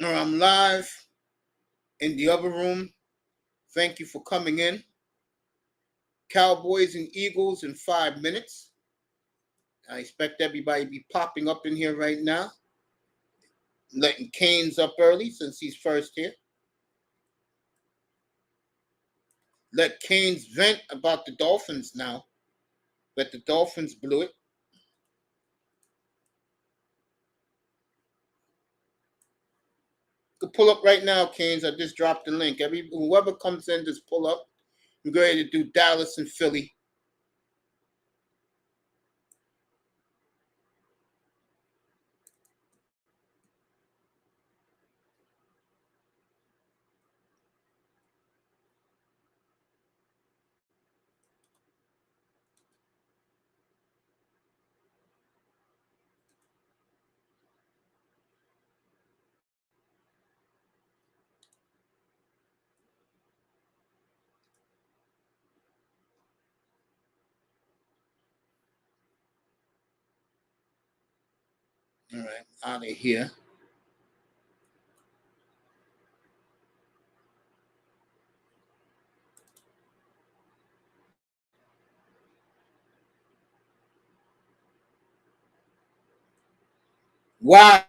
I'm live in the other room. Thank you for coming in. Cowboys and Eagles in 5 minutes. I expect everybody to be popping up in here right now. Letting Canes up early since he's first here. Let Canes vent about the Dolphins now. But the Dolphins blew it. You can pull up right now, Canes. I just dropped the link. Whoever comes in, just pull up. I'm ready to do Dallas and Philly. All right, out of here. Wow.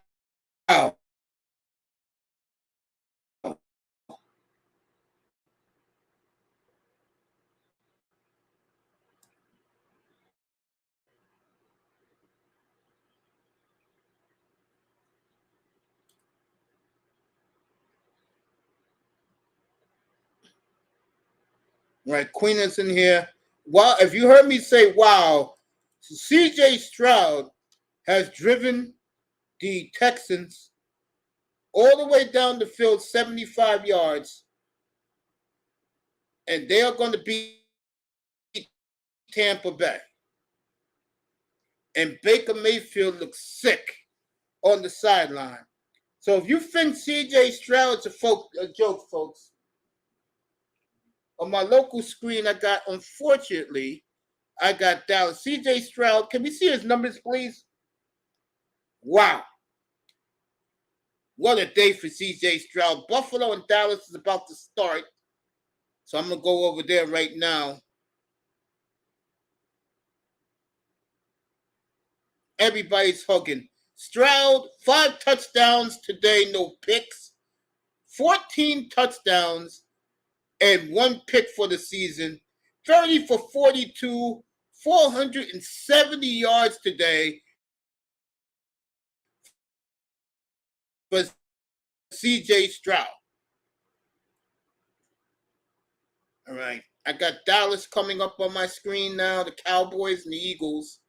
Right, Queen is in here. Wow, if you heard me say wow, CJ Stroud has driven the Texans all the way down the field 75 yards, and they are going to beat Tampa Bay. And Baker Mayfield looks sick on the sideline. So if you think CJ Stroud's a joke, folks, on my local screen, unfortunately, I got Dallas. CJ Stroud, can we see his numbers, please? Wow. What a day for CJ Stroud. Buffalo and Dallas is about to start. So I'm going to go over there right now. Everybody's hugging. Stroud, 5 touchdowns today, no picks. 14 touchdowns and 1 pick for the season. 30 for 42, 470 yards today for CJ Stroud. All right. I got Dallas coming up on my screen now, the Cowboys and the Eagles.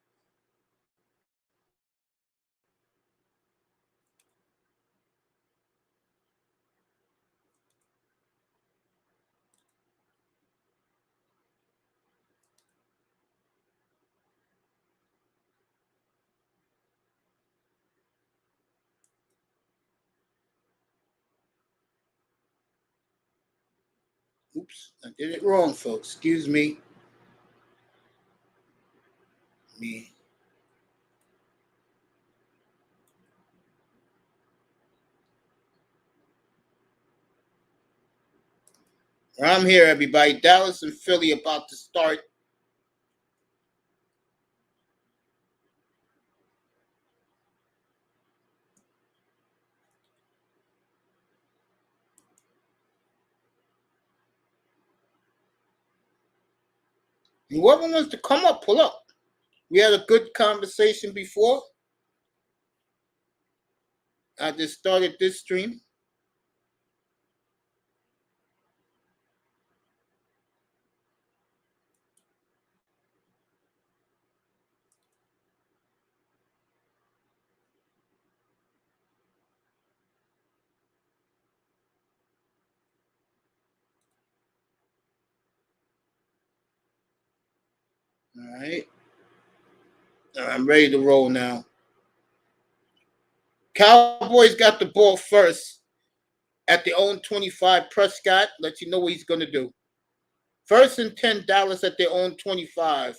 Oops, I did it wrong, folks. Excuse me. I'm here, everybody. Dallas and Philly about to start. Whoever wants to come up, pull up. We had a good conversation before. I just started this stream. All right. I'm ready to roll now. Cowboys got the ball first at their own 25. Prescott, let you know what he's going to do. 1st and 10, Dallas at their own 25.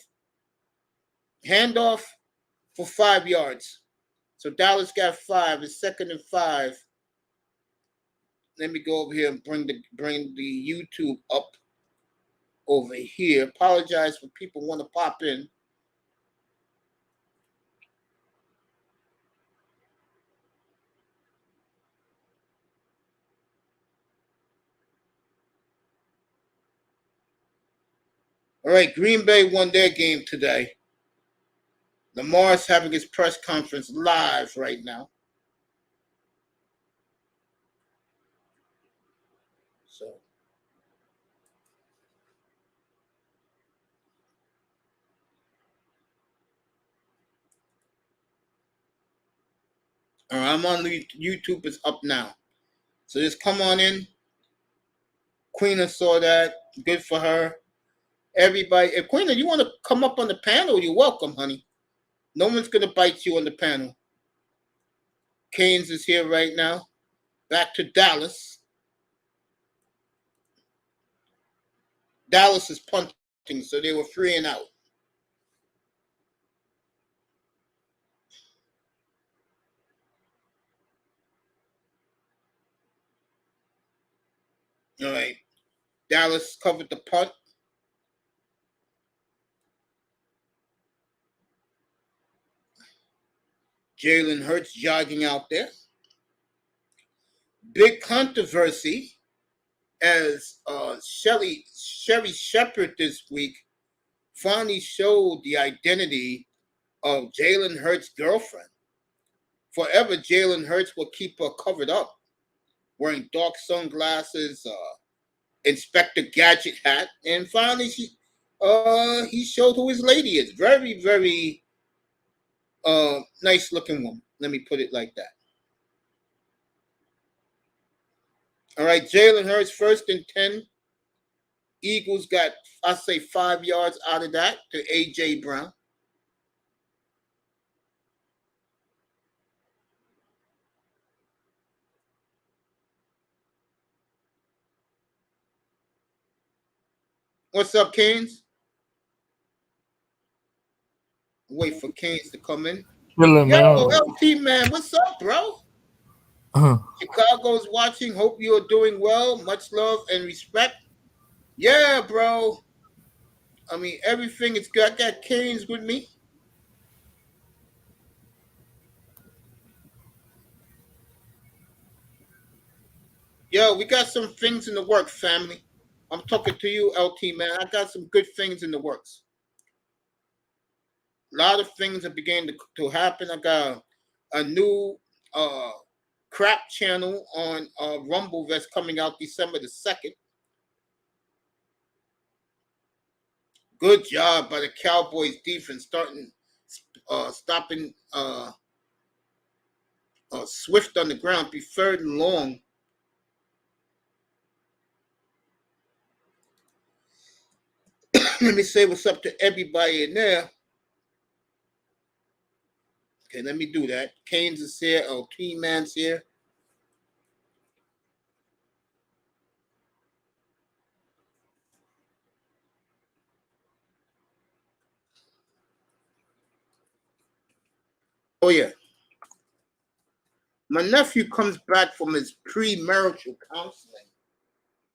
Handoff for 5 yards. So Dallas got 5. It's 2nd and 5 Let me go over here and bring the YouTube up over here. Apologize for people want to pop in. All right, Green Bay won their game today. Lamar's having his press conference live right now. So, all right, I'm on YouTube. It's up now. So just come on in. Queena saw that. Good for her. Everybody, if Queena, you want to come up on the panel, you're welcome, honey. No one's going to bite you on the panel. Canes is here right now. Back to Dallas. Dallas is punting, so they were 3-out. All right. Dallas covered the punt. Jalen Hurts jogging out there. Big controversy as Sherry Shepard this week finally showed the identity of Jalen Hurts' girlfriend. Forever, Jalen Hurts will keep her covered up, wearing dark sunglasses, Inspector Gadget hat, and finally he showed who his lady is. Very, very nice looking woman. Let me put it like that. All right, Jalen Hurts, 1st and 10. Eagles got, I say, 5 yards out of that to A.J. Brown. What's up, Canes? Wait for Canes to come in. Yo, LT, man, what's up, bro? Chicago's watching. Hope you're doing well. Much love and respect. Yeah, bro. I mean, everything is good. I got Canes with me. Yo, we got some things in the works, family. I'm talking to you, LT, man. I got some good things in the works. A lot of things are beginning to happen. I got a new crap channel on Rumble that's coming out December the 2nd. Good job by the Cowboys defense stopping Swift on the ground, be 3rd and long. Let me say what's up to everybody in there. Okay, let me do that. Canes is here. T-Man's here. Oh, yeah. My nephew comes back from his premarital counseling.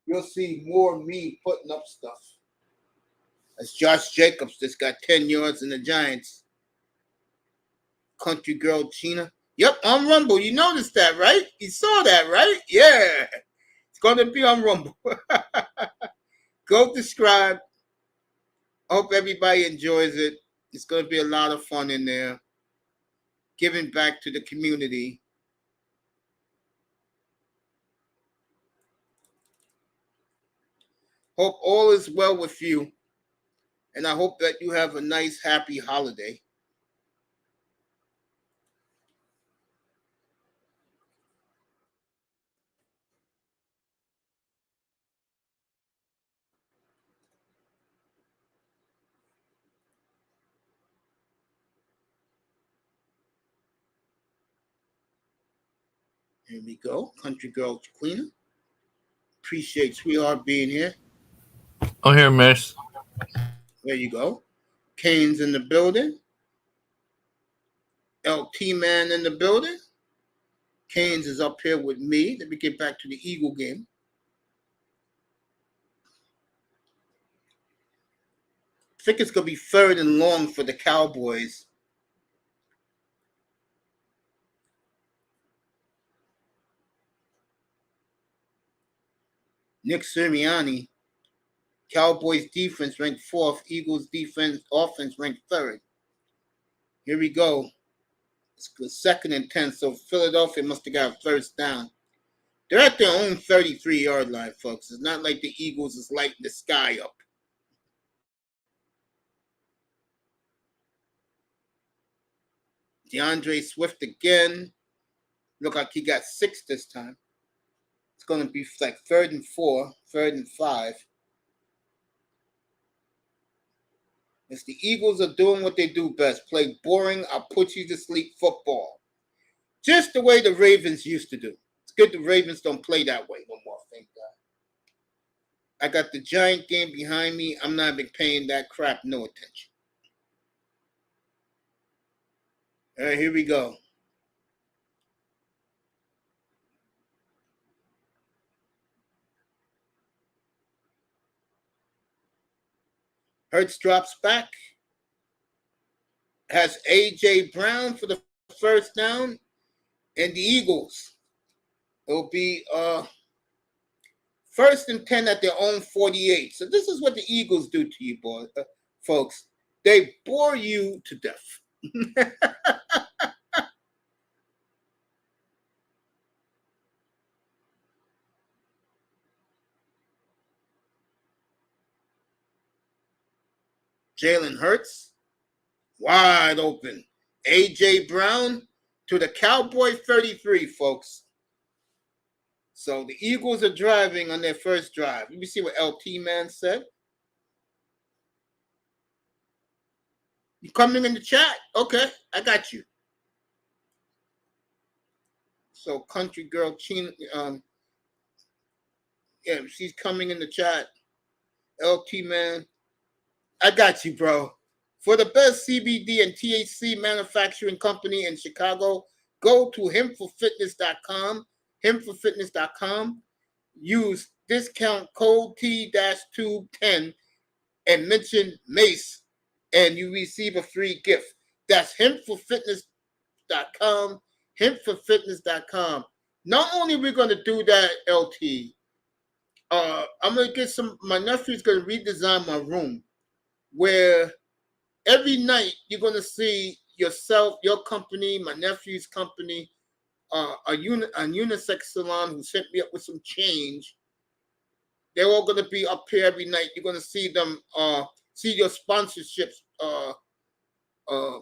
You'll see more of me putting up stuff. That's Josh Jacobs just got 10 yards in the Giants. Country girl Gina. Yep, on Rumble. You noticed that, right? You saw that, right? Yeah. It's going to be on Rumble. Go subscribe. Hope everybody enjoys it. It's going to be a lot of fun in there. Giving back to the community. Hope all is well with you. And I hope that you have a nice, happy holiday. Here we go. Country girl Queen. Appreciate sweetheart being here. Oh, here, miss. There you go. Kane's in the building. LT Man in the building. Canes is up here with me. Let me get back to the Eagle game. I think it's going to be 3rd and long for the Cowboys. Nick Sirianni. Cowboys defense ranked 4th. Eagles defense offense ranked 3rd. Here we go. It's 2nd and 10. So Philadelphia must have got 1st down. They're at their own 33-yard line, folks. It's not like the Eagles is lighting the sky up. DeAndre Swift again. Look like he got 6 this time. It's going to be like 3rd and 4, 3rd and 5. As the Eagles are doing what they do best, play boring, I'll put you to sleep football. Just the way the Ravens used to do. It's good the Ravens don't play that way no more, thank God. I got the Giant game behind me. I'm not even paying that crap no attention. All right, here we go. Hurts drops back. Has A.J. Brown for the 1st down. And the Eagles. It'll be 1st and 10 at their own 48. So this is what the Eagles do to you, boys, folks. They bore you to death. Jalen Hurts, wide open. A.J. Brown to the Cowboy 33, folks. So the Eagles are driving on their 1st drive. Let me see what LT Man said. You coming in the chat? Okay, I got you. So Country Girl, yeah, she's coming in the chat. LT Man, I got you, bro. For the best CBD and THC manufacturing company in Chicago, go to hempforfitness.com, hempforfitness.com. Use discount code T-Tube10 and mention Mace, and you receive a free gift. That's hempforfitness.com, hempforfitness.com. Not only are we going to do that, LT, I'm going to get my nephew's going to redesign my room where every night you're going to see yourself, your company, my nephew's company, a unisex salon who sent me up with some change. They're all going to be up here every night. You're going to see them, see your sponsorships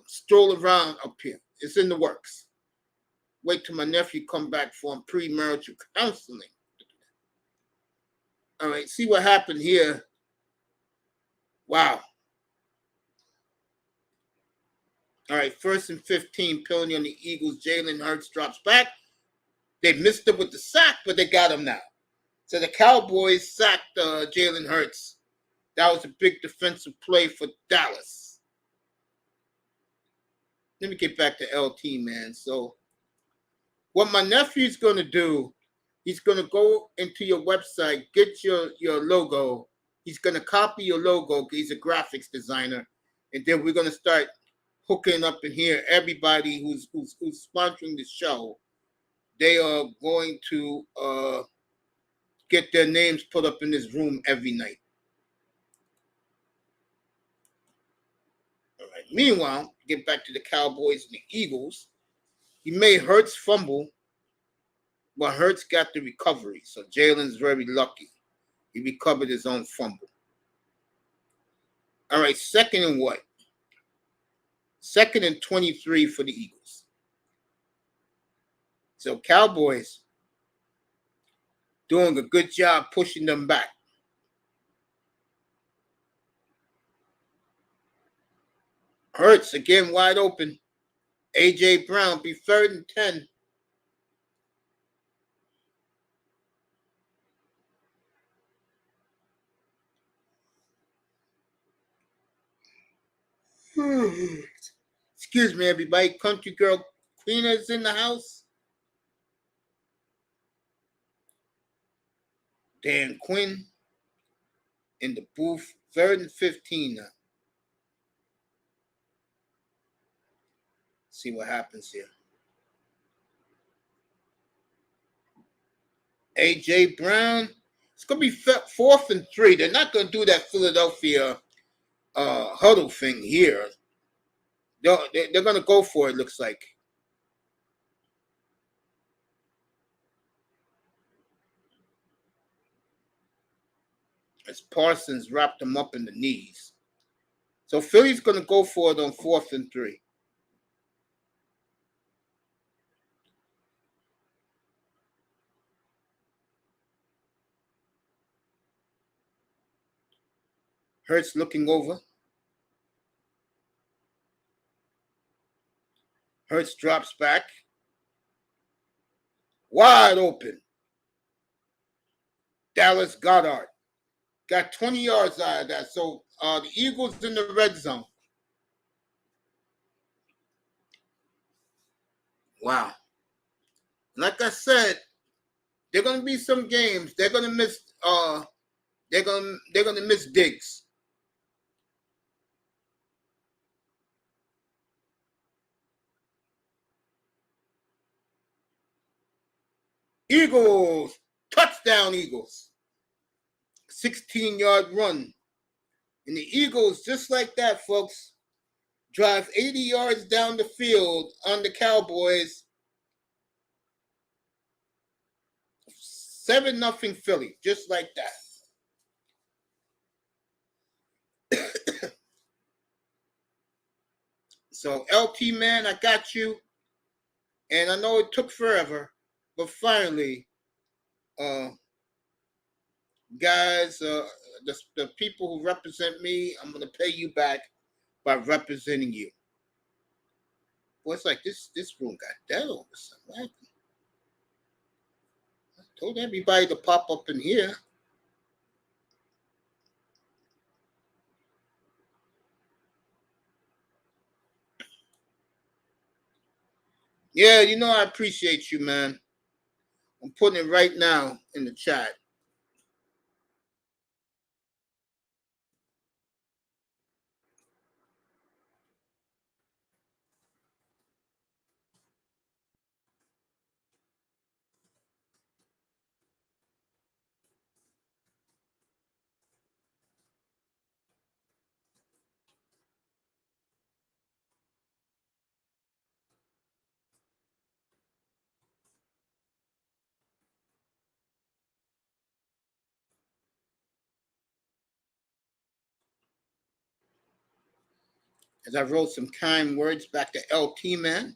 stroll around up here. It's in the works. Wait till my nephew come back for premarital counseling. All right, see what happened here. Wow. All right, 1st and 15, penalty on the Eagles. Jalen Hurts drops back. They missed him with the sack, but they got him now. So the Cowboys sacked Jalen Hurts. That was a big defensive play for Dallas. Let me get back to LT, man. So what my nephew's going to do, he's going to go into your website, get your logo. He's going to copy your logo. He's a graphics designer. And then we're going to start hooking up in here. Everybody who's sponsoring the show, they are going to get their names put up in this room every night. All right. Meanwhile, get back to the Cowboys and the Eagles. He made Hurts fumble, but Hurts got the recovery. So Jalen's very lucky. He recovered his own fumble. All right, 2nd and what? 2nd and 23 for the Eagles. So Cowboys doing a good job pushing them back. Hurts again wide open. A.J. Brown be 3rd and 10. Excuse me, everybody. Country Girl Queen is in the house. Dan Quinn in the booth. 3rd and 15 now. See what happens here. A.J. Brown. It's going to be 4th and 3. They're not going to do that Philadelphia huddle thing here. They're going to go for it, looks like. As Parsons wrapped him up in the knees. So Philly's going to go for it on 4th and 3. Hurts looking over. Hurts drops back. Wide open. Dallas Goedert got 20 yards out of that. So the Eagles in the red zone. Wow. Like I said, there are gonna be some games. They're gonna miss they're gonna miss Diggs. Eagles, touchdown Eagles. 16-yard run. And the Eagles, just like that, folks, drive 80 yards down the field on the Cowboys. 7-0 Philly, just like that. So, LT, man, I got you. And I know it took forever, but finally, guys, the people who represent me, I'm going to pay you back by representing you. Well, it's like this room got dead over something. Right? I told everybody to pop up in here. Yeah, you know I appreciate you, man. I'm putting it right now in the chat. As I wrote some kind words back to LT, man.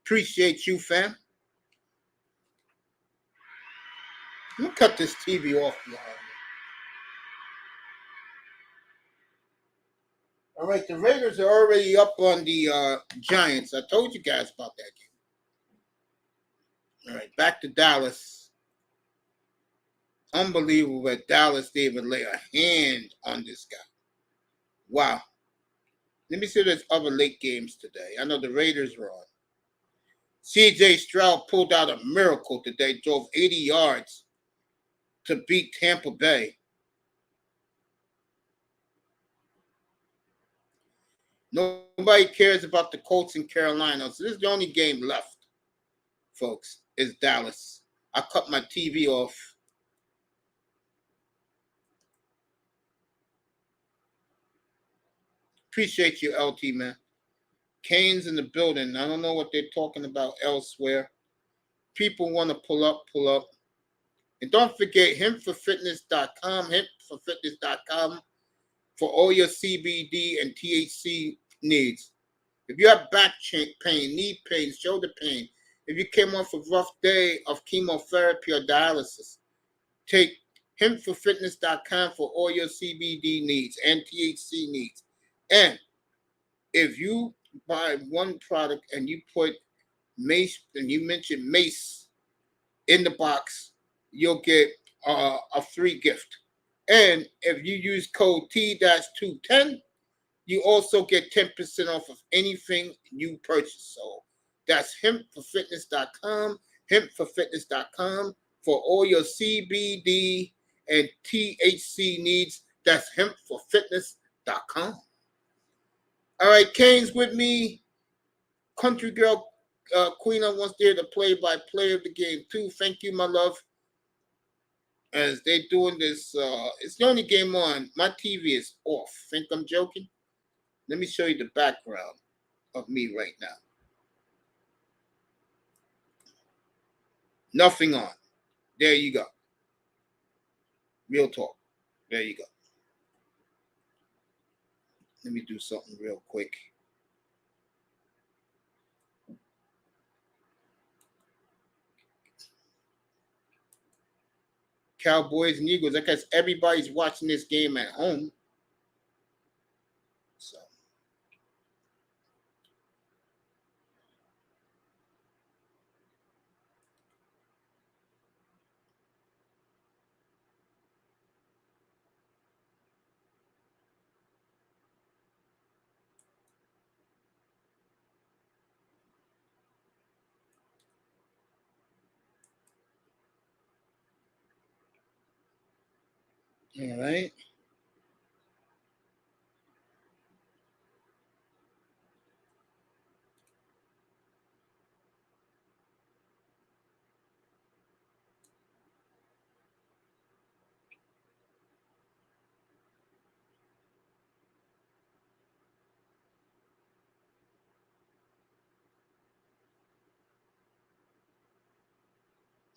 Appreciate you, fam. I'm going to cut this TV off behind me. All right, the Raiders are already up on the Giants. I told you guys about that game. All right, back to Dallas. Unbelievable that Dallas they even lay a hand on this guy. Wow. Let me see if there's other late games today. I know the Raiders were on. C.J. Stroud pulled out a miracle today, drove 80 yards to beat Tampa Bay. Nobody cares about the Colts in Carolina. So this is the only game left, folks, is Dallas. I cut my TV off. Appreciate you, LT, man. Kane's in the building. I don't know what they're talking about elsewhere. People want to pull up. And don't forget, hempforfitness.com, hempforfitness.com for all your CBD and THC needs. If you have back pain, knee pain, shoulder pain, if you came off a rough day of chemotherapy or dialysis, take hempforfitness.com for all your CBD needs and THC needs. And if you buy one product and you put Mace, and you mention Mace in the box, you'll get a free gift. And if you use code T-210, you also get 10% off of anything you purchase. So that's hempforfitness.com, hempforfitness.com for all your CBD and THC needs. That's hempforfitness.com. All right, Kane's with me. Country Girl Queen wants there to play-by-play of the game too. Thank you, my love. As they're doing this, it's the only game on. My TV is off. Think I'm joking? Let me show you the background of me right now. Nothing on. There you go. Real talk. There you go. Let me do something real quick. Cowboys and Eagles. I guess everybody's watching this game at home. So. All right.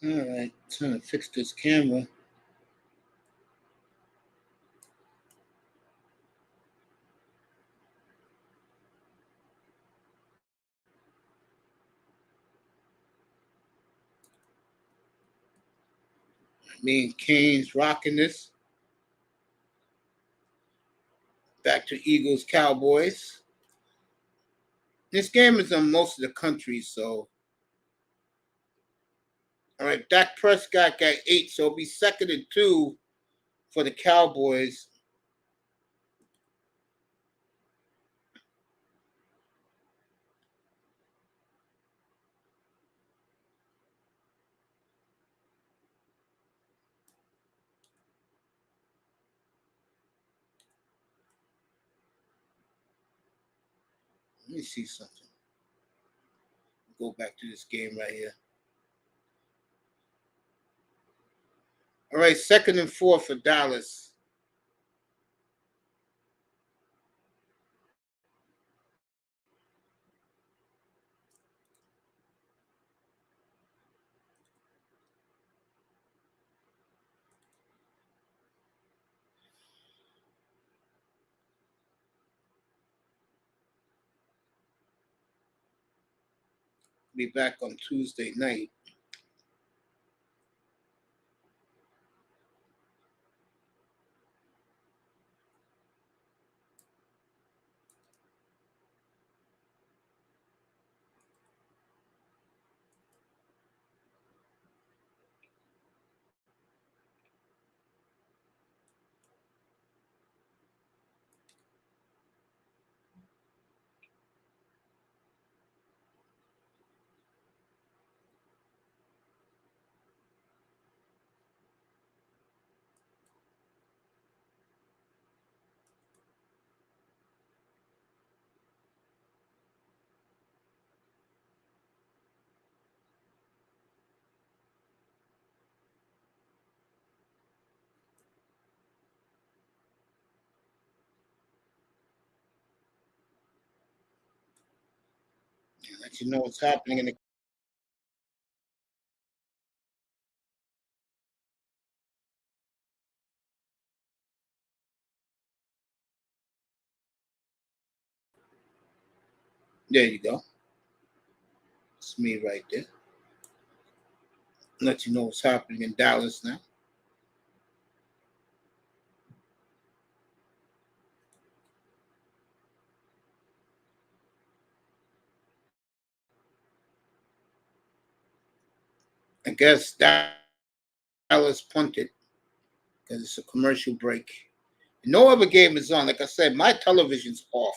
All right. Trying to fix this camera. Me and Kane's rocking this. Back to Eagles, Cowboys. This game is on most of the country, so. All right, Dak Prescott got 8, so it'll be 2nd and 2 for the Cowboys. Let me see something. Go back to this game right here. All right, 2nd and 4 for Dallas. Be back on Tuesday night. Let you know what's happening in the. There you go. It's me right there. Let you know what's happening in Dallas now. I guess Dallas punted because it's a commercial break. No other game is on. Like I said, my television's off.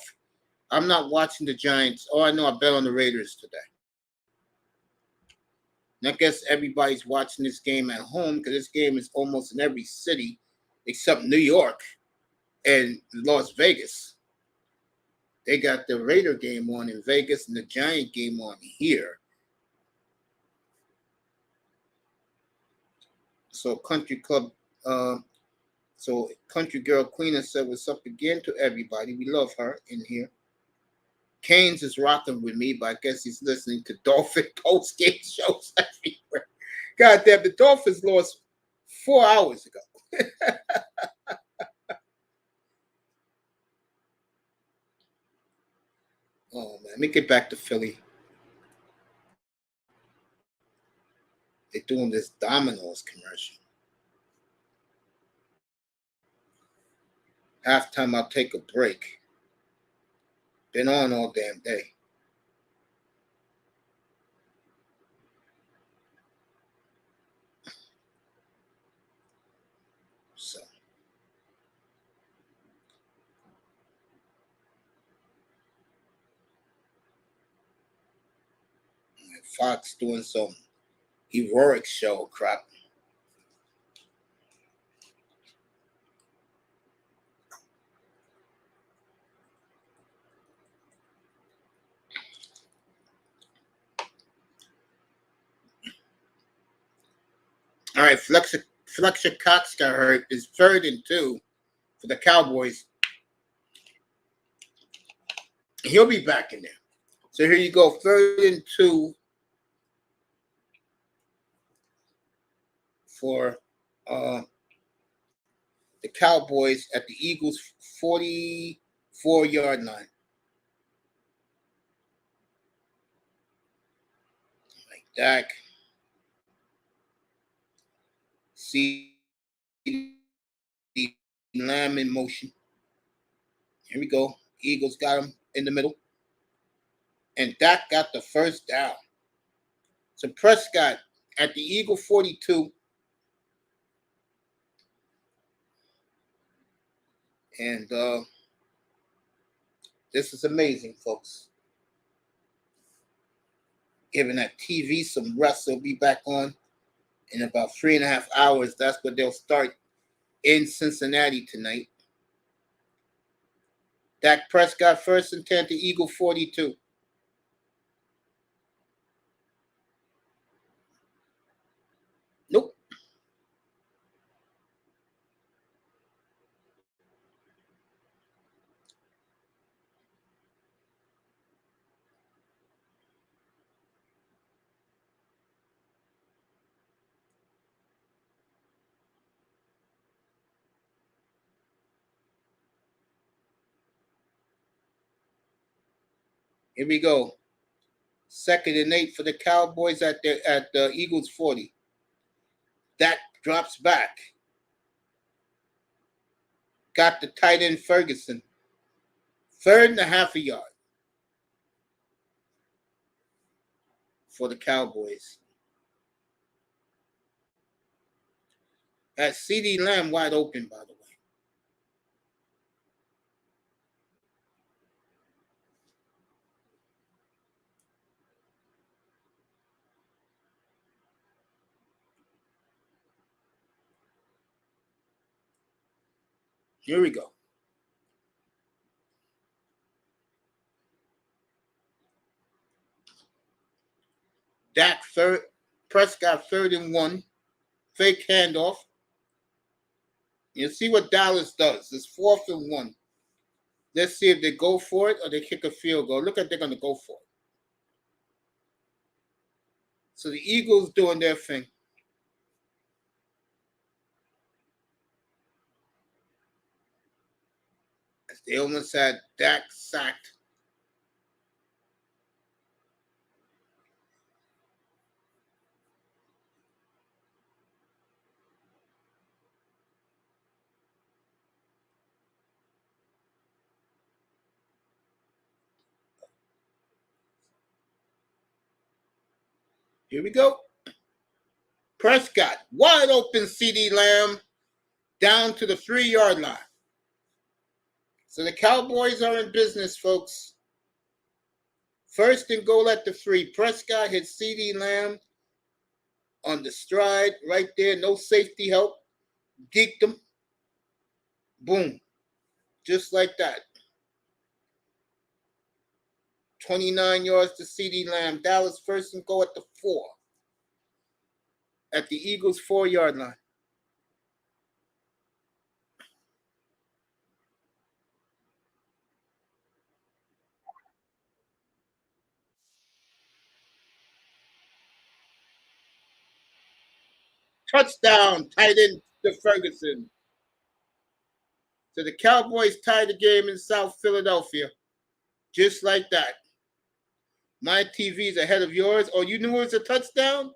I'm not watching the Giants. Oh, I know I bet on the Raiders today. And I guess everybody's watching this game at home because this game is almost in every city except New York and Las Vegas. They got the Raider game on in Vegas and the Giant game on here. So Country Girl Queen said what's up again to everybody. We love her in here. Canes is rocking with me, but I guess he's listening to Dolphin post-game shows everywhere. God damn, the Dolphins lost 4 hours ago. Oh, man. Let me get back to Philly. They're doing this Domino's commercial. Halftime, I'll take a break. Been on all damn day. So. Fox doing some heroic show crap. All right, Fletcher Cox got hurt. It's 3rd and 2 for the Cowboys. He'll be back in there. So here you go, 3rd and 2 for the Cowboys at the Eagles' 44-yard line. Like Dak. See Lamb in motion. Here we go. Eagles got him in the middle. And Dak got the first down. So Prescott at the Eagle 42. And this is amazing, folks. Giving that TV some rest. They'll be back on in about 3.5 hours. That's what they'll start in Cincinnati tonight. Dak Prescott 1st and 10 to Eagle 42. Nope. Here we go. 2nd and 8 for the Cowboys at the Eagles 40. Dak drops back. Got the tight end Ferguson. 3rd and a half a yard for the Cowboys. That CeeDee Lamb wide open, by the way. Here we go. Dak Prescott 3rd and 1. Fake handoff. You see what Dallas does. It's 4th and 1. Let's see if they go for it or they kick a field goal. Look like they're going to go for it. So the Eagles doing their thing. They almost had Dak sacked. Here we go. Prescott, wide open CeeDee Lamb, down to the 3-yard line. So the Cowboys are in business, folks. 1st and goal at the 3. Prescott hits CeeDee Lamb on the stride right there. No safety help. Deked him. Boom. Just like that. 29 yards to CeeDee Lamb. Dallas first and goal at the 4. At the Eagles' 4-yard line. Touchdown, tight end to Ferguson. So the Cowboys tied the game in South Philadelphia. Just like that. My TV's ahead of yours. Oh, you knew it was a touchdown?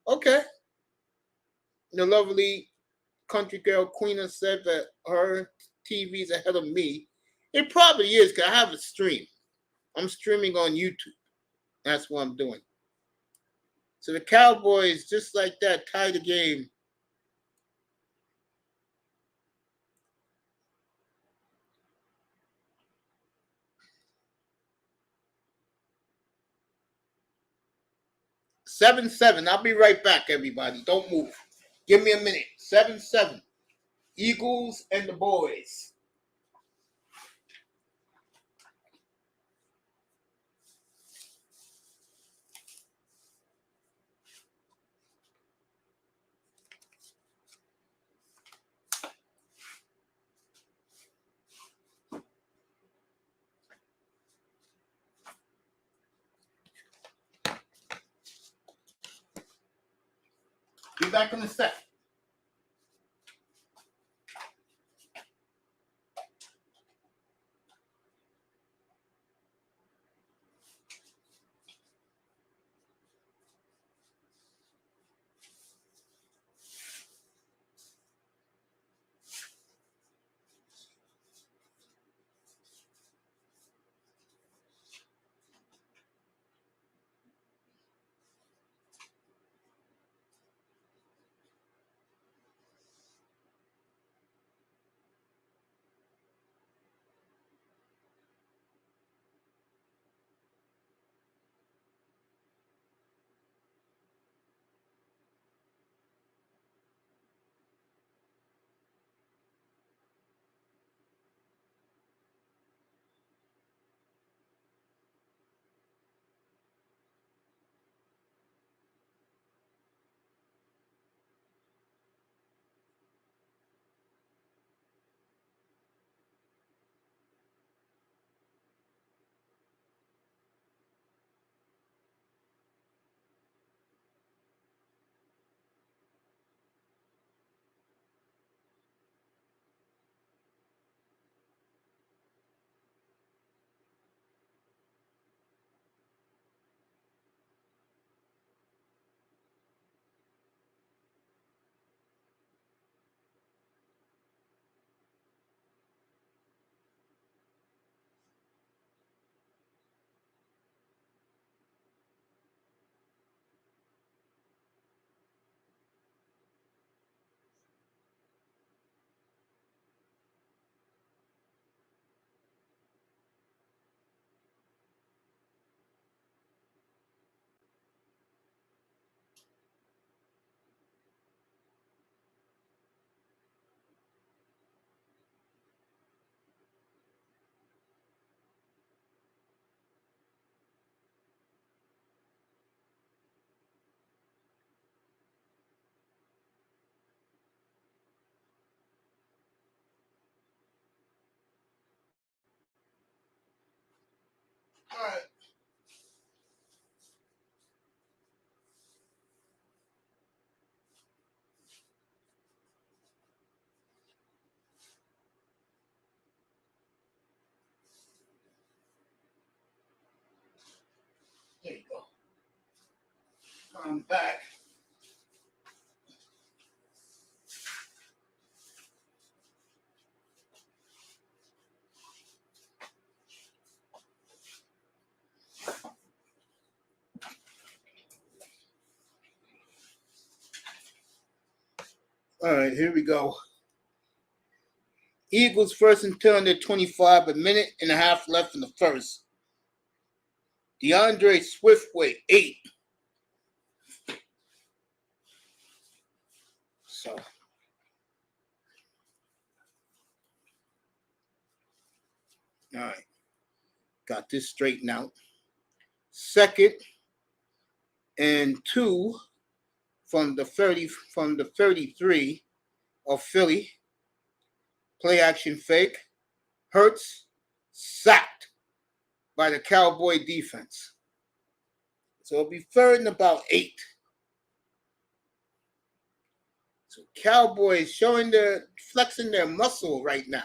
Okay. The lovely country girl Queena said that her TV's ahead of me. It probably is because I have a stream. I'm streaming on YouTube. That's what I'm doing. So the Cowboys, just like that, tie the game. Seven. I'll be right back, everybody. Don't move. Give me a minute. 7-7. Eagles and the boys. Be back in a sec. All right. There you go. I'm back. All right, here we go. Eagles first and 10 at 25, a minute and a half left in the first. DeAndre Swiftway, 8. So, all right, got this straightened out. 2nd and 2 from the 33 of Philly. Play action fake. Hurts sacked by the Cowboy defense. So it'll be 3rd and about 8. So Cowboys flexing their muscle right now.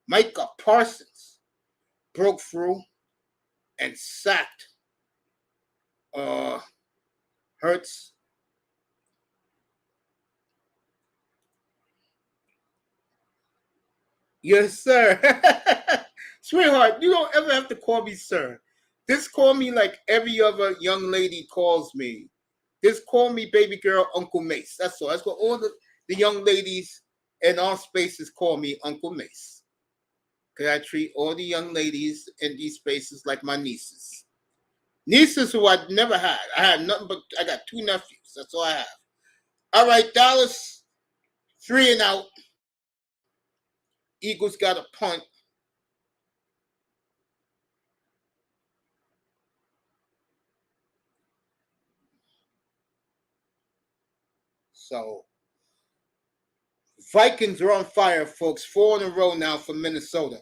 Micah Parsons broke through and sacked Hurts. Yes, sir. Sweetheart, you don't ever have to call me sir. Just call me like every other young lady calls me. Just call me baby girl Uncle Mace. That's all. That's what all the young ladies in our spaces call me, Uncle Mace. Because I treat all the young ladies in these spaces like my nieces. Nieces who I never had. I had nothing but, I got 2 nephews. That's all I have. All right, Dallas, 3 and out. Eagles got a punt. So, Vikings are on fire, folks. 4 in a row now for Minnesota.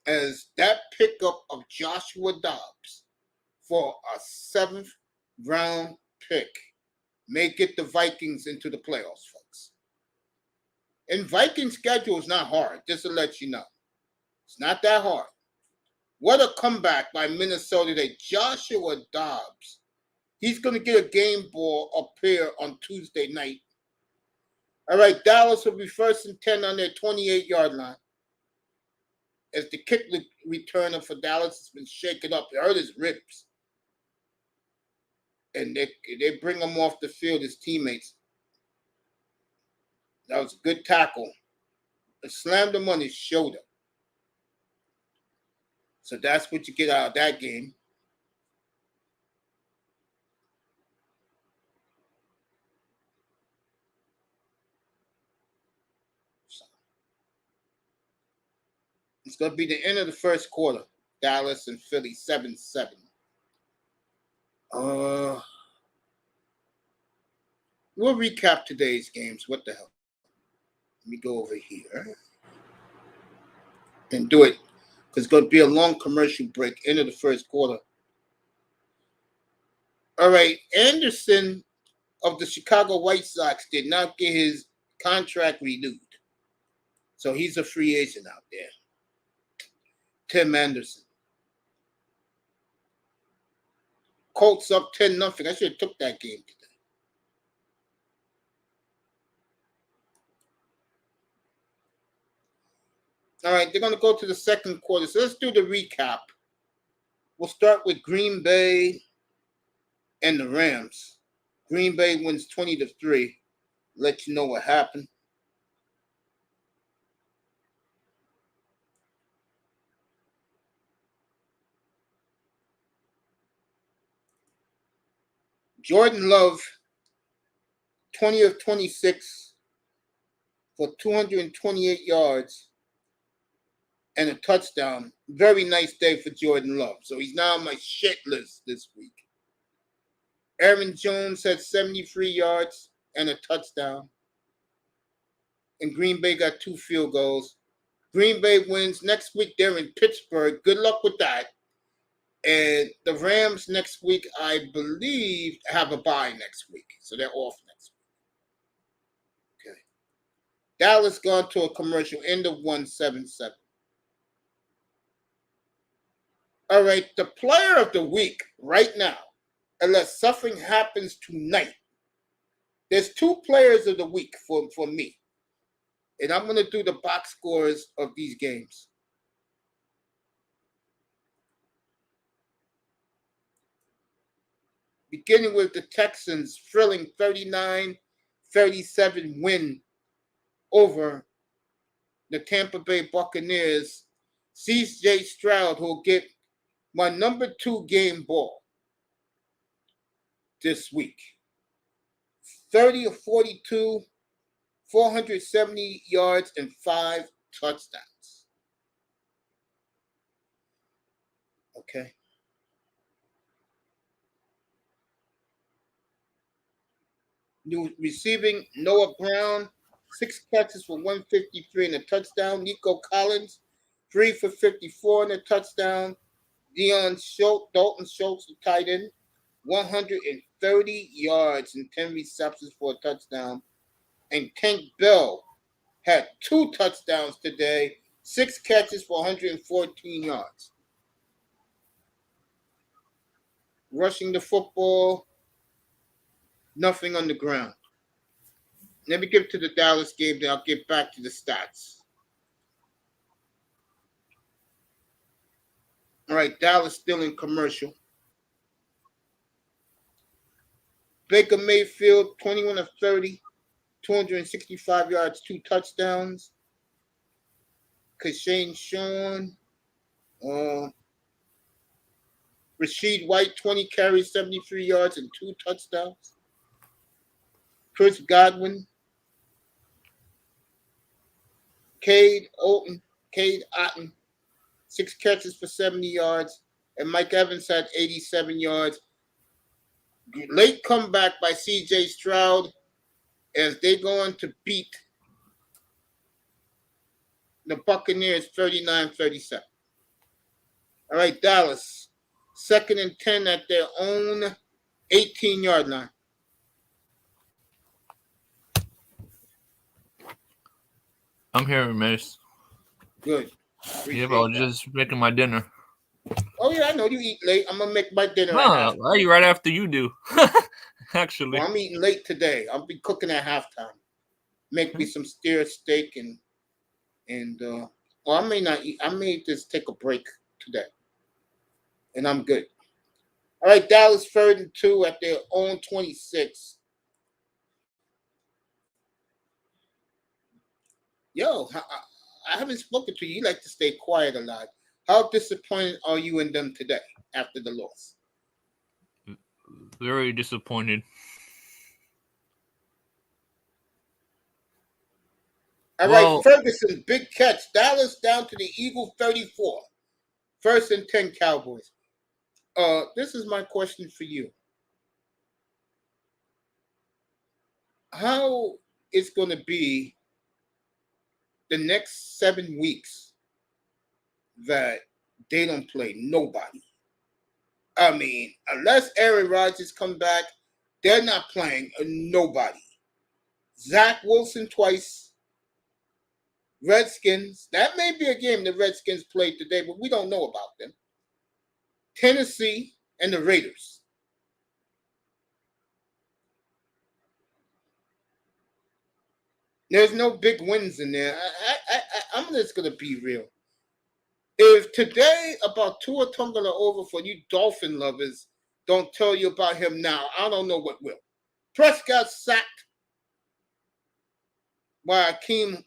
As that pickup of Joshua Dobbs for a 7th round pick may get the Vikings into the playoffs, folks. And Vikings schedule is not hard, just to let you know. It's not that hard. What a comeback by Minnesota today. Joshua Dobbs. He's going to get a game ball up here on Tuesday night. All right, Dallas will be 1st and 10 on their 28-yard line. As the kick returner for Dallas has been shaken up. He hurt his ribs. And they bring him off the field, his teammates. That was a good tackle. It slammed him on his shoulder. So that's what you get out of that game. So it's going to be the end of the first quarter. Dallas and Philly 7-7. We'll recap today's games. What the hell? Let me go over here and do it. Because it's going to be a long commercial break. End of the first quarter. All right. Anderson of the Chicago White Sox did not get his contract renewed. So he's a free agent out there. Tim Anderson. Colts up 10-0. I should have took that game today. All right, they're going to go to the second quarter. So let's do the recap. We'll start with Green Bay and the Rams. Green Bay wins 20-3. Let you know what happened. Jordan Love, 20 of 26 for 228 yards and a touchdown. Very nice day for Jordan Love. So he's now on my shit list this week. Aaron Jones had 73 yards and a touchdown. And Green Bay got 2 field goals. Green Bay wins. Next week, they're in Pittsburgh. Good luck with that. And the Rams next week, I believe, have a bye next week. So they're off next week. Okay. Dallas gone to a commercial. End of 1-7-7. All right. The player of the week right now, unless something happens tonight, there's 2 players of the week for me. And I'm going to do the box scores of these games. Beginning with the Texans' thrilling 39-37 win over the Tampa Bay Buccaneers. C.J. Stroud will get my number 2 game ball this week. 30 of 42 470 yards, and 5 touchdowns. Okay. New receiving, Noah Brown, 6 catches for 153 and a touchdown. Nico Collins, 3 for 54 and a touchdown. Dalton Schultz, the tight end, 130 yards and 10 receptions for a touchdown. And Tank Bell had 2 touchdowns today, 6 catches for 114 yards. Rushing the football, nothing on the ground. Let me get to the Dallas game, then I'll get back to the stats. All right, Dallas still in commercial. Baker Mayfield, 21 of 30, 265 yards, 2 touchdowns. Kashane Sean, Rashid White, 20 carries, 73 yards, and 2 touchdowns. Chris Godwin, Cade Otton, 6 catches for 70 yards, and Mike Evans had 87 yards. Late comeback by C.J. Stroud as they go on to beat the Buccaneers 39-37. All right, Dallas, 2nd and 10 at their own 18-yard line. I'm here, Mace. Good. Yeah, but I was just making my dinner. Oh, yeah, I know you eat late. I'm going to make my dinner at halftime. I eat right after you do, actually. Well, I'm eating late today. I'll be cooking at halftime. Make me some steer steak and I may not eat. I may just take a break today. And I'm good. All right, Dallas 3rd and 2 at their own 26. Yo, I haven't spoken to you. You like to stay quiet a lot. How disappointed are you in them today after the loss? Very disappointed. All right, Ferguson, big catch. Dallas down to the Eagle 34. 1st and 10 Cowboys. This is my question for you. How is going to be the next 7 weeks that they don't play nobody? I mean, unless Aaron Rodgers come back, they're not playing nobody. Zach Wilson twice. Redskins. That may be a game the Redskins played today, but we don't know about them. Tennessee and the Raiders. There's no big wins in there. I'm just going to be real. If today about Tua Tagovailoa for you Dolphin lovers don't tell you about him now, I don't know what will. Prescott sacked by Akeem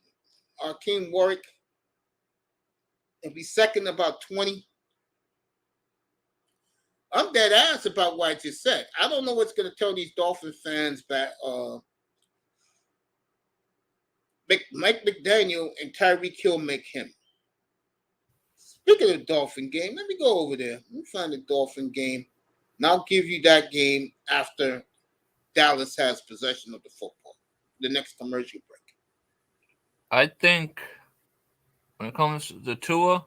Warwick. He'll be second about 20. I'm dead ass about what I just said. I don't know what's going to tell these Dolphin fans that Mike McDaniel and Tyreek Hill make him. Speaking of the Dolphin game, let me go over there. Let me find the Dolphin game, and I'll give you that game after Dallas has possession of the football. The next commercial break. I think when it comes to Tua,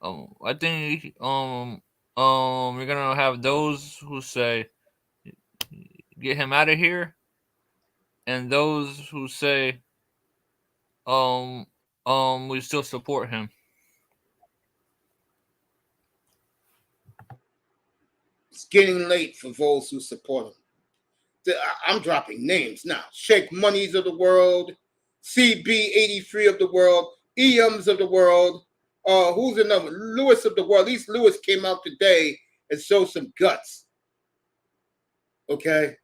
I think you're gonna have those who say get him out of here, and those who say we still support him. It's getting late for those who support him. I'm dropping names now. Shake Monies of the world, CB83 of the world, EMs of the world. Who's another? Lewis of the world. At least Lewis came out today and showed some guts. Okay?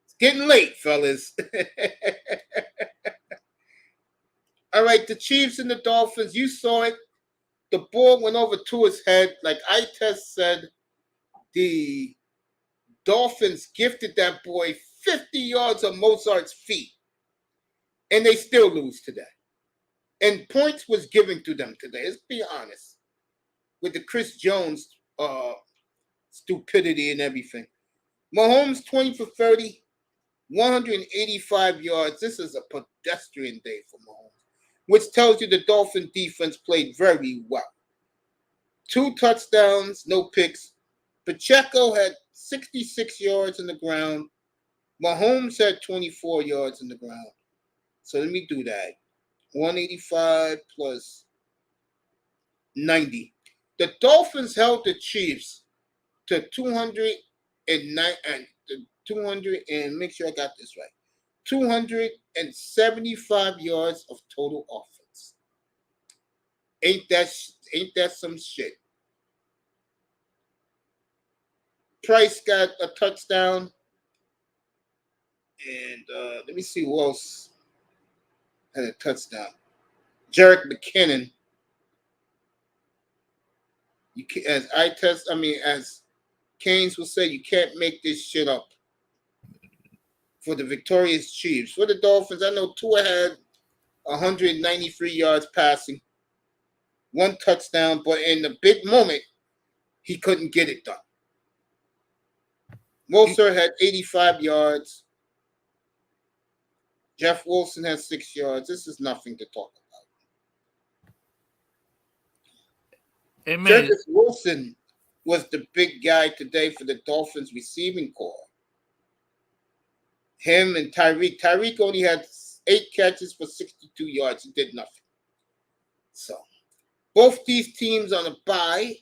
It's getting late, fellas. All right, the Chiefs and the Dolphins, you saw it. The ball went over to his head. Like Itest said, the Dolphins gifted that boy 50 yards of Mozart's feet, and they still lose today. And points was given to them today. Let's be honest. With the Chris Jones stupidity and everything. Mahomes 20 for 30, 185 yards. This is a pedestrian day for Mahomes, which tells you the Dolphin defense played very well. 2 touchdowns, no picks. Pacheco had 66 yards on the ground. Mahomes had 24 yards on the ground. So let me do that. 185 plus 90. The Dolphins held the Chiefs to 209 and 200 and make sure I got this right. 275 yards of total offense. Ain't that some shit? Price got a touchdown. And let me see who else had a touchdown. Jerick McKinnon. You can, as Keynes will say, you can't make this shit up. For the victorious Chiefs. For the Dolphins, I know Tua had 193 yards passing, 1 touchdown, but in the big moment, he couldn't get it done. Mostert had 85 yards. Jeff Wilson has 6 yards. This is nothing to talk about. Jeff Wilson was the big guy today for the Dolphins receiving corps. Him and Tyreek. Tyreek only had 8 catches for 62 yards. He did nothing. So, both these teams on a bye.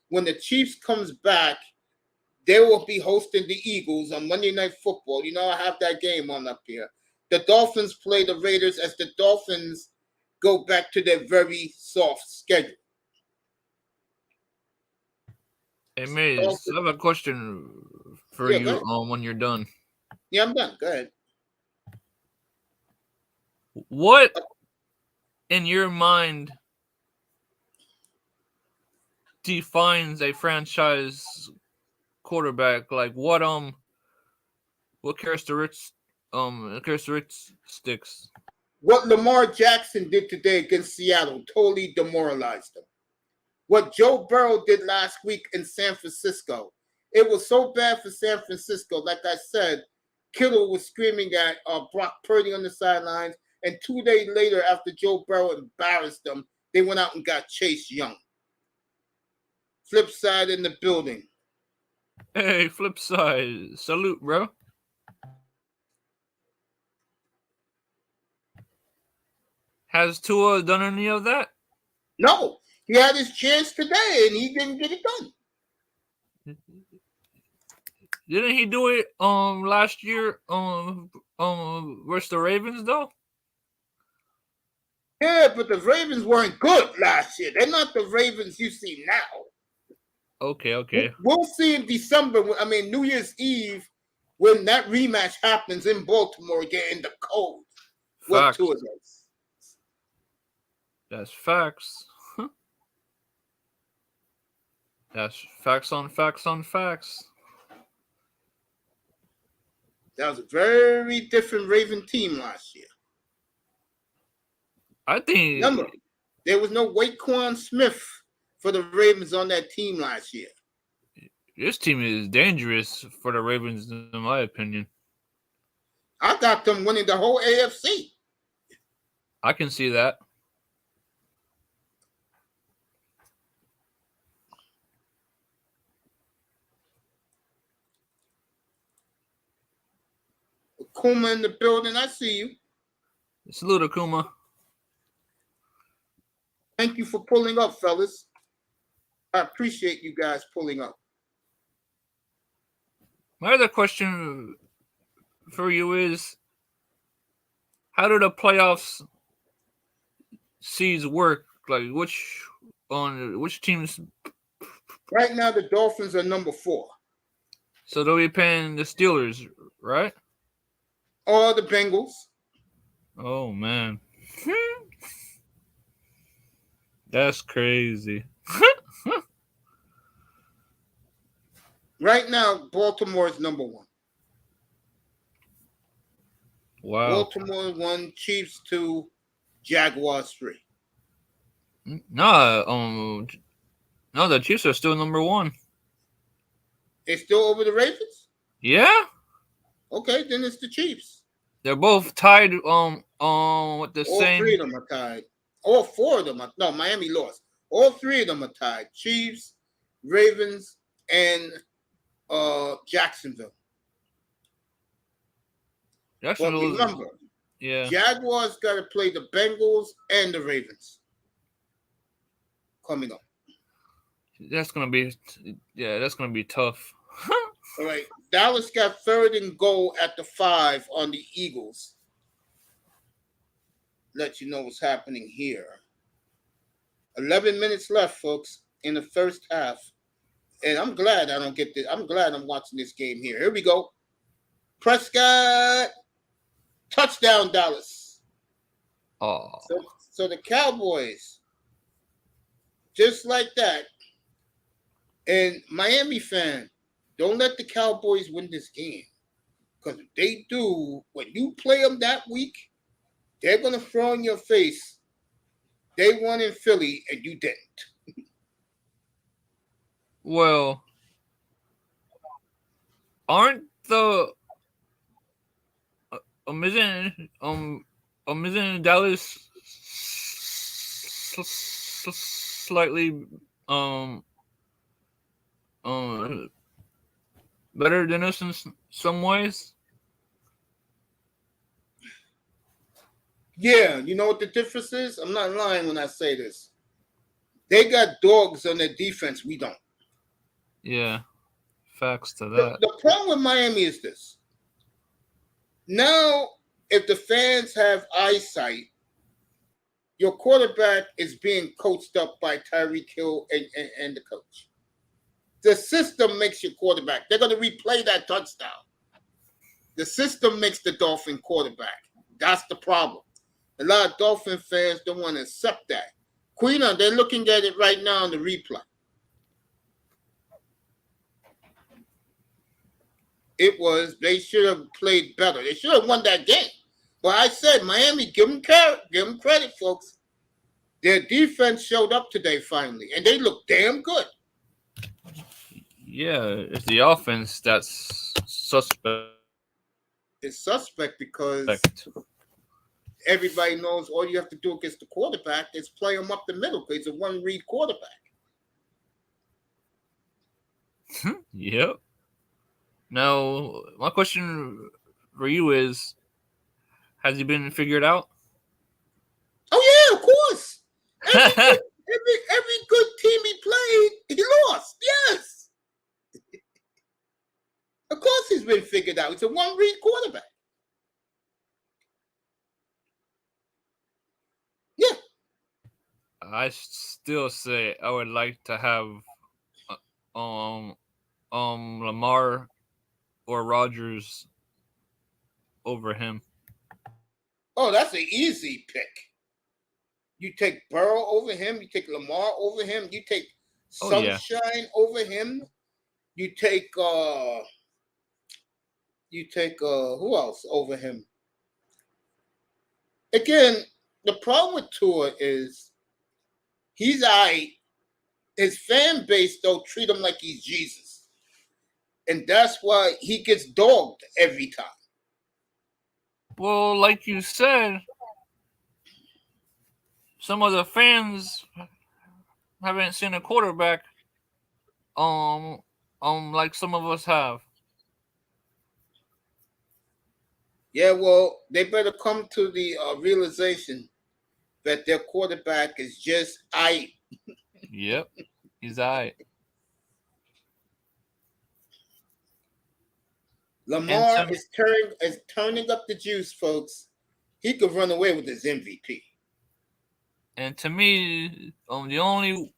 When the Chiefs comes back, they will be hosting the Eagles on Monday Night Football. You know, I have that game on up here. The Dolphins play the Raiders as the Dolphins go back to their very soft schedule. Hey, Maze, I have a question for you when you're done. Yeah, I'm done. Go ahead. What, in your mind, defines a franchise quarterback? Like what characteristics? What Lamar Jackson did today against Seattle totally demoralized them. What Joe Burrow did last week in San Francisco, it was so bad for San Francisco. Like I said, Kittle was screaming at Brock Purdy on the sidelines, and 2 days later, after Joe Burrow embarrassed them, they went out and got Chase Young. Flip side in the building. Hey, flip side. Salute, bro. Has Tua done any of that? No. He had his chance today, and he didn't get it done. Didn't he do it last year versus the Ravens though? Yeah, but the Ravens weren't good last year. They're not the Ravens you see now. Okay. We'll see in December. New Year's Eve, when that rematch happens in Baltimore again in the cold. What Tua does. That's facts. That's facts on facts on facts. That was a very different Raven team last year. I think. Remember, there was no Waquan Smith for the Ravens on that team last year. This team is dangerous for the Ravens, in my opinion. I got them winning the whole AFC. I can see that. Kuma in the building. I see you. Salute, Akuma. Thank you for pulling up, fellas. I appreciate you guys pulling up. My other question for you is, how do the playoffs seeds work? Like which teams? Right now, the Dolphins are number 4. So they'll be paying the Steelers, right? Or the Bengals. Oh man, that's crazy. Right now, Baltimore is number 1. Wow. Baltimore 1, Chiefs 2, Jaguars 3. No, no, the Chiefs are still number one. They still over the Ravens? Yeah, Okay, then it's the Chiefs. they're both tied. With the All three same. of them are tied. All four of them are no. Miami lost. All three of them are tied. Chiefs, Ravens, and Jacksonville. But Jacksonville. remember, Yeah, Jaguars got to play the Bengals and the Ravens coming up. that's gonna be. Yeah, that's gonna be tough. All right. Dallas got 3rd and goal at the 5 on the Eagles. Let you know what's happening here. 11 minutes left, folks, in the first half. And I'm glad I don't get this. I'm glad I'm watching this game here. Here we go. Prescott. Touchdown, Dallas. Oh, So the Cowboys, just like that. And Miami fan, don't let the Cowboys win this game. Because if they do, when you play them that week, they're going to throw in your face. They won in Philly and you didn't. well, aren't the isn't Dallas slightly better than us in some ways? Yeah, you know what the difference is? I'm not lying when I say this. They got dogs on their defense. We don't. Yeah, facts to that. The problem with Miami is this. Now, if the fans have eyesight, your quarterback is being coached up by Tyreek Hill and the coach. The system makes your quarterback. They're going to replay that touchdown. The system makes the Dolphin quarterback. That's the problem. A lot of Dolphin fans don't want to accept that. Queena, they're looking at it right now in the replay. They should have played better. They should have won that game. But I said, Miami, give them credit, folks. Their defense showed up today finally, and they look damn good. Yeah, it's the offense that's suspect. It's suspect because everybody knows all you have to do against the quarterback is play him up the middle because he's a one-read quarterback. Yep. Now, my question for you is, has he been figured out? Oh, yeah, of course. Every good team he played, he lost. Yes. Of course he's been figured out. It's a one-read quarterback. Yeah. I still say I would like to have Lamar or Rodgers over him. Oh, that's an easy pick. You take Burrow over him. You take Lamar over him. You take Sunshine over him. You take who else over him? Again, the problem with Tua is he's his fan base though treat him like he's Jesus. And that's why he gets dogged every time. Well, like you said, some of the fans haven't seen a quarterback like some of us have. Yeah, well, they better come to the realization that their quarterback is just Yep, he's aight. Lamar is turning up the juice, folks. He could run away with his MVP. And to me, the only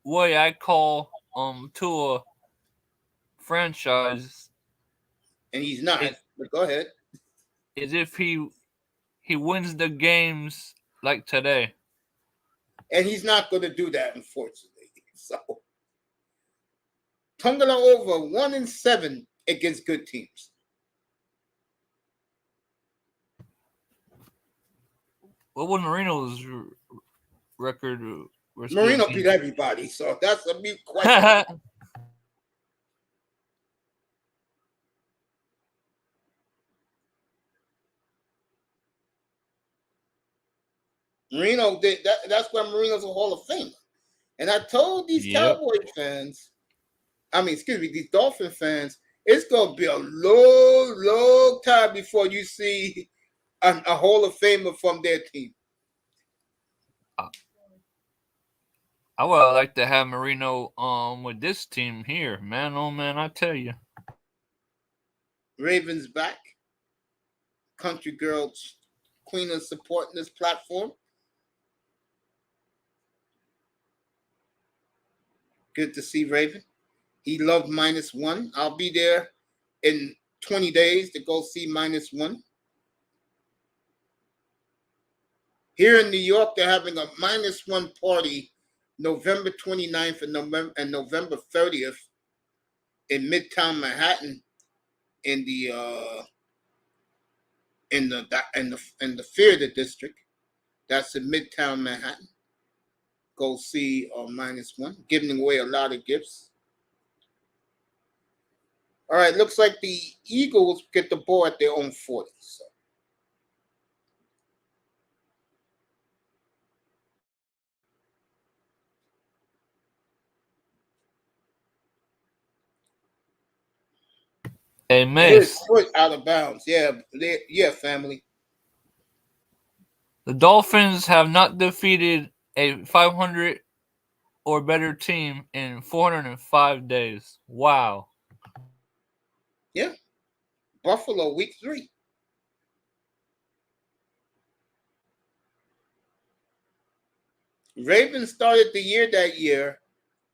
way I call Tua franchise, and he's not. But go ahead. Is if he wins the games like today. And he's not going to do that, unfortunately. So, Tungala over 1-7 against good teams. what was Marino's record? Marino beat everybody, so that's a big question. Marino did that. That's why Marino's a Hall of Famer. And I told these Cowboy fans, these Dolphin fans, it's gonna be a long time before you see a Hall of Famer from their team. I would like to have Marino with this team here, man. Oh man, I tell you. Ravens back. Country girl queen of supporting this platform. Good to see Raven. He loved -1. I'll be there in 20 days to go see -1. Here in New York, they're having a -1 party November 29th and November 30th in Midtown Manhattan in the theater district. That's in Midtown Manhattan. Go see -1, giving away a lot of gifts. All right, looks like the Eagles get the ball at their own 40. So. Hey, Mace. Foot out of bounds. Yeah, family. The Dolphins have not defeated a 500 or better team in 405 days. Wow. Yeah. Buffalo, week 3. Ravens started the year that year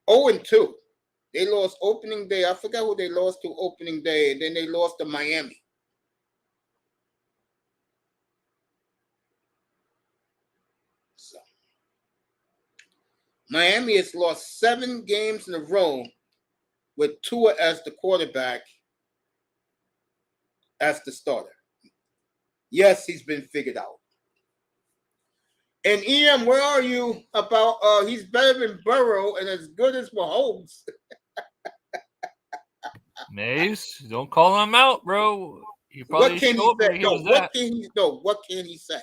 0-2. They lost opening day. I forgot who they lost to opening day, and then they lost to Miami. So, Miami has lost 7 games in a row with Tua as the quarterback, as the starter. Yes, he's been figured out. And EM, where are you about he's better than Burrow and as good as Mahomes? Mace, don't call him out, bro. What can he say? What can he say?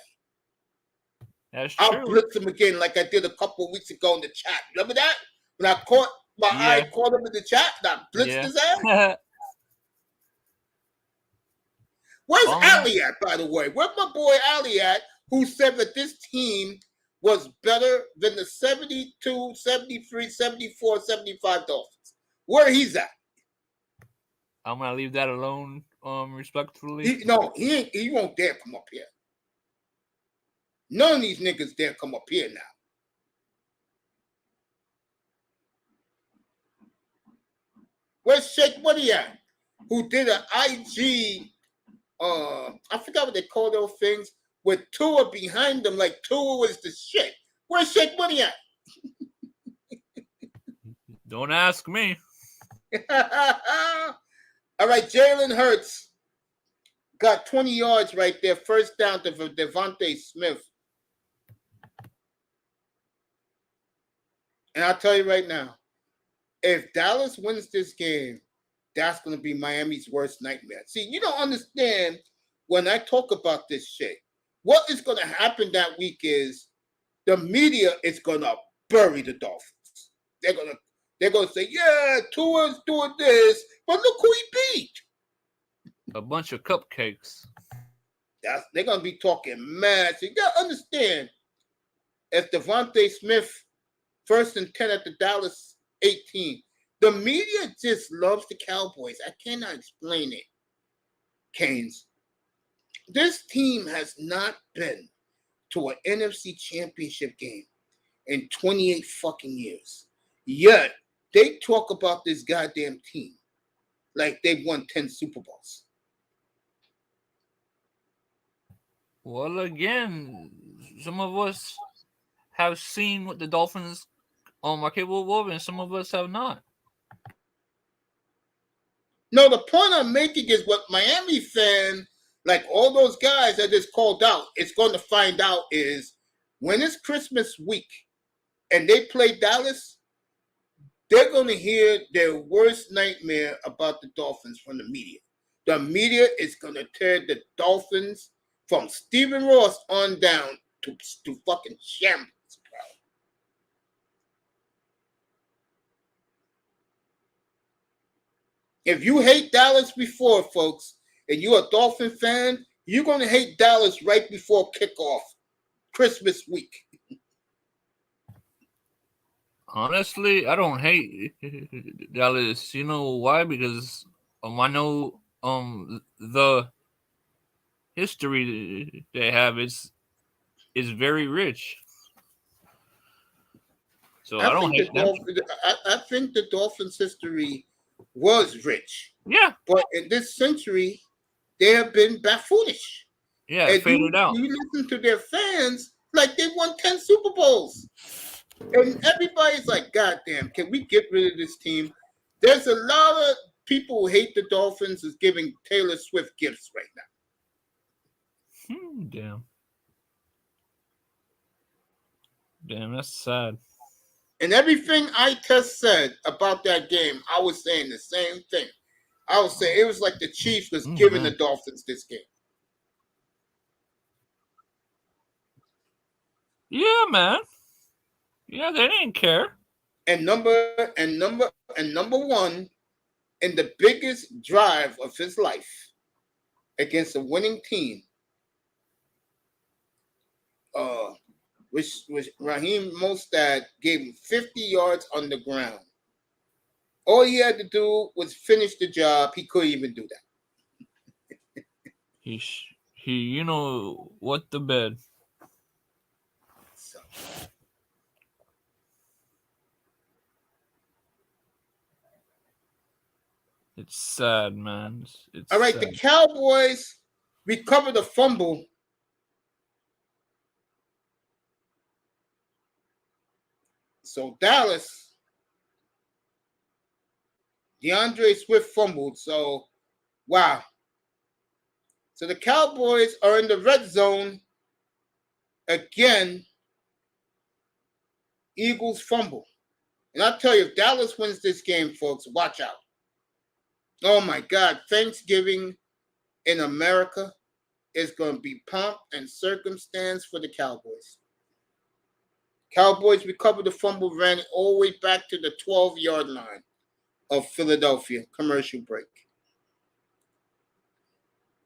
That's true. I'll blitz him again like I did a couple of weeks ago in the chat. Remember that? When I caught my eye caught him in the chat and I blitzed his ass? Where's Ali at, by the way? Where's my boy Ali at, who said that this team was better than the 72, 73, 74, 75 Dolphins? Where he's at? I'm going to leave that alone, respectfully. He won't dare come up here. None of these niggas dare come up here now. Where's Sheikh Money at? Who did an IG, I forgot what they call those things, with Tua behind them, like Tua was the shit. Where's Sheikh Money at? Don't ask me. All right, Jalen Hurts got 20 yards right there, first down to Devontae Smith. And I'll tell you right now, if Dallas wins this game, that's going to be Miami's worst nightmare. See, you don't understand when I talk about this shit. What is going to happen that week is the media is going to bury the Dolphins. They're going to say, yeah, Tua's doing this, but look who he beat. A bunch of cupcakes. They're going to be talking mad. So you got to understand, if Devontae Smith, 1st and 10 at the Dallas 18, the media just loves the Cowboys. I cannot explain it, Canes. This team has not been to an NFC championship game in 28 fucking years. Yet, they talk about this goddamn team like they've won 10 Super Bowls. Well, again, some of us have seen what the Dolphins are capable of, and some of us have not. No, the point I'm making is what Miami fans like all those guys that is called out, it's going to find out is when it's Christmas week and they play Dallas, they're going to hear their worst nightmare about the Dolphins from the media. The media is going to tear the Dolphins from Stephen Ross on down to fucking shambles. If you hate Dallas before, folks, and you're a Dolphin fan, you're going to hate Dallas right before kickoff, Christmas week. Honestly, I don't hate Dallas. You know why? Because I know the history they have is very rich. So I don't hate them. I think the Dolphins' history was rich. Yeah. But in this century, they have been buffoonish. Yeah, and faded out. You listen to their fans like they won 10 Super Bowls. And everybody's like, God damn, can we get rid of this team? There's a lot of people who hate the Dolphins is giving Taylor Swift gifts right now. Damn. Damn, that's sad. And everything I just said about that game, I was saying the same thing. I was saying it was like the Chiefs was giving the Dolphins this game. Yeah, man. Yeah, they didn't care. And number one in the biggest drive of his life against a winning team, which was Raheem Mostert, gave him 50 yards on the ground. All he had to do was finish the job. He couldn't even do that. He you know what the bed. So. It's sad, man. It's all right, sad. The Cowboys recovered a fumble. So Dallas, DeAndre Swift fumbled. So, wow. So the Cowboys are in the red zone again. Eagles fumble. And I'll tell you, if Dallas wins this game, folks, watch out. Oh, my God. Thanksgiving in America is going to be pomp and circumstance for the Cowboys. Cowboys recovered the fumble, ran it all the way back to the 12-yard line of Philadelphia. Commercial break.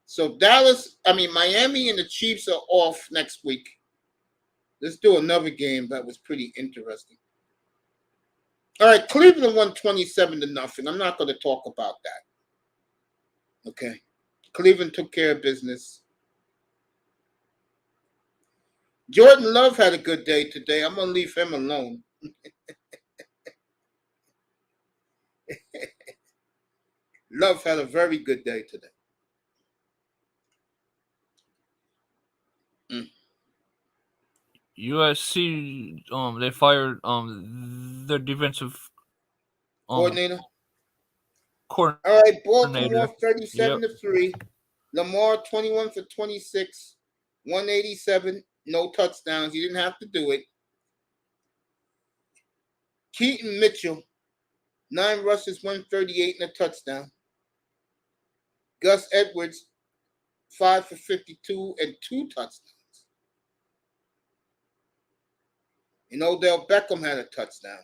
So Miami and the Chiefs are off next week. Let's do another game that was pretty interesting. All right, Cleveland won 27-0. I'm not going to talk about that. Okay. Cleveland took care of business. Jordan Love had a good day today. I'm going to leave him alone. Love had a very good day today. USC, they fired their defensive coordinator. All right, Baltimore 37-3. Lamar 21 for 26, 187, no touchdowns. You didn't have to do it. Keaton Mitchell, 9 rushes, 138 and a touchdown. Gus Edwards, 5 for 52 and 2 touchdowns. And Odell Beckham had a touchdown.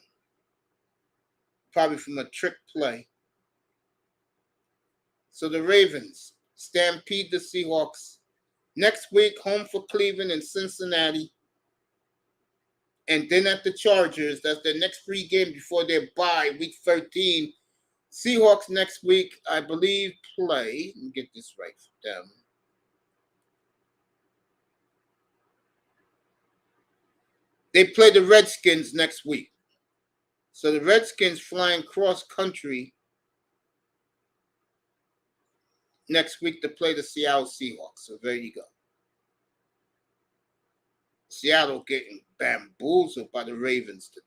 Probably from a trick play. So the Ravens stampede the Seahawks. Next week, home for Cleveland and Cincinnati. And then at the Chargers, that's their next 3 game before their bye, week 13. Seahawks next week, I believe, play. Let me get this right for them. They play the Redskins next week. So the Redskins flying cross country next week to play the Seattle Seahawks. So there you go. Seattle getting bamboozled by the Ravens today.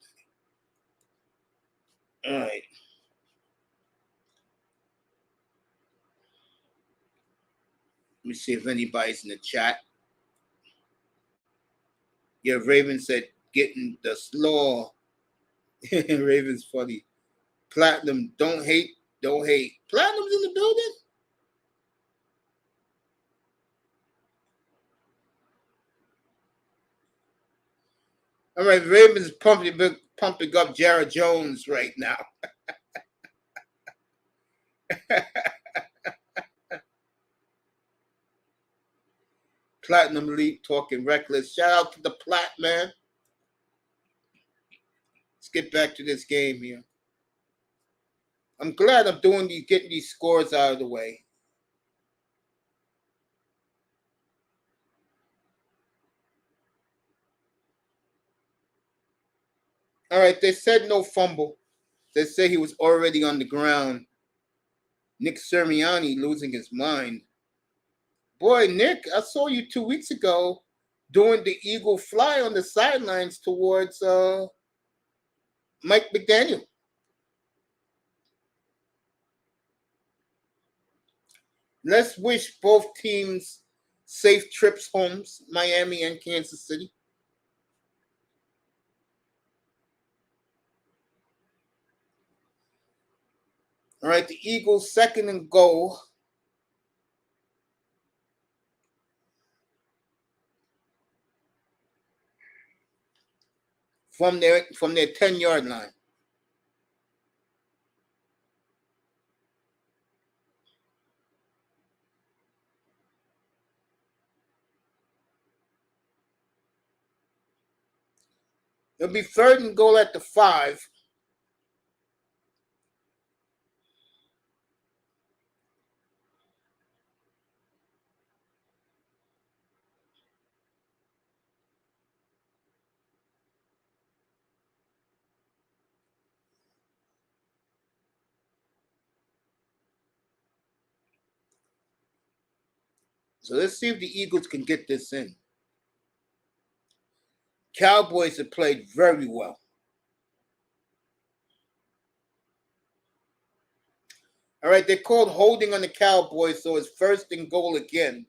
All right. Let me see if anybody's in the chat. Yeah, Raven said getting the slaw. Raven's funny. Platinum, don't hate. Platinum's in the building? All right, Raven's pumping up Jared Jones right now. Platinum Elite talking reckless. Shout out to the Plat, man. Let's get back to this game here. I'm glad I'm getting these scores out of the way. All right, they said no fumble. They say he was already on the ground. Nick Sirianni losing his mind. Boy, Nick, I saw you 2 weeks ago doing the eagle fly on the sidelines towards Mike McDaniel. Let's wish both teams safe trips home, Miami and Kansas City. All right, the Eagles 2nd and goal. From their 10-yard line. It'll be 3rd and goal at the 5. So let's see if the Eagles can get this in. Cowboys have played very well. All right, they called holding on the Cowboys, so it's 1st and goal again.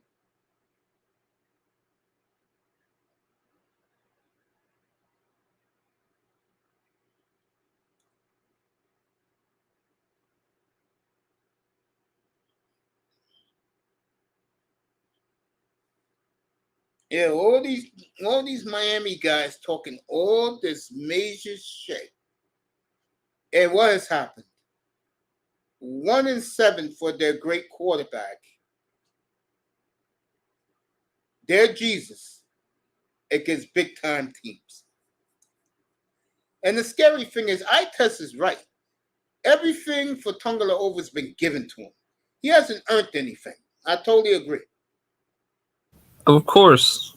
Yeah, all these Miami guys talking all this major shit. And what has happened? 1-7 for their great quarterback. They're Jesus against big time teams. And the scary thing is, Test is right. Everything for Tungala has been given to him. He hasn't earned anything. I totally agree. Of course.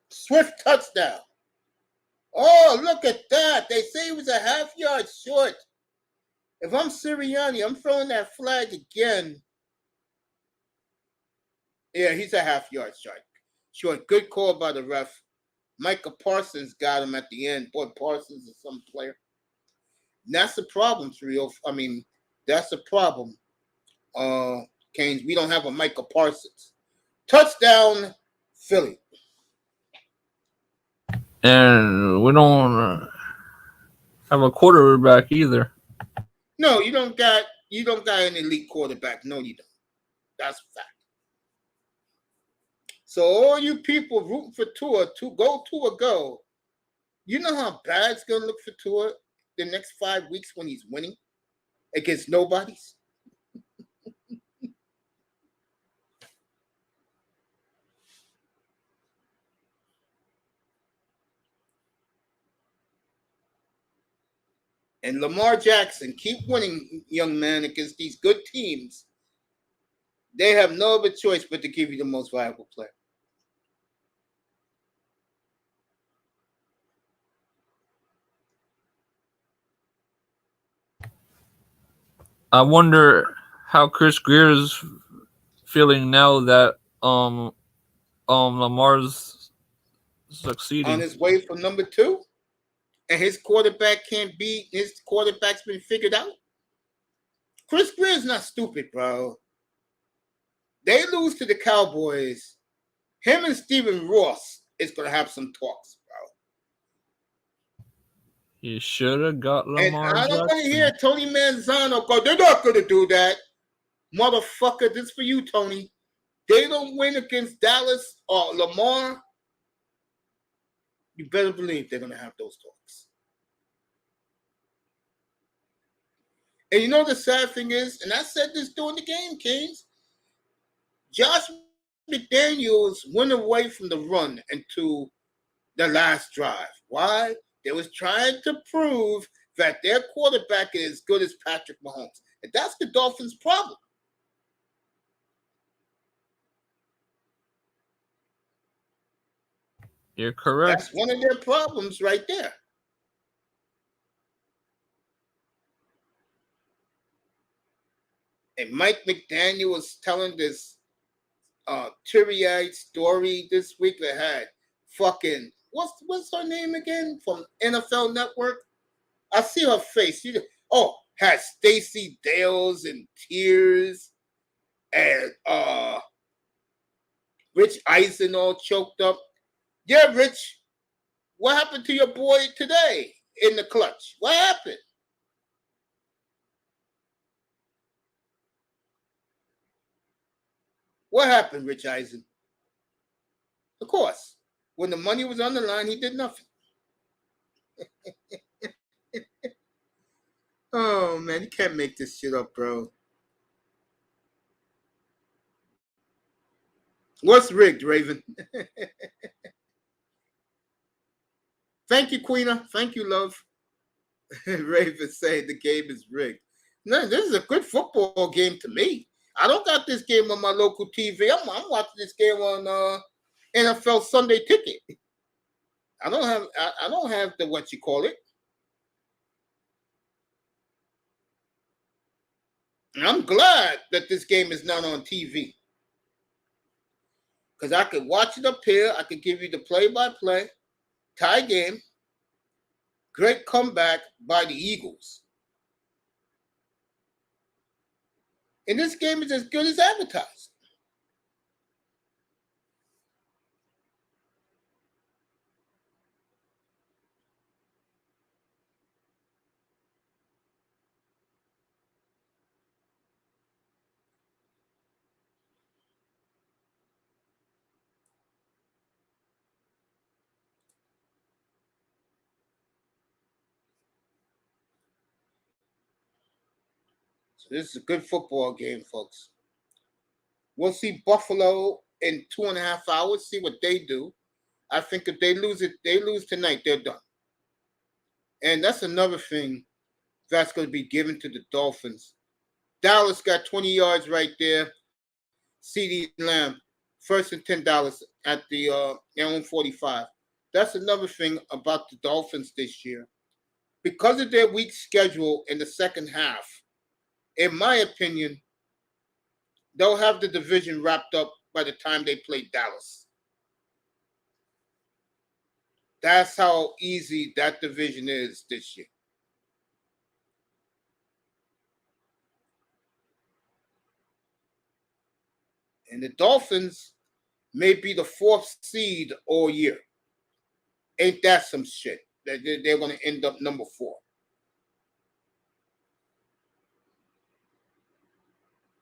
Swift touchdown. Oh, look at that. They say he was a half-yard short. If I'm Sirianni, I'm throwing that flag again. Yeah, he's a half-yard short. Good call by the ref. Micah Parsons got him at the end. Boy, Parsons is some player. And that's the problem, Trio. I mean, that's the problem. Canes, we don't have a Micah Parsons. Touchdown, Philly. And we don't have a quarterback either. No, you don't got an elite quarterback. No, you don't. That's a fact. So all you people rooting for Tua, go. You know how bad it's gonna look for Tua the next 5 weeks when he's winning against nobodies? And Lamar Jackson, keep winning, young man, against these good teams. They have no other choice but to give you the most valuable player. I wonder how Chris Greer is feeling now that Lamar's succeeding. On his way from number 2, and his quarterback's been figured out. Chris Greer's not stupid, bro. They lose to the Cowboys. Him and Stephen Ross is going to have some talks, bro. He should have got Lamar And I don't want to Jackson. hear Tony Manzano go, they're not going to do that. Motherfucker, this for you, Tony. They don't win against Dallas or Lamar. You better believe they're going to have those talks. And you know the sad thing is, and I said this during the game, Kings, Josh McDaniels went away from the run into the last drive. Why? They was trying to prove that their quarterback is as good as Patrick Mahomes. And that's the Dolphins' problem. You're correct. That's one of their problems right there. And Mike McDaniel was telling this teary-eyed story this week that had fucking, what's her name again from NFL Network? I see her face. Had Stacey Dales in tears and Rich Eisen all choked up. Yeah, Rich, what happened to your boy today in the clutch? What happened? What happened, Rich Eisen? Of course, when the money was on the line, he did nothing. Oh, man, you can't make this shit up, bro. What's rigged, Raven? Thank you, Queena. Thank you, love. Raven saying the game is rigged. No, this is a good football game to me. I don't got this game on my local TV. I'm watching this game on NFL Sunday Ticket. I don't have the what you call it. And I'm glad that this game is not on TV. Because I could watch it up here. I could give you the play-by-play. Tie game. Great comeback by the Eagles. And this game is as good as advertised. So this is a good football game, folks. We'll see Buffalo in 2.5 hours, see what they do. I think if they lose tonight, they're done. And that's another thing that's going to be given to the Dolphins. Dallas got 20 yards right there. CeeDee Lamb, first and $10 at their own 45. That's another thing about the Dolphins this year. Because of their weak schedule in the second half, in my opinion, they'll have the division wrapped up by the time they play Dallas. That's how easy that division is this year. And the Dolphins may be the 4th seed all year. Ain't that some shit? They're going to end up number 4.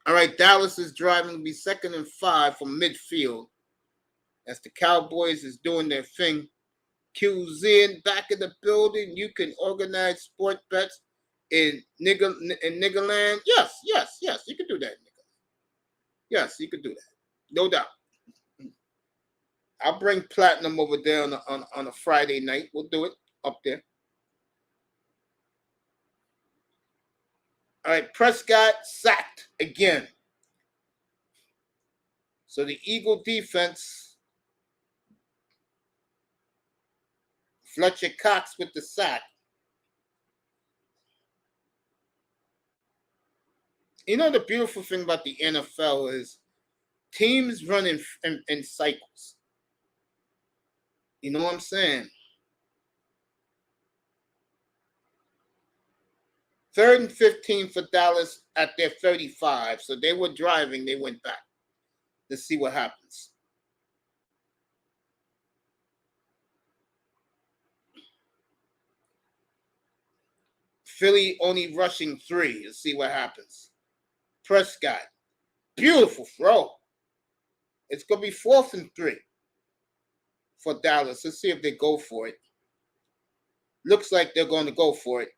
All right, Dallas is driving to be 2nd and 5 from midfield as the Cowboys is doing their thing. Q's in, back in the building. You can organize sport bets in Niggerland. Yes, you can do that, nigga. Yes, you can do that. No doubt. I'll bring Platinum over there on a Friday night. We'll do it up there. All right, Prescott sacked again. So the Eagle defense, Fletcher Cox with the sack. You know the beautiful thing about the NFL is teams run in cycles. You know what I'm saying? 3rd and 15 for Dallas at their 35. So they were driving. They went back. Let's see what happens. Philly only rushing 3. Let's see what happens. Prescott. Beautiful throw. It's going to be 4th and 3 for Dallas. Let's see if they go for it. Looks like they're going to go for it.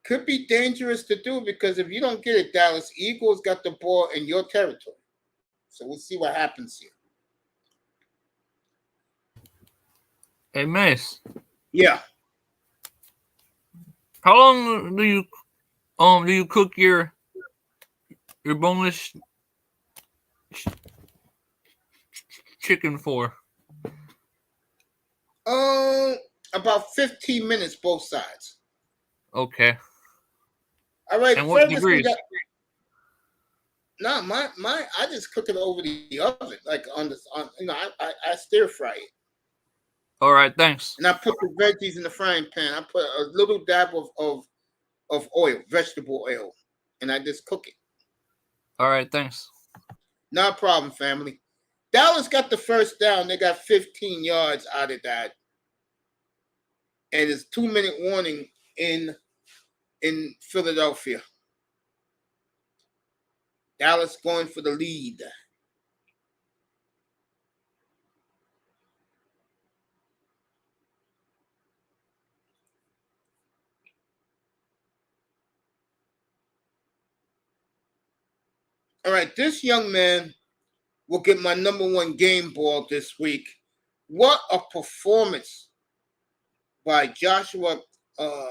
Could be dangerous to do because if you don't get it, Dallas, Eagles got the ball in your territory. So we'll see what happens here. Hey, Mace. Yeah. How long do you cook your boneless chicken for? About 15 minutes, both sides. Okay. All right. And what degrees? No, my I just cook it over the oven, like on I stir fry it. All right, thanks. And I put the veggies in the frying pan. I put a little dab of oil, vegetable oil, and I just cook it. All right, thanks. No problem, family. Dallas got the first down. They got 15 yards out of that. And it's 2-minute warning in Philadelphia. Dallas going for the lead. All right, this young man will get my #1 game ball this week. What a performance by Joshua. Let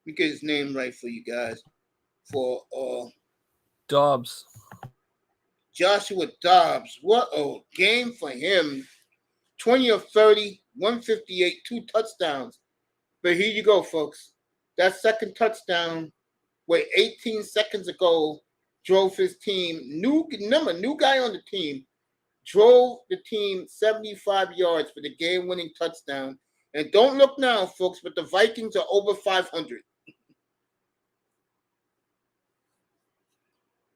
me get his name right for you guys. For Dobbs. Joshua Dobbs. What a game for him. 20 of 30, 158, 2 touchdowns. But here you go, folks. That second touchdown, where 18 seconds ago drove his team, new guy on the team, drove the team 75 yards for the game-winning touchdown. And don't look now, folks, but the Vikings are over 500.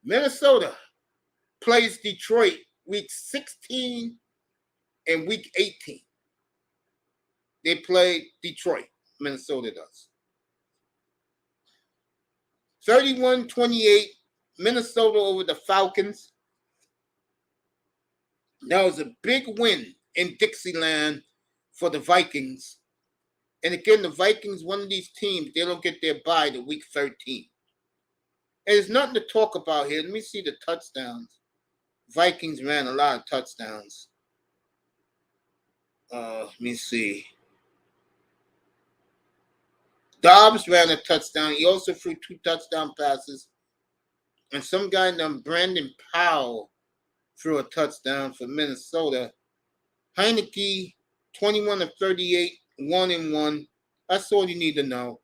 Minnesota plays Detroit week 16 and week 18. They play Detroit. Minnesota does. 31-28, Minnesota over the Falcons. That was a big win in Dixieland for the Vikings. And again, the Vikings, one of these teams, they don't get their bye to week 13. And there's nothing to talk about here. Let me see the touchdowns. Vikings ran a lot of touchdowns. Let me see. Dobbs ran a touchdown. He also threw 2 touchdown passes. And some guy named Brandon Powell threw a touchdown for Minnesota. Heineke, 21 of 38, 1-1. That's all you need to know.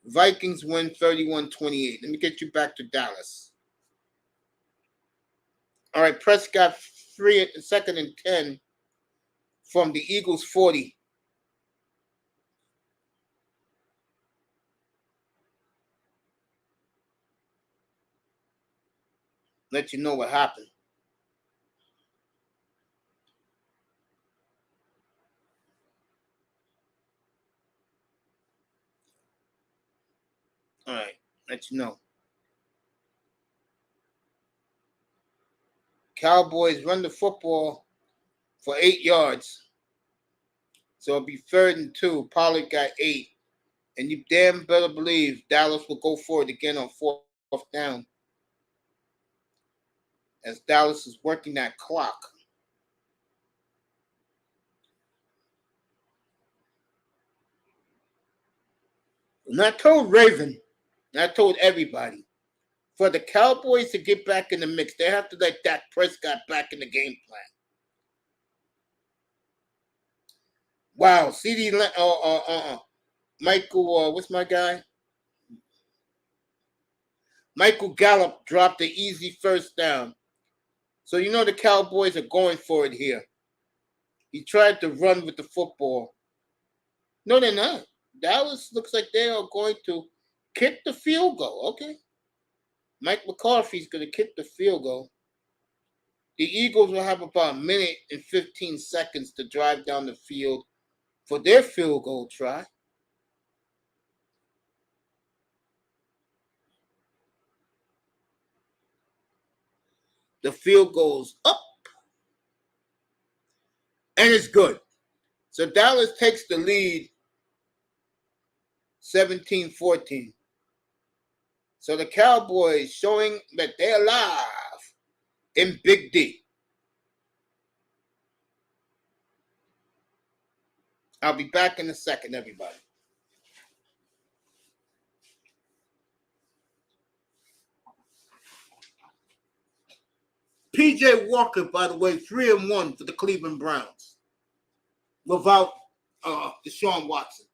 Vikings win 31-28. Let me get you back to Dallas. All right, Prescott 2nd and 10 from the Eagles 40. Let you know what happened. All right, let you know. Cowboys run the football for 8 yards. So it'll be 3rd and 2. Pollard got 8. And you damn better believe Dallas will go for it again on 4th down. As Dallas is working that clock. And I told Raven, and I told everybody, for the Cowboys to get back in the mix, they have to let Dak Prescott back in the game plan. Wow, CD, Michael, what's my guy? Michael Gallup dropped the easy first down. So you know the Cowboys are going for it here. He tried to run with the football. No, they're not. Dallas looks like they are going to kick the field goal. Okay. Mike McCarthy's going to kick the field goal. The Eagles will have about a minute and 15 seconds to drive down the field for their field goal try. The field goes up, and it's good. So Dallas takes the lead 17-14. So the Cowboys showing that they're alive in Big D. I'll be back in a second, everybody. PJ Walker, by the way, 3-1 for the Cleveland Browns without Deshaun Watson.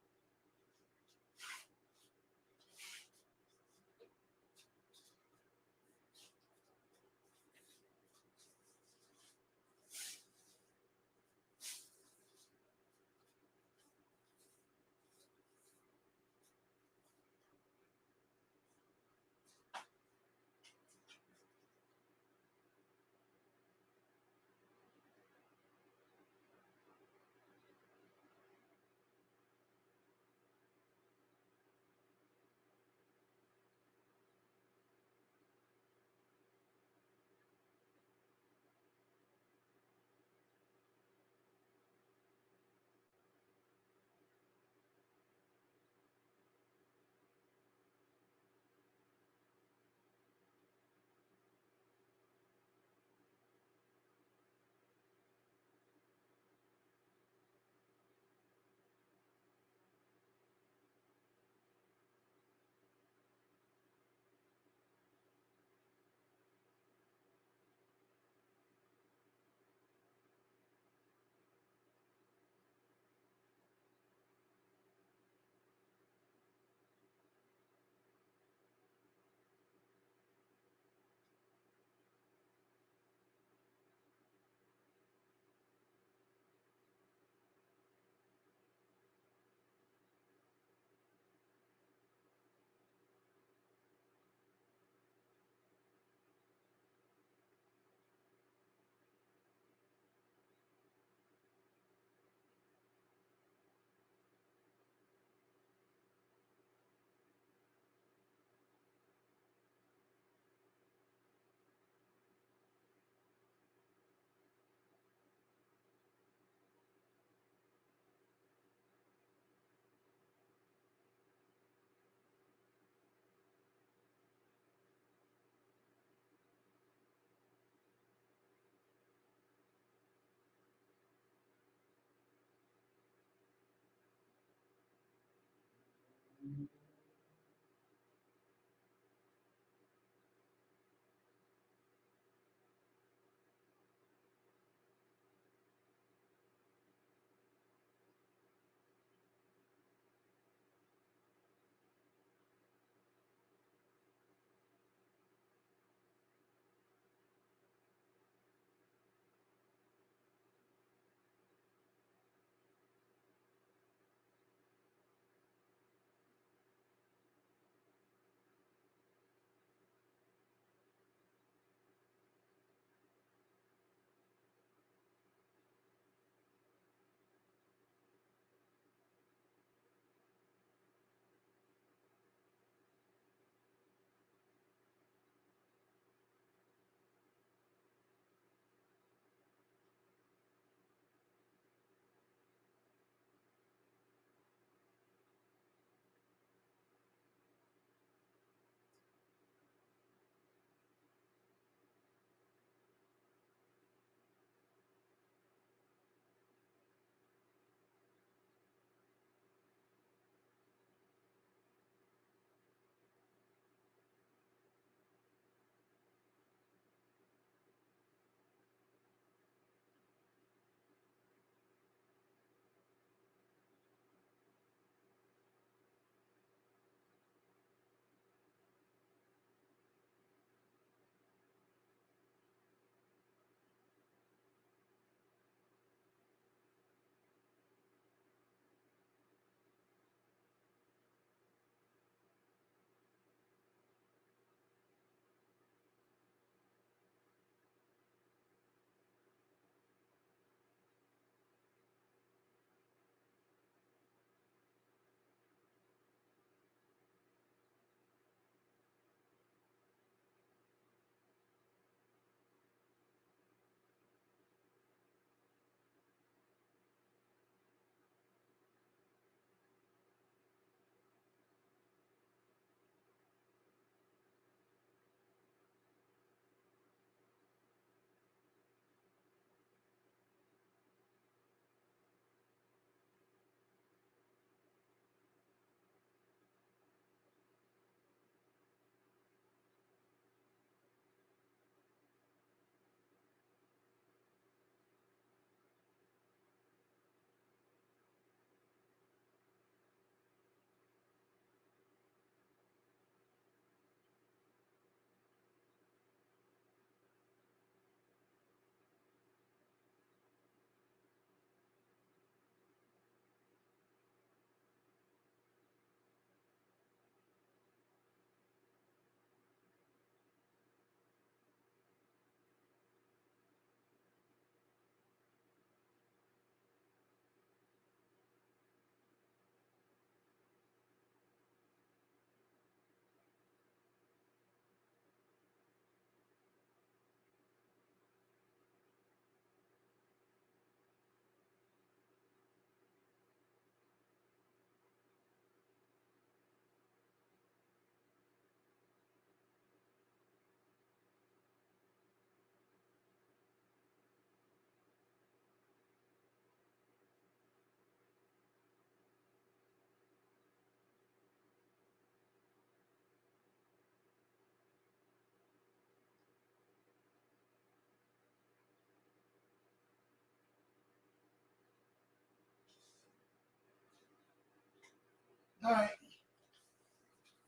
All right.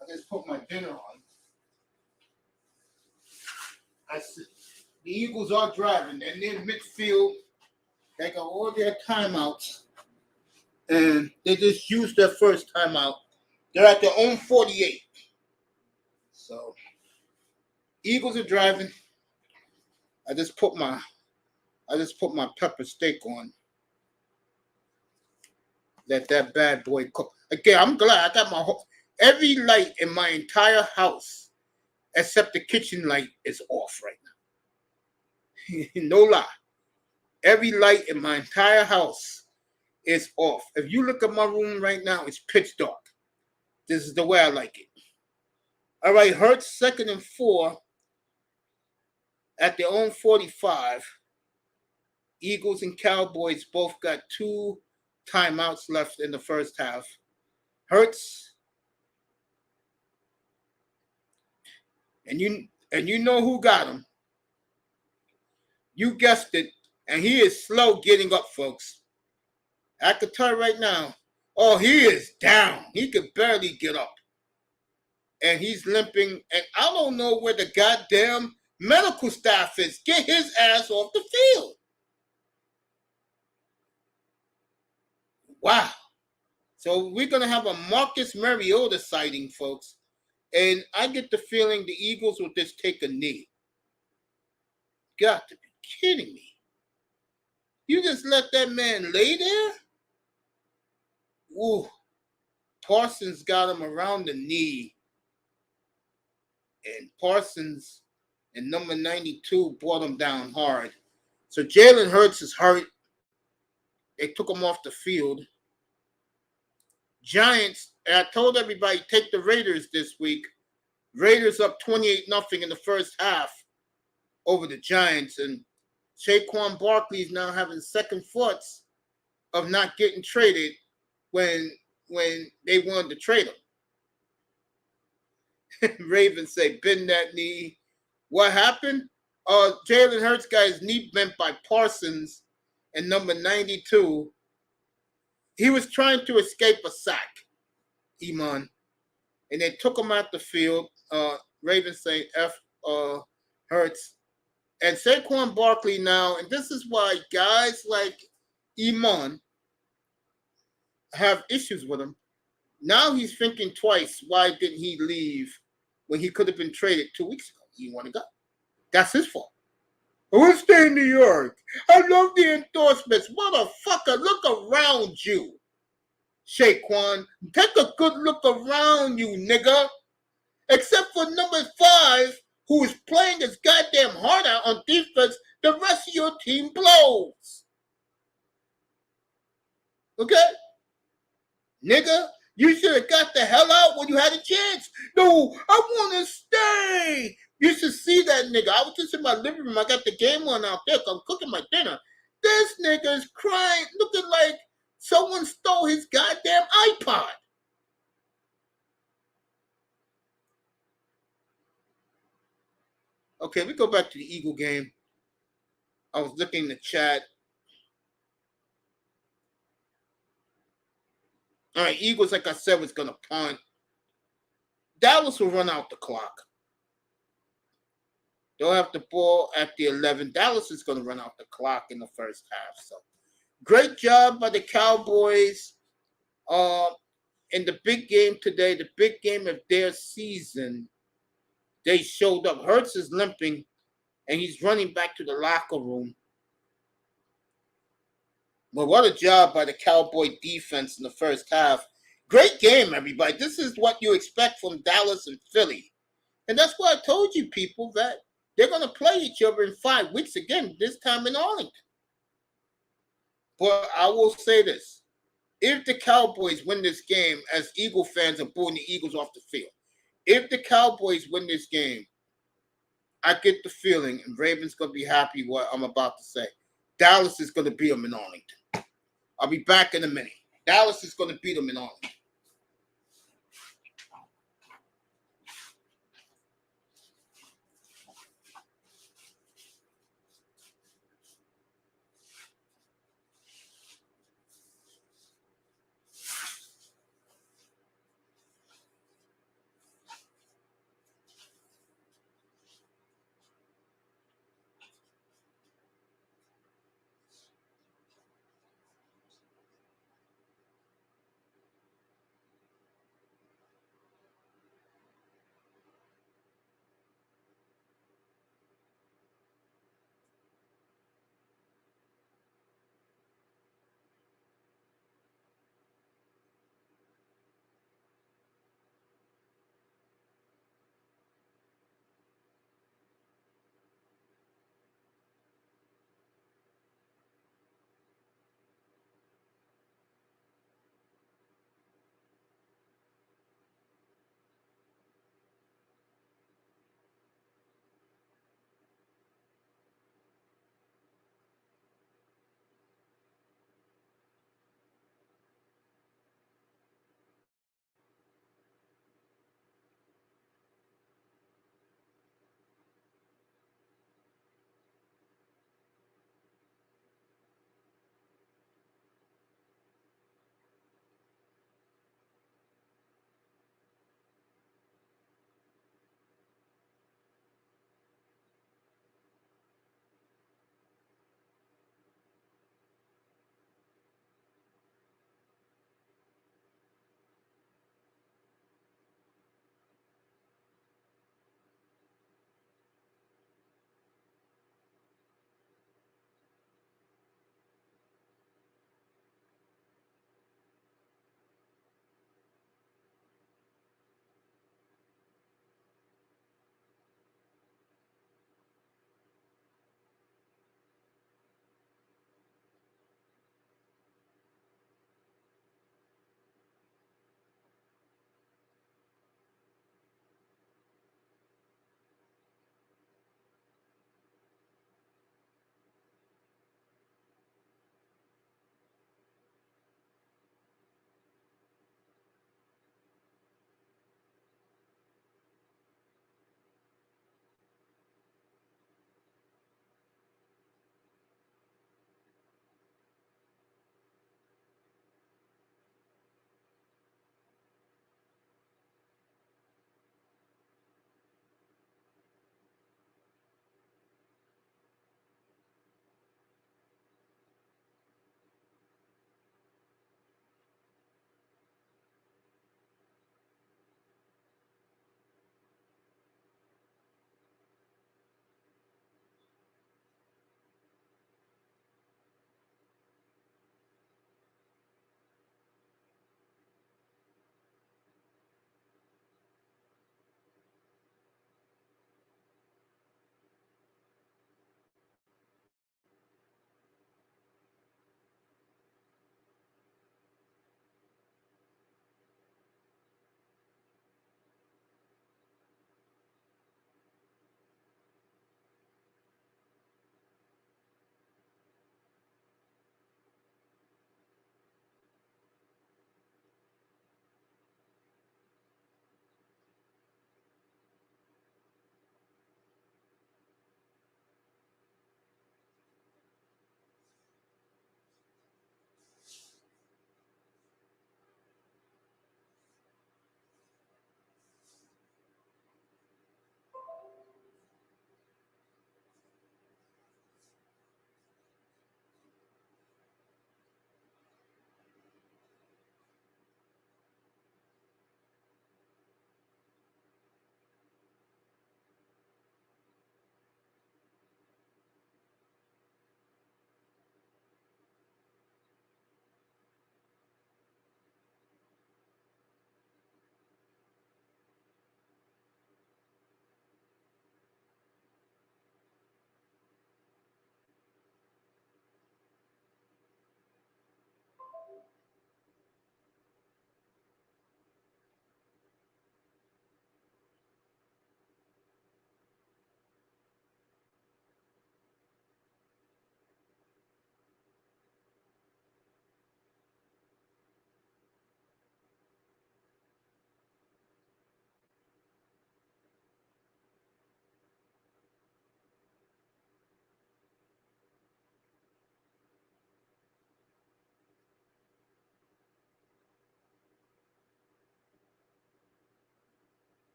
I just put my dinner on. The Eagles are driving. They're near midfield. They got all their timeouts. And they just used their first timeout. They're at their own 48. So, Eagles are driving. I just put my pepper steak on. Let that bad boy cook. Again, I'm glad I got every light in my entire house, except the kitchen light, is off right now. No lie. Every light in my entire house is off. If you look at my room right now, it's pitch dark. This is the way I like it. All right, Hurts 2nd and 4 at their own 45. Eagles and Cowboys both got 2 timeouts left in the first half. Hurts, and you know who got him. You guessed it, and he is slow getting up, folks. I could tell right now, oh, he is down. He could barely get up. And he's limping, and I don't know where the goddamn medical staff is. Get his ass off the field. Wow. So we're going to have a Marcus Mariota sighting, folks. And I get the feeling the Eagles will just take a knee. Got to be kidding me. You just let that man lay there? Ooh. Parsons got him around the knee. And Parsons and number 92 brought him down hard. So Jalen Hurts is hurt. They took him off the field. Giants, and I told everybody, take the Raiders this week. Raiders up 28-0 in the first half over the Giants. And Saquon Barkley is now having second thoughts of not getting traded when they wanted to trade him. Ravens say, bend that knee. What happened? Jalen Hurts got his knee bent by Parsons and number 92. He was trying to escape a sack, Iman. And they took him out the field. Ravens say F Hurts. And Saquon Barkley now, and this is why guys like Iman have issues with him. Now he's thinking twice, why didn't he leave when he could have been traded 2 weeks ago? He want to go. That's his fault. I want to stay in New York. I love the endorsements. Motherfucker, look around you. Saquon, take a good look around you, nigga. Except for number 5, who is playing his goddamn heart out on defense, the rest of your team blows. Okay? Nigga, you should have got the hell out when you had a chance. No, I want to stay. You should see that nigga. I was just in my living room. I got the game on out there. I'm cooking my dinner. This nigga is crying, looking like someone stole his goddamn iPod. Okay, we go back to the Eagle game. I was looking in the chat. All right, Eagles, like I said, was going to punt. Dallas will run out the clock. They'll have the ball at the 11. Dallas is going to run out the clock in the first half. So, great job by the Cowboys in the big game today, the big game of their season. They showed up. Hurts is limping, and he's running back to the locker room. Well, what a job by the Cowboy defense in the first half. Great game, everybody. This is what you expect from Dallas and Philly. And that's why I told you people that they're going to play each other in 5 weeks again, this time in Arlington. But I will say this. If the Cowboys win this game, as Eagle fans are booing the Eagles off the field, if the Cowboys win this game, I get the feeling, and Ravens going to be happy what I'm about to say, Dallas is going to beat them in Arlington. I'll be back in a minute. Dallas is going to beat them in Arlington.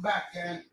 I'm back, Dan.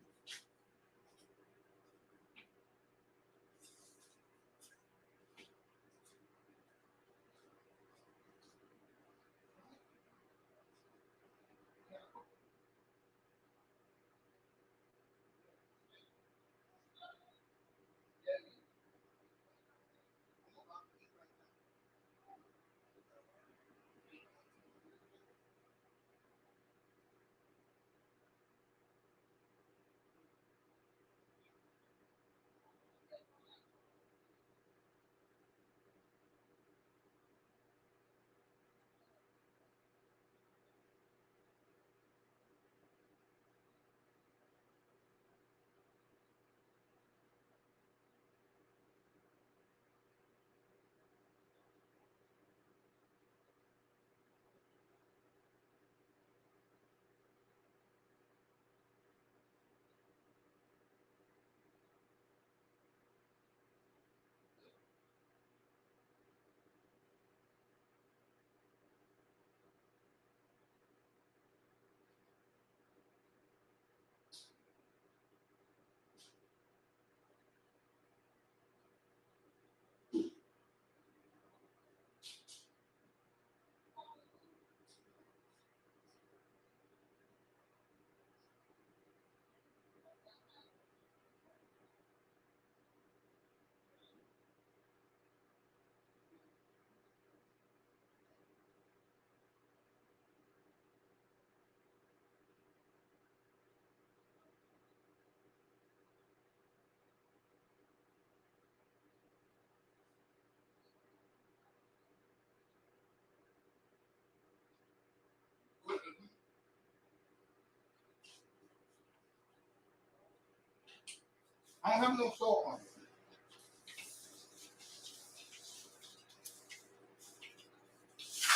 I don't have no salt on it.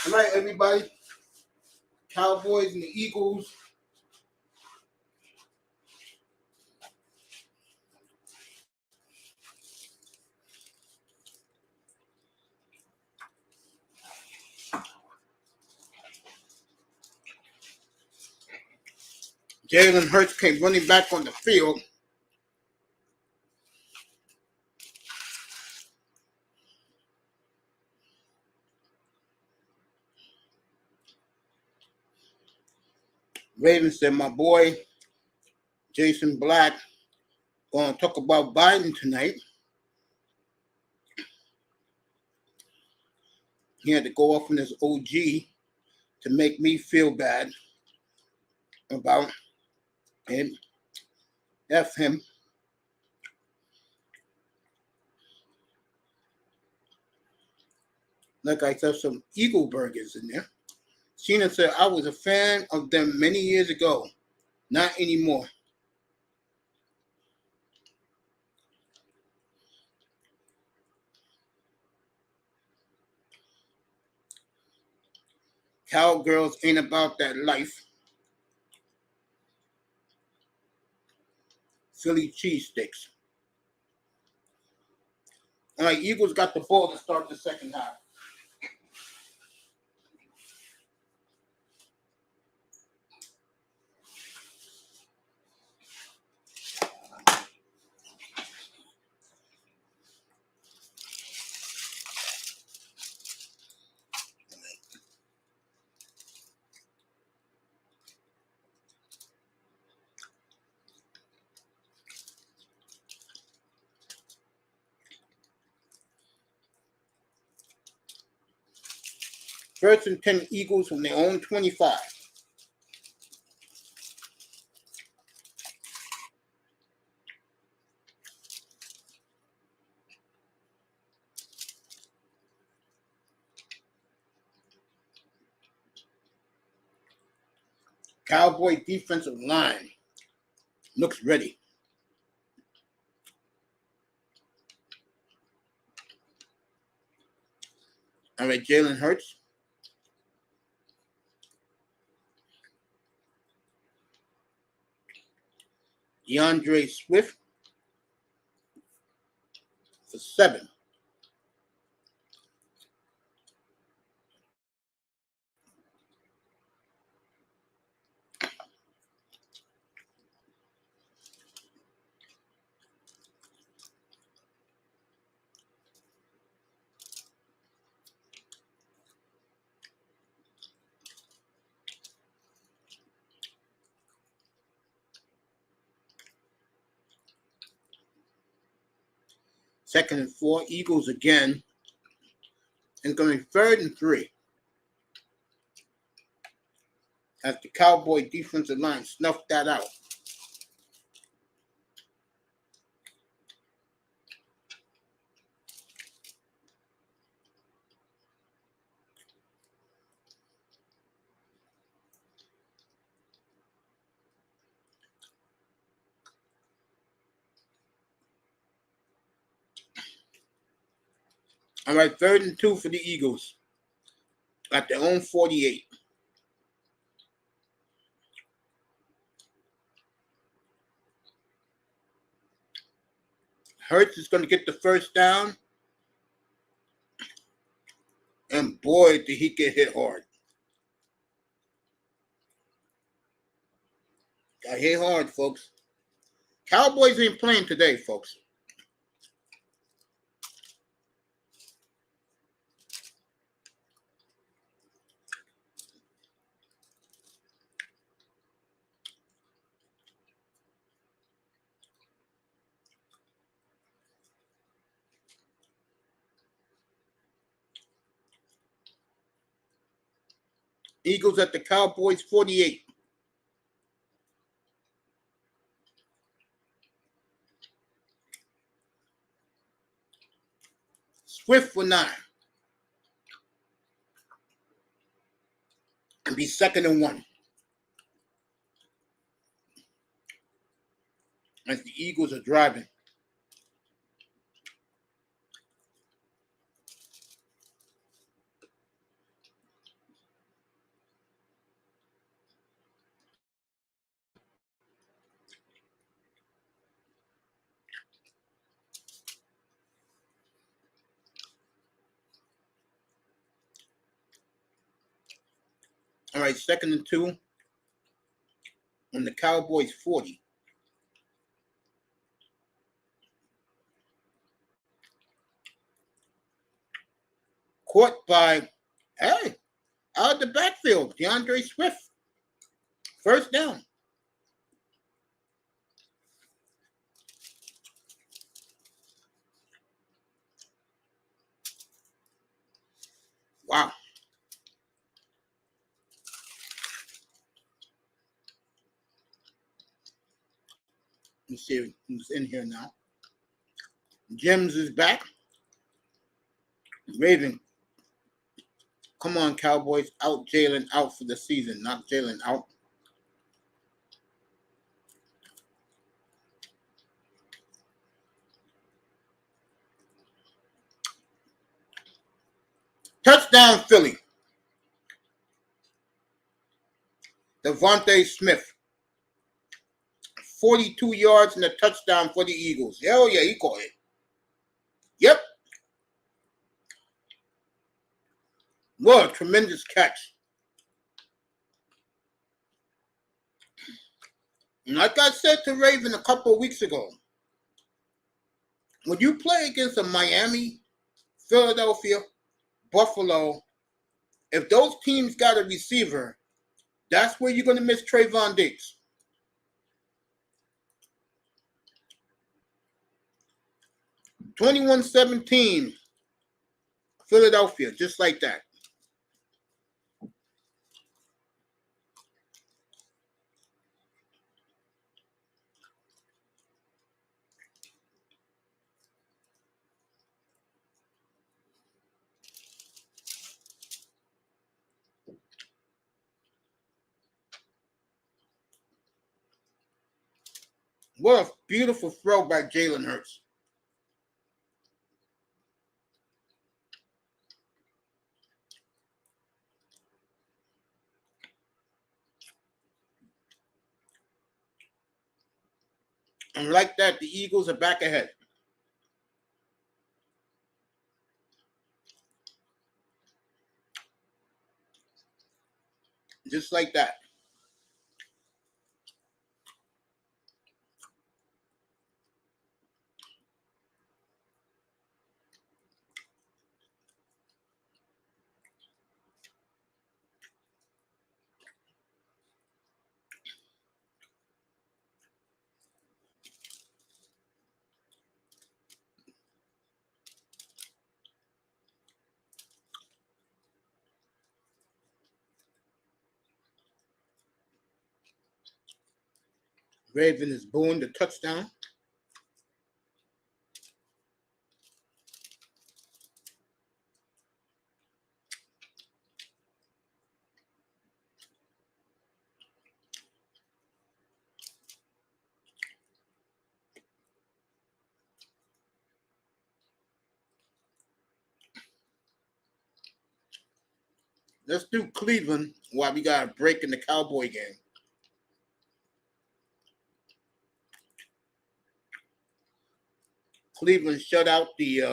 All right, everybody. Cowboys and the Eagles. J.Allen Hurts came running back on the field. Ravens said, my boy, Jason Black, going to talk about Biden tonight. He had to go off on his OG to make me feel bad about him. F him. Like I said, some Eagle burgers in there. Cena said, I was a fan of them many years ago. Not anymore. Cowgirls ain't about that life. Philly cheesesteaks. All right, Eagles got the ball to start the second half. First and 10 Eagles from their own 25. Cowboy defensive line looks ready. All right, Jalen Hurts. DeAndre Swift for 7. 2nd and 4. Eagles again. And going to be 3rd and 3. As the Cowboy defensive line snuffed that out. All right, 3rd and 2 for the Eagles at their own 48. Hurts is going to get the first down. And boy, did he get hit hard. Got hit hard, folks. Cowboys ain't playing today, folks. Eagles at the Cowboys 48. Swift for 9. And be 2nd and 1. As the Eagles are driving. All right, 2nd and 2 on the Cowboys 40. Caught by, out of the backfield, DeAndre Swift. First down. Wow. Let's see who's in here now. Jims is back. Raven. Come on, Cowboys. Out J.Allen out for the season. Not J.Allen out. Touchdown, Philly. Devontae Smith. 42 yards and a touchdown for the Eagles. Hell yeah, he caught it. Yep. What a tremendous catch. And like I said to Raven a couple of weeks ago, when you play against a Miami, Philadelphia, Buffalo, if those teams got a receiver, that's where you're going to miss Trayvon Diggs. (21-17), Philadelphia, just like that. What a beautiful throw by Jalen Hurts. And like that, the Eagles are back ahead. Just like that. Raven is booing the touchdown. Let's do Cleveland while we got a break in the Cowboy game. Cleveland shut out the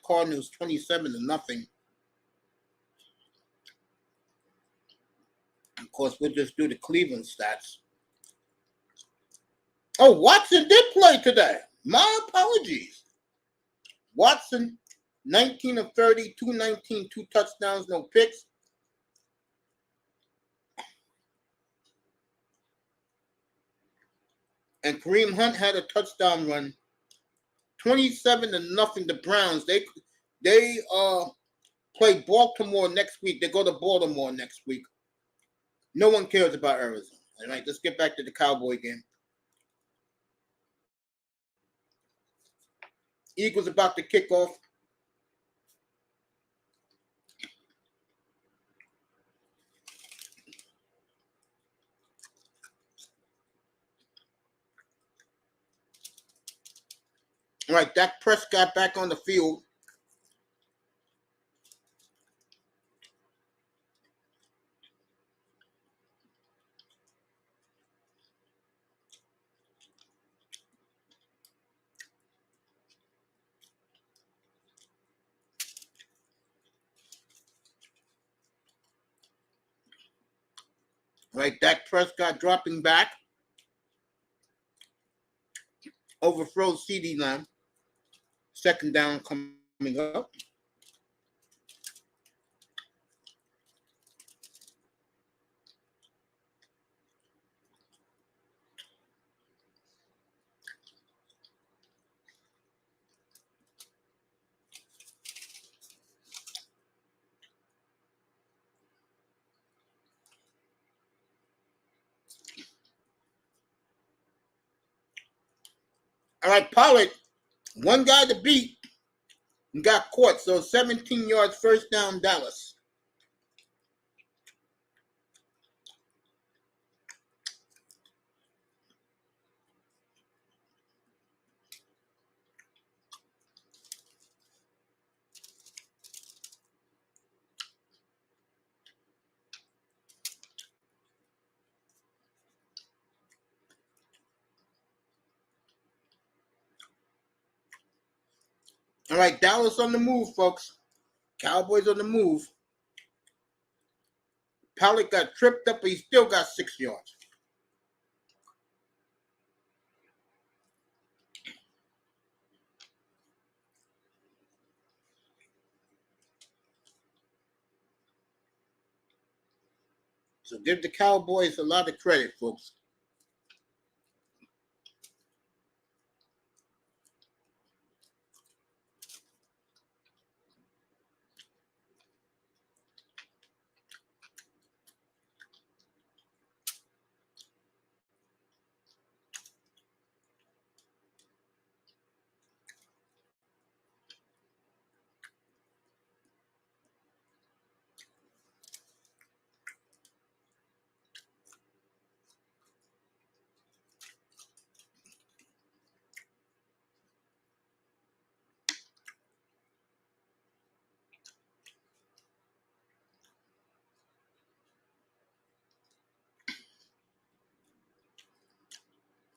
Cardinals 27-0. Of course, we'll just do the Cleveland stats. Oh, Watson did play today. My apologies. Watson, 19 of 30, 219, 2 touchdowns, no picks. And Kareem Hunt had a touchdown run. 27-0, the Browns. They play Baltimore next week. They go to Baltimore next week. No one cares about Arizona. All right, let's get back to the Cowboy game. Eagles about to kick off. All right, Dak Prescott back on the field. All right, Dak Prescott dropping back. Overthrows CD Lamb. Second down coming up. All right, Pollard, one guy to beat and got caught. So 17 yards, first down, Dallas. All right, Dallas on the move, folks. Cowboys on the move. Pollard got tripped up, but he still got 6 yards. So give the Cowboys a lot of credit, folks.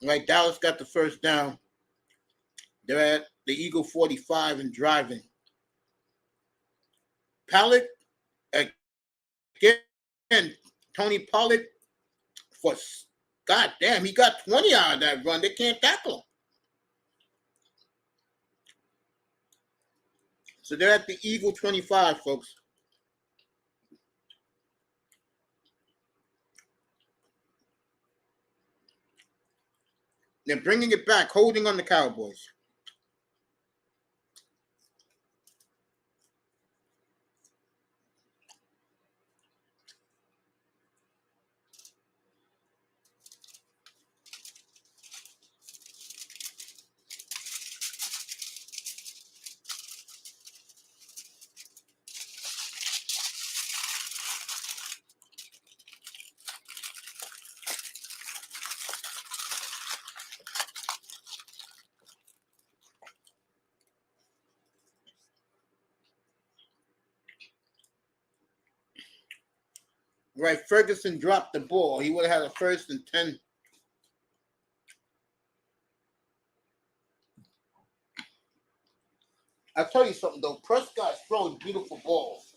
All right, Dallas got the first down. They're at the Eagle 45 and driving. Pollard, again, Tony Pollard, for goddamn, he got 20 out of that run. They can't tackle him. So they're at the Eagle 25, folks. They're bringing it back, holding on the Cowboys. Right, Ferguson dropped the ball. He would have had a 1st and 10. I'll tell you something, though. Prescott's throwing beautiful balls.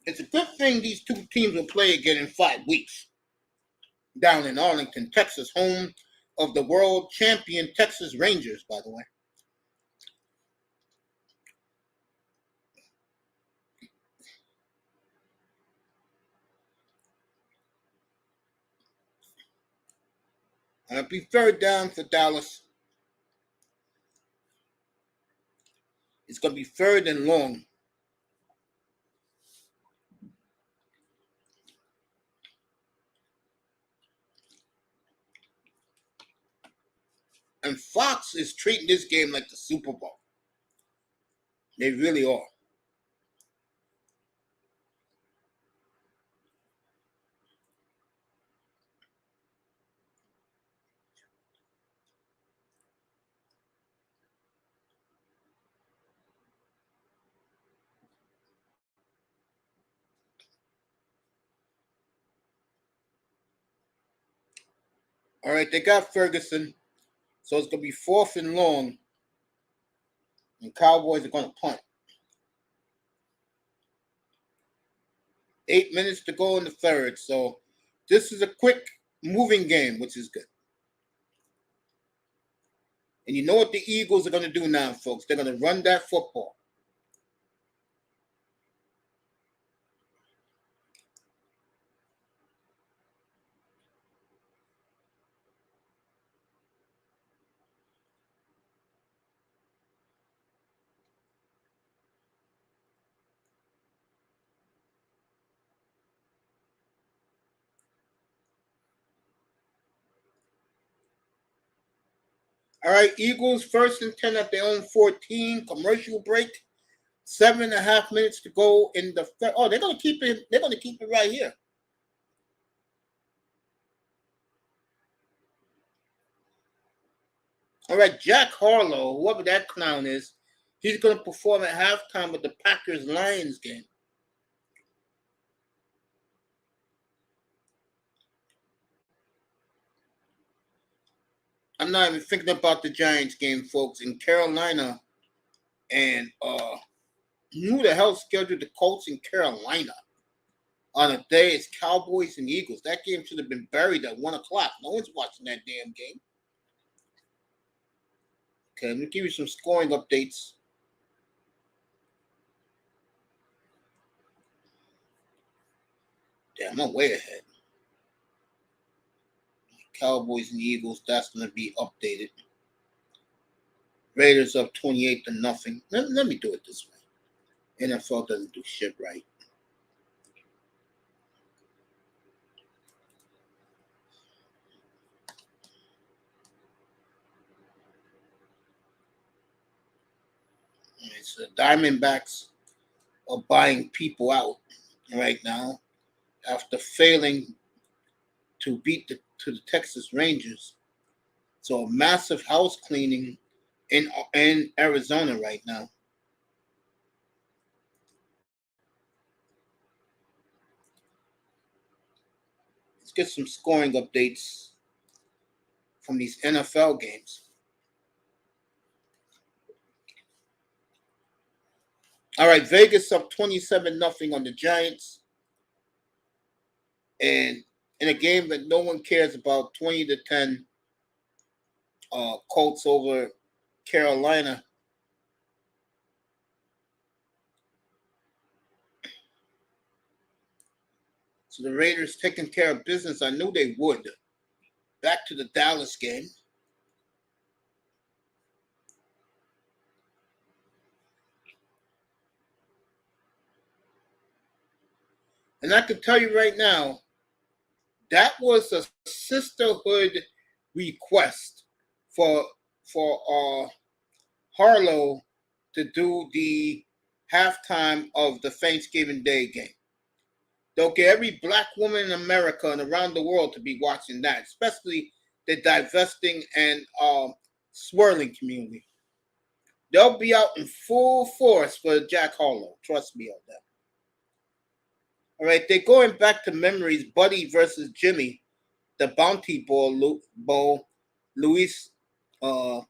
It's a good thing these two teams will play again in 5 weeks. Down in Arlington, Texas, home of the world champion Texas Rangers, by the way. And it'll be 3rd down for Dallas. It's going to be 3rd and long. And Fox is treating this game like the Super Bowl. They really are. All right, they got Ferguson. So it's going to be 4th and long. And Cowboys are going to punt. 8 minutes to go in the 3rd. So this is a quick moving game, which is good. And you know what the Eagles are going to do now, folks? They're going to run that football. All right, Eagles 1st and 10 at their own 14. Commercial break. 7.5 minutes to go in the third. Oh, they're going to keep it. They're going to keep it right here. All right, Jack Harlow, whoever that clown is, he's going to perform at halftime of the Packers-Lions game. I'm not even thinking about the Giants game, folks. In Carolina, and who the hell scheduled the Colts in Carolina on a day it's Cowboys and Eagles? That game should have been buried at 1 o'clock. No one's watching that damn game. Okay, let me give you some scoring updates. Damn, I'm way ahead. Cowboys and Eagles, that's going to be updated. Raiders up 28-0. Let me do it this way. NFL doesn't do shit right. So the Diamondbacks are buying people out right now after failing to beat the Texas Rangers. So a massive house cleaning in Arizona right now. Let's get some scoring updates from these NFL games. All right, Vegas up 27-0 on the Giants. And in a game that no one cares about, 20-10, Colts over Carolina. So the Raiders taking care of business. I knew they would. Back to the Dallas game. And I can tell you right now, that was a sisterhood request for Harlow to do the halftime of the Thanksgiving Day game. They'll get every black woman in America and around the world to be watching that, especially the divesting and swirling community. They'll be out in full force for Jack Harlow. Trust me on that. All right, they're going back to memories. Buddy versus Jimmy, the Bounty Bowl, Luis Gendejas.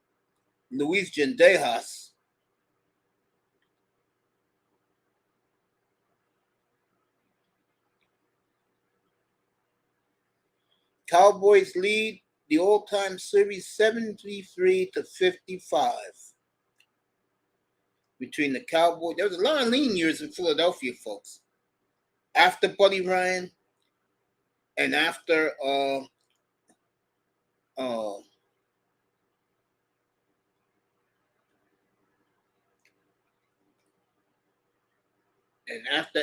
Cowboys lead the all-time series 73-55 between the Cowboys. There was a lot of lean years in Philadelphia, folks. After Buddy Ryan and after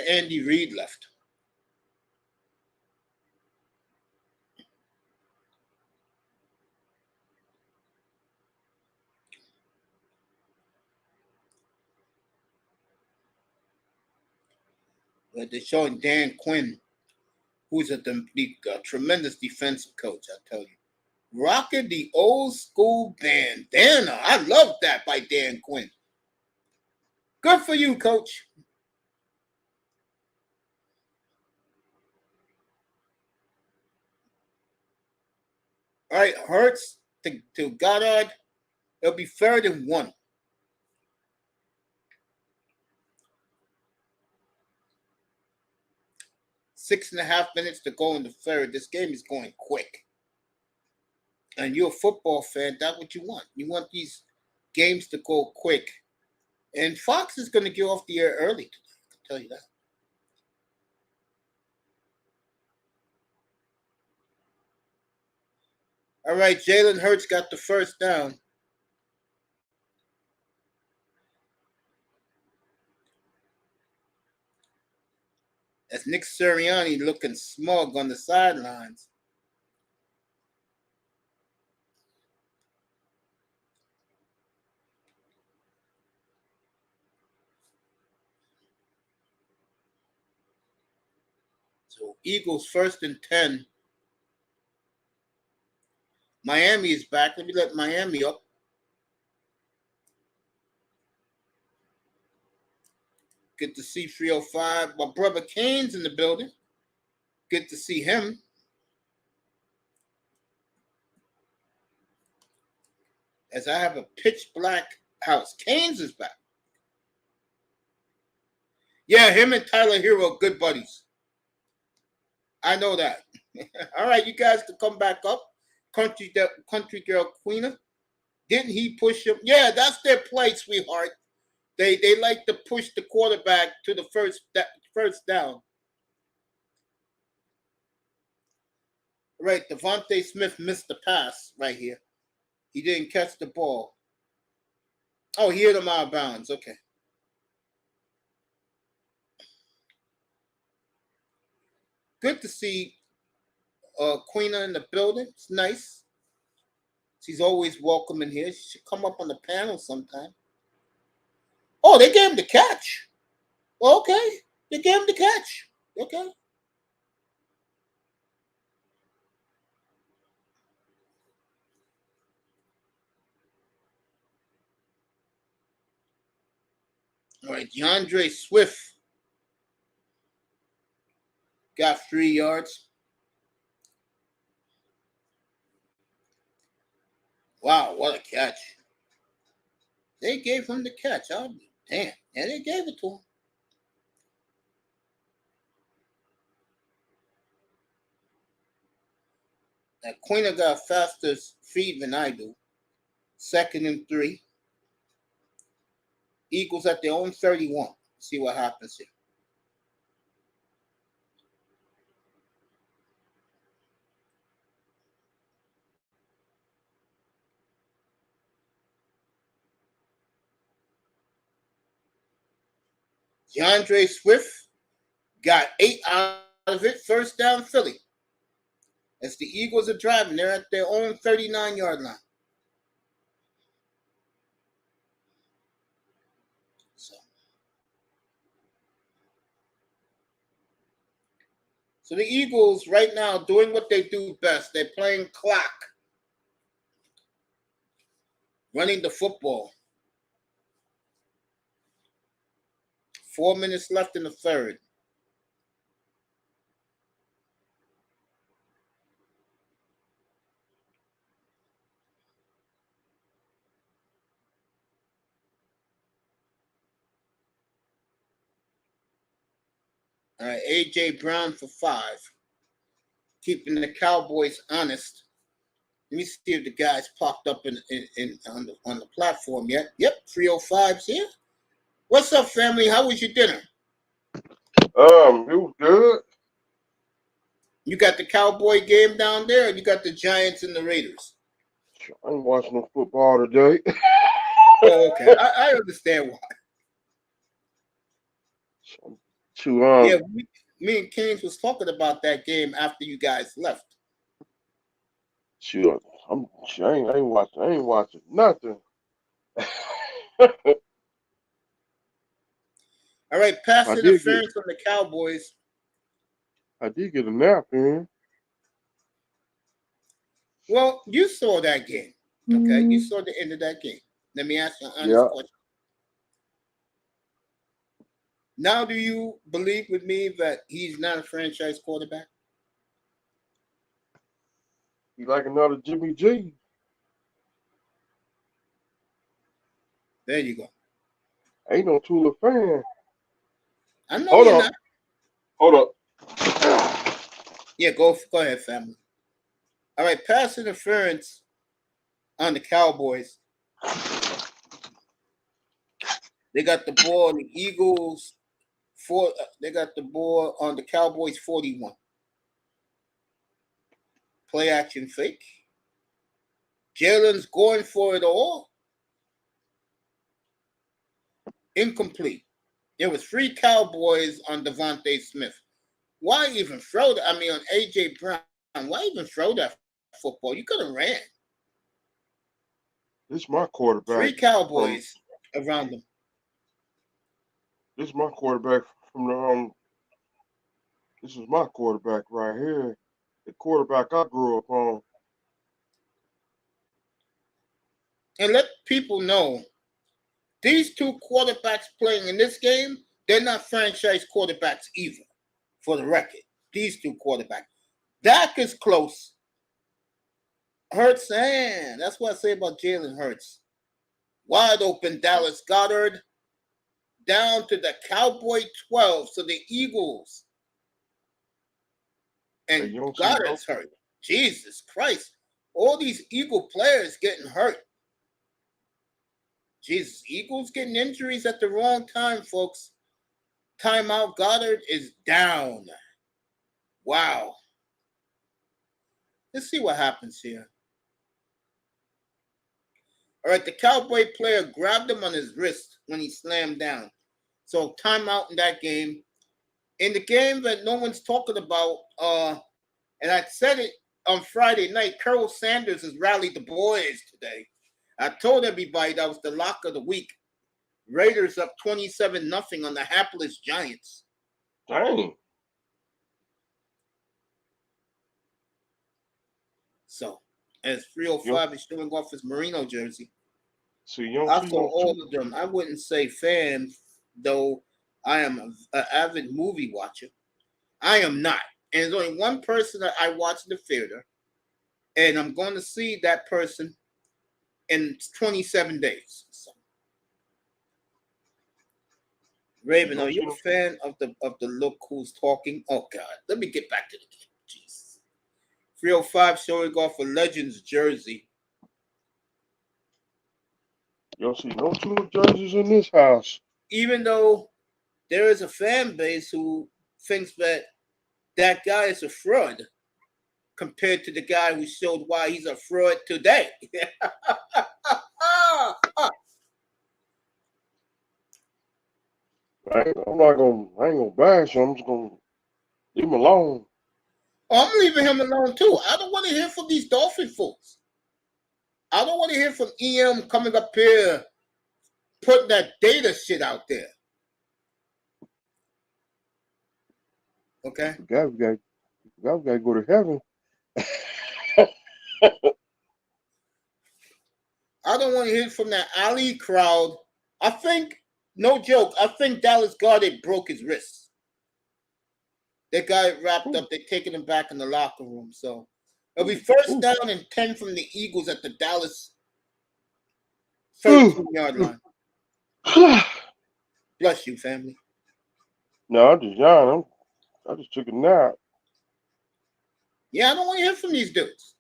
Andy Reid left. But they're showing Dan Quinn, who's a tremendous defensive coach, I tell you. Rocking the old school bandana. I love that by Dan Quinn. Good for you, coach. All right, Hurts to Goddard. It'll be 3rd and 1. Six and a half minutes to go in the third. This game is going quick. And you're a football fan, that's what you want. You want these games to go quick. And Fox is going to get off the air early today, I can tell you that. All right, Jalen Hurts got the first down. That's Nick Sirianni looking smug on the sidelines. So Eagles 1st and 10. Miami is back. Let me let Miami up. Good to see 305. My brother Kane's in the building. Good to see him. As I have a pitch black house. Kane's is back. Yeah, him and Tyler Hero are good buddies. I know that. All right, you guys can come back up. Country Girl Queena. Didn't he push him? Yeah, that's their play, sweetheart. They like to push the quarterback to the first down. Right, Devontae Smith missed the pass right here. He didn't catch the ball. Oh, he hit him out of bounds. Okay. Good to see Queena in the building. It's nice. She's always welcome in here. She should come up on the panel sometime. Oh, they gave him the catch. Okay. They gave him the catch. Okay. All right, DeAndre Swift got 3 yards. Wow, what a catch. They gave him the catch. Oh, damn. Yeah, they gave it to him. Now, Queen got faster feet than I do. 2nd and 3. Eagles at their own 31. See what happens here. DeAndre Swift got 8 out of it. First down, Philly. As the Eagles are driving, they're at their own 39-yard line. So the Eagles right now doing what they do best. They're playing clock. Running the football. 4 minutes left in the third. All right, A.J. Brown for 5. Keeping the Cowboys honest. Let me see if the guys popped up on the platform yet. Yep, 305's here. What's up, family? How was your dinner? It was good. You got the Cowboy game down there, or you got the Giants and the Raiders? I ain't watching no football today. Oh, okay. I understand why. Too Yeah, me and Keynes was talking about that game after you guys left. Sure. I ain't watching nothing. All right, pass interference on the Cowboys. I did get a nap in. Well, you saw that game. Okay, you saw the end of that game. Let me ask you an honest question. Now, do you believe with me that he's not a franchise quarterback? He like another Jimmy G. There you go. Ain't no Tula fan. I know you're not. Hold up. Yeah, go ahead, family. All right, pass interference on the Cowboys. They got the ball on the Eagles. They got the ball on the Cowboys 41. Play action fake. J.Allen's going for it all. Incomplete. There was 3 Cowboys on Devontae Smith. Why even throw that? I mean, on A.J. Brown. Why even throw that football? You could have ran. This is my quarterback. 3 Cowboys around them. This is my quarterback from the This is my quarterback right here. The quarterback I grew up on. And let people know, these 2 quarterbacks playing in this game, they're not franchise quarterbacks either, for the record. These 2 quarterbacks. Dak is close. Hurts, and that's what I say about Jalen Hurts. Wide open Dallas Goedert down to the Cowboy 12. So the Eagles and Goddard's hurt. Jesus Christ. All these Eagle players getting hurt. Jesus, Eagles getting injuries at the wrong time, folks. Timeout. Goddard is down. Wow. Let's see what happens here. All right, the Cowboy player grabbed him on his wrist when he slammed down. So timeout in that game. In the game that no one's talking about, and I said it on Friday night, Colonel Sanders has rallied the boys today. I told everybody that was the lock of the week. Raiders up 27-0 on the hapless Giants. Dang. So, as 305 is showing off his Merino jersey. So I saw all of them. I wouldn't say fan, though I am an avid movie watcher. I am not. And there's only one person that I watch in the theater, and I'm going to see that person in 27 days. So. Raven, are you a fan of the look who's talking? Oh God, let me get back to the game. Jesus. 305 showing off a Legends jersey. You don't see no Tula jerseys in this house. Even though there is a fan base who thinks that guy is a fraud compared to the guy who showed why he's a fraud today. I ain't gonna bash him. I'm just gonna leave him alone. Oh, I'm leaving him alone too. I don't want to hear from these Dolphin folks. I don't want to hear from EM coming up here putting that data shit out there. Okay? We gotta go to heaven. I don't want to hear from that Ali crowd. I think, no joke, I think Dallas Goedert broke his wrist. They got it wrapped up. They're taking him back in the locker room. So it'll be first down and 10 from the Eagles at the Dallas 13-yard line. Bless you, family. No, I'm just young. I just took a nap. Yeah, I don't want to hear from these dudes.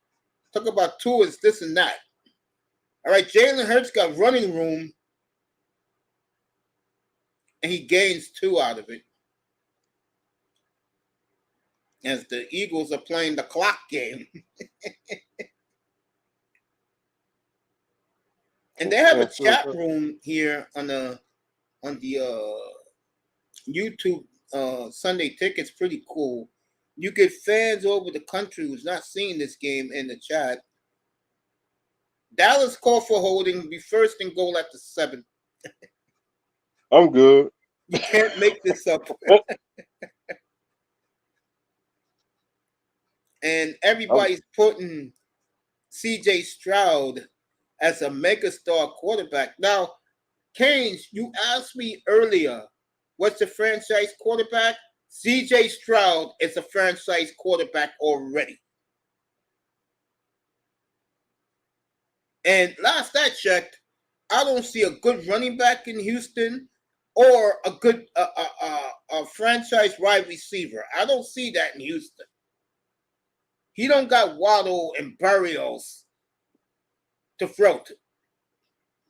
Talk about tours, this and that. All right, Jalen Hurts got running room, and he gains 2 out of it. As the Eagles are playing the clock game. And they have a chat room here on the YouTube Sunday Tickets. Pretty cool. You get fans over the country who's not seeing this game in the chat. Dallas call for holding, be first and goal at the 7. I'm good. You can't make this up. And everybody's putting C.J. Stroud as a megastar quarterback. Now, Canes, you asked me earlier, what's the franchise quarterback? C.J. Stroud is a franchise quarterback already. And last I checked, I don't see a good running back in Houston or a good a franchise wide receiver. I don't see that in Houston. He don't got Waddle and Burrows to throw to.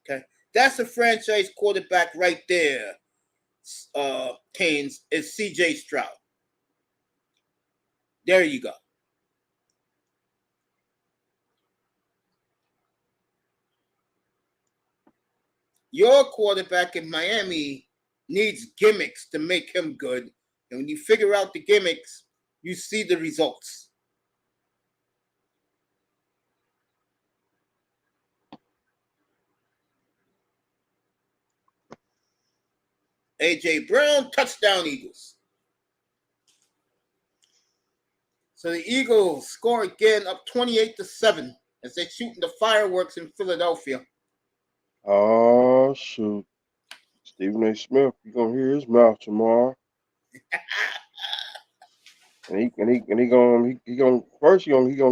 Okay, that's a franchise quarterback right there. Canes is C.J. Stroud. There you go. Your quarterback in Miami needs gimmicks to make him good. And when you figure out the gimmicks, you see the results. A.J. Brown, touchdown Eagles. So the Eagles score again up 28-7 as they're shooting the fireworks in Philadelphia. Oh, shoot. Stephen A. Smith, you're going to hear his mouth tomorrow. and he going to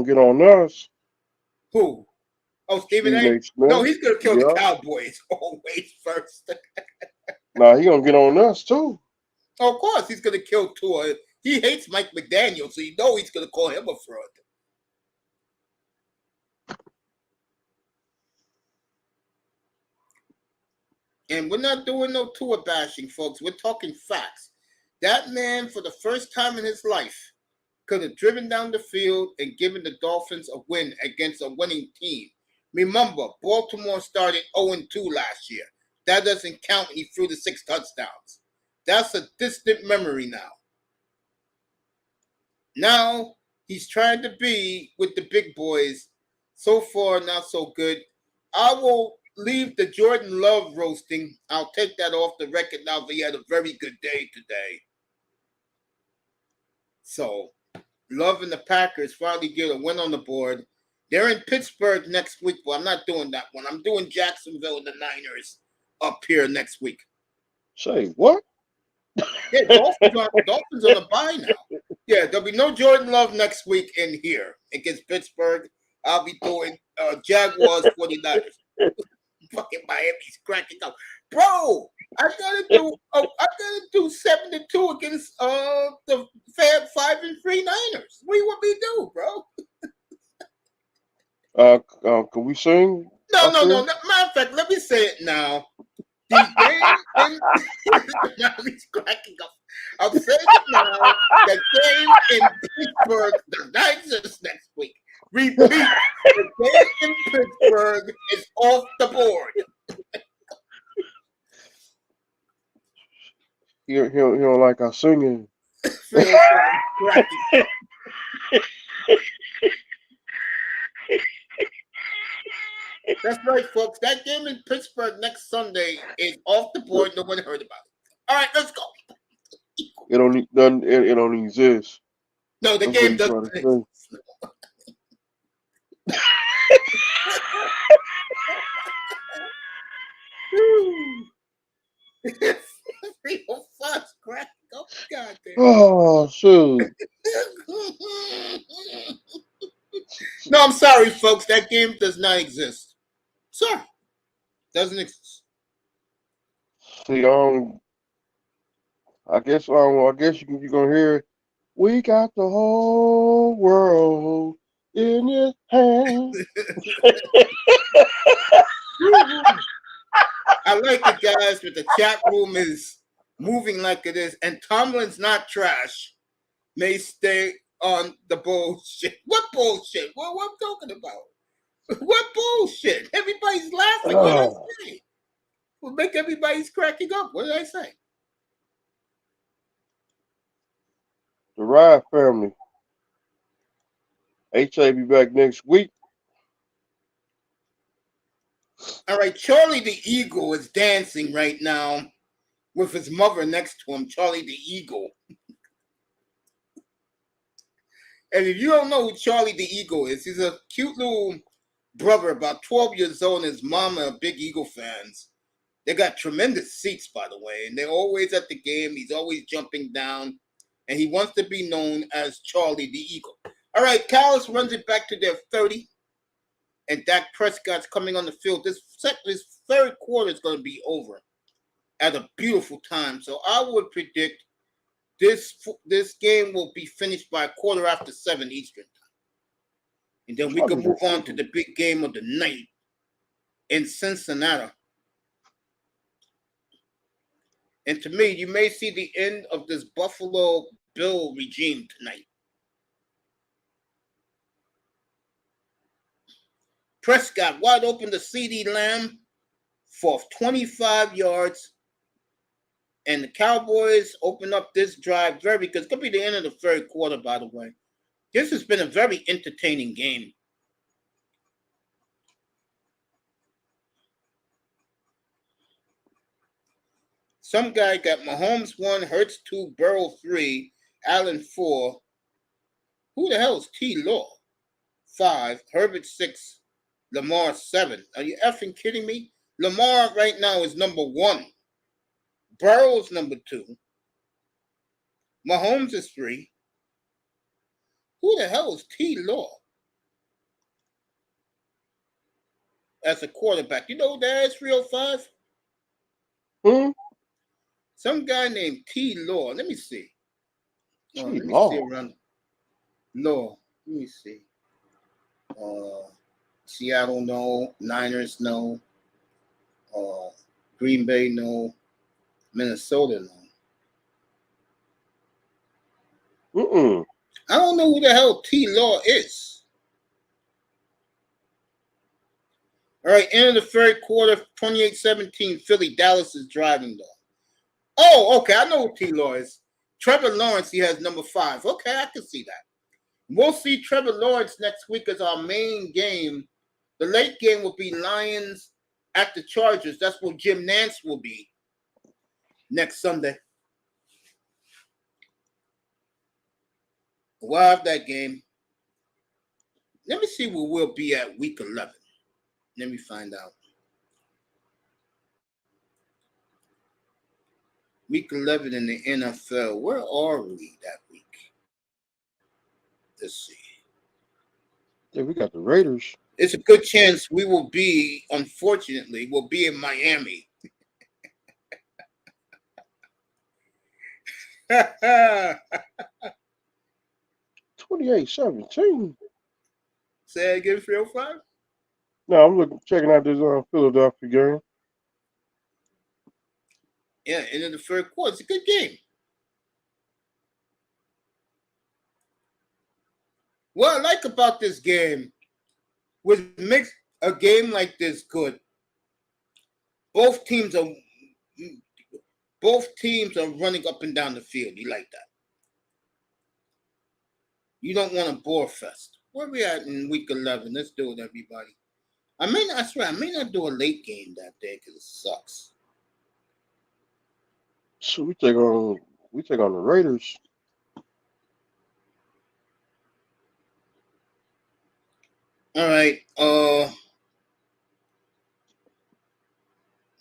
get on us. Who? Oh, Stephen A. Smith. No, he's going to kill the Cowboys always first. Nah, he's going to get on us, too. Oh, of course, he's going to kill Tua. He hates Mike McDaniel, so you know he's going to call him a fraud. And we're not doing no Tua bashing, folks. We're talking facts. That man, for the first time in his life, could have driven down the field and given the Dolphins a win against a winning team. Remember, Baltimore started 0-2 last year. That doesn't count. He threw the 6 touchdowns. That's a distant memory now. Now, he's trying to be with the big boys. So far, not so good. I will leave the Jordan Love roasting. I'll take that off the record now, but he had a very good day today. So, Love and the Packers finally get a win on the board. They're in Pittsburgh next week, but I'm not doing that one. I'm doing Jacksonville and the Niners up here next week. Say what? Yeah, Dolphins on a bye now. Yeah, there'll be no Jordan Love next week in here against Pittsburgh. I'll be doing Jaguars 49ers. Fucking Miami's cracking up. Bro, I gotta do 7-2 against the Fab 5-3 Niners. What do you want me to do, bro? Can we sing? No. Matter of fact, let me say it now. The game in Miami's cracking up. I'm saying it now. The game in Pittsburgh, the Niners next week. Repeat, the game in Pittsburgh is off the board. He don't like our singing. 305 cracking. That's right, folks. That game in Pittsburgh next Sunday is off the board. No one heard about it. All right, let's go. It don't exist. No, the That's what game he's trying to doesn't. say. 305 cracking. Oh, goddamn. Oh shoot! No, I'm sorry, folks. That game does not exist. Sorry. Doesn't exist. See, I guess you're gonna hear it. We got the whole world in your hands. I like it, guys, but the chat room is moving like it is, and Tomlin's not trash. May stay on the bullshit. What bullshit? What I'm talking about? What bullshit? Everybody's laughing. What did I say? Will make everybody's cracking up. What did I say? The Ride family. HA be back next week. All right, Charlie the Eagle is dancing right now with his mother next to him, Charlie the Eagle. And if you don't know who Charlie the Eagle is, he's a cute little brother, about 12 years old, and his mom are big Eagle fans. They got tremendous seats, by the way, and they're always at the game. He's always jumping down, and he wants to be known as Charlie the Eagle. All right, Callis runs it back to their 30, and Dak Prescott's coming on the field. This third quarter is going to be over at a beautiful time. So I would predict this game will be finished by 7:15 Eastern time. And then we can move on to the big game of the night in Cincinnati. And to me, you may see the end of this Buffalo Bill regime tonight. Prescott wide open to CeeDee Lamb for 25 yards. And the Cowboys open up this drive because it's going to be the end of the third quarter, by the way. This has been a very entertaining game. Some guy got Mahomes 1, Hurts 2, Burrow 3, Allen 4. Who the hell is T. Law? 5, Herbert 6, Lamar 7. Are you effing kidding me? Lamar right now is number 1. Burrow's number 2. Mahomes is 3. Who the hell is T. Law as a quarterback? You know who that is, 305? Some guy named T. Law. Let me see. Let me see around. Law. Let me see. Seattle, no. Niners, no. Green Bay, no. Minnesota, no. I don't know who the hell T. Law is. All right, end of the third quarter, 28-17, Philly. Dallas is driving, though. Oh, okay, I know who T. Law is. Trevor Lawrence, he has number 5. Okay, I can see that. We'll see Trevor Lawrence next week as our main game. The late game will be Lions at the Chargers. That's where Jim Nantz will be next Sunday. We'll have that game. Let me see where we'll be at week 11. Let me find out. Week 11 in the NFL. Where are we that week? Let's see. Yeah, we got the Raiders. It's a good chance we will be, unfortunately, we'll be in Miami. 28-17. Say it again, 305? No, I'm checking out this Philadelphia game. Yeah, end of the third quarter. It's a good game. What I like about this game was makes a game like this good. Both teams are both teams are running up and down the field. You like that? You don't want a bore fest. Where we at in week 11? Let's do it, everybody. I swear, I may not do a late game that day because it sucks. So we take on the Raiders. All right.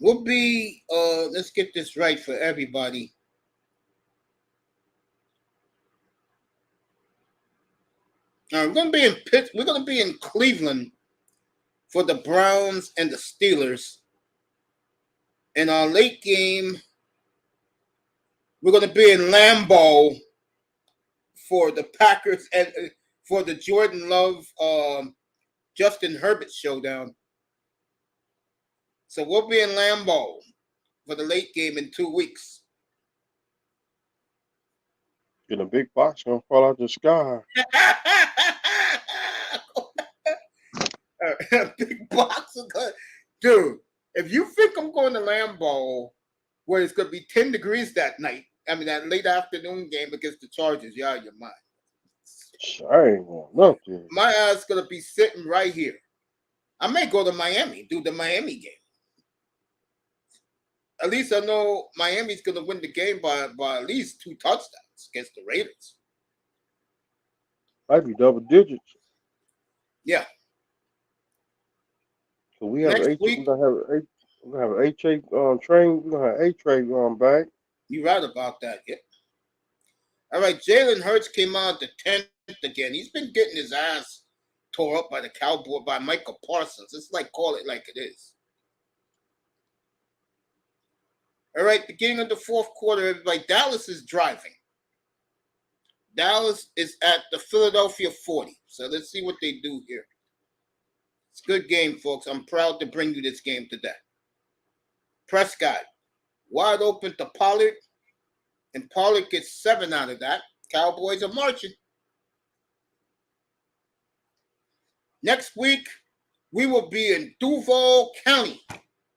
We'll be let's get this right for everybody. All right, we're gonna be in Cleveland for the Browns and the Steelers. In our late game, we're gonna be in Lambeau for the Packers and for the Jordan Love Justin Herbert showdown. So we'll be in Lambeau for the late game in 2 weeks. And a big box gonna fall out the sky. Big box of dude. If you think I'm going to Lambeau where it's gonna be 10 degrees that night, I mean that late afternoon game against the Chargers, you're out of your mind. I ain't going nothing. My ass gonna be sitting right here. I may go to Miami, do the Miami game. At least I know Miami's gonna win the game by at least 2 touchdowns against the Raiders. Might be double digits. Yeah. So we have Next week, we're gonna have an A-Train train. We're gonna have A-Train back. You're right about that, yeah. All right, Jalen Hurts came out the 10th again. He's been getting his ass tore up by the Cowboy, by Micah Parsons. It's like, call it like it is. All right, beginning of the fourth quarter, everybody, Dallas is driving. Dallas is at the Philadelphia 40. So let's see what they do here. It's a good game, folks. I'm proud to bring you this game today. Prescott, wide open to Pollard, and Pollard gets 7 out of that. Cowboys are marching. Next week, we will be in Duval County.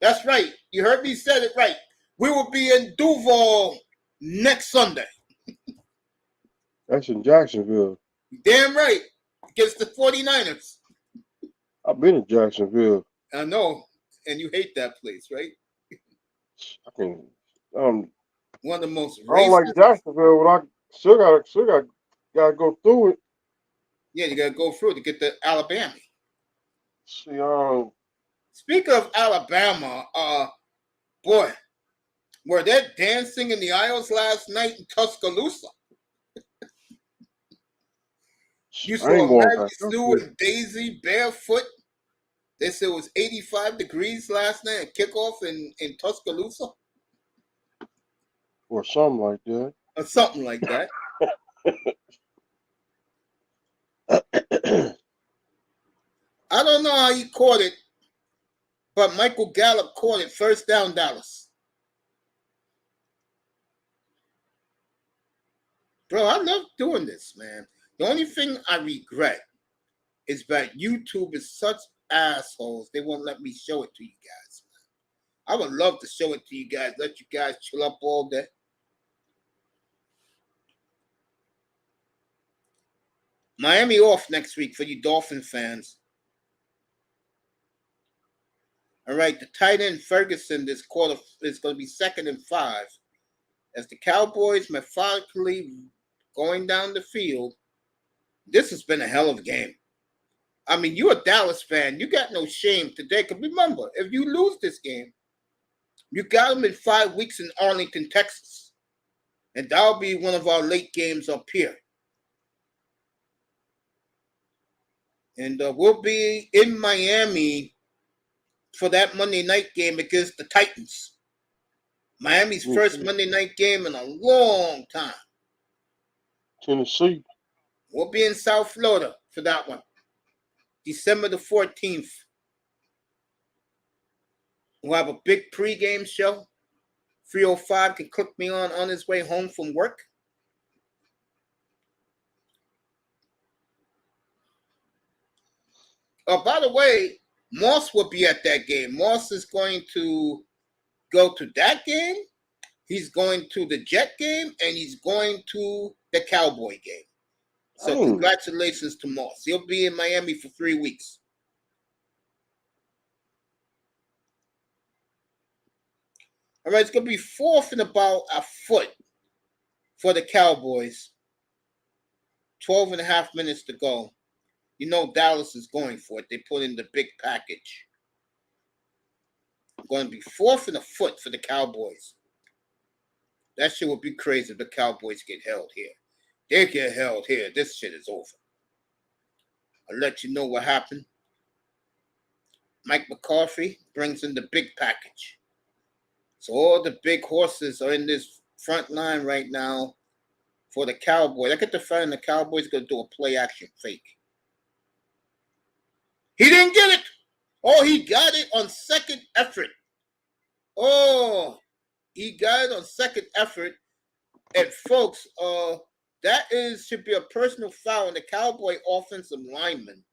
That's right. You heard me say it right. We will be in Duval next Sunday. That's in Jacksonville. Damn right. Against the 49ers. I've been in Jacksonville. I know. And you hate that place, right? I can. One of the most I don't like Jacksonville, but I still gotta go through it. Yeah, you gotta go through it to get to Alabama. See, Speaking of Alabama, boy, were they dancing in the aisles last night in Tuscaloosa? You saw Mary Sue and Daisy barefoot. They said it was 85 degrees last night at kickoff in Tuscaloosa. Or something like that. Or something like that. I don't know how he caught it, but Michael Gallup caught it. First down, Dallas. Bro, I love doing this, man. The only thing I regret is that YouTube is such assholes. They won't let me show it to you guys, man. I would love to show it to you guys, let you guys chill up all day. Miami off next week for you Dolphin fans. All right, the tight end Ferguson this quarter is going to be 2nd and 5 as the Cowboys methodically going down the field. This has been a hell of a game. I mean, you're a Dallas fan. You got no shame today. Because remember, if you lose this game, you got them in 5 weeks in Arlington, Texas. And that'll be one of our late games up here. And we'll be in Miami for that Monday night game against the Titans. Miami's first Monday night game in a long time. Tennessee. We'll be in South Florida for that one. December the 14th. We'll have a big pregame show. 305 can click me on his way home from work. By the way, Moss will be at that game. Moss is going to go to that game He's going to the Jet game and he's going to the Cowboy game. So Dang. congratulations to Moss. He'll be in Miami for 3 weeks. All right, it's going to be 4th and about a foot for the Cowboys. 12 and a half minutes to go. You know Dallas is going for it. They put in the big package. Going to be 4th and a foot for the Cowboys. That shit would be crazy if the Cowboys get held here. They get held here. This shit is over. I'll let you know what happened. Mike McCarthy brings in the big package. So all the big horses are in this front line right now for the Cowboys. I get the feeling the Cowboys going to do a play action fake. He didn't get it. Oh, he got it on second effort. Oh, he got it on second effort. And folks, that should be a personal foul on the Cowboy offensive lineman,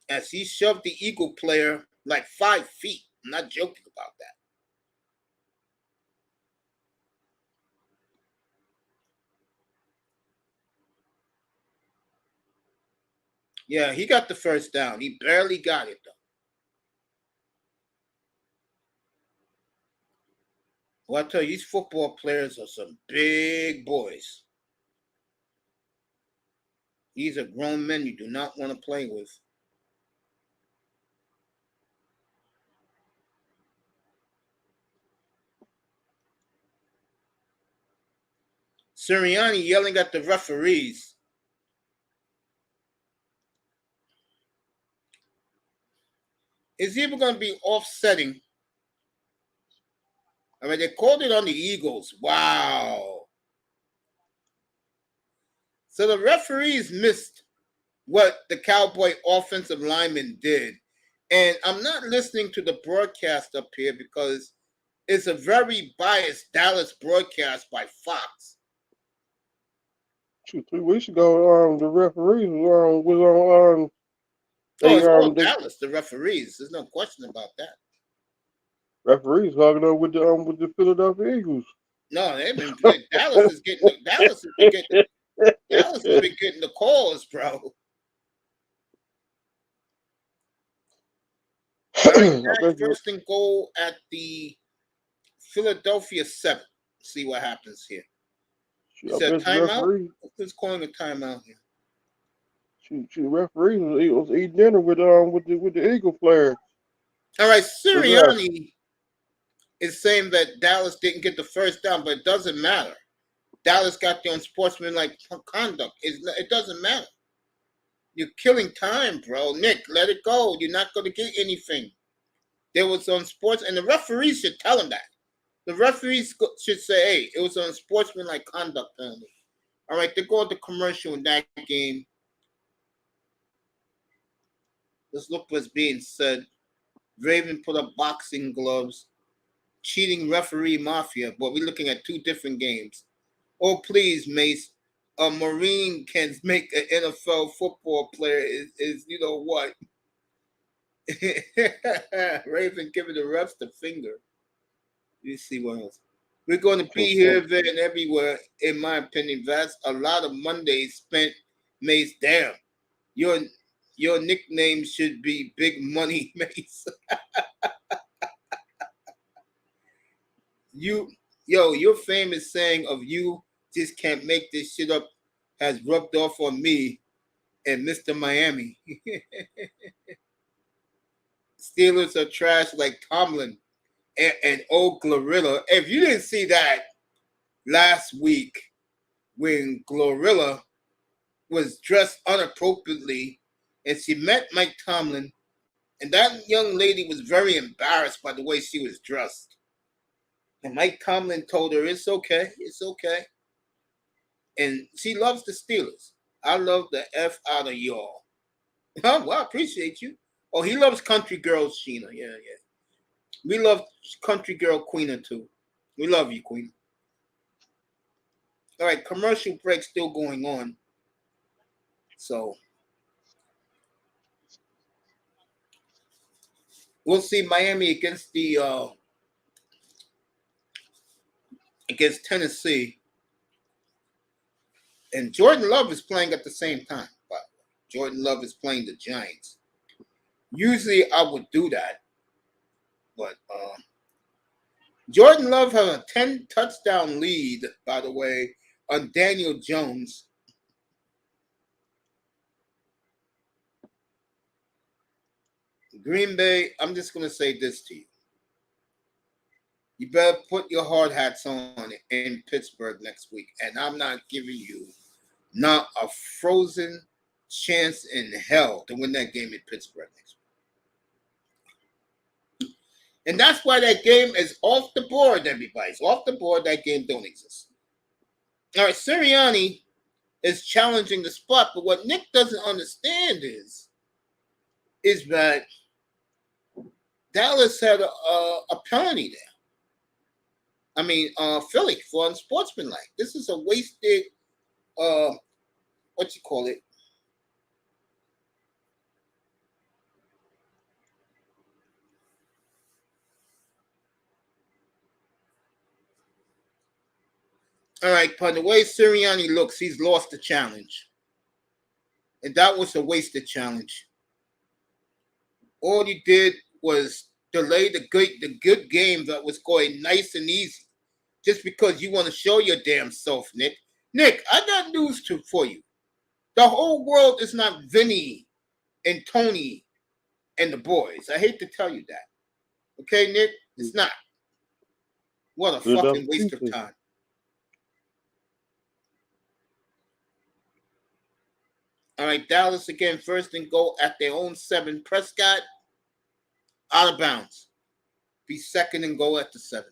as he shoved the Eagle player like 5 feet. I'm not joking about that. Yeah, he got the first down. He barely got it, though. Well, I tell you, these football players are some big boys. These are grown men you do not want to play with. Sirianni yelling at the referees. Is he even going to be offsetting? I mean, they called it on the Eagles. Wow. So the referees missed what the Cowboy offensive lineman did. And I'm not listening to the broadcast up here because it's a very biased Dallas broadcast by Fox. 2-3 weeks ago, the referees was on. It's all Dallas, the referees. There's no question about that. Referees hooking up with the Philadelphia Eagles. No, they've been Dallas has been getting the calls, bro. First and goal at the Philadelphia 7. See what happens here. Is that timeout? Who's calling a timeout here? Referees was eating dinner with the Eagle player. All right, Sirianni is saying that Dallas didn't get the first down, but it doesn't matter. Dallas got the unsportsmanlike conduct. It doesn't matter. You're killing time, bro. Nick, let it go. You're not going to get anything. There was unsportsmanlike, and the referees should tell him that. The referees should say, hey, it was unsportsmanlike conduct penalty. All right, they're going to commercial in that game. Let's look what's being said. Raven put up boxing gloves. Cheating referee mafia. But we're looking at 2 different games. Oh, please, Mace. A Marine can make an NFL football player is you know what? Raven giving the refs the finger. You see what else? We're going to be here, there, and everywhere. In my opinion, that's a lot of Mondays spent. Mace, damn, your nickname should be Big Money Mace. Your famous saying of "you just can't make this shit up" has rubbed off on me and Mr. Miami. Steelers are trash like Tomlin and old Glorilla. If you didn't see that last week when Glorilla was dressed inappropriately and she met Mike Tomlin, and that young lady was very embarrassed by the way she was dressed. And Mike Tomlin told her, it's okay. And she loves the Steelers. I love the F out of y'all. Well, I appreciate you. Oh, he loves country girls, Sheena. Yeah. We love country girl Queena, too. We love you, Queen. All right, commercial break still going on. So we'll see Miami against the against Tennessee. And Jordan Love is playing at the same time. But Jordan Love is playing the Giants. Usually I would do that. But Jordan Love has a 10-touchdown lead, by the way, on Daniel Jones. Green Bay, I'm just going to say this to you. You better put your hard hats on in Pittsburgh next week. And I'm not giving you not a frozen chance in hell to win that game in Pittsburgh next week. And that's why that game is off the board, everybody. It's off the board. That game don't exist. All right, Sirianni is challenging the spot, but what Nick doesn't understand is that Dallas had a penalty there. I mean, Philly for unsportsmanlike. This is a wasted, what you call it? All right, by the way Sirianni looks, he's lost the challenge. And that was a wasted challenge. All he did was delay the good game that was going nice and easy. Just because you want to show your damn self, Nick. Nick, I got news for you. The whole world is not Vinny and Tony and the boys. I hate to tell you that. Okay, Nick? It's not. What a fucking waste of time. All right, Dallas again, first and goal at their own 7. Prescott, out of bounds. Be second and goal at the 7.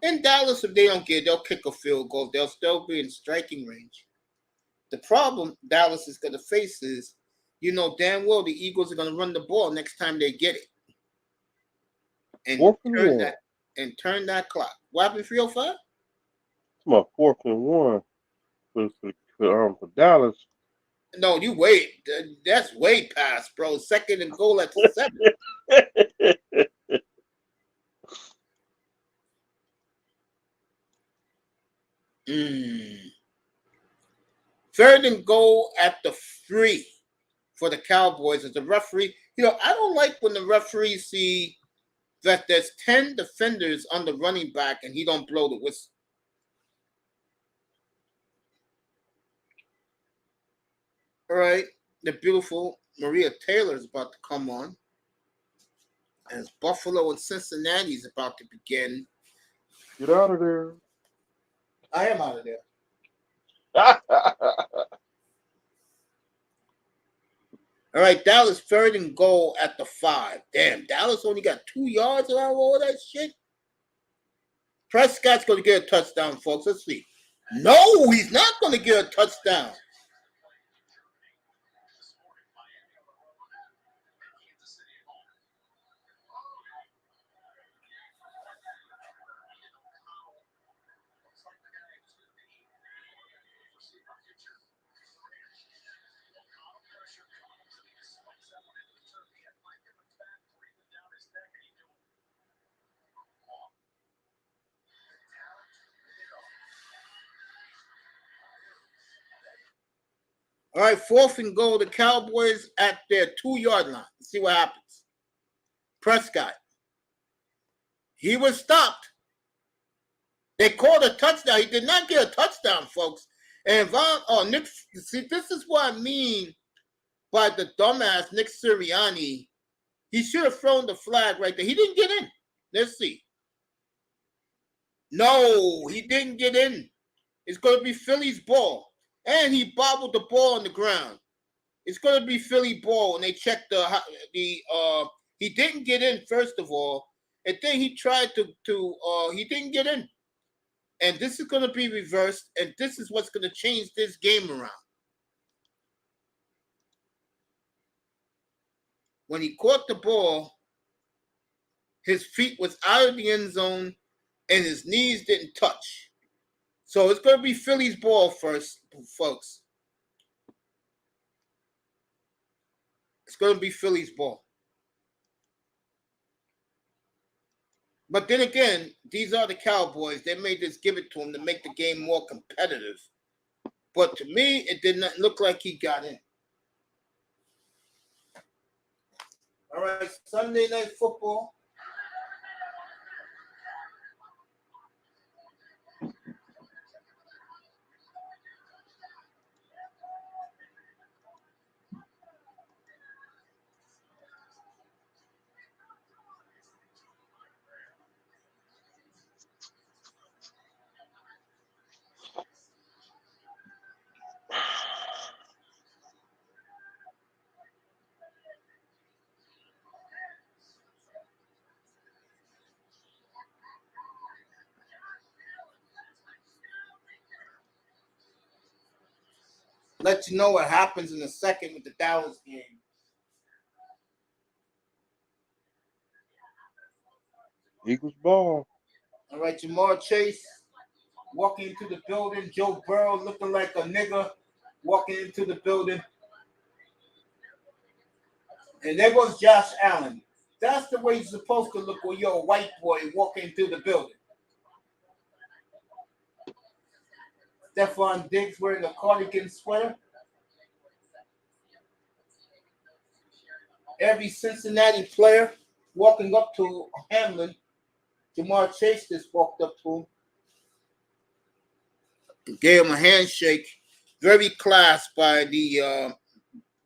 In Dallas, if they don't get it, they'll kick a field goal. They'll still be in striking range. The problem Dallas is going to face is, you know damn well the Eagles are going to run the ball next time they get it. And turn that clock. What happened, 305? It's my 4th and 1 for Dallas. No, you wait. That's way past, bro. Second and goal at the 7. Third and goal at the 3 for the Cowboys as the referee. You know, I don't like when the referees see that there's 10 defenders on the running back and he don't blow the whistle. All right, the beautiful Maria Taylor is about to come on. As Buffalo and Cincinnati is about to begin. Get out of there. I am out of there. All right, Dallas third and goal at the 5. Damn, Dallas only got 2 yards around all that shit. Prescott's going to get a touchdown, folks. Let's see. No, he's not going to get a touchdown. All right, 4th and goal. The Cowboys at their 2-yard line. Let's see what happens. Prescott. He was stopped. They called a touchdown. He did not get a touchdown, folks. And Nick, see, this is what I mean by the dumbass Nick Sirianni. He should have thrown the flag right there. He didn't get in. Let's see. No, he didn't get in. It's going to be Philly's ball. And he bobbled the ball on the ground. It's going to be Philly ball when they check he didn't get in, first of all. And then he tried he didn't get in. And this is going to be reversed. And this is what's going to change this game around. When he caught the ball, his feet was out of the end zone and his knees didn't touch. So it's going to be Philly's ball first, folks. It's going to be Philly's ball. But then again, these are the Cowboys. They may just give it to him to make the game more competitive. But to me, it did not look like he got in. All right, Sunday Night Football. Let you know what happens in a second with the Dallas game. Eagles ball. All right, Jamar Chase walking into the building. Joe Burrow looking like a nigga walking into the building. And there goes Josh Allen. That's the way you're supposed to look when you're a white boy walking into the building. Stephon Diggs wearing a cardigan sweater. Every Cincinnati player walking up to Hamlin. Jamar Chase just walked up to him, gave him a handshake. Very classed by the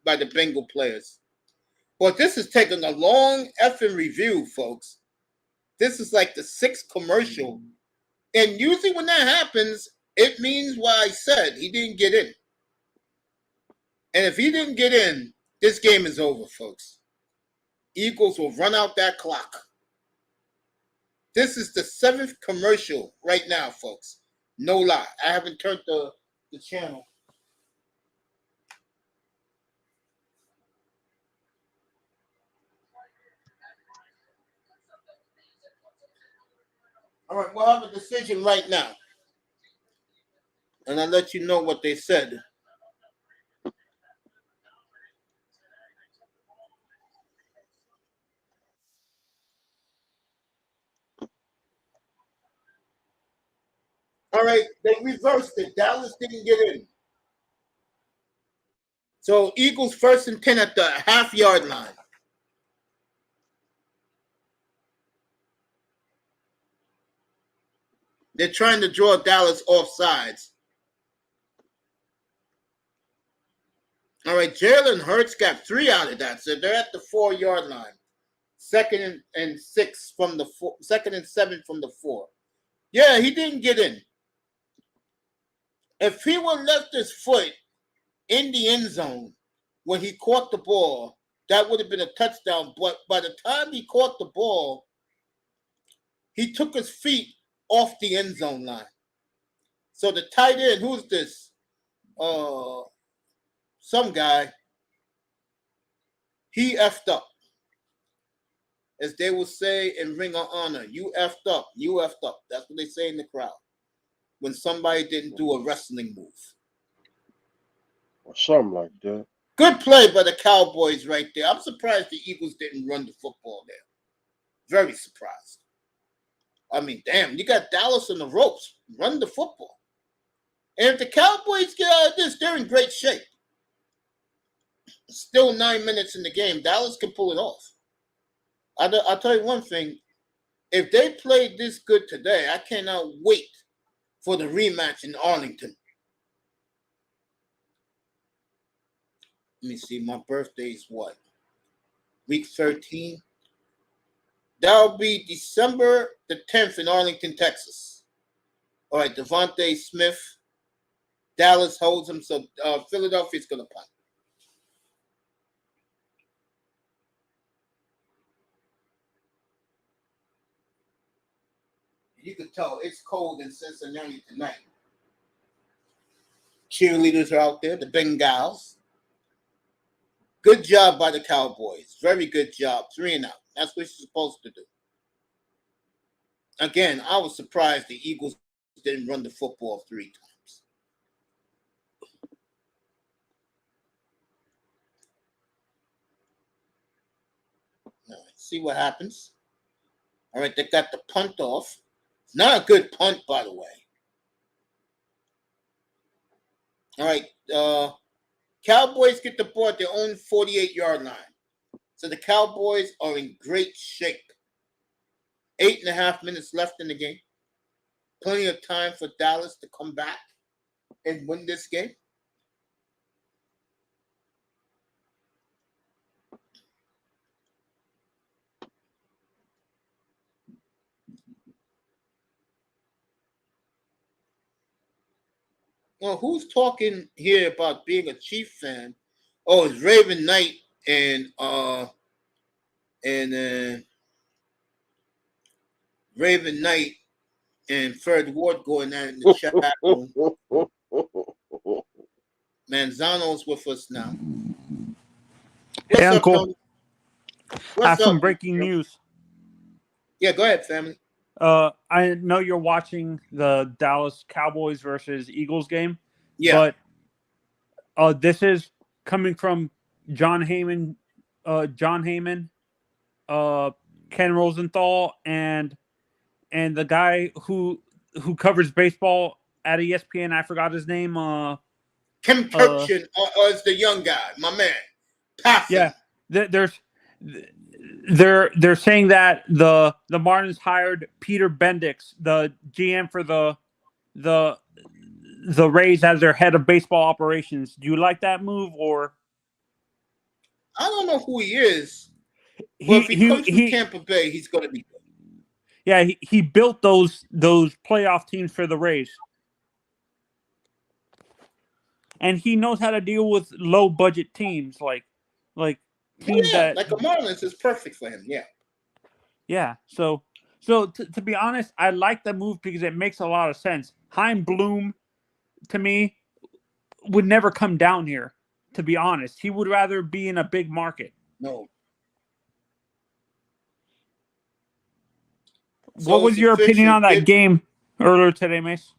Bengal players. But this is taking a long effing review, folks. This is like the 6th commercial. And usually when that happens, it means what I said. He didn't get in. And if he didn't get in, this game is over, folks. Eagles will run out that clock. This is the 7th commercial right now, folks. No lie. I haven't turned the channel. All right, we'll have a decision right now. And I'll let you know what they said. All right, they reversed it. Dallas didn't get in. So Eagles 1st and 10 at the half-yard line. They're trying to draw Dallas off sides. All right, J.Allen Hurts got 3 out of that, so they're at the 4-yard line. 2nd and 6 from the 4. 2nd and 7 from the 4. Yeah, he didn't get in. If he would left his foot in the end zone when he caught the ball, that would have been a touchdown. But by the time he caught the ball, he took his feet off the end zone line. So the tight end, who's this? Some guy. He effed up. As they will say in Ring of Honor, you effed up. You effed up. That's what they say in the crowd. When somebody didn't do a wrestling move. Or something like that. Good play by the Cowboys right there. I'm surprised the Eagles didn't run the football there. Very surprised. I mean, damn, you got Dallas on the ropes. Run the football. And if the Cowboys get out of this, they're in great shape. Still 9 minutes in the game. Dallas can pull it off. I'll tell you one thing. If they played this good today, I cannot wait for the rematch in Arlington. Let me see. My birthday is what? Week 13. That'll be December the 10th in Arlington, Texas. All right, Devontae Smith. Dallas holds him, so Philadelphia's going to punt. You can tell it's cold in Cincinnati tonight. Cheerleaders are out there, the Bengals. Good job by the Cowboys. Very good job. 3 and out. That's what you're supposed to do. Again, I was surprised the Eagles didn't run the football 3 times. All right, see what happens. All right, they got the punt off. It's not a good punt, by the way. All right, Cowboys get the ball at their own 48-yard line. So the Cowboys are in great shape. 8.5 minutes left in the game. Plenty of time for Dallas to come back and win this game. Well, who's talking here about being a Chief fan? Oh, it's Raven Knight and Raven Knight and Fred Ward going at it in the chat room. Manzano's with us now. What's Hey, up, Uncle. Tony? I What's have some up, breaking Joe? news. Yeah, go ahead, family. I know you're watching the Dallas Cowboys versus Eagles game, Yeah. but this is coming from John Heyman, Ken Rosenthal, and the guy who covers baseball at ESPN. I forgot his name. Kim Kirchin is the young guy, my man. Passing. Yeah, they're saying that the Marlins hired Peter Bendix, the GM for the Rays, as their head of baseball operations. Do you like that move, or I don't know who he is, but if he comes from Tampa Bay, he's going to be good. Yeah, he built those playoff teams for the Rays, and he knows how to deal with low budget teams like teams that like the Marlins is perfect for him. Yeah. Yeah. So to be honest, I like the move because it makes a lot of sense. Chaim Bloom, to me, would never come down here. To be honest, he would rather be in a big market. No. What was your opinion on that game earlier today, Mace?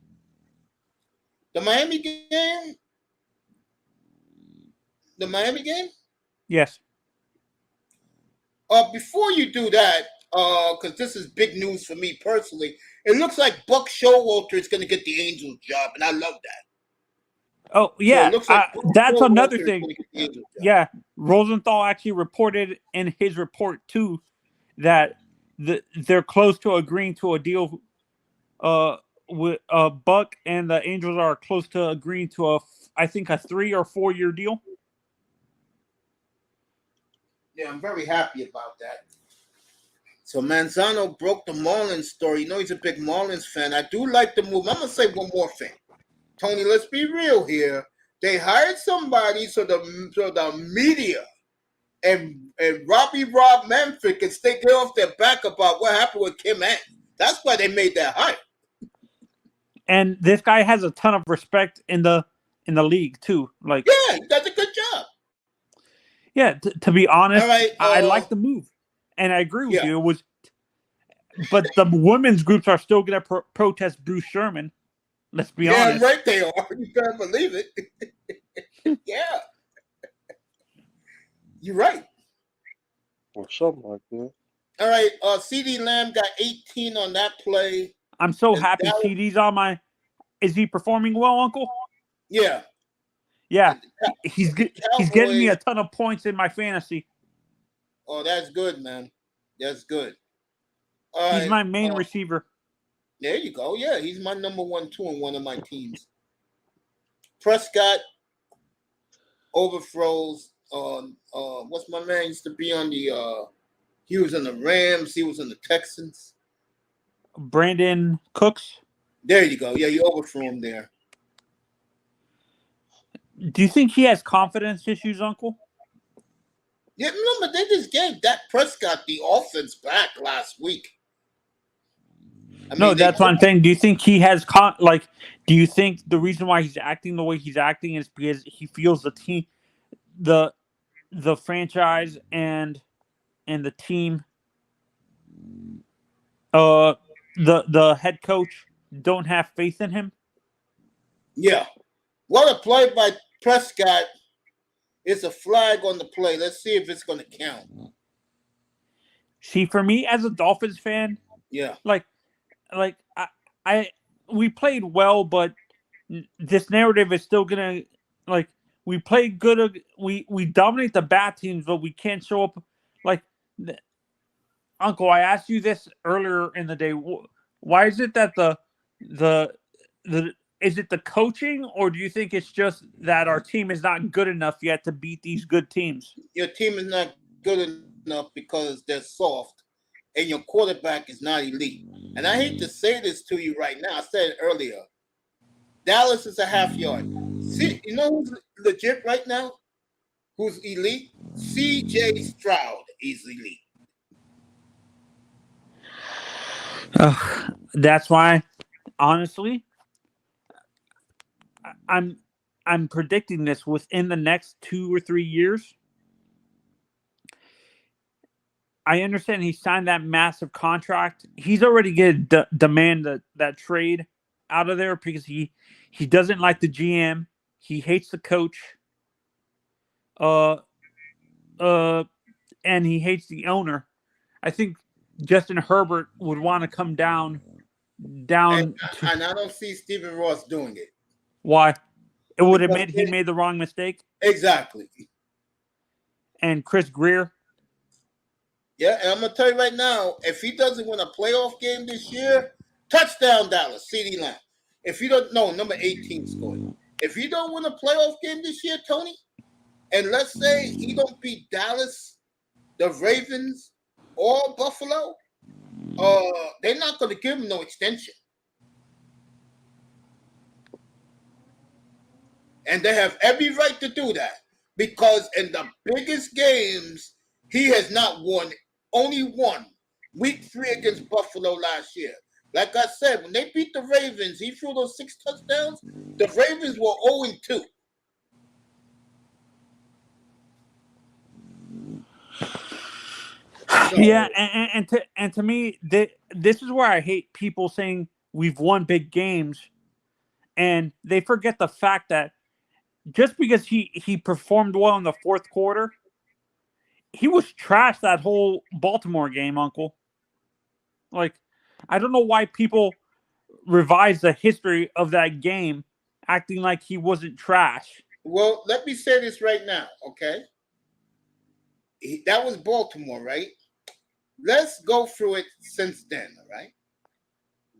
The Miami game? The Miami game? Yes. Before you do that, because this is big news for me personally, it looks like Buck Showalter is going to get the Angels job, and I love that. Oh, yeah. So it looks like that's Showalter another is thing. gonna get the Angels job. Yeah. Rosenthal actually reported in his report, too, that they're close to agreeing to a deal with Buck, and the Angels are close to agreeing to I think a 3 or 4 year deal. Yeah, I'm very happy about that. So Manzano broke the Marlins story. You know he's a big Marlins fan. I do like the move. I'm gonna say one more thing, Tony. Let's be real here. They hired somebody so the media and Rob Manfred can stay off their back about what happened with Kim Ant. That's why they made that hire. And this guy has a ton of respect in the league too. Like, yeah, he does a good job. Yeah, to be honest, right, I like the move, and I agree with you. But the women's groups are still going to protest Bruce Sherman. Let's be honest. Yeah, right. They are. You better believe it. Yeah, you're right. Or something like that. All right, CeeDee Lamb got 18 on that play. I'm so happy CeeDee's on my. Is he performing well, Uncle? Yeah. Yeah, he's getting me a ton of points in my fantasy. Oh, that's good, man. That's good. He's my main receiver. There you go. Yeah, he's my number 1, 2 in one of my teams. Prescott overthrows. What's my man used to be on the? He was in the Rams. He was in the Texans. Brandon Cooks. There you go. Yeah, you overthrew him there. Do you think he has confidence issues, Uncle? Yeah, remember they just gave Dak Prescott the offense back last week. That's what I'm saying. Do you think he has do you think the reason why he's acting the way he's acting is because he feels the team, the franchise and the team, the head coach don't have faith in him? Yeah. What a play by Prescott. It's a flag on the play. Let's see if it's going to count. See, for me as a Dolphins fan, Yeah. like we played well, but this narrative is still gonna like we played good. We dominate the bad teams, but we can't show up. Like, Uncle, I asked you this earlier in the day. Why is it that the is it the coaching, or do you think it's just that our team is not good enough yet to beat these good teams? Your team is not good enough because they're soft, and your quarterback is not elite. And I hate to say this to you right now. I said it earlier. Dallas is a half yard. See, you know who's legit right now? Who's elite? C.J. Stroud is elite. That's why, honestly, I'm predicting this within the next 2 or 3 years. I understand he signed that massive contract. He's already going to demand that trade out of there because he doesn't like the GM. He hates the coach. And he hates the owner. I think Justin Herbert would want to come down. And I don't see Stephen Ross doing it. Why? It would admit he made the wrong mistake. Exactly. And Chris Greer. Yeah, and I'm gonna tell you right now, if he doesn't win a playoff game this year, touchdown Dallas, CeeDee Lamb. If you don't know, number 18 scored. If you don't win a playoff game this year, Tony, and let's say he don't beat Dallas, the Ravens, or Buffalo, they're not gonna give him no extension. And they have every right to do that because in the biggest games, he has not won, only won week 3 against Buffalo last year. Like I said, when they beat the Ravens, he threw those 6 touchdowns. The Ravens were 0-2. So, yeah, and to me, this is where I hate people saying we've won big games, and they forget the fact that just because he performed well in the fourth quarter, he was trash that whole Baltimore game, Uncle. Like, I don't know why people revise the history of that game acting like he wasn't trash. Well, let me say this right now, okay? That was Baltimore, right? Let's go through it since then, all right?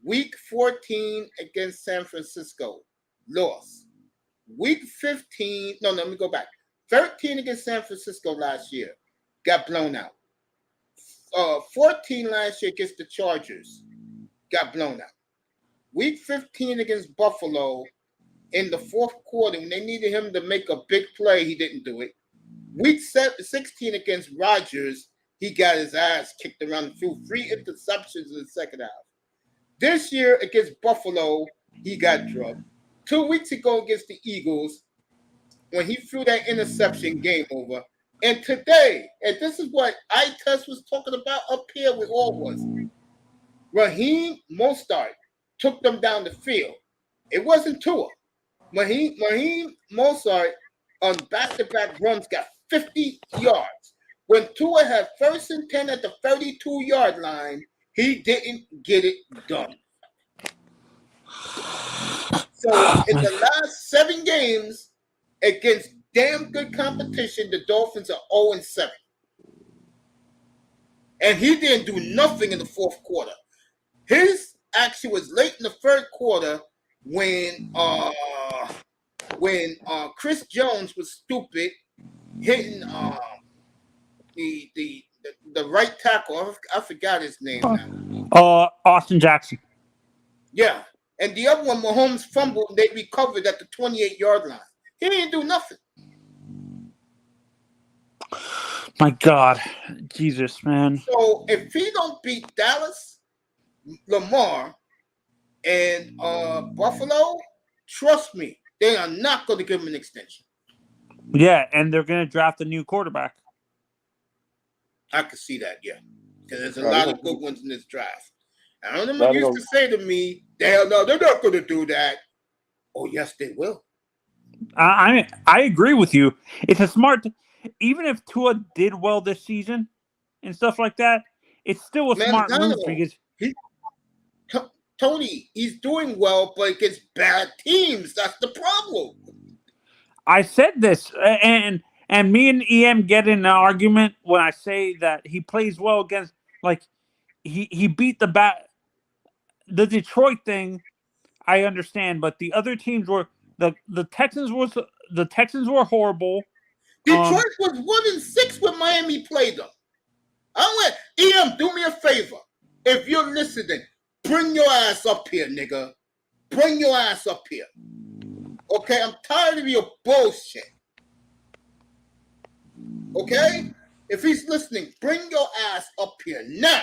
Week 14 against San Francisco, lost. Week 15, no, let me go back. 13 against San Francisco last year, got blown out. 14 last year against the Chargers, got blown out. Week 15 against Buffalo, in the fourth quarter, when they needed him to make a big play, he didn't do it. Week 16 against Rodgers, he got his ass kicked around and threw 3 interceptions in the second half. This year against Buffalo, he got drugged. 2 weeks ago against the Eagles, when he threw that interception, game over. And today, and this is what I-Test was talking about up here with all was, Raheem Mostert took them down the field. It wasn't Tua. Raheem Mostert on back-to-back runs got 50 yards. When Tua had 1st and 10 at the 32-yard line, he didn't get it done. So in the last 7 games against damn good competition, the Dolphins are 0-7. And he didn't do nothing in the fourth quarter. His action was late in the third quarter when Chris Jones was stupid, hitting the right tackle. I forgot his name now. Austin Jackson. Yeah. And the other one, Mahomes fumbled, and they recovered at the 28-yard line. He didn't do nothing. My God. Jesus, man. So if he don't beat Dallas, Lamar, and Buffalo, trust me, they are not going to give him an extension. Yeah, and they're going to draft a new quarterback. I could see that, yeah. Because there's a lot of good ones in this draft. I don't know. Used to say to me, "Hell no, they're not going to do that." Oh, yes, they will. I agree with you. It's a smart. Even if Tua did well this season and stuff like that, it's still a smart move because Tony, he's doing well, but against bad teams. That's the problem. I said this, and me and EM get in an argument when I say that he plays well against, like, he beat the Detroit thing. I understand, but the other teams were the Texans were horrible. Detroit was 1-6 when Miami played them. EM, do me a favor. If you're listening, bring your ass up here, nigga. Bring your ass up here. Okay? I'm tired of your bullshit. Okay? If he's listening, bring your ass up here now.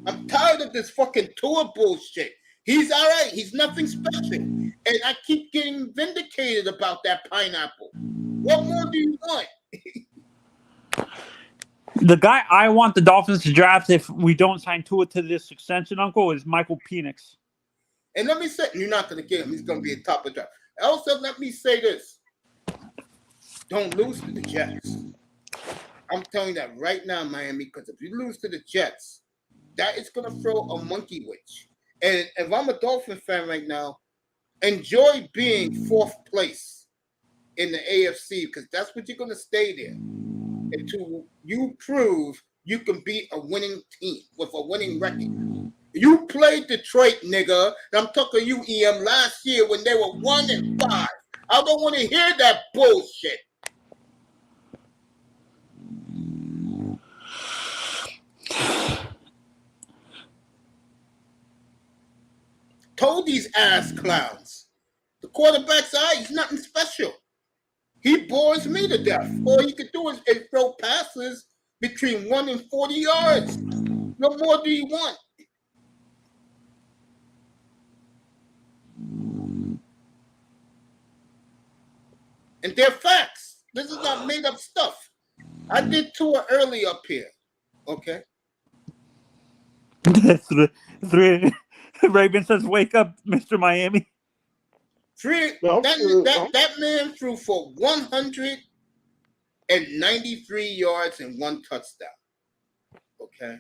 I'm tired of this fucking tour bullshit. He's all right. He's nothing special. And I keep getting vindicated about that pineapple. What more do you want? The guy I want the Dolphins to draft if we don't sign Tua to this extension, Uncle, is Michael Penix. And let me say, you're not going to get him. He's going to be a top of draft. Also, let me say this. Don't lose to the Jets. I'm telling you that right now, Miami, because if you lose to the Jets, that is going to throw a monkey wrench. And if I'm a Dolphin fan right now, enjoy being fourth place in the AFC because that's what you're going to stay there until you prove you can beat a winning team with a winning record. You played Detroit, nigga. And I'm talking you, EM, last year when they were 1-5. I don't want to hear that bullshit. Told these ass clowns. The quarterback's eye, he's nothing special. He bores me to death. All he could do is throw passes between 1 and 40 yards. What more do you want? And they're facts. This is not made up stuff. I did tour early up here. Okay. Three. Raven says, "Wake up, Mr. Miami." That man threw for 193 yards and 1 touchdown. Okay.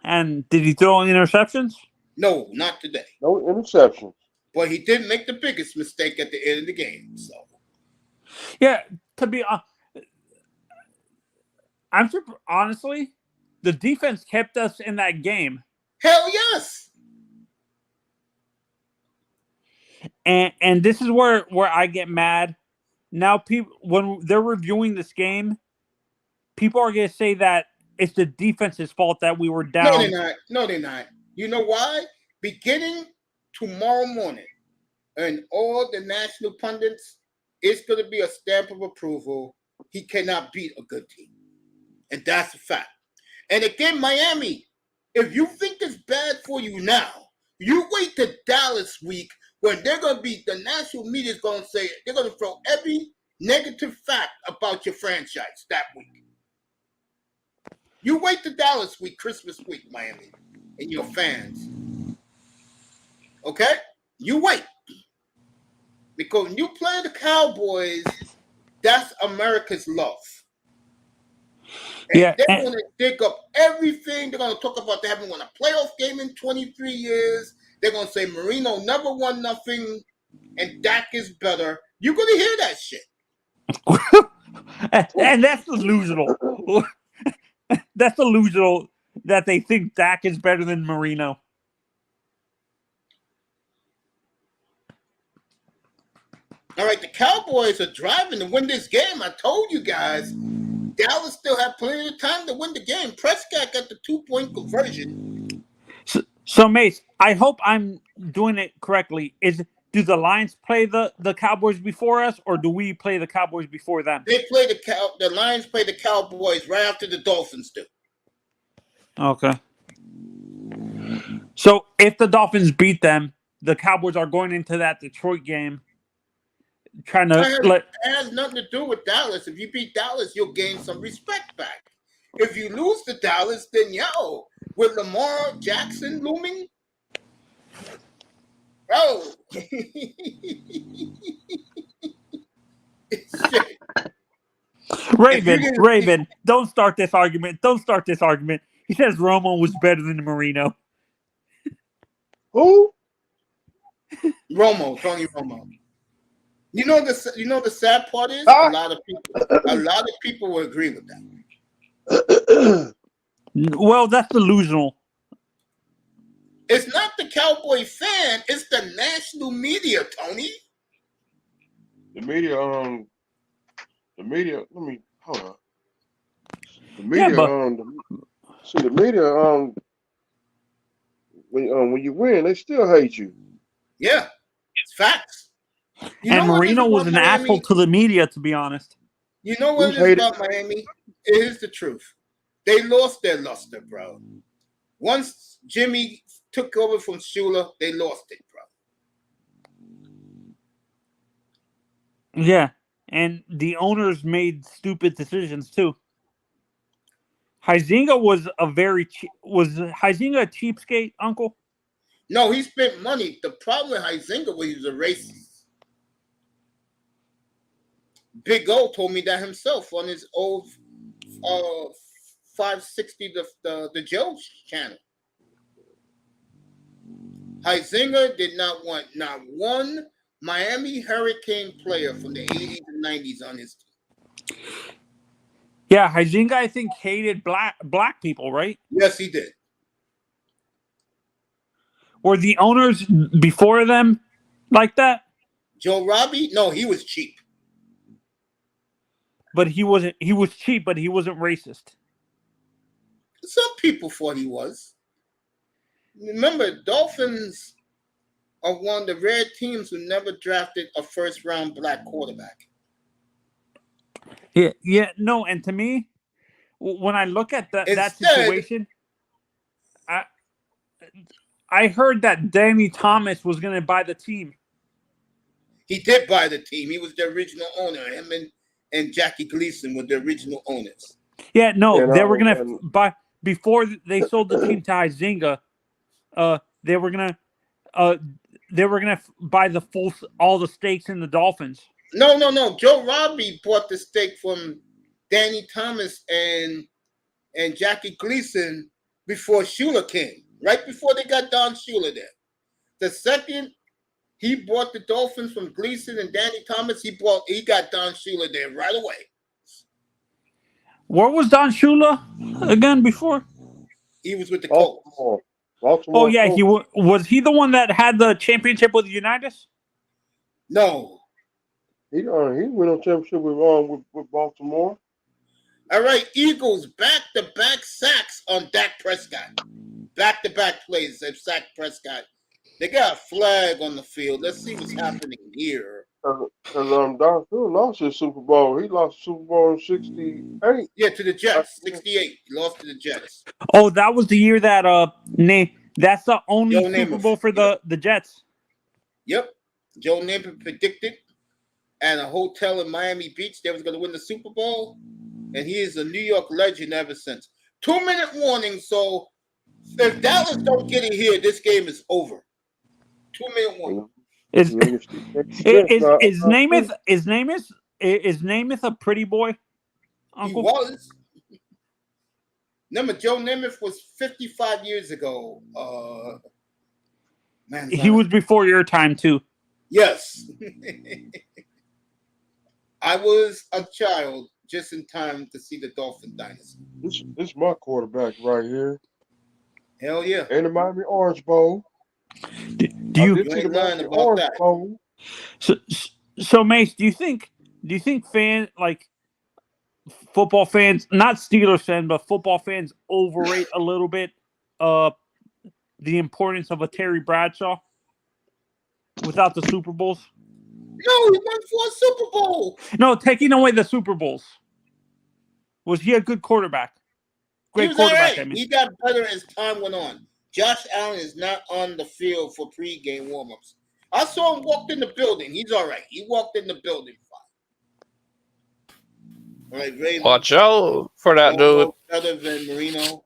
And did he throw any interceptions? No, not today. No interceptions. But he did make the biggest mistake at the end of the game. So. Yeah, to be I'm sure, honestly, the defense kept us in that game. Hell yes. And this is where I get mad. Now, people, when they're reviewing this game, people are going to say that it's the defense's fault that we were down. No, they're not. You know why? Beginning tomorrow morning, and all the national pundits, it's going to be a stamp of approval. He cannot beat a good team. And that's a fact. And again, Miami, if you think it's bad for you now, you wait to Dallas week when they're going to be, the national media is going to say, they're going to throw every negative fact about your franchise that week. You wait to Dallas week, Christmas week, Miami, and your fans. Okay? You wait. Because when you play the Cowboys, that's America's love. And they're going to dig up everything. They're going to talk about they haven't won a playoff game in 23 years. They're going to say Marino never won nothing and Dak is better. You're going to hear that shit. And that's delusional. That's delusional that they think Dak is better than Marino. All right, the Cowboys are driving to win this game. I told you guys, Dallas still have plenty of time to win the game. Prescott got the 2-point conversion. So Mace, I hope I'm doing it correctly. Do the Lions play the Cowboys before us, or do we play the Cowboys before them? They play the Lions play the Cowboys right after the Dolphins do. Okay. So if the Dolphins beat them, the Cowboys are going into that Detroit game trying to it has nothing to do with Dallas. If you beat Dallas, you'll gain some respect back. If you lose to Dallas, then with Lamar Jackson looming, bro. Raven, don't start this argument. Don't start this argument. He says Romo was better than Marino. Who? Romo, Tony Romo. You know the sad part is Ah. a lot of people will agree with that. Well, that's delusional. It's not the Cowboy fan, it's the national media, Tony. The media, let me hold on. The media, Yeah, but the media, when you win, they still hate you. Yeah, it's facts. You and know what it is Marino was about an Miami? asshole to the media, to be honest. You know what Who's it is hated? about Miami? It is the truth. They lost their luster, bro. Once Jimmy took over from Shula, they lost it, bro. Yeah, and the owners made stupid decisions too. Huizinga was Huizinga a cheapskate, Uncle? No, he spent money. The problem with Huizinga was he was a racist. Big O told me that himself on his old 560 the Joe channel. Huizinga did not want not one Miami Hurricane player from the 80s and 90s on his team. Yeah, Huizinga, I think, hated black people, right? Yes, he did. Were the owners before them like that? Joe Robbie? No, he was cheap. But he wasn't. He was cheap, but he wasn't racist. Some people thought he was. Remember, Dolphins are one of the rare teams who never drafted a first-round black quarterback. Yeah, no. And to me, when I look at that situation, I heard that Danny Thomas was going to buy the team. He did buy the team. He was the original owner. Him and Jackie Gleason were the original owners. Yeah, no, And, they were going to buy before they sold the team to Huizinga. They were gonna buy all the stakes in the Dolphins. No. Joe Robbie bought the stake from Danny Thomas and Jackie Gleason before Shula came. Right before they got Don Shula there. The second he bought the Dolphins from Gleason and Danny Thomas, he got Don Shula there right away. Where was Don Shula again before? He was with the Colts. Baltimore. Oh yeah, was he the one that had the championship with Unitas? No. He went on championship with Baltimore. All right, Eagles back-to-back sacks on Dak Prescott. Back-to-back plays of sack Prescott. They got a flag on the field. Let's see what's happening here. Because Don Shula lost his Super Bowl. He lost the Super Bowl in '68. Yeah, to the Jets. 68. He lost to the Jets. Oh, that was the year that that's the only Joe Super Namath. Bowl for the Jets. Yep. Joe Namath predicted at a hotel in Miami Beach they was going to win the Super Bowl, and he is a New York legend ever since. 2-minute warning, so if Dallas don't get it here, this game is over. 2-minute warning. Is Namath a pretty boy, Uncle? He was. Remember, Joe Namath was 55 years ago. He was before your time too. Yes. I was a child just in time to see the Dolphin dynasty. This is my quarterback right here. Hell yeah. In the Miami Orange Bowl. Do you ain't lying about that. Bowl. So Mace, do you think football fans, not Steelers fans, but football fans overrate a little bit the importance of a Terry Bradshaw without the Super Bowls? No, he won 4 Super Bowls. No, taking away the Super Bowls. Was he a good quarterback? Great quarterback, right. I mean. He got better as time went on. Josh Allen is not on the field for pregame warmups. I saw him walk in the building. He's all right. He walked in the building fine. All right, Raven. Watch out for that dude. Better than Marino.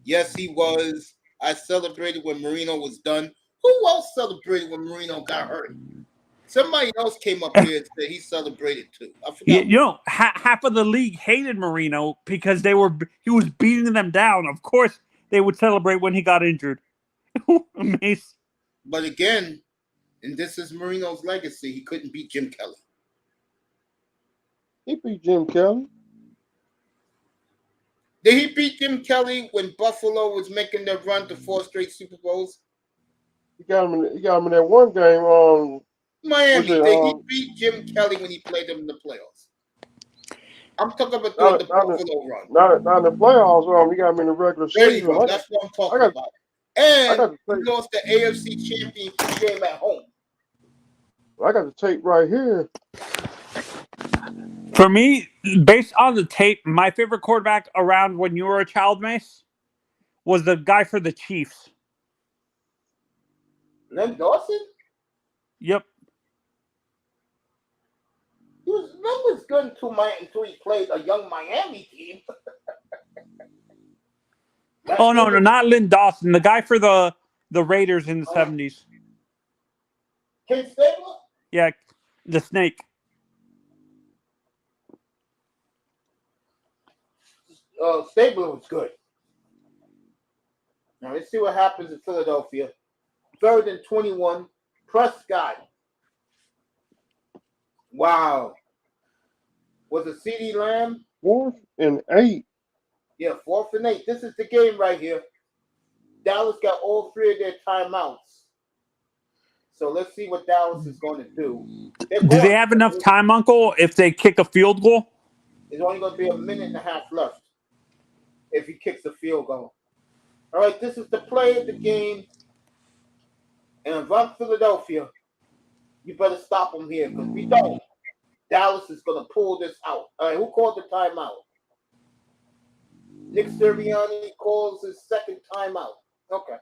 Yes, he was. I celebrated when Marino was done. Who else celebrated when Marino got hurt? Somebody else came up here and said he celebrated too. I forgot. Half of the league hated Marino because he was beating them down. Of course, they would celebrate when he got injured. Amazing. But again, and this is Marino's legacy, he couldn't beat Jim Kelly. He beat Jim Kelly. Did he beat Jim Kelly when Buffalo was making their run to 4 straight Super Bowls? He got him in that one game. Miami. Did he beat Jim Kelly when he played them in the playoffs? I'm talking about the Buffalo run. Not in the playoffs. He got him in the regular There season. you go. That's what I'm talking about. And he lost the AFC Championship game at home. I got the tape right here. For me, based on the tape, my favorite quarterback around when you were a child, Mace, was the guy for the Chiefs. Len Dawson? Yep. Len was good until he played a young Miami team. Oh, no, not Lynn Dawson. The guy for the Raiders in the 70s. Ken Stabler? Yeah, the Snake. Stabler was good. Now, let's see what happens in Philadelphia. 3rd and 21. Prescott. Wow. Was it CeeDee Lamb? 4th and 8. Yeah, 4th and 8. This is the game right here. Dallas got all 3 of their timeouts. So let's see what Dallas is going to do. Do they have enough time, Uncle, if they kick a field goal? There's only going to be a minute and a half left if he kicks a field goal. All right, this is the play of the game. And if I'm Philadelphia, you better stop him here because we don't. Dallas is going to pull this out. All right, who called the timeout? Nick Sirianni calls his second timeout. Okay.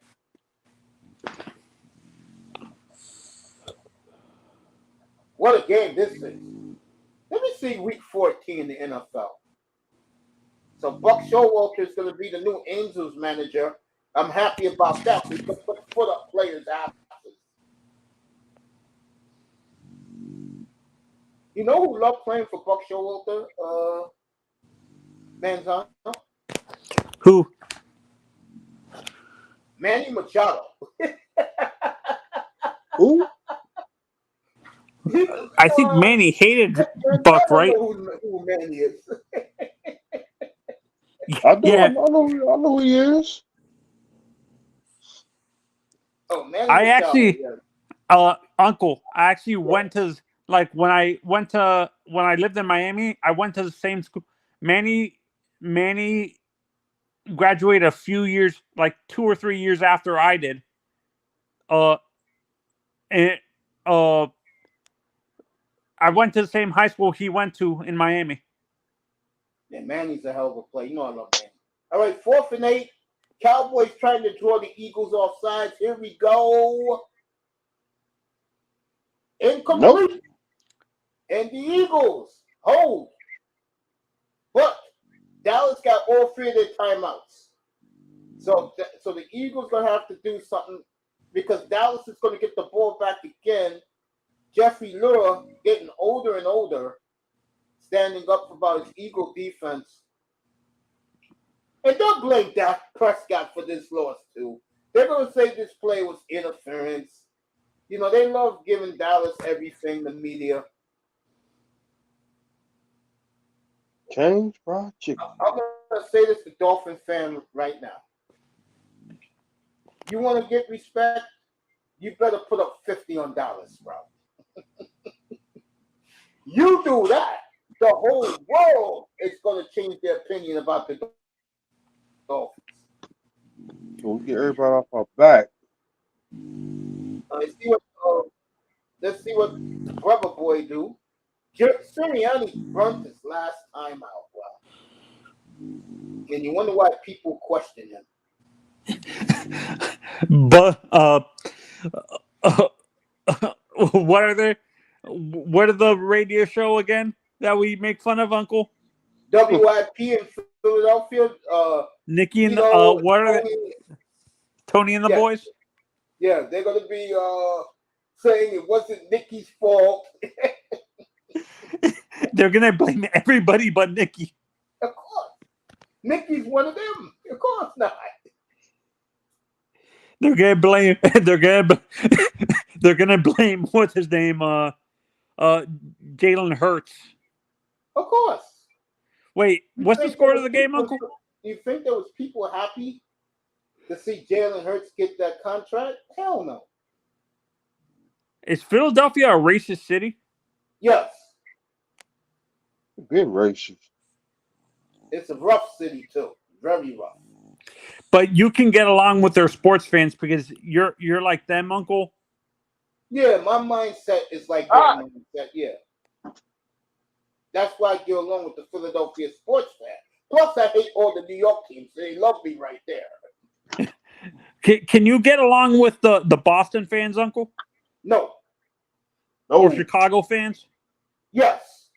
What a game this is. Let me see week 14 in the NFL. So Buck Showalter is going to be the new Angels manager. I'm happy about that. We can put up players after. You know who loved playing for Buck Showalter? Manzano? Who? Manny Machado. Who? I think Manny hated Buck, right? I don't know who Manny is. I know who he is. Oh, Manny I Machado, actually, yeah. Uncle, I actually went to, like, when I lived in Miami, I went to the same school. Manny graduated a few years, like 2 or 3 years after I did. I went to the same high school he went to in Miami. Yeah, Manny's a hell of a player. You know I love Manny. All right, 4th and 8. Cowboys trying to draw the Eagles off sides. Here we go. Incomplete. Nope. And the Eagles hold. But Dallas got all 3 of their timeouts. So the Eagles going to have to do something because Dallas is going to get the ball back again. Jeffrey Lurie getting older and older, standing up about his Eagle defense. And don't blame Dak Prescott for this loss, too. They're going to say this play was interference. You know, they love giving Dallas everything, the media. Change fried chicken. I'm going to say this to Dolphin fan right now. You want to get respect? You better put up 50 on Dallas, bro. You do that, the whole world is going to change their opinion about the Dolphins. We'll get everybody off our back. Let's see what Brother Boy do. Sirianni burnt his last time out. Wow. And you wonder why people question him. But what are the radio show again that we make fun of, Uncle? WIP in Philadelphia. Nikki and what are they? Tony and the boys? Yeah, they're gonna be saying it wasn't Nikki's fault. They're gonna blame everybody but Nikki. Of course. Nikki's one of them. Of course not. They're gonna blame. They're gonna blame. What's his name? Jalen Hurts. Of course. Wait, what's the score of the game, Uncle? You think there was people happy to see Jalen Hurts get that contract? Hell no. Is Philadelphia a racist city? Yes. Been racist. It's a rough city too. Very rough. But you can get along with their sports fans because you're like them, Uncle. Yeah, my mindset is like that mindset. Yeah. That's why I get along with the Philadelphia sports fans. Plus, I hate all the New York teams. They love me right there. Can you get along with the Boston fans, Uncle? No. Or Chicago fans? Yes.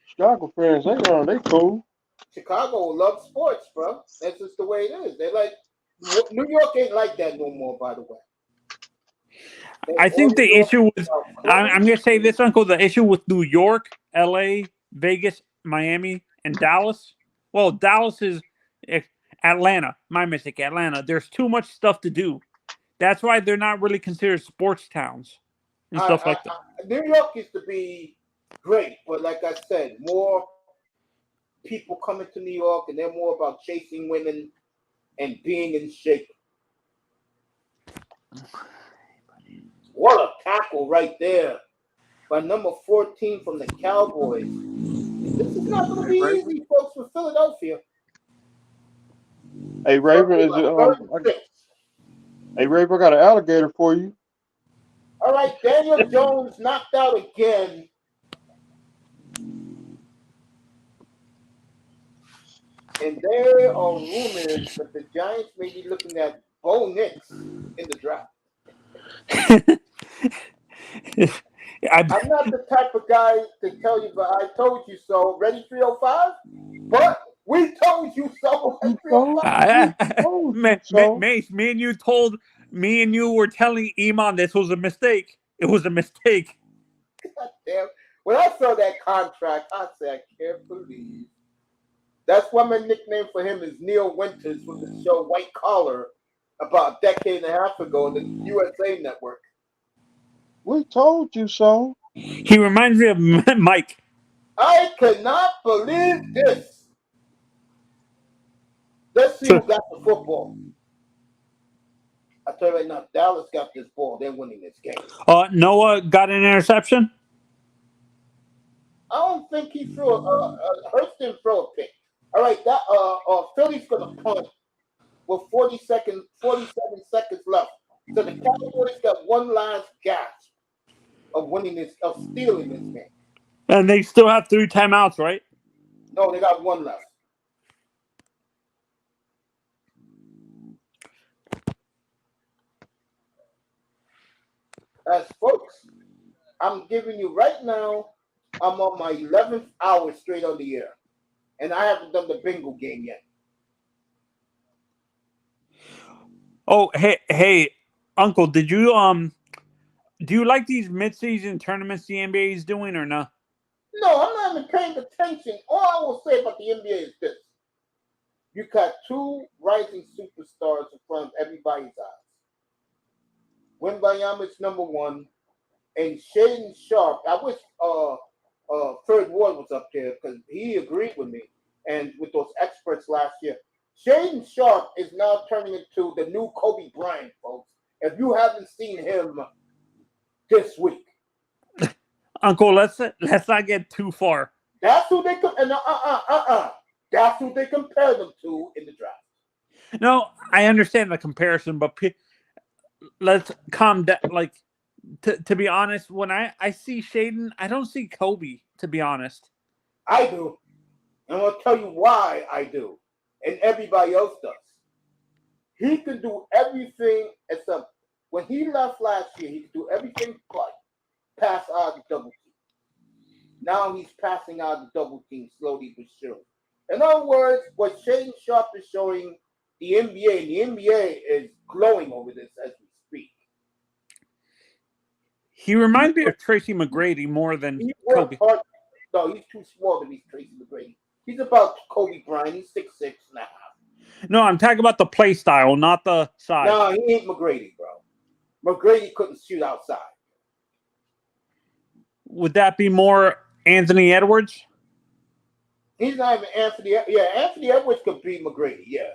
Chicago fans, they cool. Chicago loves sports, bro. That's just the way it is. They like New York ain't like that no more, by the way. I think the issue with I'm going to say this, Uncle. The issue with New York, LA, Vegas, Miami, and Dallas. Well, Dallas is Atlanta. My mistake, Atlanta. There's too much stuff to do. That's why they're not really considered sports towns and stuff like that. New York used to be great, but like I said, more people coming to New York, and they're more about chasing women and being in shape. What a tackle right there by number 14 from the Cowboys. This is not going to be easy, folks, for Philadelphia. Hey, Raven, Hey, Raven, I got an alligator for you. All right, Daniel Jones knocked out again. And there are rumors that the Giants may be looking at Bo Nix in the draft. I'm not the type of guy to tell you, but I told you so. Ready 305? But we told you so. Mace, me and you were telling Iman this was a mistake. It was a mistake. God damn. When I saw that contract, I said, I can't believe. That's why my nickname for him is Neil Winters from the show White Collar about a decade and a half ago on the USA Network. We told you so. He reminds me of Mike. I cannot believe this. Let's see who got the football. I tell you right now, Dallas got this ball. They're winning this game. Noah got an interception? I don't think he threw Hurts didn't throw a pick. All right, that Philly's gonna punt with 47 seconds left. So the Cowboys got one last gasp of stealing this game. And they still have 3 timeouts, right? No, they got one left. As folks, I'm giving you right now, I'm on my 11th hour straight on the air. And I haven't done the bingo game yet. Oh, hey, Uncle, do you like these mid-season tournaments the NBA is doing or not? No, I'm not even paying attention. All I will say about the NBA is this. You got 2 rising superstars in front of everybody's eyes. Wembanyama's number 1, and Shaden Sharp. I wish Third Ward was up there because he agreed with me and with those experts last year. Shaden Sharp is now turning into the new Kobe Bryant, folks. If you haven't seen him this week, Uncle, let's not get too far. That's who they That's who they compare them to in the draft. No, I understand the comparison, but let's calm down. Like, to be honest, when I see Shaden, I don't see Kobe, to be honest. I do. And I'm going to tell you why I do. And everybody else does. He can do everything except when he left last year, he could do everything but pass out of the double team. Now he's passing out of the double team slowly but surely. In other words, what Shaden Sharp is showing the NBA, and the NBA is glowing over this as we speak. He reminds me of Tracy McGrady more than He Kobe. worked hard. No, he's too small to be Tracy McGrady. He's about Kobe Bryant. He's 6'6" now. No, I'm talking about the play style, not the size. No, he ain't McGrady, bro. McGrady couldn't shoot outside. Would that be more Anthony Edwards? He's not even Anthony. Yeah, Anthony Edwards could be McGrady. Yeah.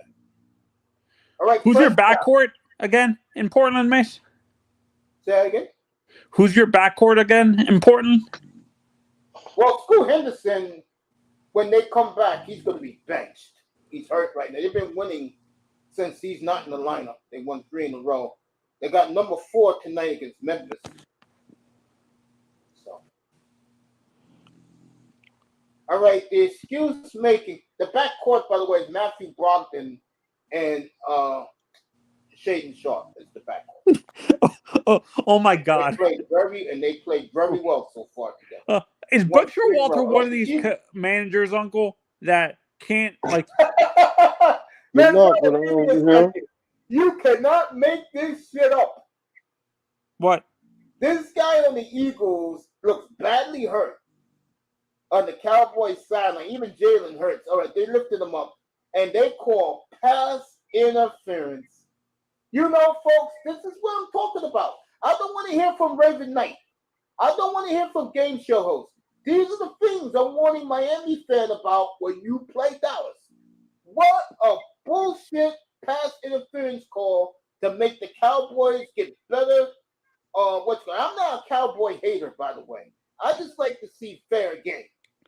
All right. Who's your Prescott. backcourt again in Portland, Miss? Say that again. Who's your backcourt again in Portland? Well, Scoot Henderson, when they come back, he's going to be benched. He's hurt right now. They've been winning since he's not in the lineup. They won 3 in a row. They got number 4 tonight against Memphis. So, all right, the excuse making. The backcourt, by the way, is Matthew Brogdon and Shaden Sharp is the backcourt. Oh my God! They played very well so far together. Is Buck Showalter bro. one of these managers, Uncle, that can't like? Man, not, but I don't do him. you cannot make this shit up. What? This guy on the Eagles looks badly hurt on the Cowboys sideline. Even J.Allen hurts. All right, they lifted him up, and they call pass interference. You know, folks, this is what I'm talking about. I don't want to hear from Raven Knight. I don't want to hear from game show hosts. These are the things I'm warning Miami fan about when you play Dallas. What a bullshit pass interference call to make the Cowboys get better. I'm not a Cowboy hater, by the way. I just like to see fair game.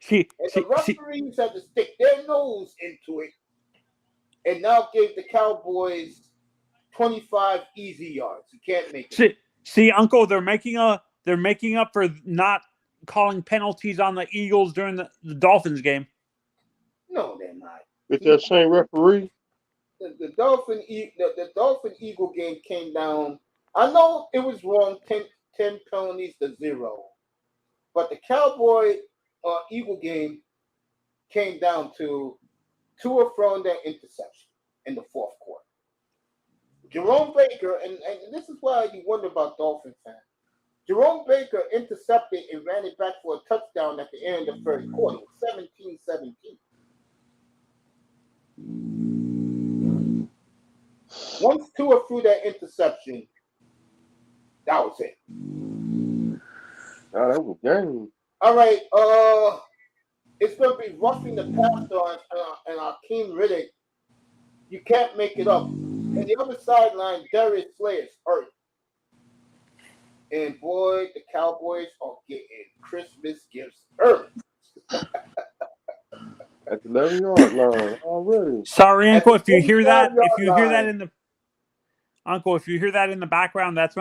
The referees had to stick their nose into it and now gave the Cowboys 25 easy yards. You can't make it. See, Uncle, they're making up for not calling penalties on the Eagles during the Dolphins game. No, they're not. It's that same referee. The Dolphin Eagle game came down. I know it was wrong, 10 penalties to 0. But the Cowboy Eagle game came down to Tua throwing that interception in the fourth quarter. Jerome Baker, and this is why you wonder about Dolphin fans. Jerome Baker intercepted and ran it back for a touchdown at the end of the third quarter, 17-17. Once Tua threw that interception, that was it. Oh, that was a game. All right, it's going to be roughing the passer and Akeem Riddick. You can't make it up. And the other sideline, Darius Slay is hurt. And boy, the Cowboys are getting Christmas gifts early. At the 11-yard line already. Sorry, Uncle, if you hear that in the background, that's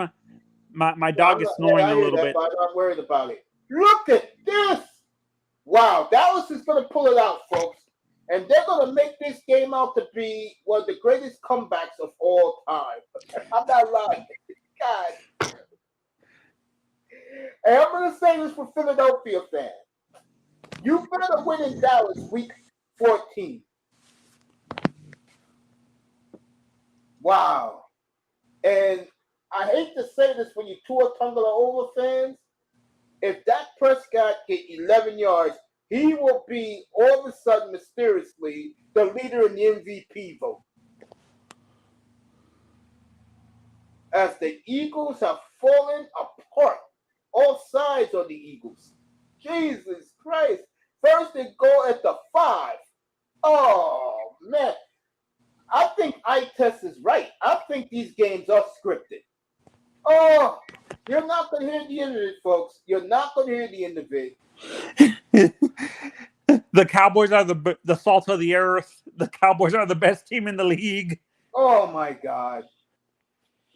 my dog is snoring a little bit. But I'm not worried about it. Look at this! Wow, Dallas is going to pull it out, folks. And they're going to make this game out to be one of the greatest comebacks of all time. I'm not lying. God. And I'm going to say this for Philadelphia fans. You better win in Dallas week 14. Wow. And I hate to say this when you Tua Tagovailoa fans, if Dak Prescott get 11 yards, he will be all of a sudden mysteriously the leader in the MVP vote. As the Eagles have fallen apart, all sides of the Eagles. Jesus Christ. First they go at the 5. Oh, man. I think I-Test is right. I think these games are scripted. Oh, you're not going to hear the end of it, folks. You're not going to hear the end of it. The Cowboys are the salt of the earth. The Cowboys are the best team in the league. Oh, my God.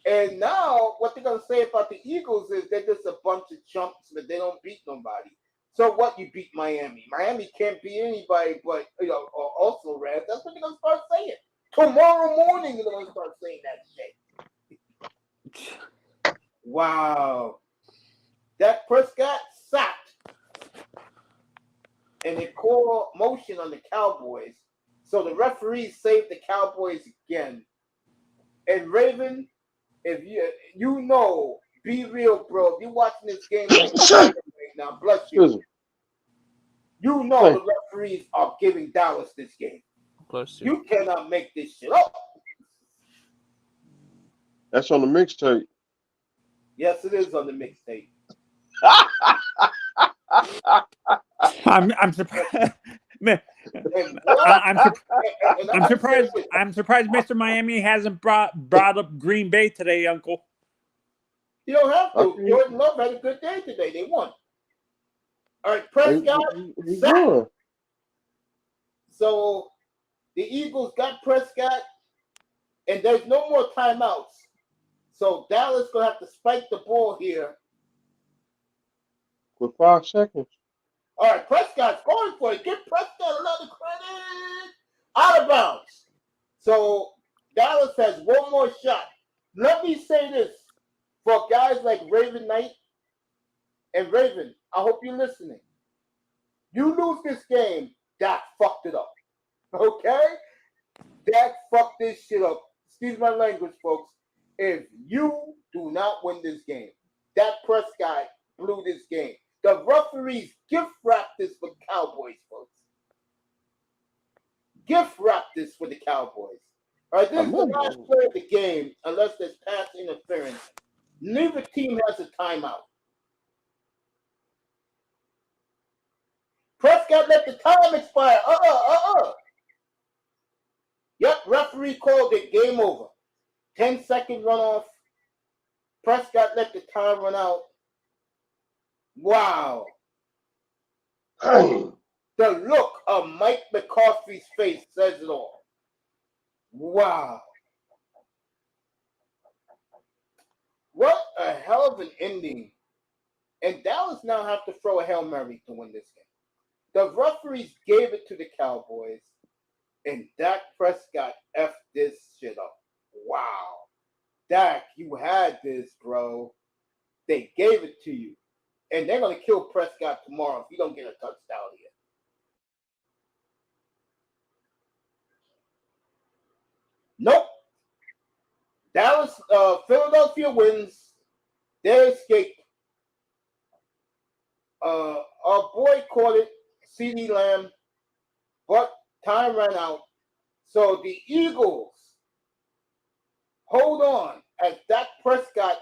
And now what they're going to say about the Eagles is they're just a bunch of chumps, but they don't beat nobody. So what? You beat Miami. Miami can't beat anybody but, also Rams. That's what they're going to start saying. Tomorrow morning, they're going to start saying that shit. Wow. Dak Prescott sacked. And they call motion on the Cowboys. So the referees saved the Cowboys again. And Raven, if you know be real, bro. If you're watching this game like right now, bless you. Excuse me. You know the referees are giving Dallas this game. Bless you. You cannot make this shit up. That's on the mixtape. Yes, it is on the mixtape. I'm surprised. Man, I'm surprised. I'm surprised Mr. Miami hasn't brought up Green Bay today, Uncle. You don't have to. Okay. Jordan Love had a good day today. They won. All right, Prescott. He won. So the Eagles got Prescott, and there's no more timeouts. So Dallas gonna have to spike the ball here. With 5 seconds. All right, Prescott's going for it. Give Prescott another credit. Out of bounds. So Dallas has one more shot. Let me say this for guys like Raven Knight and Raven. I hope you're listening. You lose this game, Dak fucked it up. Okay? Dak fucked this shit up. Excuse my language, folks. If you do not win this game, Dak Prescott blew this game. The referees gift wrap this for the Cowboys, folks. Gift wrap this for the Cowboys. All right, this is the last play of the game, unless there's pass interference. Neither team has a timeout. Prescott let the time expire. Yep, referee called it. Game over. 10-second runoff. Prescott let the time run out. Wow. The look of Mike McCarthy's face says it all. Wow. What a hell of an ending. And Dallas now have to throw a Hail Mary to win this game. The referees gave it to the Cowboys, and Dak Prescott effed this shit up. Wow. Dak, you had this, bro. They gave it to you. And they're going to kill Prescott tomorrow if you don't get a touchdown here. Nope. Dallas, Philadelphia wins. They escape. Our boy caught it, CeeDee Lamb, but time ran out. So the Eagles hold on as Dak Prescott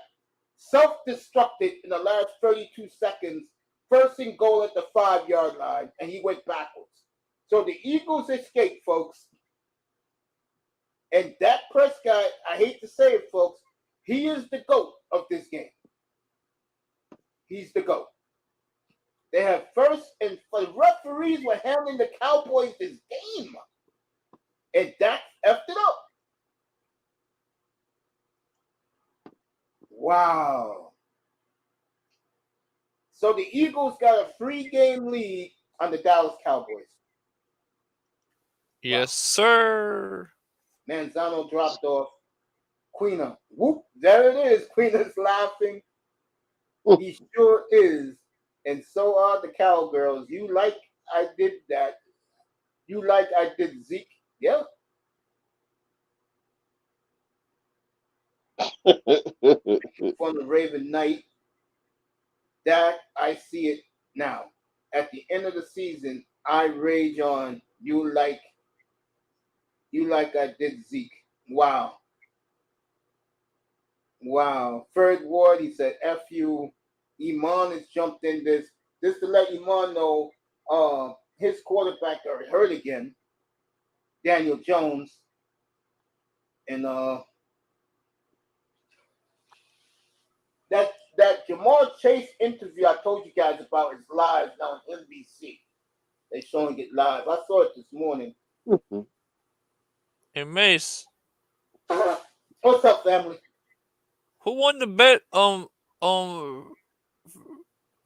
self-destructed in the last 32 seconds, first and goal at the 5-yard line, and he went backwards. So the Eagles escaped, folks. And Dak Prescott, I hate to say it, folks, he is the GOAT of this game. He's the GOAT. They have first, and the referees were handling the Cowboys this game. And Dak effed it up. Wow. So the Eagles got a 3-game lead on the Dallas Cowboys. Yes, sir. Manzano dropped off. Queena. Whoop. There it is. Queena's laughing. He sure is. And so are the Cowgirls. You like I did that. You like I did Zeke. Yep. From the Raven Knight. Dak, I see it now. At the end of the season, I rage on you like I did Zeke. Wow. Wow. Third Ward, he said, F you. Iman has jumped in this. Just to let Iman know, his quarterback got hurt again. Daniel Jones. And that Jamar Chase interview I told you guys about is live now on NBC. They're showing it live. I saw it this morning. Hey, Mace. What's up, family? Who won the bet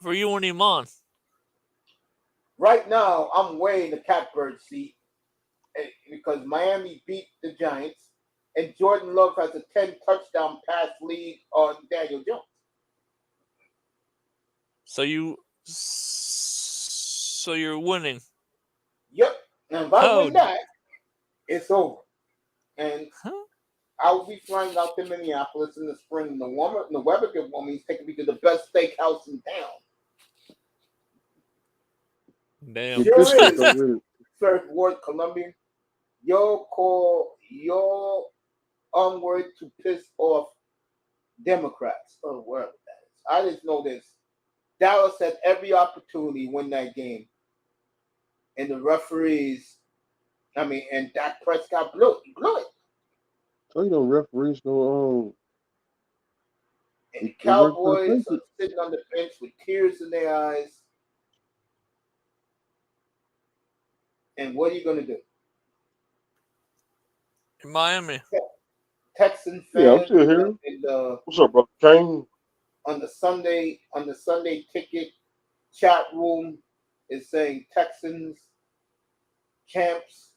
for you and Iman? Right now, I'm weighing the catbird seat because Miami beat the Giants, and Jordan Love has a 10-touchdown pass lead on Daniel Jones. So you're winning. Yep. And if I win that, it's over. And I will be flying out to Minneapolis in the spring. And the weather get warm. He's taking me to the best steakhouse in town. Damn. Sure Pittsburgh is. over Third Ward, Colombian. Your onward to piss off Democrats. Oh, whatever that is. I just know this. Dallas had every opportunity to win that game. And the referees, and Dak Prescott blew it. He blew it. So you know, referees go And the they work for the Cowboys are Patriots. sitting on the bench with tears in their eyes. And what are you going to do? In Miami. Texan Yeah, I'm fans still here. What's up, brother Kane? on the Sunday ticket chat room is saying Texans champs,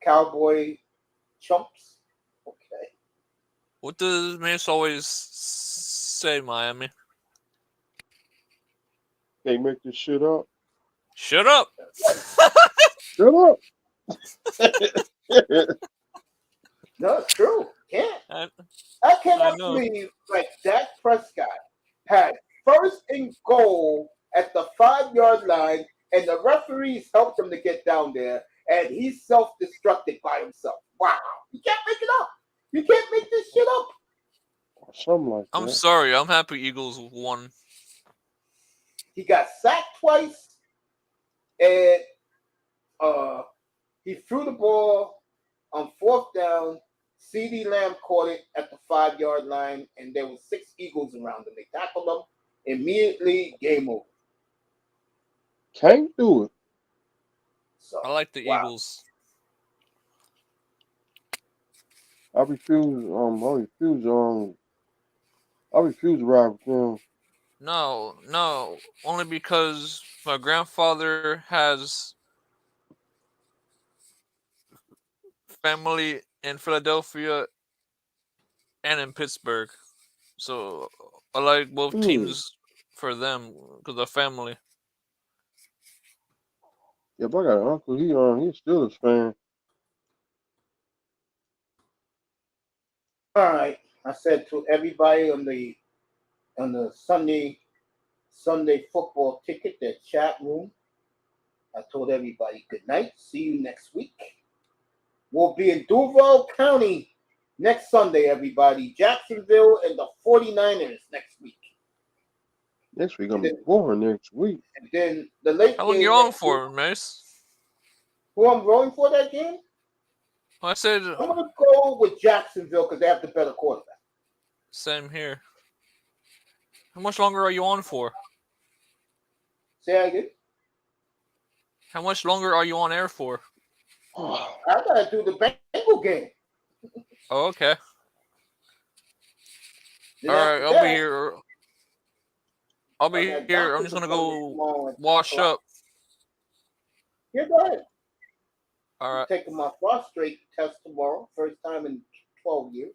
Cowboy chumps. Okay. What does Mace always say, Miami? Can't make this shit up. Shut up. Shut up. No, it's true. Can't. I I cannot know. believe like Dak Prescott had first and goal at the 5-yard line, and the referees helped him to get down there, and he self-destructed by himself. Wow. You can't make it up. You can't make this shit up. Something like I'm that. sorry. I'm happy Eagles won. He got sacked twice, and he threw the ball on 4th down. CeeDee Lamb caught it at the 5-yard line, and there were 6 Eagles around him. They tackled him immediately. Game over. Can't do it. So I like the Eagles. I refuse to ride with them. No. Only because my grandfather has family in Philadelphia and in Pittsburgh. So I like both teams for them because of family. Yeah, but I got an uncle. He's a Steelers fan. all right, I said to everybody on the Sunday football ticket, that chat room, I told everybody good night. See you next week. We'll be in Duval County next Sunday, everybody. Jacksonville and the 49ers next week. Next week, I'm gonna be born next week. And then the late How long game you on next for, week. Mace? Who I'm going for that game? I said I'm going to go with Jacksonville because they have the better quarterback. same here. How much longer are you on for? Say that again. How much longer are you on air for? I got to do the Bengal game. Oh, okay. Then All right, after I'll that, be here. I'll be I got here. I'm doctor's just gonna go appointment tomorrow at wash 2 o'clock. up. Yeah, go ahead. All I'm right. taking my prostrate test tomorrow. First time in 12 years.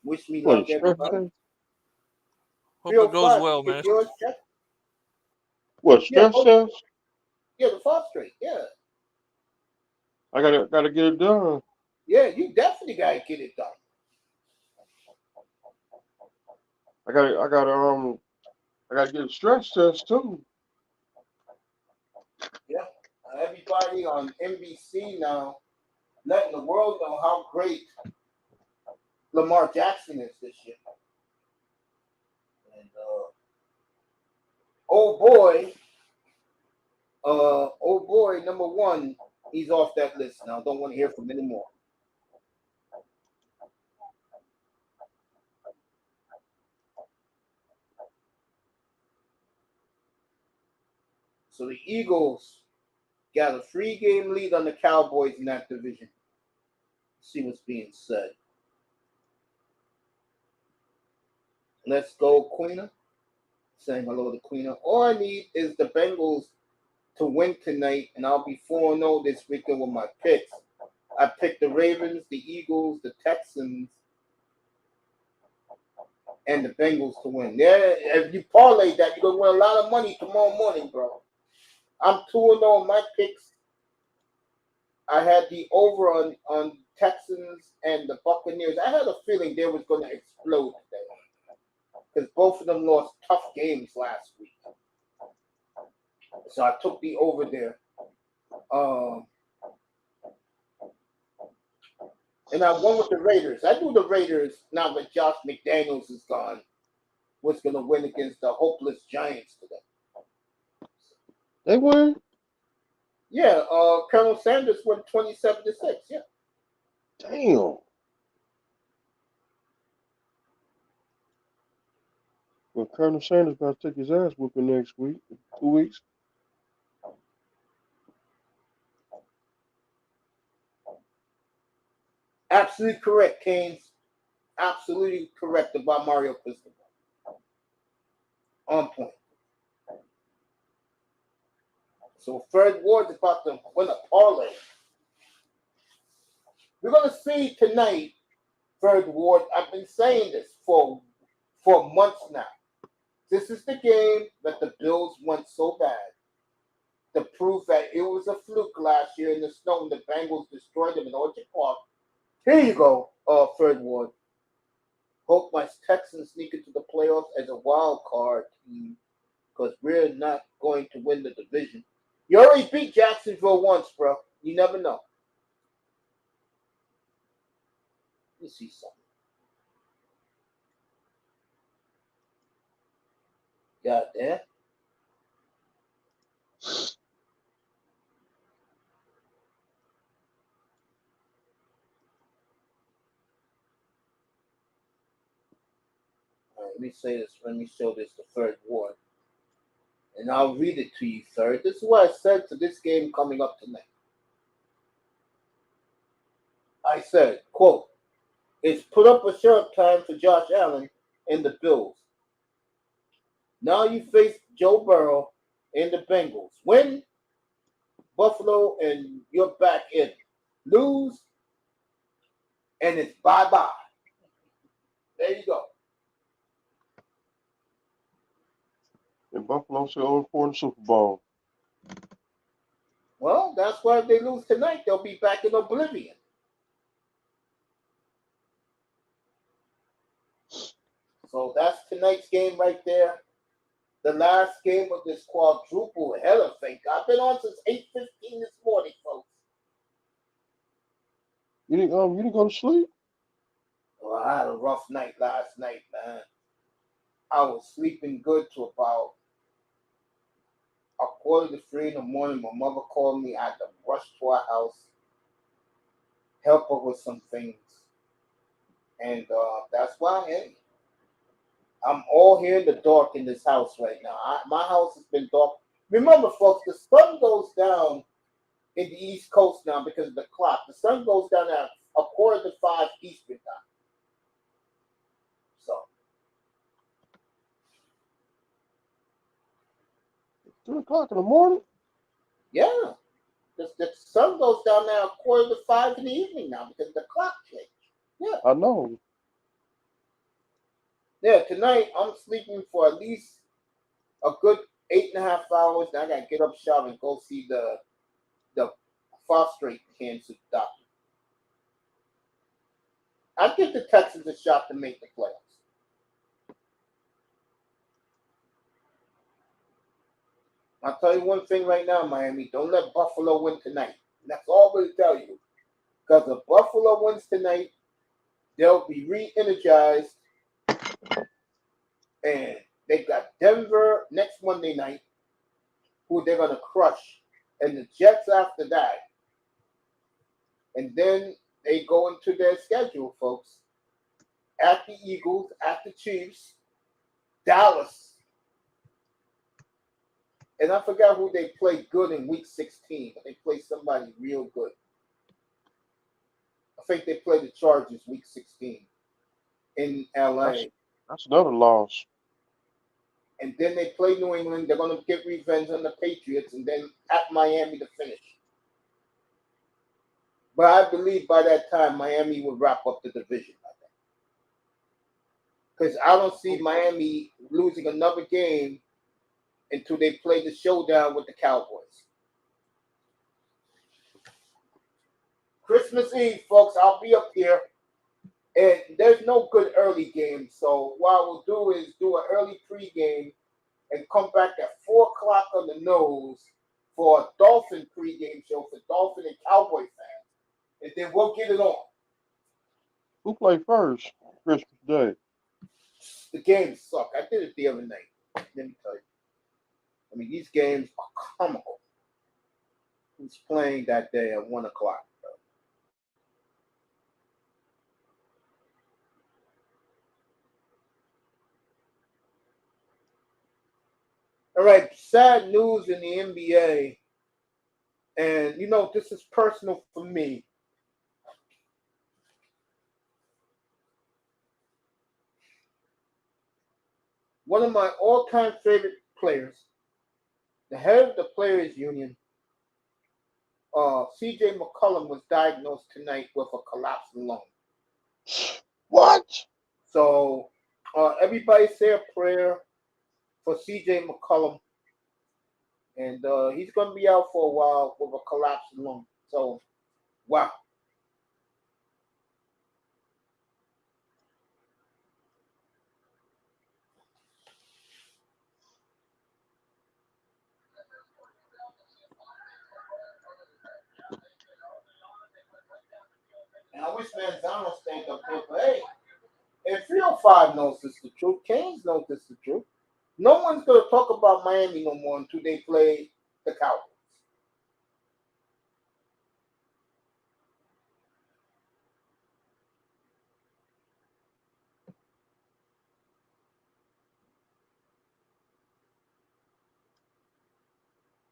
Wish me What, luck, stress everybody. test? Hope it goes 305, well, you get man. yours checked? What, Yeah, stress test? Yeah, the prostrate. Yeah. I gotta get it done. Yeah, you definitely got to get it done. I gotta get a stress test too. Yeah. Everybody on NBC now letting the world know how great Lamar Jackson is this year. And oh boy, number 1, he's off that list now. Don't want to hear from him anymore. So the Eagles got a 3-game lead on the Cowboys in that division. See what's being said. Let's go, Queena. Saying hello to Queena. All I need is the Bengals to win tonight, and I'll be 4-0 this weekend with my picks. I picked the Ravens, the Eagles, the Texans, and the Bengals to win. Yeah, if you parlay that, you're going to win a lot of money tomorrow morning, bro. I'm 2-0 on my picks. I had the over on Texans and the Buccaneers, I had a feeling they was going to explode today because both of them lost tough games last week. So I took the over there. And I won with the Raiders. I knew the Raiders, now that Josh McDaniels is gone, was going to win against the hopeless Giants today. They win? Yeah, Colonel Sanders won 27-6. Yeah. Damn. Well, Colonel Sanders about to take his ass whooping next week, 2 weeks. Absolutely correct, Canes. Absolutely correct about Mario Cristobal. On point. So Fred Ward's about to win a parlay. We're going to see tonight, Fred Ward. I've been saying this for months now. This is the game that the Bills won so bad to prove that it was a fluke last year in the snow and the Bengals destroyed them in Orchard Park. Here you go, Fred Ward. Hope my Texans sneak into the playoffs as a wild card team because we're not going to win the division. You already beat Jacksonville once, bro. You never know. Let me see something. God damn. All right, let me say this. Let me show this to Fred Ward. And I'll read it to you, sir. This is what I said to this game coming up tonight. I said, quote, it's put up a short time for Josh Allen and the Bills. Now you face Joe Burrow and the Bengals. Win, Buffalo, and you're back in. Lose, and it's bye-bye. There you go. And Buffalo still 0-4 in the Super Bowl. Well, that's why if they lose tonight, they'll be back in oblivion. So that's tonight's game right there. The last game of this quadruple header thing. I've been on since 8:15 this morning, folks. You didn't go to sleep? Well, I had a rough night last night, man. I was sleeping good to about 2:45 in the morning. My mother called me. I had to rush to our house, help her with some things. And that's why I'm all here in the dark in this house right now. My house has been dark. Remember, folks, the sun goes down in the East Coast now because of the clock. The sun goes down at 4:45 Eastern time. So 3 o'clock in the morning? yeah, the sun goes down now at 4:45 in the evening now because the clock changed. Yeah. I know. Yeah, tonight I'm sleeping for at least a good 8.5 hours. Then I gotta get up, shower, and go see the prostate cancer doctor. I give the Texans a shot to make the playoffs. I'll tell you one thing right now, Miami. Don't let Buffalo win tonight. That's all I'm going to tell you. Because if Buffalo wins tonight, they'll be re-energized. And they've got Denver next Monday night, who they're going to crush. And the Jets after that. And then they go into their schedule, folks. At the Eagles, at the Chiefs, Dallas. And I forgot who they played good in week 16. But they played somebody real good. I think they played the Chargers week 16 in LA. That's another loss. And then they play New England. They're going to get revenge on the Patriots. And then at Miami to finish. But I believe by that time, Miami will wrap up the division by then. Because I don't see Miami losing another game until they play the showdown with the Cowboys. Christmas Eve, folks, I'll be up here. And there's no good early game. So what we'll do is do an early pregame and come back at 4 o'clock on the nose for a Dolphin pregame show for Dolphin and Cowboy fans. And then we'll get it on. Who played first Christmas Day? The games suck. I did it the other night. Let me tell you. I mean, these games are comical. Who's playing that day at 1 o'clock? All right, sad news in the NBA. And, you know, this is personal for me. One of my all-time favorite players, the head of the Players Union, C.J. McCollum, was diagnosed tonight with a collapsed lung. What? So everybody say a prayer for C.J. McCollum. And he's going to be out for a while with a collapsed lung. So, wow. And I wish Manzano stayed up here, but hey, if 305 knows this the truth, Canes knows this the truth. No one's going to talk about Miami no more until they play the Cowboys.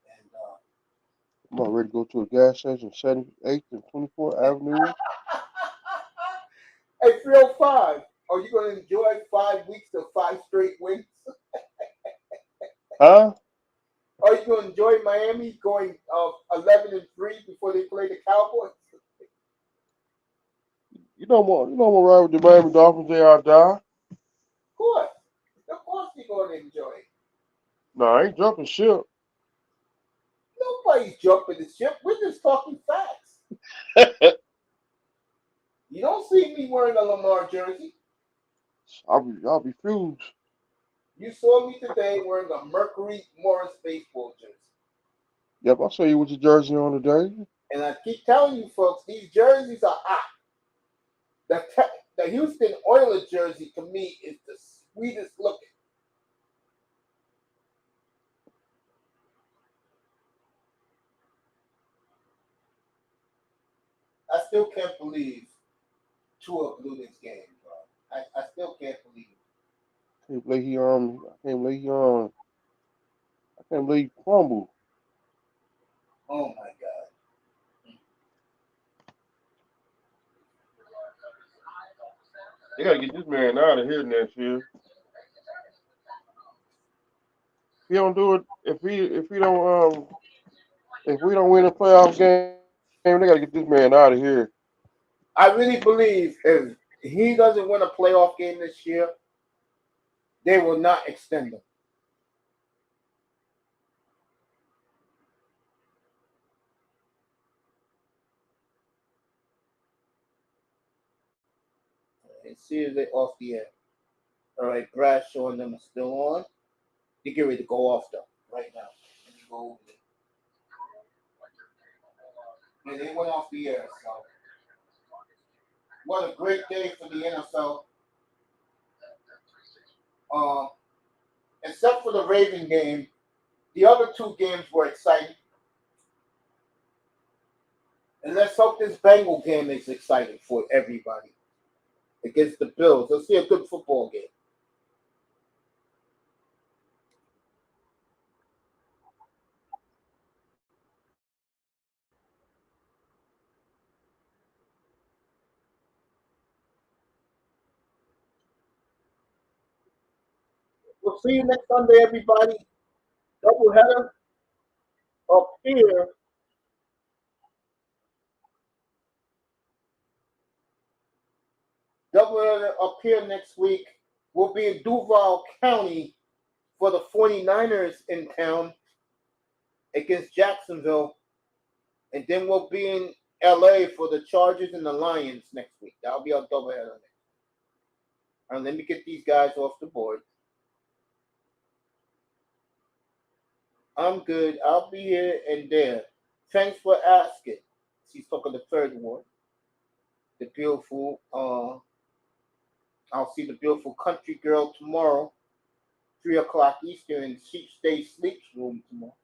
And I'm about ready to go to a gas station, 78th and 24th Avenue. Hey, 305, are you going to enjoy 5 weeks of 5 straight wins? Huh? Are you going to enjoy Miami going 11-3 before they play the Cowboys? You know I'm gonna ride with the Miami Dolphins day I die. Of course you're going to enjoy it. No, I ain't jumping ship. Nobody's jumping the ship. We're just talking facts. You don't see me wearing a Lamar jersey. I'll be fused. You saw me today wearing a Mercury Morris baseball jersey. Yep, I saw you with your jersey on today. And I keep telling you folks, these jerseys are hot. The Houston Oilers jersey to me is the sweetest looking. I still can't believe Tua blew this game, bro. I still can't believe it. I can't believe he crumbled. Oh my God. They gotta get this man out of here next year. If he don't do it, if we don't win a playoff game, they gotta get this man out of here. I really believe if he doesn't win a playoff game this year, they will not extend him. Let's see if they're off the air. All right, Bradshaw and them are still on. They get ready to go off though, right now. Let me go over there. Yeah, they went off the air, so what a great day for the NFL. Except for the Raven game, the other 2 games were exciting. And let's hope this Bengal game is exciting for everybody against the Bills. Let's see a good football game. We'll see you next Sunday, everybody. Doubleheader up here. Doubleheader up here next week. We'll be in Duval County for the 49ers in town against Jacksonville. And then we'll be in LA for the Chargers and the Lions next week. That'll be our doubleheader. And let me get these guys off the board. I'm good. I'll be here and there. Thanks for asking. She's talking the third ward. The beautiful, I'll see the beautiful country girl tomorrow, 3 o'clock Eastern in Sheep Stay Sleep's room tomorrow.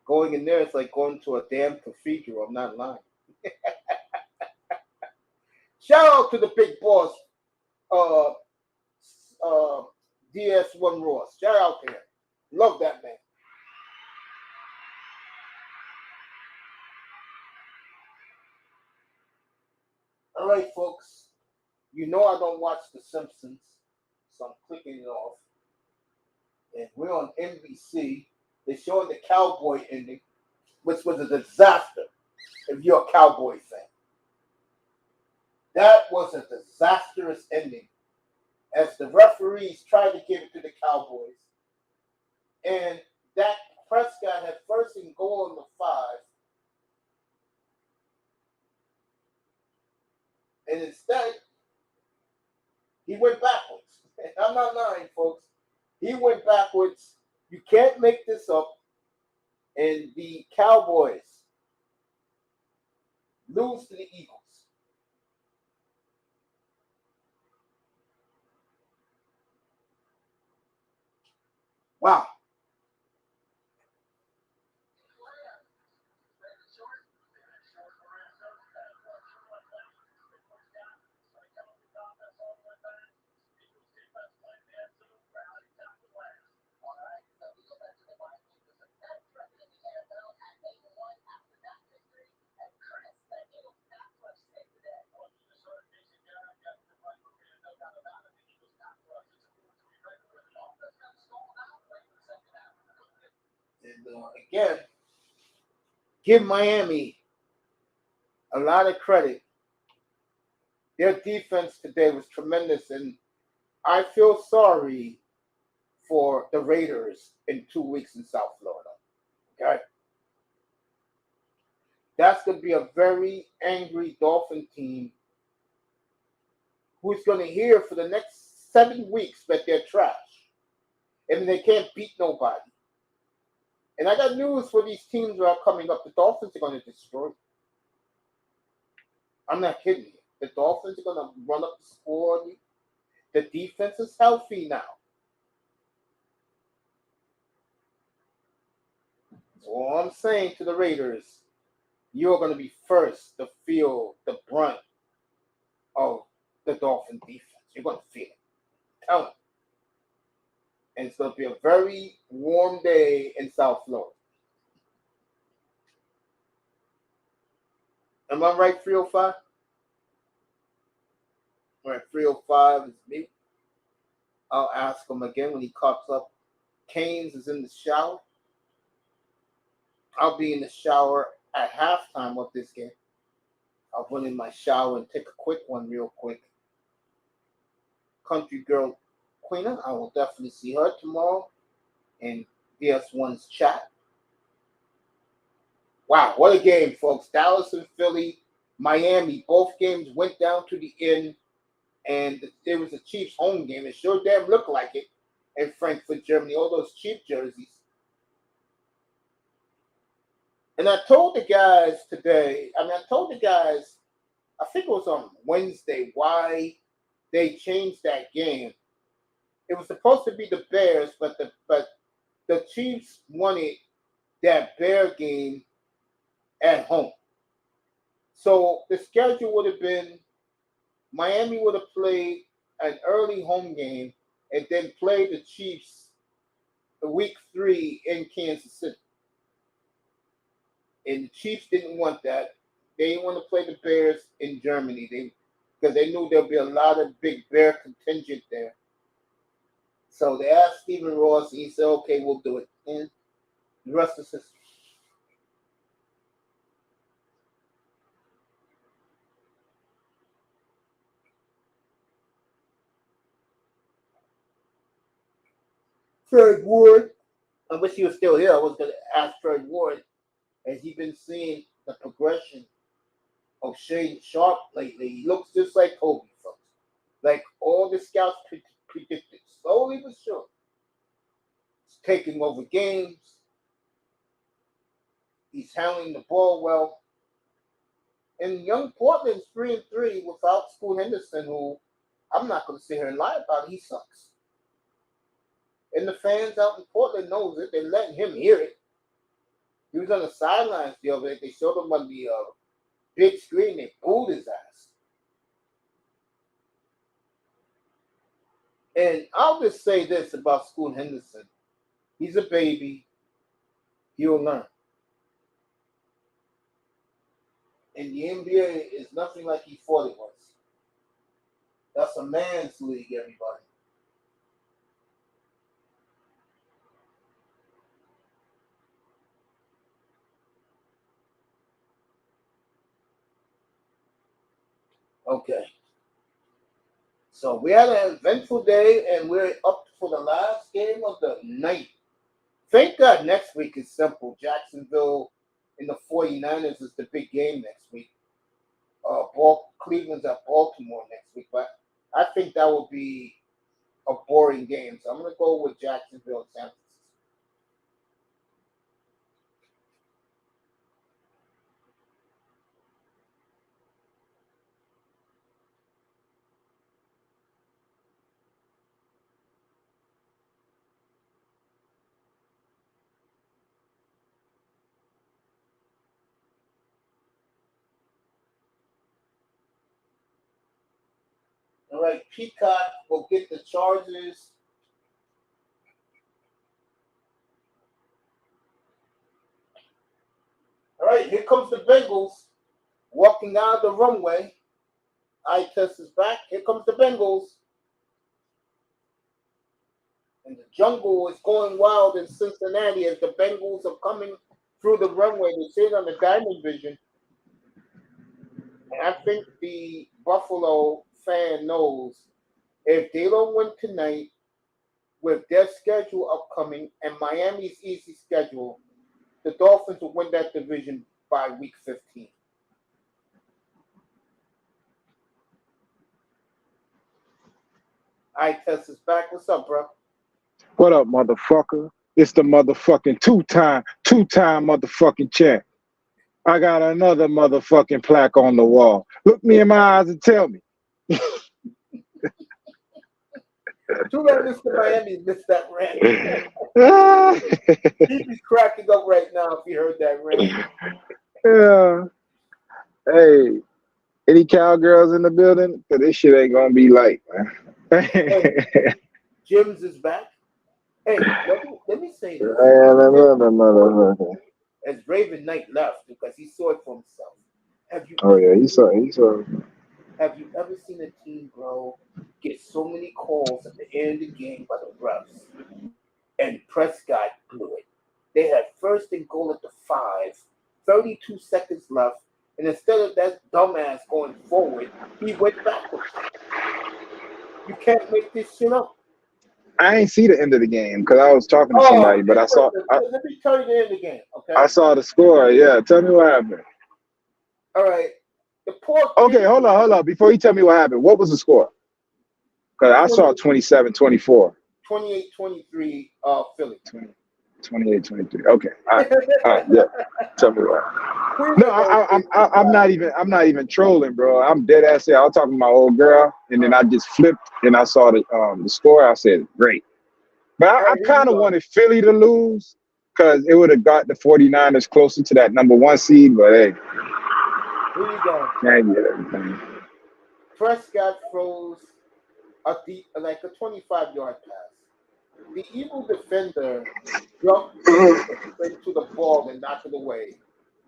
Going in there is like going to a damn cathedral. I'm not lying. Shout out to the big boss, DS1 Ross. Shout out to him. Love that man. All right, folks. You know I don't watch The Simpsons, so I'm clicking it off. And we're on NBC. They're showing the Cowboy ending, which was a disaster if you're a Cowboy fan. That was a disastrous ending as the referees tried to give it to the Cowboys. And Dak Prescott had first and goal on the 5. And instead, he went backwards. I'm not lying, folks. He went backwards. You can't make this up. And the Cowboys lose to the Eagles. Wow. And again, give Miami a lot of credit. Their defense today was tremendous, and I feel sorry for the Raiders in 2 weeks in South Florida. Okay? That's going to be a very angry Dolphin team who's going to hear for the next 7 weeks that they're trash. And they can't beat nobody. And I got news for these teams that are coming up. The Dolphins are going to destroy you. I'm not kidding you. The Dolphins are going to run up the score on you. The defense is healthy now. So all I'm saying to the Raiders, you're going to be first to feel the brunt of the Dolphin defense. You're going to feel it. Tell them. And it's going to be a very warm day in South Florida. Am I right, 305? All right, 305 is me. I'll ask him again when he cops up. Canes is in the shower. I'll be in the shower at halftime of this game. I'll run in my shower and take a quick one real quick. Country girl Queena, I will definitely see her tomorrow in DS1's chat. Wow, what a game, folks. Dallas and Philly, Miami, both games went down to the end, and it was a Chiefs home game. It sure damn looked like it in Frankfurt, Germany, all those cheap jerseys. And I told the guys today, I think it was on Wednesday, why they changed that game. It was supposed to be the Bears, but the Chiefs wanted that Bear game at home. So the schedule would have been Miami would have played an early home game and then played the Chiefs the week 3 in Kansas City. And the Chiefs didn't want that. They didn't want to play the Bears in Germany because they knew there'd be a lot of big Bear contingent there. So they asked Stephen Ross, and he said, okay, we'll do it. And the rest is history. Fred Ward. I wish he was still here. I was going to ask Fred Ward Has he been seeing the progression of Shane Sharp lately? He looks just like Kobe, folks. Like all the scouts predicted, slowly but surely. He's taking over games. He's handling the ball well. And young Portland's 3-3 without Scoot Henderson, who I'm not going to sit here and lie about it. He sucks. And the fans out in Portland knows it. They're letting him hear it. He was on the sidelines the other day. They showed him on the big screen. They booed his ass. And I'll just say this about Scoot Henderson. He's a baby. He'll learn. And the NBA is nothing like he thought it was. That's a man's league, everybody. Okay. So we had an eventful day, and we're up for the last game of the night. Thank God next week is simple. Jacksonville and the 49ers is the big game next week. Cleveland's at Baltimore next week, but I think that will be a boring game. So I'm going to go with Jacksonville and San Francisco. All right, Peacock will get the Chargers. All right, here comes the Bengals walking down the runway. Eye test is back. Here comes the Bengals. And the jungle is going wild in Cincinnati as the Bengals are coming through the runway. They see it on the Diamond Vision. And I think the Buffalo fan knows if they don't win tonight with their schedule upcoming and Miami's easy schedule, the Dolphins will win that division by week 15. Eye test is back. What's up, bro? What up, motherfucker? It's the motherfucking two-time motherfucking champ. I got another motherfucking plaque on the wall. Look me in my eyes and tell me. Too bad Mr. Miami missed that rant. He'd be cracking up right now if he heard that rant. Yeah. Hey, any cowgirls in the building? Cause this shit ain't gonna be light, man. Hey, Jim's is back. Hey, let me say this. As Raven Knight left because he saw it for himself. He saw. Have you ever seen a team, bro, get so many calls at the end of the game by the refs? And Prescott blew it. They had first and goal at the 5, 32 seconds left, and instead of that dumbass going forward, he went backwards. You can't make this shit up. I ain't see the end of the game because I was talking to somebody, but I saw. Let me tell you the end of the game, okay? I saw the score. Yeah, tell me what happened. All right. The poor kid, Okay, hold on. Before you tell me what happened, what was the score? Because I saw 27-24. 28-23, Philly. 28-23. Okay. All right. Yeah. Tell me what. No, I'm not even trolling, bro. I'm dead ass here. I was talking to my old girl, and then I just flipped and I saw the score. I said, great. But I kind of wanted Philly to lose because it would have got the 49ers closer to that number 1 seed. But hey, here you go. can't get everything. Prescott throws a 25-yard pass. The evil defender jumped into the ball and knocked it away.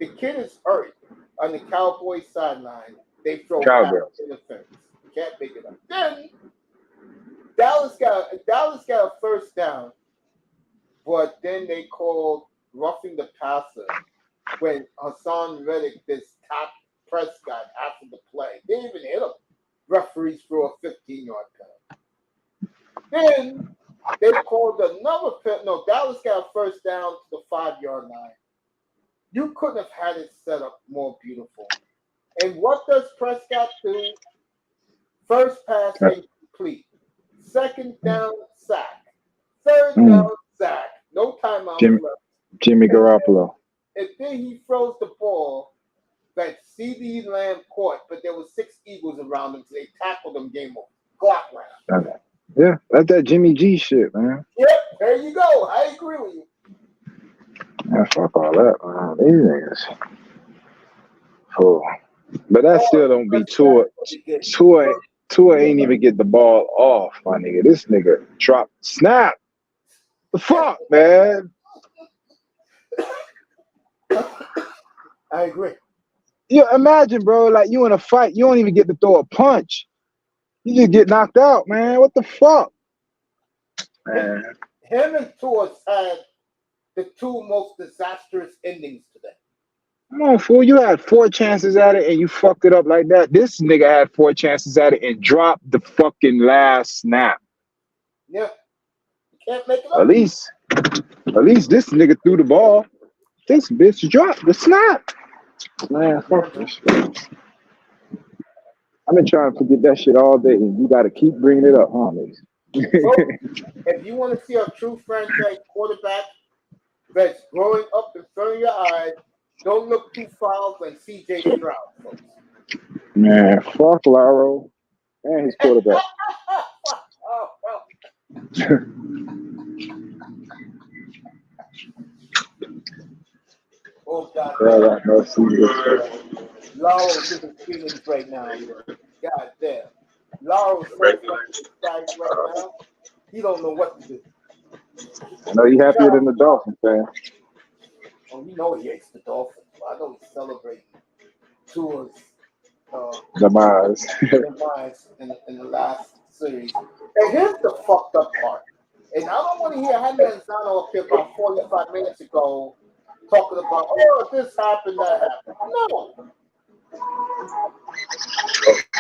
The kid is hurt on the Cowboys sideline. They throw pass interference. Can't make it up. Then Dallas got a first down, but then they called roughing the passer when Hassan Reddick just tapped Prescott after the play. They didn't even hit him. Referees threw a 15-yard penalty. Then they called another penalty. No, Dallas got a first down to the 5-yard line. You couldn't have had it set up more beautiful. And what does Prescott do? First pass incomplete. Second down, sack. Third down, sack. No timeouts left. Jimmy Garoppolo. And then he throws the ball that CD Lamb caught, but there was 6 Eagles around him, so they tackled him game over. Clock ran. Okay. Yeah, that's that Jimmy G shit, man. Yep, there you go. I agree with you. Yeah, fuck all that, man. These niggas. Oh. But that still don't be Tua. Tua ain't even get the ball off, my nigga. This nigga dropped snap. The fuck, man. I agree. Yeah, imagine, bro, like you in a fight, you don't even get to throw a punch. You just get knocked out, man. What the fuck? Man. Him and Tua had the 2 most disastrous endings today. Come on, fool. You had 4 chances at it and you fucked it up like that. This nigga had 4 chances at it and dropped the fucking last snap. Yeah. You can't make it up. At least this nigga threw the ball. This bitch dropped the snap. Man, fuck this shit. I've been trying to forget that shit all day, and you got to keep bringing it up, huh, niggas? If you want to see a true franchise quarterback that's growing up in front of your eyes, don't look too far and C.J. Stroud, folks. Man, fuck Laro and his quarterback. Oh, God. Laurel's in his feelings right now. God damn. Laurel's so right now. He don't know what to do. I know you happier than the Dolphins, fan. Oh, you know he hates the Dolphins. I know he's celebrating Tua's demise in the last series. And here's the fucked up part. And I don't want to hear Hernandez up here about 45 minutes ago talking about, oh, this happened, that happened. No.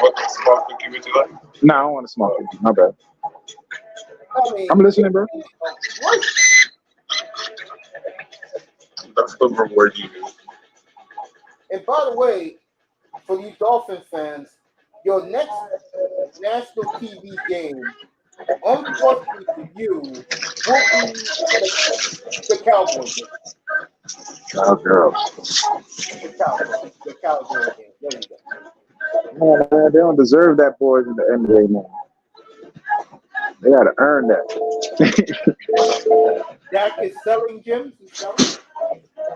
What smoke would you like? No, I don't want to smoke it. My bad. I mean, I'm listening, bro. That's the word you use. And by the way, for you Dolphin fans, your next national TV game, unfortunately for you, will be the Cowboys game. The Cowboys game. There you go. Man, they don't deserve that boys in the NBA, man. They got to earn that. Dak is selling gyms. He's selling.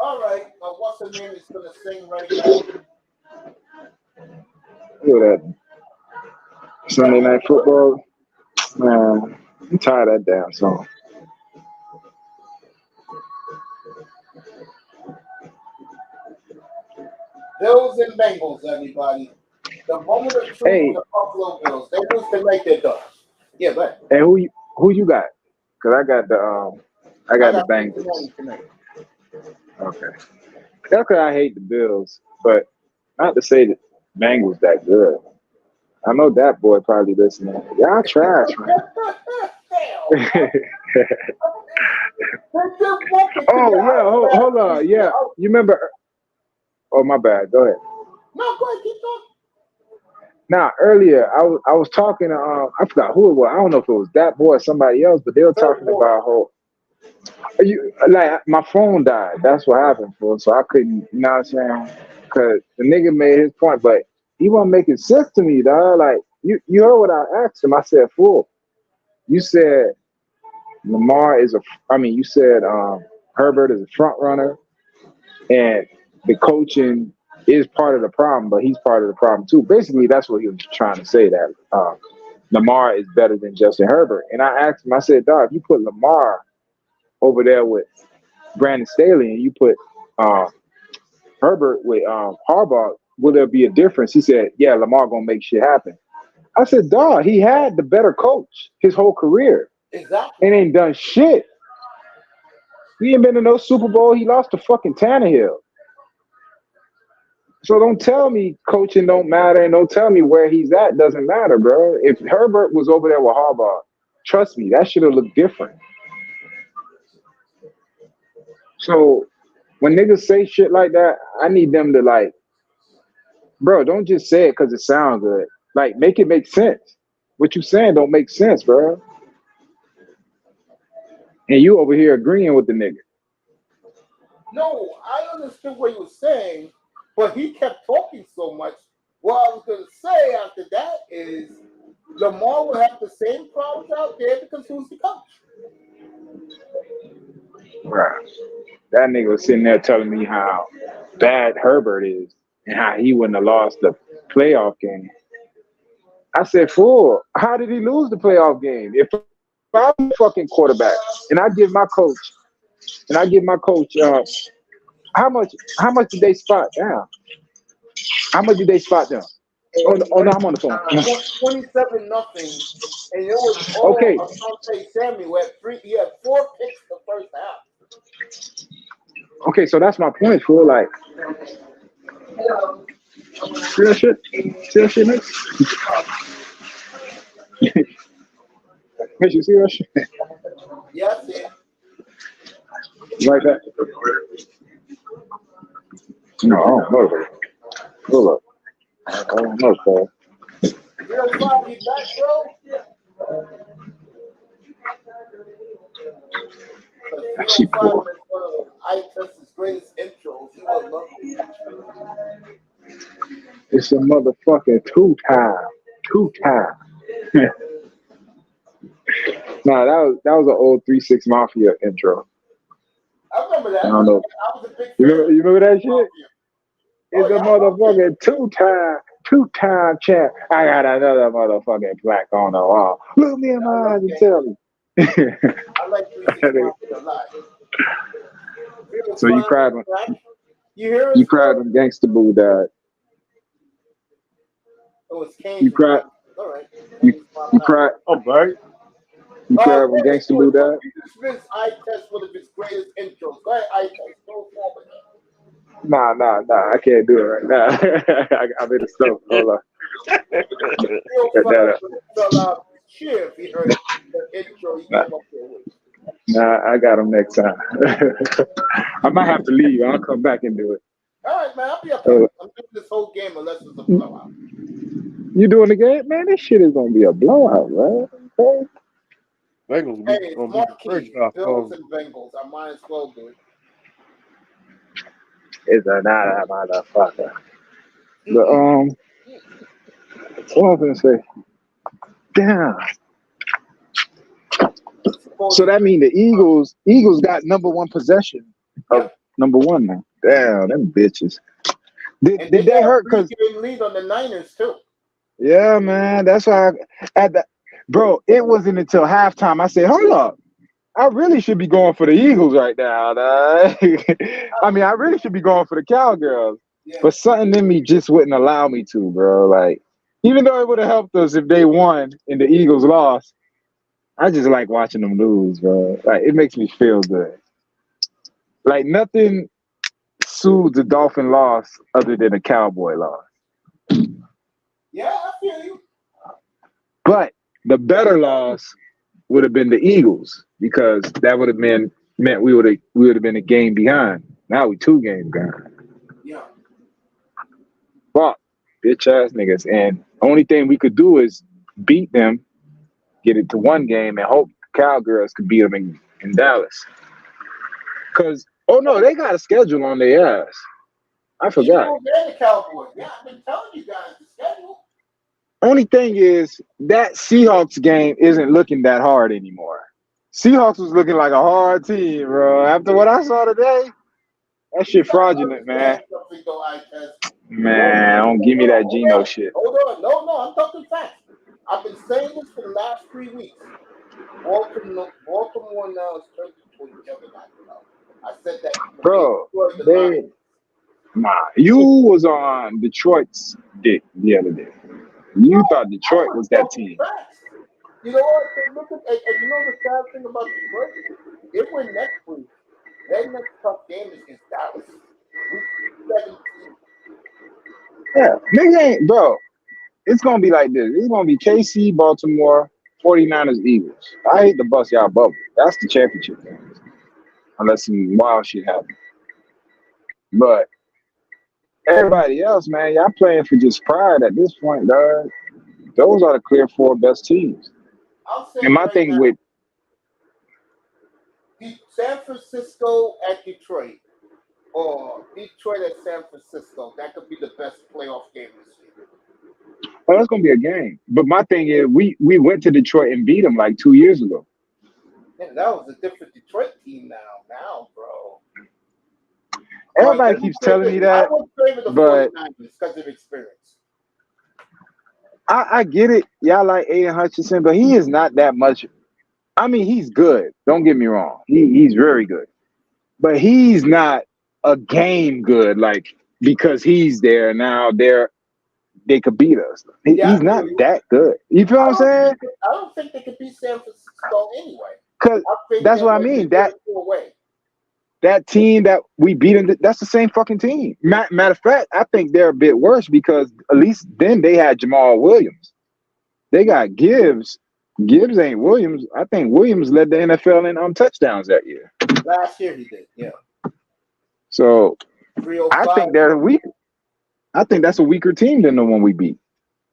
All right. What's her name is going to sing right now? Look at that. Sunday Night Football. Man, I'm tired of that damn song. Bills and Bengals, everybody. The moment of truth for the Buffalo Bills. They lose tonight, they're done. Yeah, but. And who you got? Because I got the Bengals. Okay. That's because I hate the Bills, but not to say that Bengals that good. I know that boy probably listening. Y'all trash, man. Oh, yeah, hold on. Yeah, you remember? Oh, my bad. Go ahead. No, go ahead. Keep talking. Now, earlier, I was talking to, I forgot who it was. I don't know if it was that boy or somebody else, but they were talking about like, my phone died. That's what happened, for. So I couldn't, you know what I'm saying? Because the nigga made his point, but he wasn't making sense to me, dog. Like, you heard what I asked him. I said, fool, you said you said Herbert is a front runner, and the coaching is part of the problem, but he's part of the problem too. Basically, that's what he was trying to say, that Lamar is better than Justin Herbert. And I asked him, I said, dog, if you put Lamar over there with Brandon Staley and you put Herbert with Harbaugh, will there be a difference? He said, yeah, Lamar gonna make shit happen. I said, dog, he had the better coach his whole career. Exactly. And ain't done shit. He ain't been to no Super Bowl. He lost to fucking Tannehill. So don't tell me coaching don't matter, and don't tell me where he's at doesn't matter, bro. If Herbert was over there with Harbaugh, trust me, that should have looked different. So when niggas say shit like that, I need them to like, bro, don't just say it because it sounds good. Like, make it make sense. What you saying don't make sense, bro. And you over here agreeing with the nigga. No, I understood what he was saying, but he kept talking so much. What I was going to say after that is Lamar will have the same problems out there because who's the coach? Right. That nigga was sitting there telling me how bad Herbert is and how he wouldn't have lost the playoff game. I said, fool, how did he lose the playoff game? If I'm a fucking quarterback and I give my coach, how much did they spot down? How much did they spot down? Oh, no, I'm on the phone. 27-0, and it was all Okay. Asante Samuel had 4 picks the first half. Okay, so that's my point, fool. Like, see that shit? Next? You see that shit? Yeah, I see it. Like that? No, I don't know. Hold up. I don't know, Paul. 05, you back, bro? She poor. I test his greatest intros. He would love it. It's a motherfucking two-time. Nah, that was an old 3-6 Mafia intro. I remember that. I don't know. I was a big fan. You remember that shit? It's Oh, a yeah, motherfucking two-time champ. I got another motherfucking plaque on the wall. Look me in my eyes and tell me. I like 3-6 Mafia a lot. So you cried when Gangsta Boo died. Oh, it's Kane. You cried. All right. You cried. I'm back. You cried when Gangsta Boo died. You dismissed I test one of his greatest intros. Go ahead, I test. Go forward. Nah. I can't do it right now. I'm in the stove. Hold on. Get that up. Fell out cheer if he heard the intro you came up there with. Nah, I got him next time. I might have to leave. I'll come back and do it. All right, man. I'll be up here. I'm doing this whole game unless it's a blowout. You doing the game? Man, this shit is going to be a blowout, right? Okay. Bengals Hey, be it's gonna be Marquis, the Bills and Bengals. I might as well do it. It's another motherfucker. But, what was I going to say? Damn. So that means the Eagles got number one possession of number one now. Damn, them bitches. Did they hurt? Because lead on the Niners too. Yeah, man. That's why bro, it wasn't until halftime I said, hold up. I really should be going for the Eagles right now. I mean, I really should be going for the Cowgirls. Yeah. But something in me just wouldn't allow me to, bro. Like, even though it would have helped us if they won and the Eagles lost, I just like watching them lose, bro. Like, it makes me feel good. Like, nothing soothes the Dolphin loss other than a Cowboy loss. Yeah, I feel you. But the better loss would have been the Eagles because that would have meant we would have been a game behind. Now we 2 games behind. Yeah. Fuck, bitch ass niggas. And only thing we could do is beat them, get it to 1 game, and hope the Cowgirls could beat them in Dallas. Because, oh no, they got a schedule on their ass. I forgot. The Cowboys. Yeah, I've been telling you guys the schedule. Only thing is that Seahawks game isn't looking that hard anymore. Seahawks was looking like a hard team, bro. After what I saw today, that shit fraudulent, man. Man, don't give me that Geno shit. Hold on. No, I'm talking facts. I've been saying this for the last 3 weeks. Baltimore now is turning into a juggernaut. I said that. Bro, you was on Detroit's dick the other day. You thought Detroit was that team. You know what? Look at, and you know the sad thing about Detroit? It went next week. Their next tough game is against Dallas. Week 17. Yeah, nigga ain't, bro. It's gonna be like this. It's gonna be KC, Baltimore, 49ers, Eagles. I hate to bust y'all bubble. That's the championship game. Unless some wild shit happens. But everybody else, man, y'all playing for just pride at this point, dog. Those are the clear 4 best teams. I'll say And my right thing now, with San Francisco at Detroit or Detroit at San Francisco, that could be the best playoff game this year. oh, that's gonna be a game. But my thing is, we went to Detroit and beat them like 2 years ago. Man, that was a different Detroit team now, bro. Everybody keeps telling me that, I would favor the but 49ers because of experience. I get it. Y'all like Aiden Hutchinson, but he is not that much. I mean, he's good. Don't get me wrong. He's very good. But he's not a game good, like, because he's there now. They could beat us. He's not that good. You feel what I'm saying? I don't think they could beat San Francisco anyway. Because that's what I mean. That team that we beat, that's the same fucking team. Matter of fact, I think they're a bit worse because at least then they had Jamal Williams. They got Gibbs. Gibbs ain't Williams. I think Williams led the NFL in touchdowns that year. Last year he did, yeah. So I 305. think they're weak. I think that's a weaker team than the one we beat.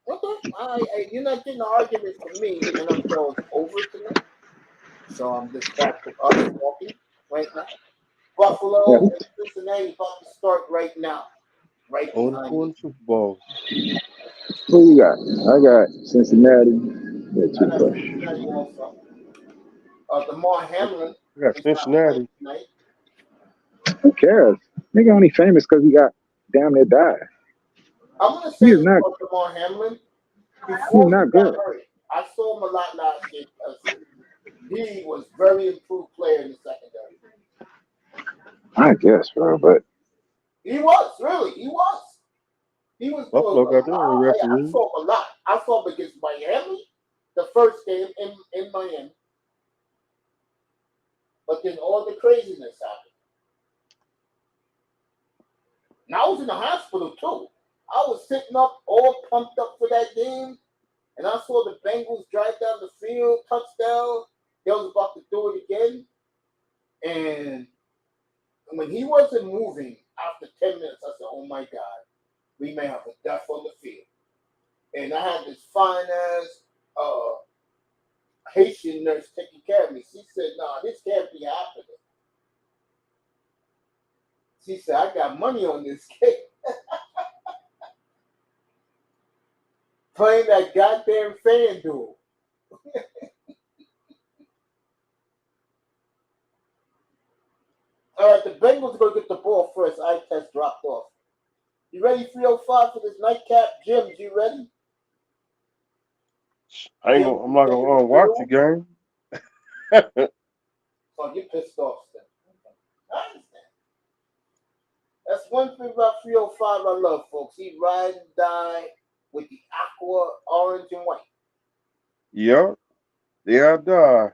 Okay, you're not getting the argument from me, and I'm going over tonight. So I'm just back to us walking right now. Buffalo and Cincinnati about to start right now. Right behind On Super Bowl. Who you got? I got Cincinnati. They're too fresh. Cincinnati also. Damar Hamlin. We got Cincinnati. Who cares? Nigga only famous because he got damn near died. I'm gonna say about Damar Hamlin. Before he's not good. Hurt, I saw him a lot last year because he was very improved player in the secondary. I guess, bro, but he was really. He was. Buffalo got their own referee. I saw him a lot. I saw him against Miami, the first game in Miami. But then all the craziness happened. And I was in the hospital too. I was sitting up, all pumped up for that game, and I saw the Bengals drive down the field, touchdown. They was about to do it again, and when he wasn't moving after 10 minutes, I said, "Oh my God, we may have a death on the field." And I had this fine-ass Haitian nurse taking care of me. She said, "Nah, this can't be happening." She said, "I got money on this game." Playing that goddamn FanDuel. All right, the Bengals are going to get the ball first. Eye test dropped off. You ready, 305 for this nightcap? Jim, you ready? I'm not gonna watch the game. Oh, you're pissed off, then. I understand. That's one thing about 305 I love, folks. He ride and die with the aqua, orange, and white. Yep. Yeah, I die.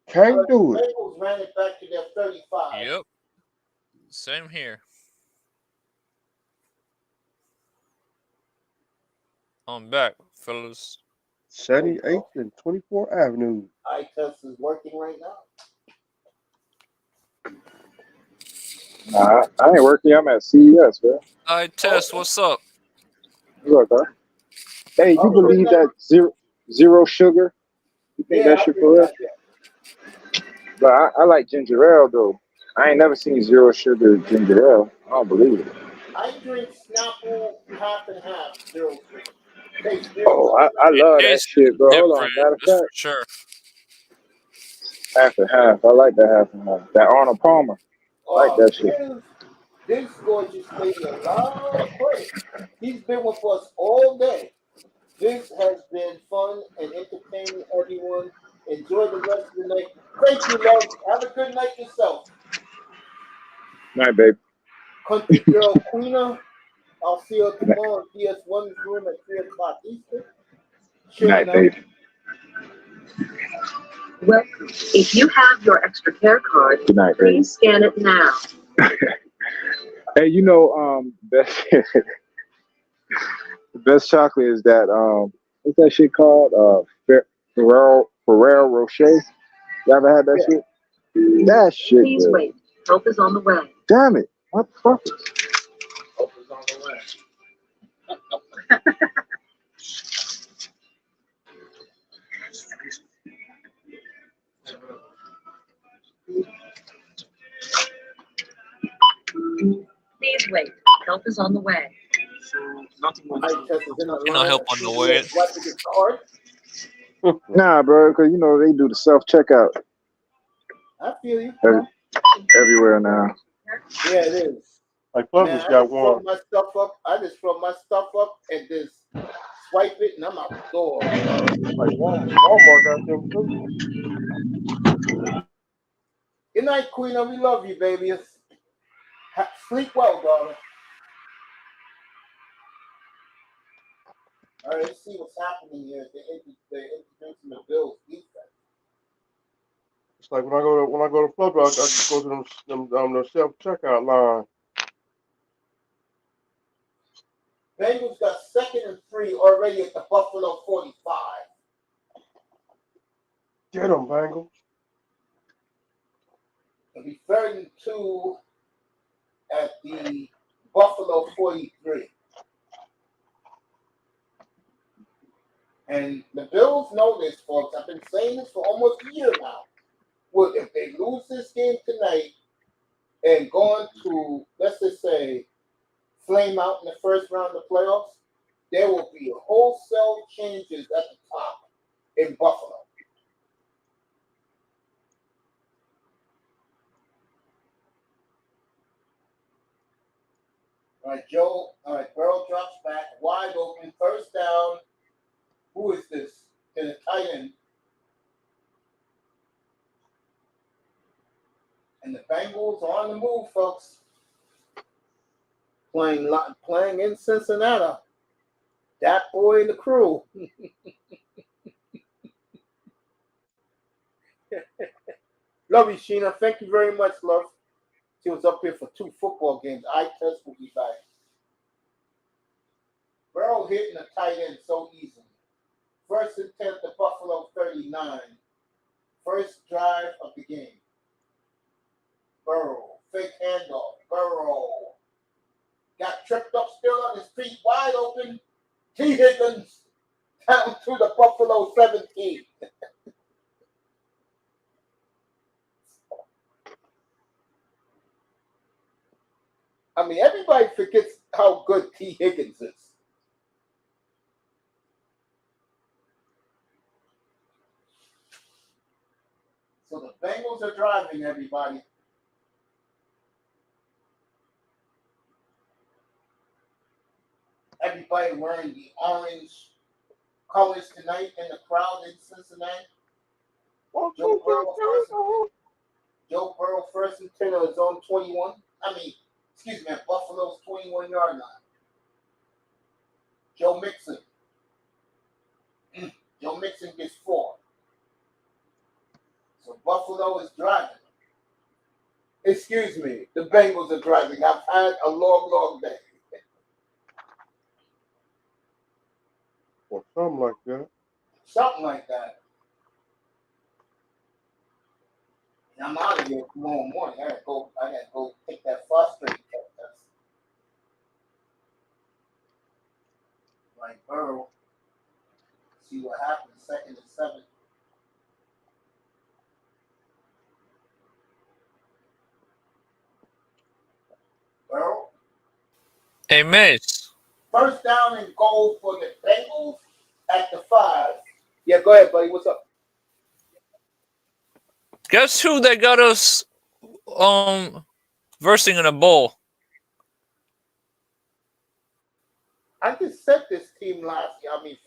Can't do it. Bengals ran it back to their 35. Yep. Same here. I'm back, fellas. 78th and 24th Avenue. Eye test is working right now. Nah, I ain't working. I'm at CES, man. Eye test, what's up? Look, huh? Hey, you believe that zero sugar? You think that shit for real? But I like ginger ale though. I ain't never seen zero sugar ginger ale. I don't believe it. I drink Snapple half and half, zero sugar. Oh, I love that shit, bro. Hold on, matter of fact, sure. half and half. I like that half and half. That Arnold Palmer, I like that shit. This gorgeous lady, a lot of credit. He's been with us all day. This has been fun and entertaining, everyone. Enjoy the rest of the night. Thank you, love. Have a good night yourself. Night, babe. Country girl Queena. I'll see you tomorrow in PS1's room at 3 o'clock Eastern. Good night, babe. Well, if you have your extra care card, Good night, babe. please scan it now. Hey, you know, the best chocolate is that what's that shit called? Ferrero Rocher. You ever had that shit? That shit. Please good. wait. Help is on the way. Damn it. What the fuck? Hope is on the way. Please wait. Help is on the way. Eye test is in the You know, line. help on the way. Swiping his card. Nah, bro, because you know they do the self checkout I feel you. everywhere now. Yeah, it is. Like Man, Publix I got just throw one. my stuff up. I just throw my stuff up and just swipe it, and I'm out the door. Like Walmart got them too. Good night, Queen. We love you, baby. Sleep well, darling. All right, let's see what's happening here. They're introducing the Bills defense. It's like when I go to Publix, I just go to the self checkout line. Bengals got 2nd and 3 already at the Buffalo 45. Get them, Bengals. It'll be 3rd and 2 at the Buffalo 43. And the Bills know this, folks. I've been saying this for almost a year now. Well, if they lose this game tonight and go on to, let's just say, flame out in the first round of the playoffs, there will be wholesale changes at the top in Buffalo. All right, Burrow drops back, wide open, first down. Who is this? To the tight end. And the Bengals are on the move, folks. Playing in Cincinnati. That boy and the crew. Love you, Sheena. Thank you very much, love. She was up here for 2 football games. Eye test will be back. Burrow hitting the tight end so easily. 1st and 10 to Buffalo 39. First drive of the game. Burrow. Fake handoff. Burrow. Got tripped up still on his feet. Wide open. T. Higgins down to the Buffalo 17. I mean, everybody forgets how good T. Higgins is. So the Bengals are driving, everybody. Everybody wearing the orange colors tonight in the crowd in Cincinnati. Joe Burrow first and 10 on his own 21. Buffalo's 21-yard line. Joe Mixon. Joe Mixon gets 4. So Buffalo is driving. Excuse me, the Bengals are driving. I've had a long, long day. Or something like that. Something like that. And I'm out of here tomorrow morning. I gotta go take that phosphate test. Like Burrow. See what happens. 2nd and 7. Burrow. Hey, Mace. First down and goal for the Bengals at the 5. Yeah, go ahead, buddy. What's up? Guess who they got us versing in a bowl? I just said this team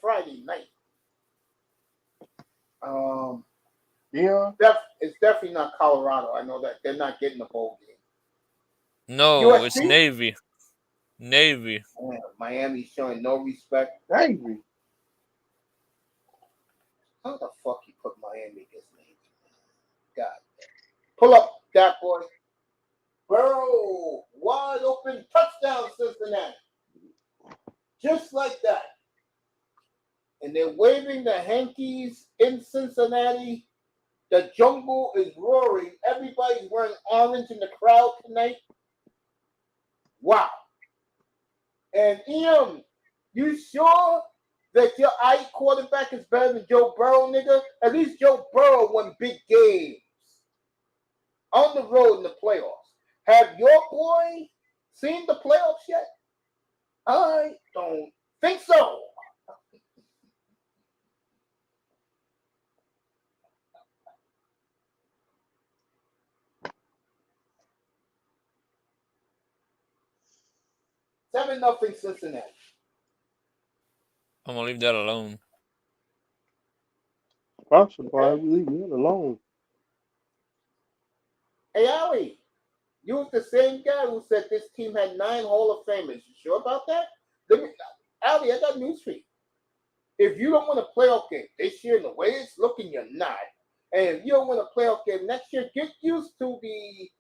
Friday night. Yeah. It's definitely not Colorado. I know that they're not getting the bowl game. No, USC? it's Navy. Navy. Yeah, Miami's showing no respect. Navy. How the fuck you put Miami against Navy? God. Pull up, that boy. Burrow, wide open, touchdown, Cincinnati. Just like that. And they're waving the hankies in Cincinnati The jungle is roaring. Everybody's wearing orange in the crowd tonight. Wow. And you sure that your quarterback is better than Joe Burrow, nigga? At least Joe Burrow won big games on the road in the playoffs. Have your boy seen the playoffs yet? I don't think so. Seven nothing Cincinnati. I'm gonna leave that alone. I'm surprised you leave me alone. Hey, Allie, you was the same guy who said this team had 9 Hall of Famers. You sure about that? Allie, I got news for you. If you don't win a playoff game this year, the way it's looking, you're not. And if you don't win a playoff game next year, get used to the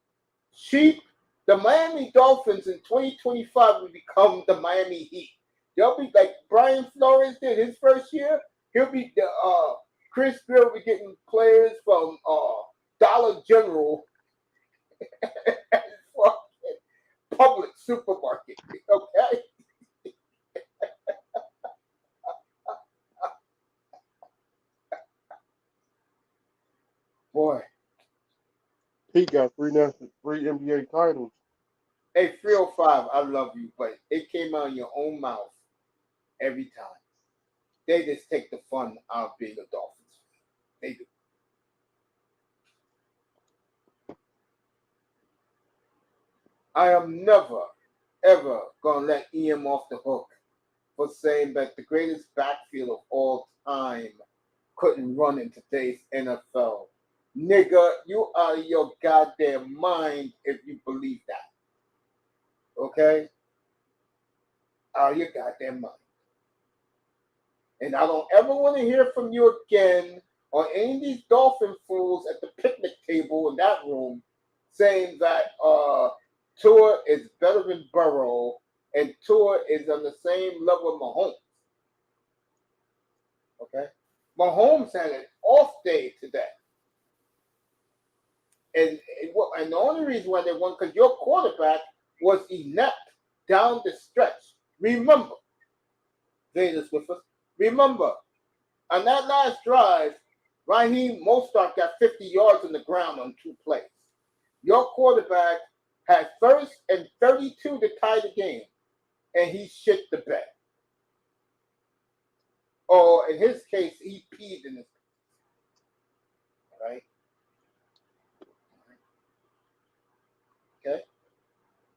sheep. The Miami Dolphins in 2025 will become the Miami Heat. They'll be like Brian Flores did his first year. He'll be the Chris Greer will be getting players from Dollar General and Public Supermarket. Okay. Boy. He got 3 NBA titles. Hey, 305, I love you, but it came out of your own mouth every time. They just take the fun out of being a Dolphins. They do. I am never, ever going to let EM off the hook for saying that the greatest backfield of all time couldn't run in today's NFL. Nigga, you out of your goddamn mind if you believe that. Okay? Out of your goddamn mind. And I don't ever want to hear from you again or any of these Dolphin fools at the picnic table in that room saying that Tua is better than Burrow and Tua is on the same level of Mahomes. Okay? Mahomes had an off day today. And the only reason why they won, because your quarterback was inept down the stretch. Remember, Vedas with us. Remember, on that last drive, Raheem Mostert got 50 yards on the ground on 2 plays. Your quarterback had 1st and 32 to tie the game, and he shit the bed. Or in his case, he peed in his pants. All right? Okay?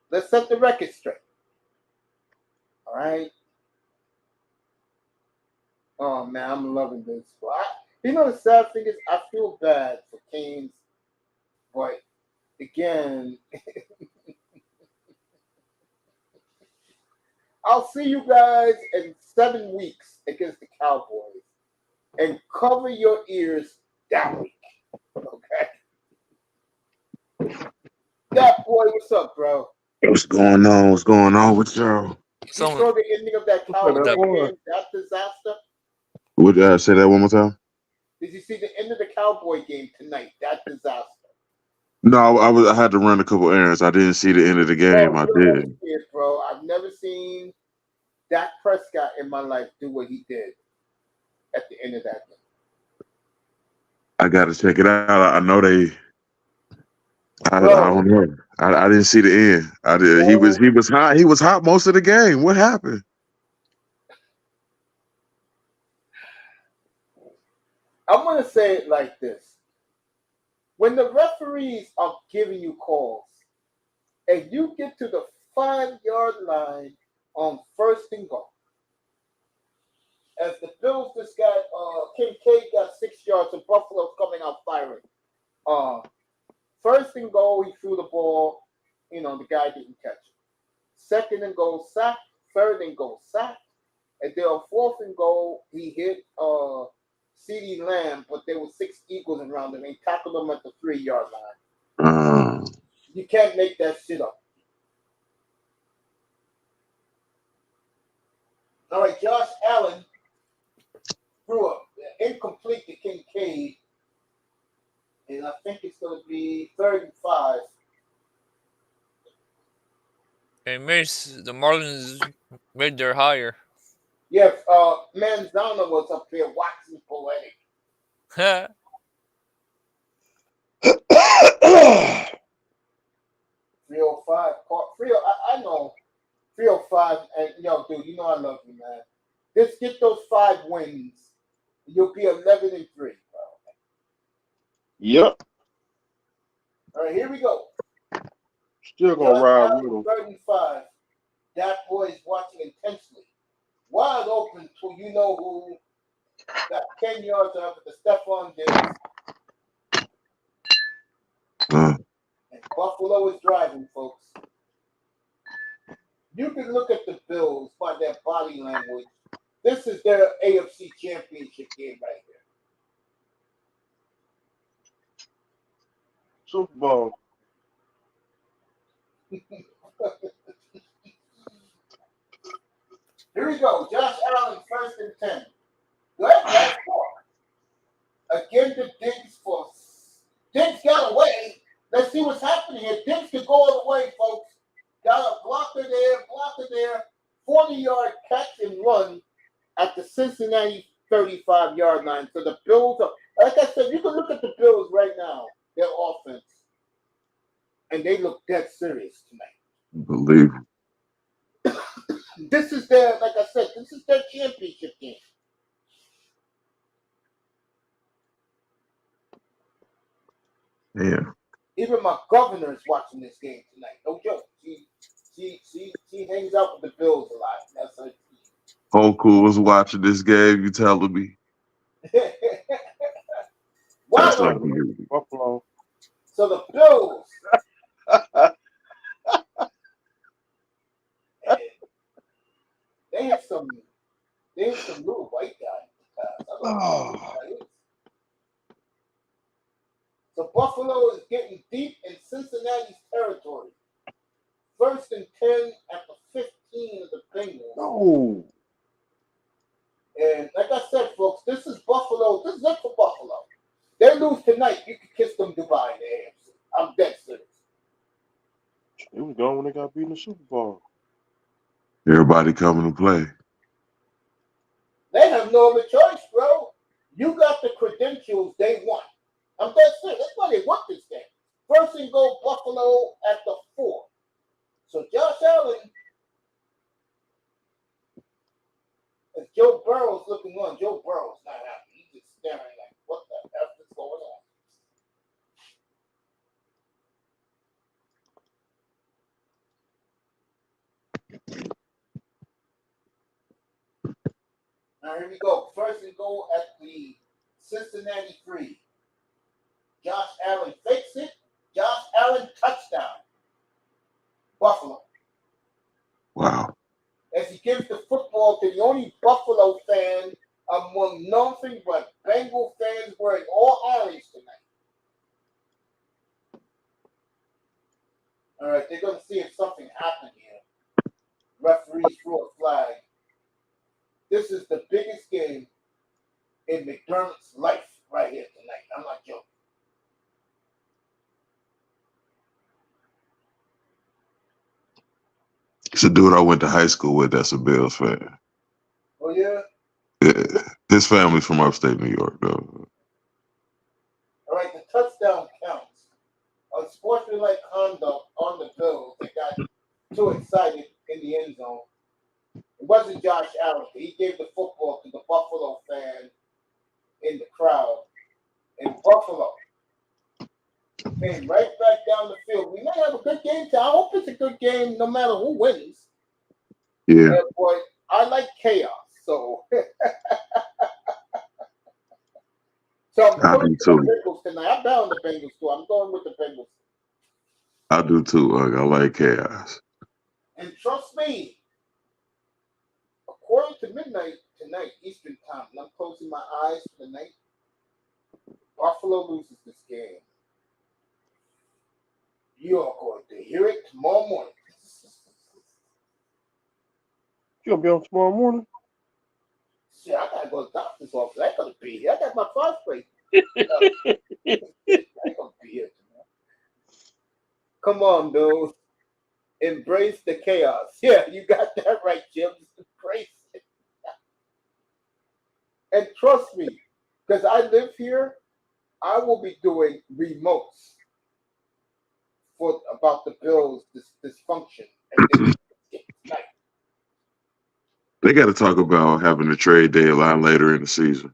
Let's set the record straight. All right? Oh, man, I'm loving this. You know, the sad thing is I feel bad for Canes, but again, I'll see you guys in 7 weeks against the Cowboys and cover your ears that week. Okay? That boy, what's up, bro? What's going on? What's going on with y'all? You saw the ending of that Cowboys game, that disaster? Would say that one more time? Did you see the end of the Cowboy game tonight? That disaster. No, I had to run a couple errands. I didn't see the end of the game. I did. Bro, I've never seen Dak Prescott in my life do what he did at the end of that game. I got to check it out. I know they. I don't know. I didn't see the end. I did. He was hot. He was hot most of the game. What happened? I'm gonna say it like this: when the referees are giving you calls, and you get to the 5-yard line on 1st and goal, as the Bills just got Kincaid got 6 yards, and Buffalo's coming out firing. 1st and goal, he threw the ball. You know, the guy didn't catch it. 2nd and goal, sacked. 3rd and goal, sacked. And then on 4th and goal, he hit CeeDee Lamb, but there were 6 Eagles around him. He tackled him at the 3-yard line. You can't make that shit up. All right, Josh Allen threw an incomplete to Kincaid. think it's going to be 3rd and 5. Hey, Mace, the Marlins made their hire. Yeah, Manzano was up there watching poetic. 305. I know. 305. And, yo, dude, you know I love you, man. Just get those 5 wins. You'll be 11-3, bro. Yep. All right, here we go. Still gonna ride with him. 3rd and 5. That boy is watching intensely. Wide open to you know who. Got 10 yards after the Stephon Diggs. And Buffalo is driving, folks. You can look at the Bills by their body language. This is their AFC Championship game right here. Super Bowl. Here we go. Josh Allen, 1st and 10. Let's score. Again, the Diggs force. Diggs got away. Let's see what's happening here. Diggs could go all the way, folks. Got a blocker there. 40-yard catch and run at the Cincinnati 35-yard line. So the Bills are, like I said, you can look at the Bills right now, their offense, and they look dead serious tonight. Believe it. This is their, like I said, this is their championship game. Yeah. Even my governor is watching this game tonight. No joke. She hangs out with the Bills a lot. That's her team. Hoku was watching this game. You telling me? That's Wow. like you. Buffalo. So the Bills. They had some little white guy. I don't know who this guy is. So Buffalo is getting deep in Cincinnati's territory. 1st and 10 at the 15 of the Bengals. No. And like I said, folks, this is Buffalo. This is it for Buffalo. They lose tonight, you can kiss them goodbye in the AFC. I'm dead serious. It was gone when they got beat in the Super Bowl. Everybody coming to play. They have no other choice, bro. You got the credentials they want. I'm dead serious. That's why they want this game. 1st and goal, Buffalo at the 4. So Josh Allen, as Joe Burrow's looking on, Joe Burrow's not happy. He's just staring like, what the F is going on? Now here we go. 1st and goal at the Cincinnati 3. Josh Allen fakes it. Josh Allen touchdown. Buffalo. Wow. As he gives the football to the only Buffalo fan among nothing but Bengal fans wearing all orange tonight. All right, they're going to see if something happened here. Referees threw a flag. This is the biggest game in McDermott's life right here tonight. I'm not joking. It's a dude I went to high school with that's a Bills fan. Oh, yeah? Yeah. His family's from upstate New York, though. All right, the touchdown counts. Unsportsmanlike conduct on the Bills. They got too excited in the end zone. It wasn't Josh Allen. He gave the football to the Buffalo fan in the crowd. And Buffalo came right back down the field. We may have a good game. I hope it's a good game no matter who wins. Yeah. Boy, I like chaos. So, I'm I going do to too. the Bengals tonight. I'm down the Bengals too. I'm going with the Bengals. I do too. I like chaos. And trust me, according to midnight tonight, Eastern time, and I'm closing my eyes for the night, Buffalo loses this game. You are going to hear it tomorrow morning. You gonna be on tomorrow morning? Shit, I gotta go to the doctor's office. I gotta be here. I got my phosphate. I gotta be Come on, Bills. Embrace the chaos. Yeah, you got that right, Jim. Embrace it. And trust me, because I live here, I will be doing remotes for about the Bills' dysfunction. Tonight. They got to talk about having a trade deadline later in the season.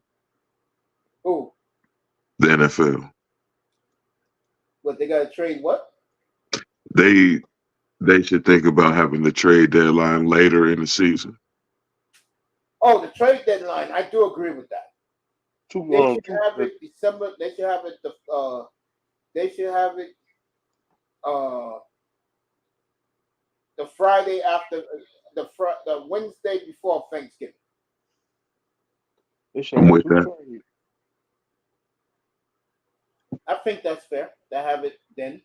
Who? The NFL. What, they got to trade what? They should think about having the trade deadline later in the season. Oh, the trade deadline. I do agree with that. They should have it December. They should have it the Friday after the Wednesday before Thanksgiving. I'm with that. I think that's fair to have it then.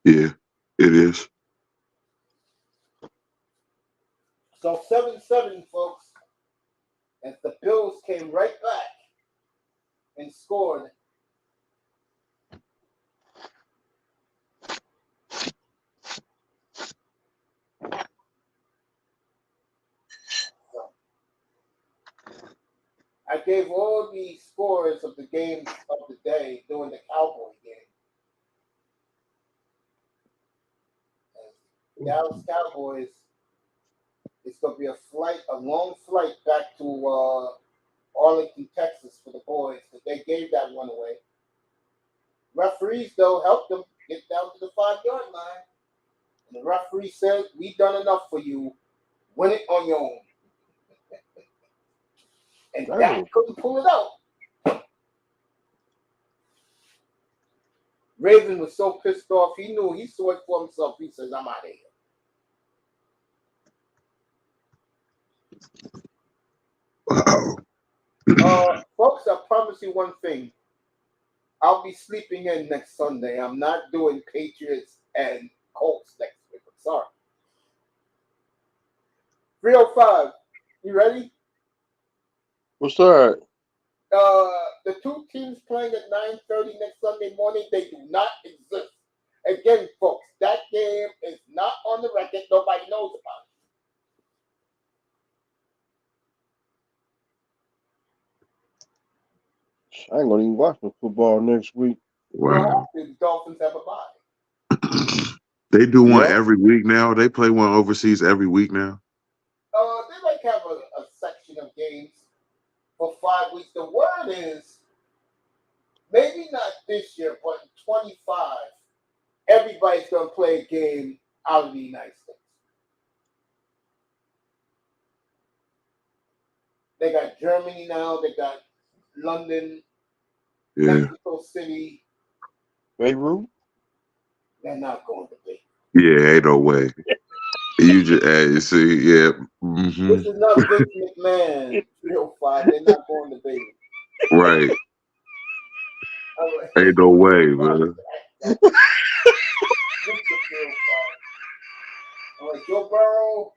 Yeah, it is. So 7-7, folks. As the Bills came right back and scored. I gave all the scores of the games of the day during the Cowboy game. And Dallas Cowboys, it's going to be a long flight back to Arlington, Texas for the boys, because they gave that one away. Referees, though, helped them get down to the 5-yard line. And the referee said, "We done enough for you. Win it on your own." And Dak couldn't pull it out. Raven was so pissed off, he knew he saw it for himself. He says, "I'm out of here." Wow. Folks, I promise you one thing. I'll be sleeping in next Sunday. I'm not doing Patriots and Colts next week. I'm sorry. 305. You ready? What's that? The two teams playing at 9:30 next Sunday morning, they do not exist. Again, folks, that game is not on the record. Nobody knows about I ain't gonna even watch the football next week. Wow. The Dolphins have a bye. They do one every week now. They play one overseas every week now. They like have a section of games for 5 weeks. The word is maybe not this year, but in 25, everybody's going to play a game out of the United States. They got Germany now. They got London, Mexico City. Beirut? They're not going to be. Yeah, ain't no way. You just see, yeah. Mm-hmm. This is not Vince McMahon 305. They're not going to be. Right. Ain't no way, man. All right, Joe Burrow,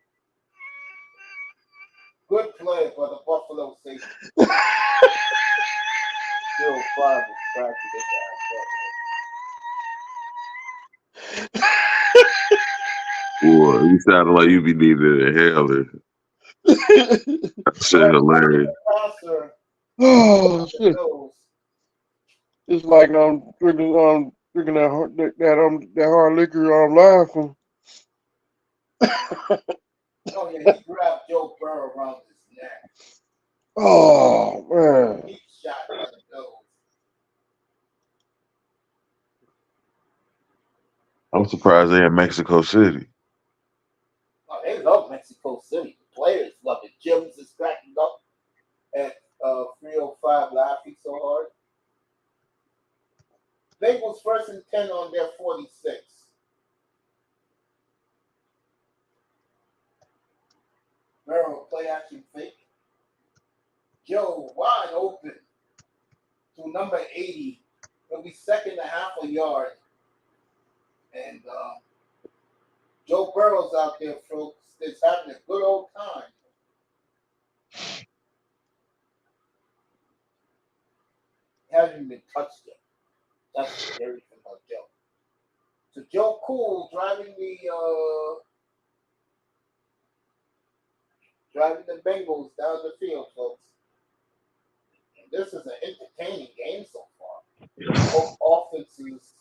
good play for the Buffalo safety. 305 is cracking this ass. Boy, you sounded like you be needing an inhaler. Shit hilarious. Oh shit! It's like I'm drinking that hard liquor. I'm laughing. Oh yeah, he grabbed Joe Burrow around his neck. Oh man! He shot in the nose. I'm surprised they in Mexico City. Oh, they love Mexico City. The players love it. Jim's is cracking up at 305 laughing so hard. Bengals 1st and 10 on their 46. Burrow play action fake. Joe wide open to number 80. It'll be second and a half a yard. And Joe Burrow's out there, folks. Is having a good old time. He hasn't been touched yet. That's scary for about Joe. So Joe Cool driving the Bengals down the field, folks. And this is an entertaining game so far. Both offenses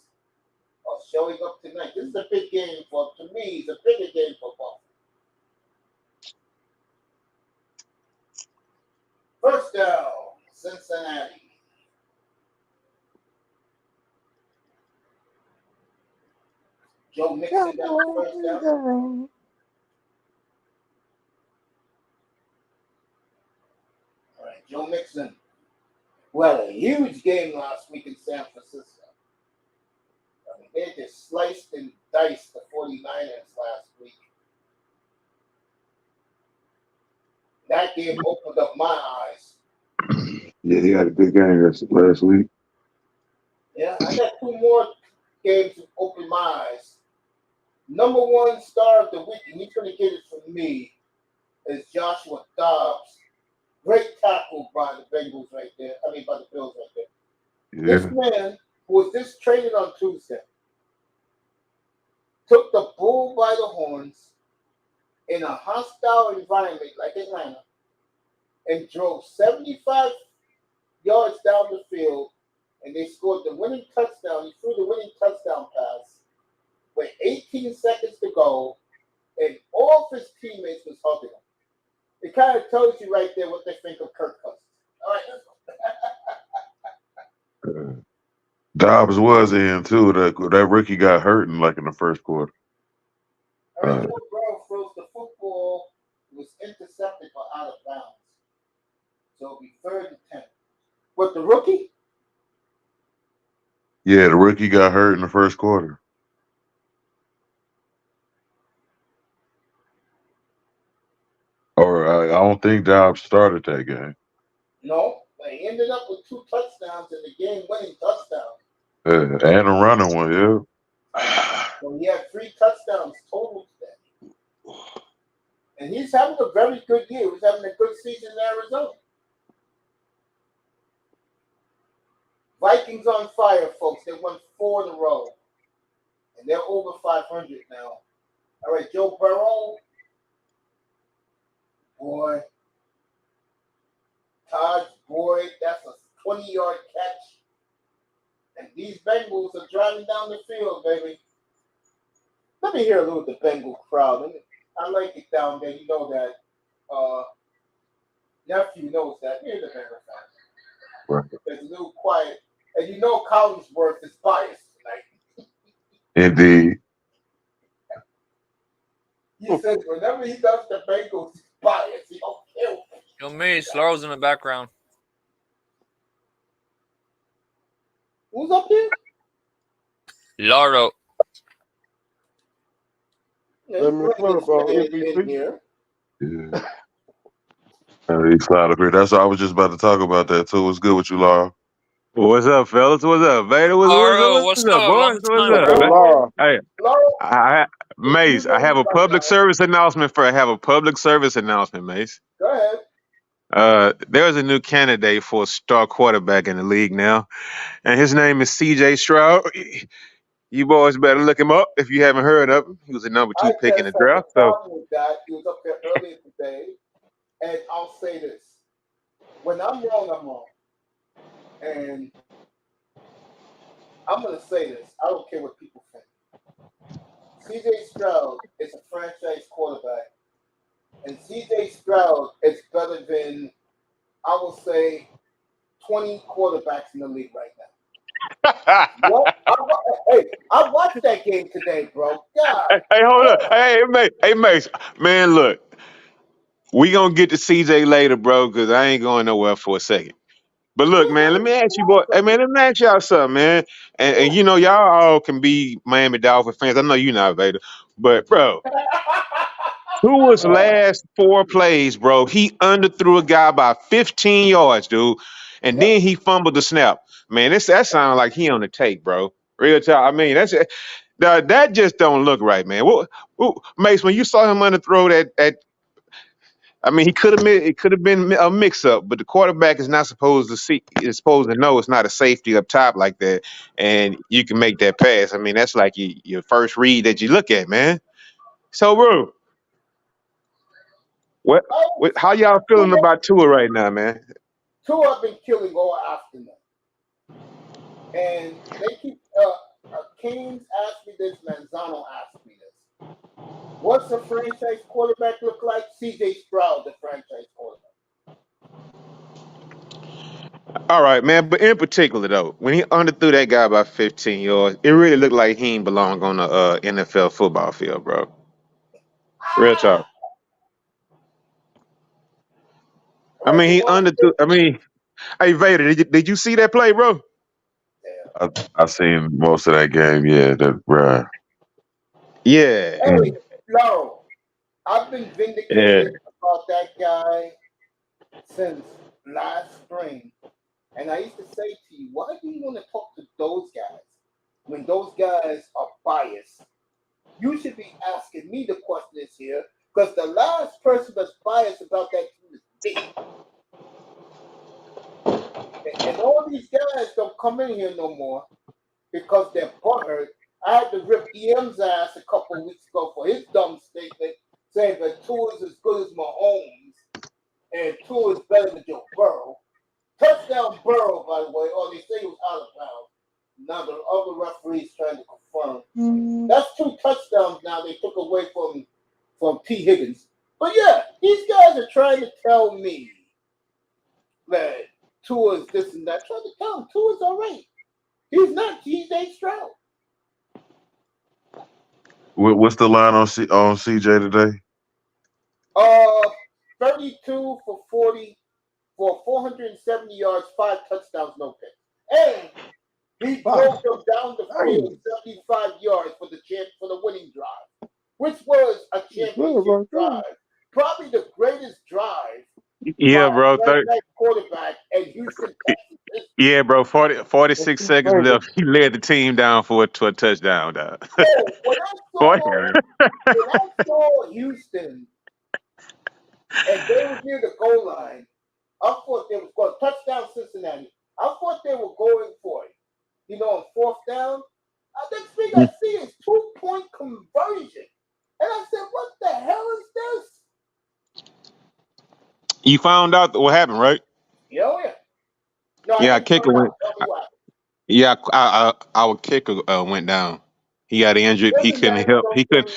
are showing up tonight. This is a big game to me. It's a bigger game for Buffalo. First down, Cincinnati. Joe Mixon got the first down. All right, Joe Mixon, who had a huge game last week in San Francisco. I mean, they just sliced and diced the 49ers last week. That game opened up my eyes. Yeah, he had a good game last week. Yeah, I got two more games to open my eyes. Number one star of the week, and he's going to get it from me, is Joshua Dobbs. Great tackle by the Bengals right there. I mean, by the Bills right there. Yeah. This man, who was just traded on Tuesday, took the bull by the horns in a hostile environment like Atlanta and drove 75 yards down the field, and they scored the winning touchdown. He threw the winning touchdown pass with 18 seconds to go, and all of his teammates was hugging him. It kind of tells you right there what they think of Kirk Cousins. All right, Dobbs was in too. That rookie got hurt in the first quarter. All right, Joe Burrow throws the football, was intercepted but out of bounds. So it'll be 3rd and 10. What, the rookie? Yeah, the rookie got hurt in the first quarter. Or I don't think Dobbs started that game. No, they ended up with 2 touchdowns in the game-winning touchdown. Yeah, and a running one, yeah. So he had 3 touchdowns total today. And he's having a very good year. He's having a good season in Arizona. Vikings on fire, folks. They won 4 in a row. And they're over 500 now. All right, Joe Burrow. Boy. Todd Boyd, that's a 20-yard catch. And these Bengals are driving down the field, baby. Let me hear a little of the Bengal crowd. I like it down there. You know that. Nephew knows that. Hear the Bengal fans. Right. It's a little quiet. And you know Collinsworth is biased tonight. Indeed. He says whenever he does the Bengals, he's biased. He don't care. Yo, Mace, Laurel's in the background. Who's up here? Laurel. Let me play about MVP. Here. Yeah. He's loud up here. That's what I was just about to talk about that too. What's good with you, Laura? What's up, fellas? What's up, Vader? What's What's up, up? boys? Long What's time, up, bro. man? Hey, Mace, I have a public service announcement Mace. Go ahead. There's a new candidate for a star quarterback in the league now, and his name is C.J. Stroud. You boys better look him up if you haven't heard of him. He was the number 2 pick in the draft. With that. He was up there earlier today, and I'll say this: when I'm wrong, I'm wrong, and I'm going to say this. I don't care what people think. C.J. Stroud is a franchise quarterback, and C.J. Stroud is better than, I will say, 20 quarterbacks in the league right now. What? I watched that game today, bro. God. Hey, hold up. Hey, Mace. Man, look. We gonna get to CJ later, bro, because I ain't going nowhere for a second. But look, man, let me ask you, boy. Hey, man, let me ask y'all something, man. And you know, y'all all can be Miami Dolphin fans. I know you're not, Vader. But, bro, who was last 4 plays, bro? He underthrew a guy by 15 yards, dude. And then he fumbled the snap. Man, that sounds like he on the take, bro. Real talk. I mean, that just don't look right, man. Mace, when you saw him underthrow I mean, he could have been. It could have been a mix-up, but the quarterback is not supposed to see. Is supposed to know it's not a safety up top like that, and you can make that pass. I mean, that's like your first read that you look at, man. So, bro, what? How y'all feeling about Tua right now, man? Tua have been killing all afternoon, and they keep. Keynes asked me this, Manzano asked me this. What's a franchise quarterback look like? C.J. Stroud, the franchise quarterback. All right, man. But in particular, though, when he underthrew that guy by 15 yards, it really looked like he ain't belong on the NFL football field, bro. Real talk. I mean, he underthrew. I mean, hey Vader, did you see that play, bro? I seen most of that game. Yeah, that bruh. Yeah. Hey, no, I've been vindicated about that guy since last spring. And I used to say to you, why do you want to talk to those guys when those guys are biased? You should be asking me the question this here, because the last person that's biased about that team is me. And all these guys don't come in here no more because they're butthurt. I had to rip EM's ass a couple of weeks ago for his dumb statement saying that Tua is as good as Mahomes and Tua is better than Joe Burrow. Touchdown Burrow, by the way. Oh, they say he was out of bounds. Now the other referees trying to confirm. That's 2 touchdowns now they took away from T. Higgins. But yeah, these guys are trying to tell me that Tua is this and that. Trying to tell him Tua is all right. He's not J.J. Stroud. What's the line on CJ today? 32 for 40 for 470 yards, 5 touchdowns, no picks. And he broke them down the field 75 yards for the winning drive, which was a championship drive. Probably the greatest drive. Yeah, bro. Quarterback and Houston, Texas. Yeah, bro. 46 seconds left. He led the team down to a touchdown. Dog. When I saw Houston and they were near the goal line, I thought they was going touchdown Cincinnati. I thought they were going for it. On 4th down. Next thing I see is 2-point conversion. And I said, what the hell is this? You found out what happened, right? Yeah, yeah. No, yeah, kicker went. Yeah, our kicker went down. He got injured. He couldn't help. He could.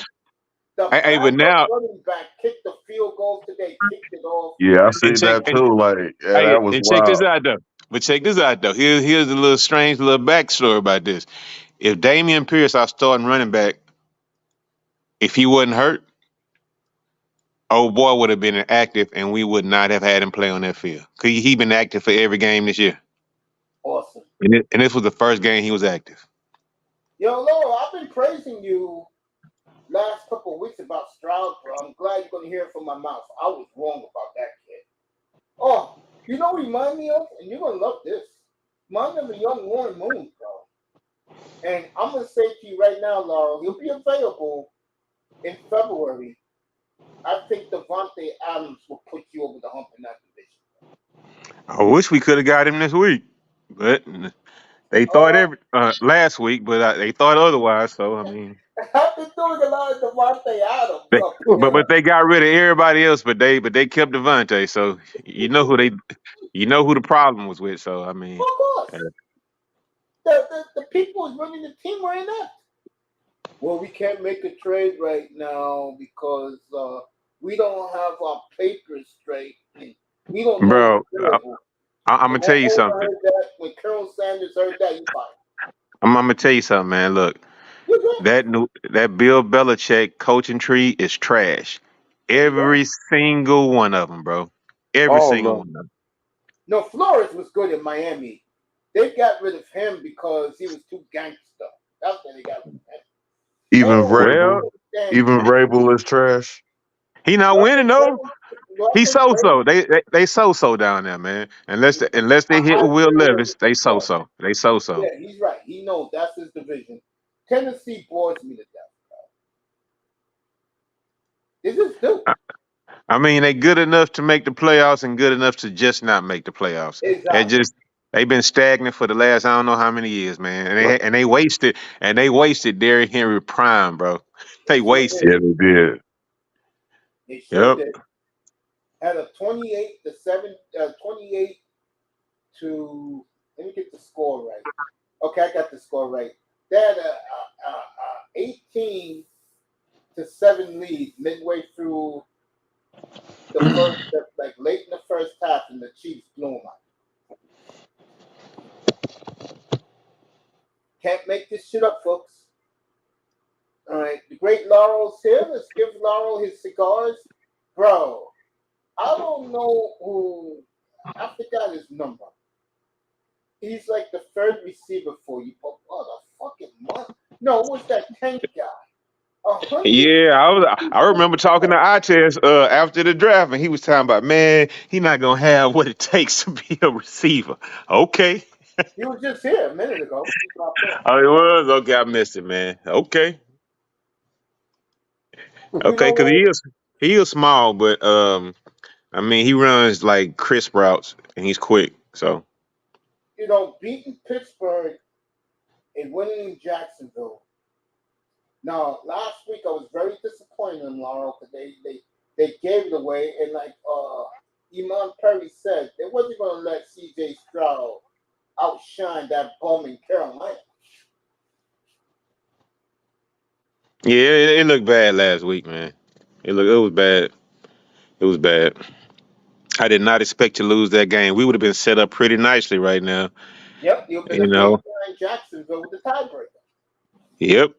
Hey, but now running back kicked the field goal today. Kicked it off. Yeah, I seen that too. Like, that was and wild. check this out though. But check this out though. Here's a little strange little backstory about this. If Damian Pierce, our starting running back, if he wasn't hurt, old boy would have been active, and we would not have had him play on that field. Cause he been active for every game this year. Awesome. And this was the first game he was active. Yo, Lo, I've been praising you last couple of weeks about Stroud, bro. I'm glad you're gonna hear it from my mouth. I was wrong about that kid. Oh, you know what he remind me of? And you're gonna love this. Remind me of a young Warren Moon, bro. And I'm gonna say to you right now, Laurel, he'll be available in February. I think Devontae Adams will put you over the hump in that division. I wish we could have got him this week, but they thought last week, but they thought otherwise. So I mean, I've been doing a lot of Devontae Adams. But they got rid of everybody else, but they kept Devontae. So you know who the problem was with. So I mean, of course, the people who's running the team were inept. Well, we can't make a trade right now because we don't have our papers straight. We don't know. Bro, I'm gonna tell you something. When Colonel Sanders heard that, you fired. I'm gonna tell you something, man. Look, that Bill Belichick coaching tree is trash. Every single one of them, bro. Every single one of them. No, Flores was good in Miami. They got rid of him because he was too gangster. That's why they got rid of him. Even Vrabel is trash. He not winning though. He so. They so down there, man. Unless they hit with Will Levis, they so. They so. Yeah, he's right. He knows that's his division. Tennessee bores me to death. Is this Duke? I mean, they good enough to make the playoffs and good enough to just not make the playoffs. Exactly. They've been stagnant for the last I don't know how many years, man. And they wasted Derrick Henry prime, bro. They Sure wasted. Yeah, they did. They sure Yep. did. Had a 28 to, let me get the score right. Okay, I got the score right. They had a 18-7 lead midway through the first, like late in the first half, and the Chiefs blew them out. Can't make this shit up, folks. All right, the great Laurel's here. Let's give Laurel his cigars. Bro, I don't know who, I forgot his number. He's like the third receiver for you, but what a fucking month. No, it was that tank guy. Yeah, I remember talking to Artez after the draft, and he was talking about, man, he not gonna have what it takes to be a receiver. Okay. He was just here a minute ago. Oh, it was? Okay, I missed it, man. Okay. Okay, because he is small, but I mean he runs like crisp routes and he's quick. So beating Pittsburgh and winning in Jacksonville. Now, last week I was very disappointed in Laurel because they gave it away, and like Iman Perry said, they wasn't going to let C.J. Stroud outshine that bum in Carolina. yeah, it looked bad last week, man. It was bad. It was bad. I did not expect to lose that game. We would have been set up pretty nicely right now. Yep, you've been behind Jacksonville with the tiebreaker. Yep.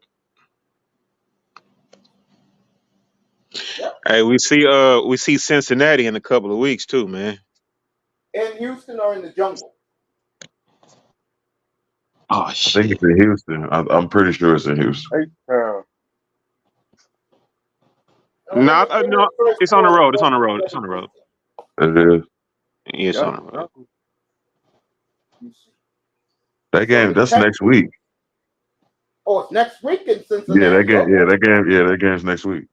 Hey, we see Cincinnati in a couple of weeks too, man. And Houston are in the jungle. Oh shit! I think it's in Houston. I'm pretty sure it's in Houston. No, it's on the road. It's on the road. It's on the road. It is. Yeah, it's on the road. That game. That's next week. Oh, it's next week in Cincinnati. Yeah, that game. Yeah, that game. Yeah, that game's next week.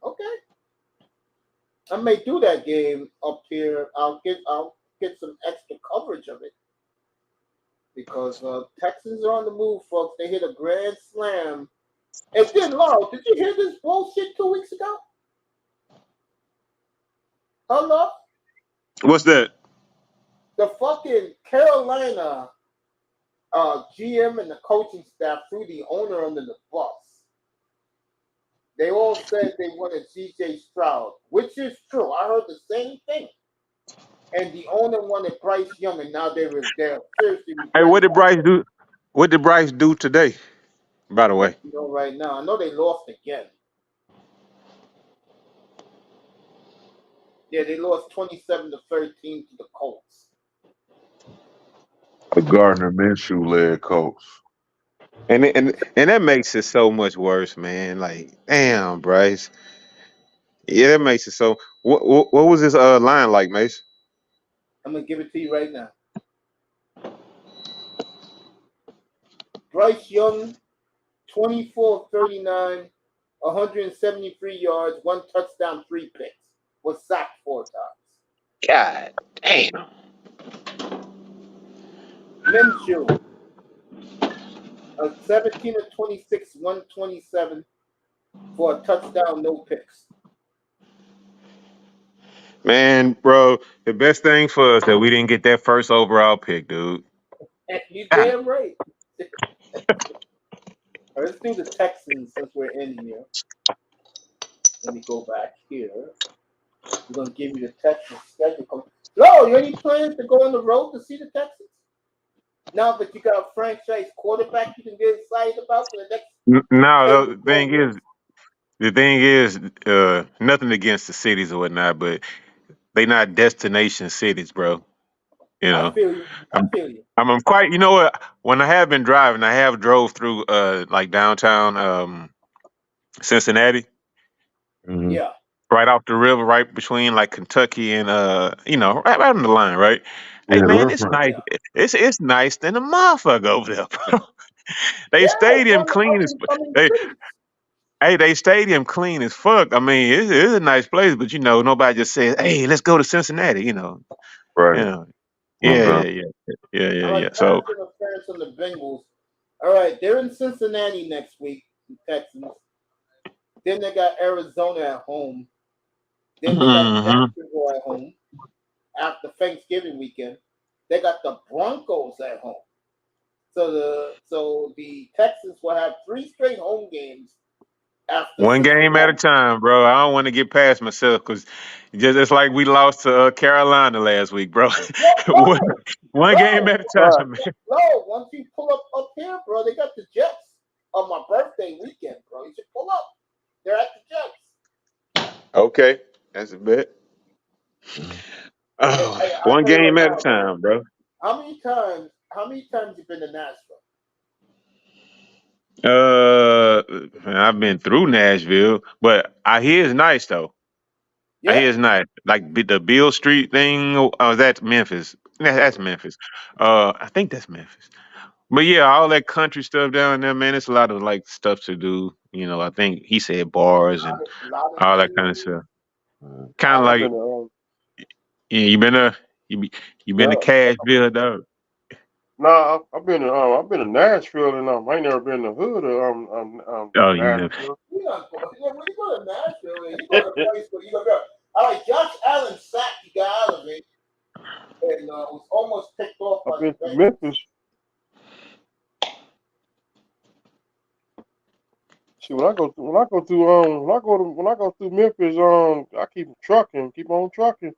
Okay. I may do that game up here. I'll get some extra coverage of it because Texans are on the move, folks. They hit a grand slam. And then, Laurel, did you hear this bullshit 2 weeks ago? Hello? What's that? The fucking Carolina GM and the coaching staff threw the owner under the bus. They all said they wanted C.J. Stroud, which is true. I heard the same thing. And the owner wanted Bryce Young, and now they're seriously. Hey, what did Bryce do? What did Bryce do today? By the way, right now, I know they lost again. Yeah, they lost 27-13 to the Colts. A Gardner Minshew led Colts. And that makes it so much worse, man. Like, damn, Bryce. Yeah, that makes it so. What was this line like, Mace? I'm gonna give it to you right now. Bryce Young, 24 of 39, 173 yards, 1 touchdown, 3 picks. Was sacked 4 times. God damn. Minshew, 17 of 26, 127 for a touchdown, no picks. Man, bro, the best thing for us that we didn't get that first overall pick, dude. You damn right. Let's do the Texans since we're in here. Let me go back here. We're going to give you the Texans schedule. Lo, you any plans to go on the road to see the Texans? Now that you got a franchise quarterback you can get excited about for the next... No, the thing is, nothing against the cities or whatnot, but they not destination cities, bro. You know, I feel you. I'm quite. You know what? When I have been driving, I have drove through like downtown Cincinnati. Mm-hmm. Yeah. Right off the river, right between like Kentucky and right on the line, right? Yeah, Hey man, it's nice. It's nice than a motherfucker over there, bro. They stadium clean as Hey, they stadium clean as fuck. I mean, it's a nice place, but nobody just says, "Hey, let's go to Cincinnati." Right. Yeah, Okay. All right, yeah. pass So, interference on the Bengals. All right, they're in Cincinnati next week, the Texans. Then they got Arizona at home. Then they got Jacksonville at home after Thanksgiving weekend. They got the Broncos at home. So the Texans will have 3 straight home games after one game at a Cincinnati. time, bro. I don't want to get past myself because it's like we lost to Carolina last week, bro. one, No, one game no, at a Right. time, man. no. Once you pull up here, bro, they got the Jets on my birthday weekend, bro. You should pull up. They're at the Jets. Okay, that's a bet. Hey, Oh, I'll one tell you right game at a now, bro. time, bro. How many times you been to Nashville? I've been through Nashville, but I hear it's nice though. I Yeah. hear it's nice. Like the Beale Street thing. Oh, that's Memphis. That's Memphis. I think that's Memphis. But yeah, all that country stuff down there, man. It's a lot of like stuff to do. I think he said bars and A lot of all that kind of jewelry, stuff. a Kind of lot of I've like been to, you been to you been to yeah. Cashville, dog. Nah, I've been to Nashville, and I ain't never been to the hood of Oh, you know. Nashville. you know, when you go to Nashville, you go to a place where you go. All right, J.Allen sacked the guy out of it, and was almost picked off I've by the been to Bengals. Memphis. See, when I go through Memphis, I keep trucking, keep on trucking.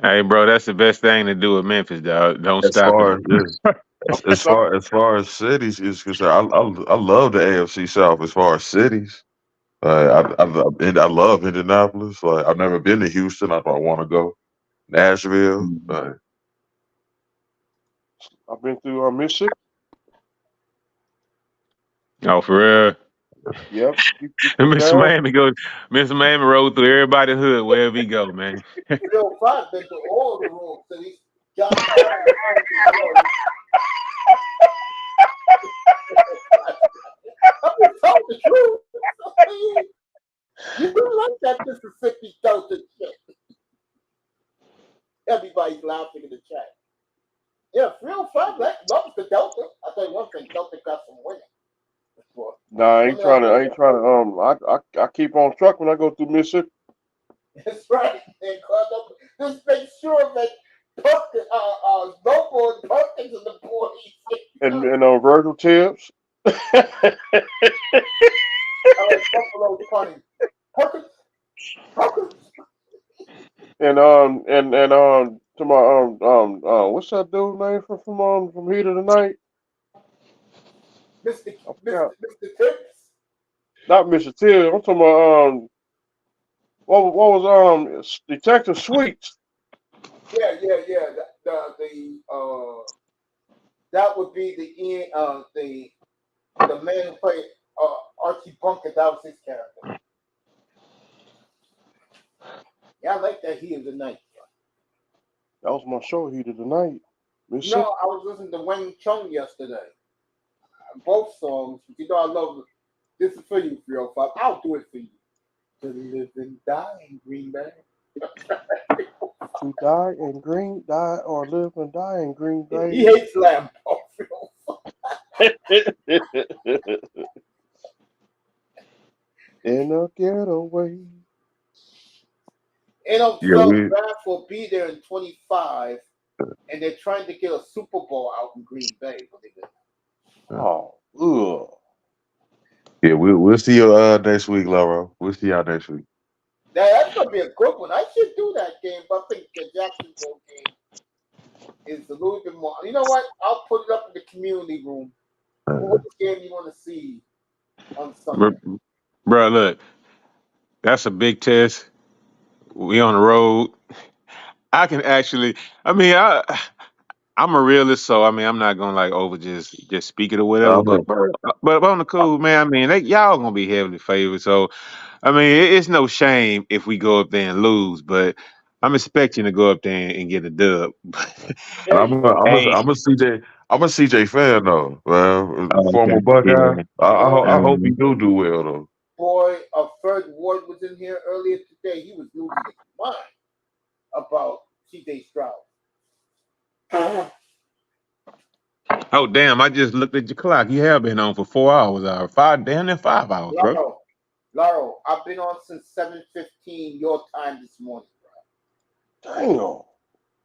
Hey, bro, that's the best thing to do with Memphis, dog. Don't As stop it. far as as far as cities is concerned, I love the AFC South as far as cities. I love Indianapolis. Like I've never been to Houston. I don't want to go. Nashville. I've been through Mississippi. Oh, for real. Yep. You Mr. down? Miami rode through everybody's hood wherever he go, man. Bill Clark been to all the rules cities. Josh Allen finds his I'm just telling the truth. You don't like that Mississippi Delta shit. Everybody's laughing in the chat. Yeah, real fun. Loves the Delta. I tell you one thing, Delta got some winning. Nah, I ain't trying to. I keep on trucking when I go through Mississippi. That's right. And just make sure that Snowboard Perkins and the boys. And Virgil Tibbs. Buffalo Funny. Perkins. And to my what's that dude name from Heat of the Night? Mr. Tibbs. Not Mr. Tibbs. I'm talking about what was Detective Sweets. Yeah. That would be the man who played Archie Bunker. That was his character. Yeah, I like that Heat of the Night. That was my show, Heat of the Night. No, I was listening to Wayne Chung yesterday. Both songs. You know I love it. This is for you, 305. I'll do it for you. To live and die in Green Bay. To die or live and die in Green Bay. He hates Lambeau. In a getaway. NFL draft will be there in 25, and they're trying to get a Super Bowl out in Green Bay. Oh, ugh. Yeah, we'll see you next week, Laura. We'll see y'all next week. That's gonna be a good one. I should do that game, but I think the Jacksonville game is a little bit more. You know what? I'll put it up in the community room. What game you want to see on Sunday? Bro, look, that's a big test. We on the road. I can actually. I mean, I'm a realist, so I mean, I'm not gonna like over just speak it or whatever. But on the cool, man. I mean, y'all gonna be heavily favored. So, I mean, it's no shame if we go up there and lose. But I'm expecting to go up there and get a dub. I'm a CJ fan though. Well, former Okay. Buckeye. Yeah. I hope he do well though. Boy, boy Ferd Ward was in here earlier today. He was losing his mind about C.J. Stroud. Oh damn! I just looked at your clock. You have been on for 4 hours, or damn near 5 hours, bro. Laurel, I've been on since 7:15 your time this morning, bro. Damn.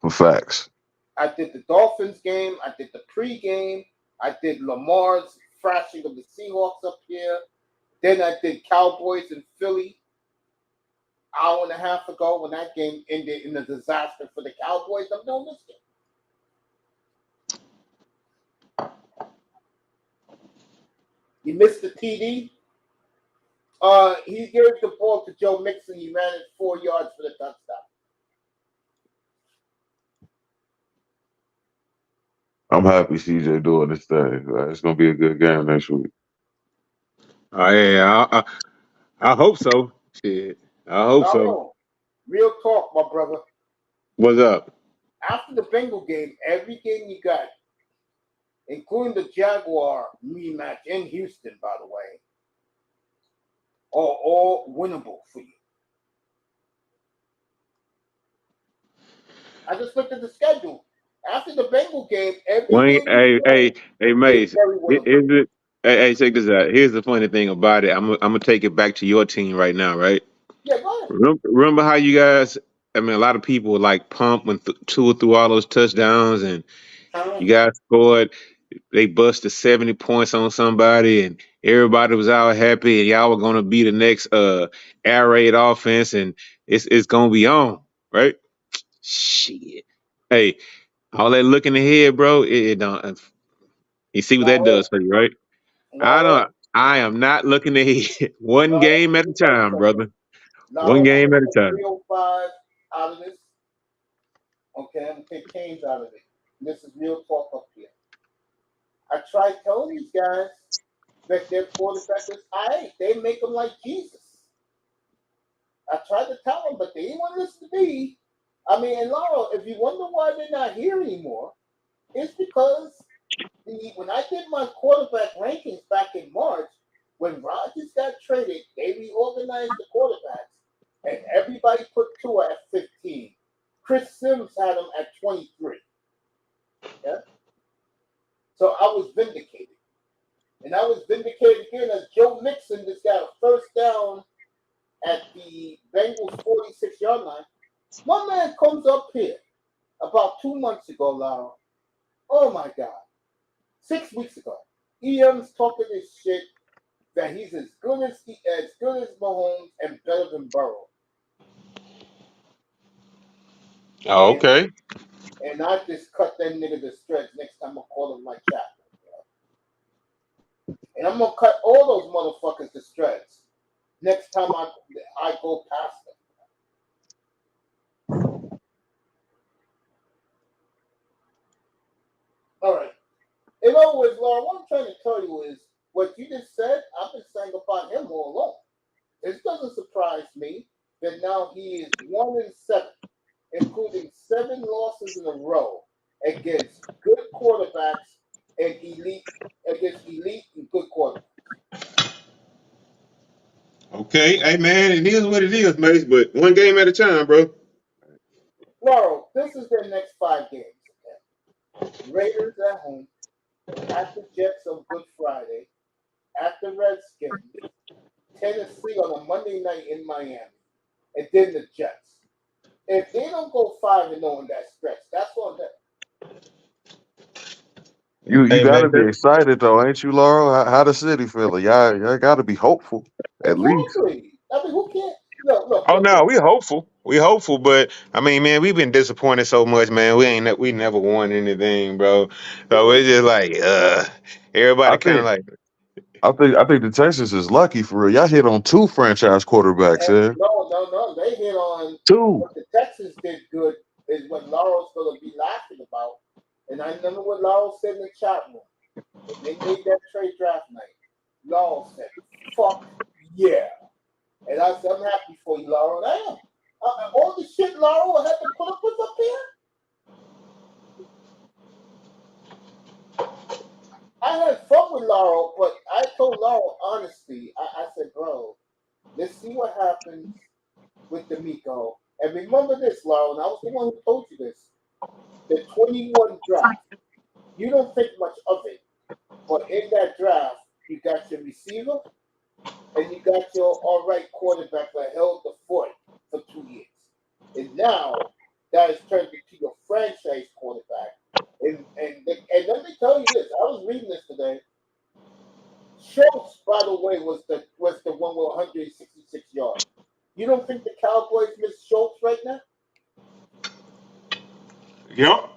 For facts. I did the Dolphins game. I did the pregame. I did Lamar's thrashing of the Seahawks up here. Then I did Cowboys in Philly. Hour and a half ago when that game ended in a disaster for the Cowboys. I'm doing this game. You missed the TD. He gave the ball to Joe Mixon. He ran it 4 yards for the touchdown. I'm happy CJ doing this thing. It's gonna be a good game next week. Yeah, I hope so. Shit, I hope so. Real talk, my brother. What's up? After the Bengal game, every game you got, including the Jaguar rematch in Houston, by the way, are all winnable for you. I just looked at the schedule. After the Bengal game, every game Hey, Mace. is very winnable. Hey, check this out. Here's the funny thing about it. I'm gonna take it back to your team right now, right? Yeah, go ahead. Remember how you guys? I mean, a lot of people like pumped when Tua threw all those touchdowns, and you guys scored. They busted 70 points on somebody, and everybody was out happy, and y'all were gonna be the next air raid offense, and it's gonna be on, right? Shit. Hey, all that looking ahead, bro. It don't. You see what that does for you, right? I am not looking ahead. One game at a time, brother. One game at a time. 305 out of this. Okay, I'm gonna take Canes out of it. This is real talk up here. I tried telling these guys that their quarterback is alright. They make them like Jesus. I tried to tell them, but they didn't want to listen to me. I mean, and Laurel, if you wonder why they're not here anymore, it's because when I did my quarterback rankings back in March, when Rodgers got traded, they reorganized the quarterbacks, and everybody put Tua at 15. Chris Sims had him at 23. Yeah? So I was vindicated. And I was vindicated again as Joe Mixon just got a first down at the Bengals 46-yard line. My man comes up here about 2 months ago, Lara. Oh my God. 6 weeks ago. Ian's talking this shit that he's as good as Mahomes and better than Burrow. Oh, okay. And I just cut that nigga to shreds next time I call him my chapter. And I'm gonna cut all those motherfuckers to shreds next time I go past them. All right. In other words, Laura, what I'm trying to tell you is what you just said, I've been saying about him all along. It doesn't surprise me that now he is 1-7, including 7 losses in a row against good quarterbacks and elite and good quarterbacks. Okay, hey man, it is what it is, Mace. But one game at a time, bro. Laurel, this is their next 5 games. Okay? Raiders at home, at the Jets on Good Friday, at the Redskins, Tennessee on a Monday night in Miami, and then the Jets. If they don't go 5-0 in that stretch, that's on them. You Hey, gotta man, be excited though, ain't you, Laurel? How the city feeling? Y'all gotta be hopeful at least. Exactly. I mean, who can't? Look. Oh no, we hopeful. We hopeful, but I mean, man, we've been disappointed so much, man. We never won anything, bro. So it's just like, everybody I kind of think like, I think the Texans is lucky for real. Y'all hit on 2 franchise quarterbacks here. No. They hit on 2. what the Texans did good is what Laurel's going to be laughing about. And I remember what Laurel said in the chat room. When they made that trade draft night, Laurel said, fuck yeah. And I said, I'm happy for you, Laurel. And I am. All the shit Laurel had to put up with up here. I had fun with Laurel, but I told Laurel honestly, I said, bro, happens with D'Amico. And remember this, Laura, and I was the one who told you this. The 21 draft. You don't think much of it, but in that draft, you got your receiver and you got your all right quarterback that held the fort for 2 years. And now that has turned into your franchise quarterback. And let me tell you this, I was reading this today. Schultz, by the way, was the one with 166 yards. You don't think the Cowboys miss Schultz right now? Yep.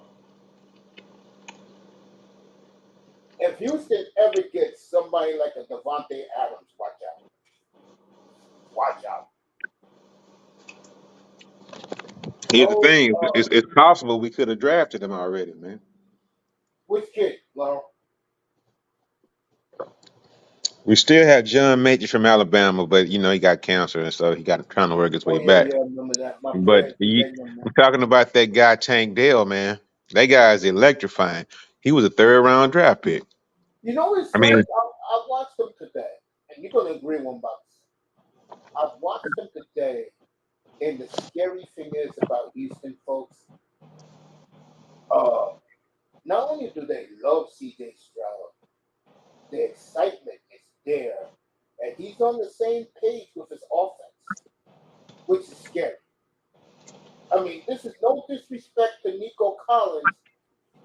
If Houston ever gets somebody like a Devontae Adams, watch out. Watch out. Here's the thing. It's possible we could have drafted him already, man. Which kid, Laurel? We still have John Major from Alabama, but you know he got cancer, and so he got trying to work his way back. Yeah, I remember that. But I'm talking about that guy Tank Dell, man. That guy is electrifying. He was a 3rd-round draft pick. You know what's funny? I watched him today, and you're gonna agree with me. I've watched him today, and the scary thing is about Houston folks. Not only do they love C.J. Stroud, the excitement is there, and he's on the same page with his offense, which is scary. I mean, this is no disrespect to Nico Collins,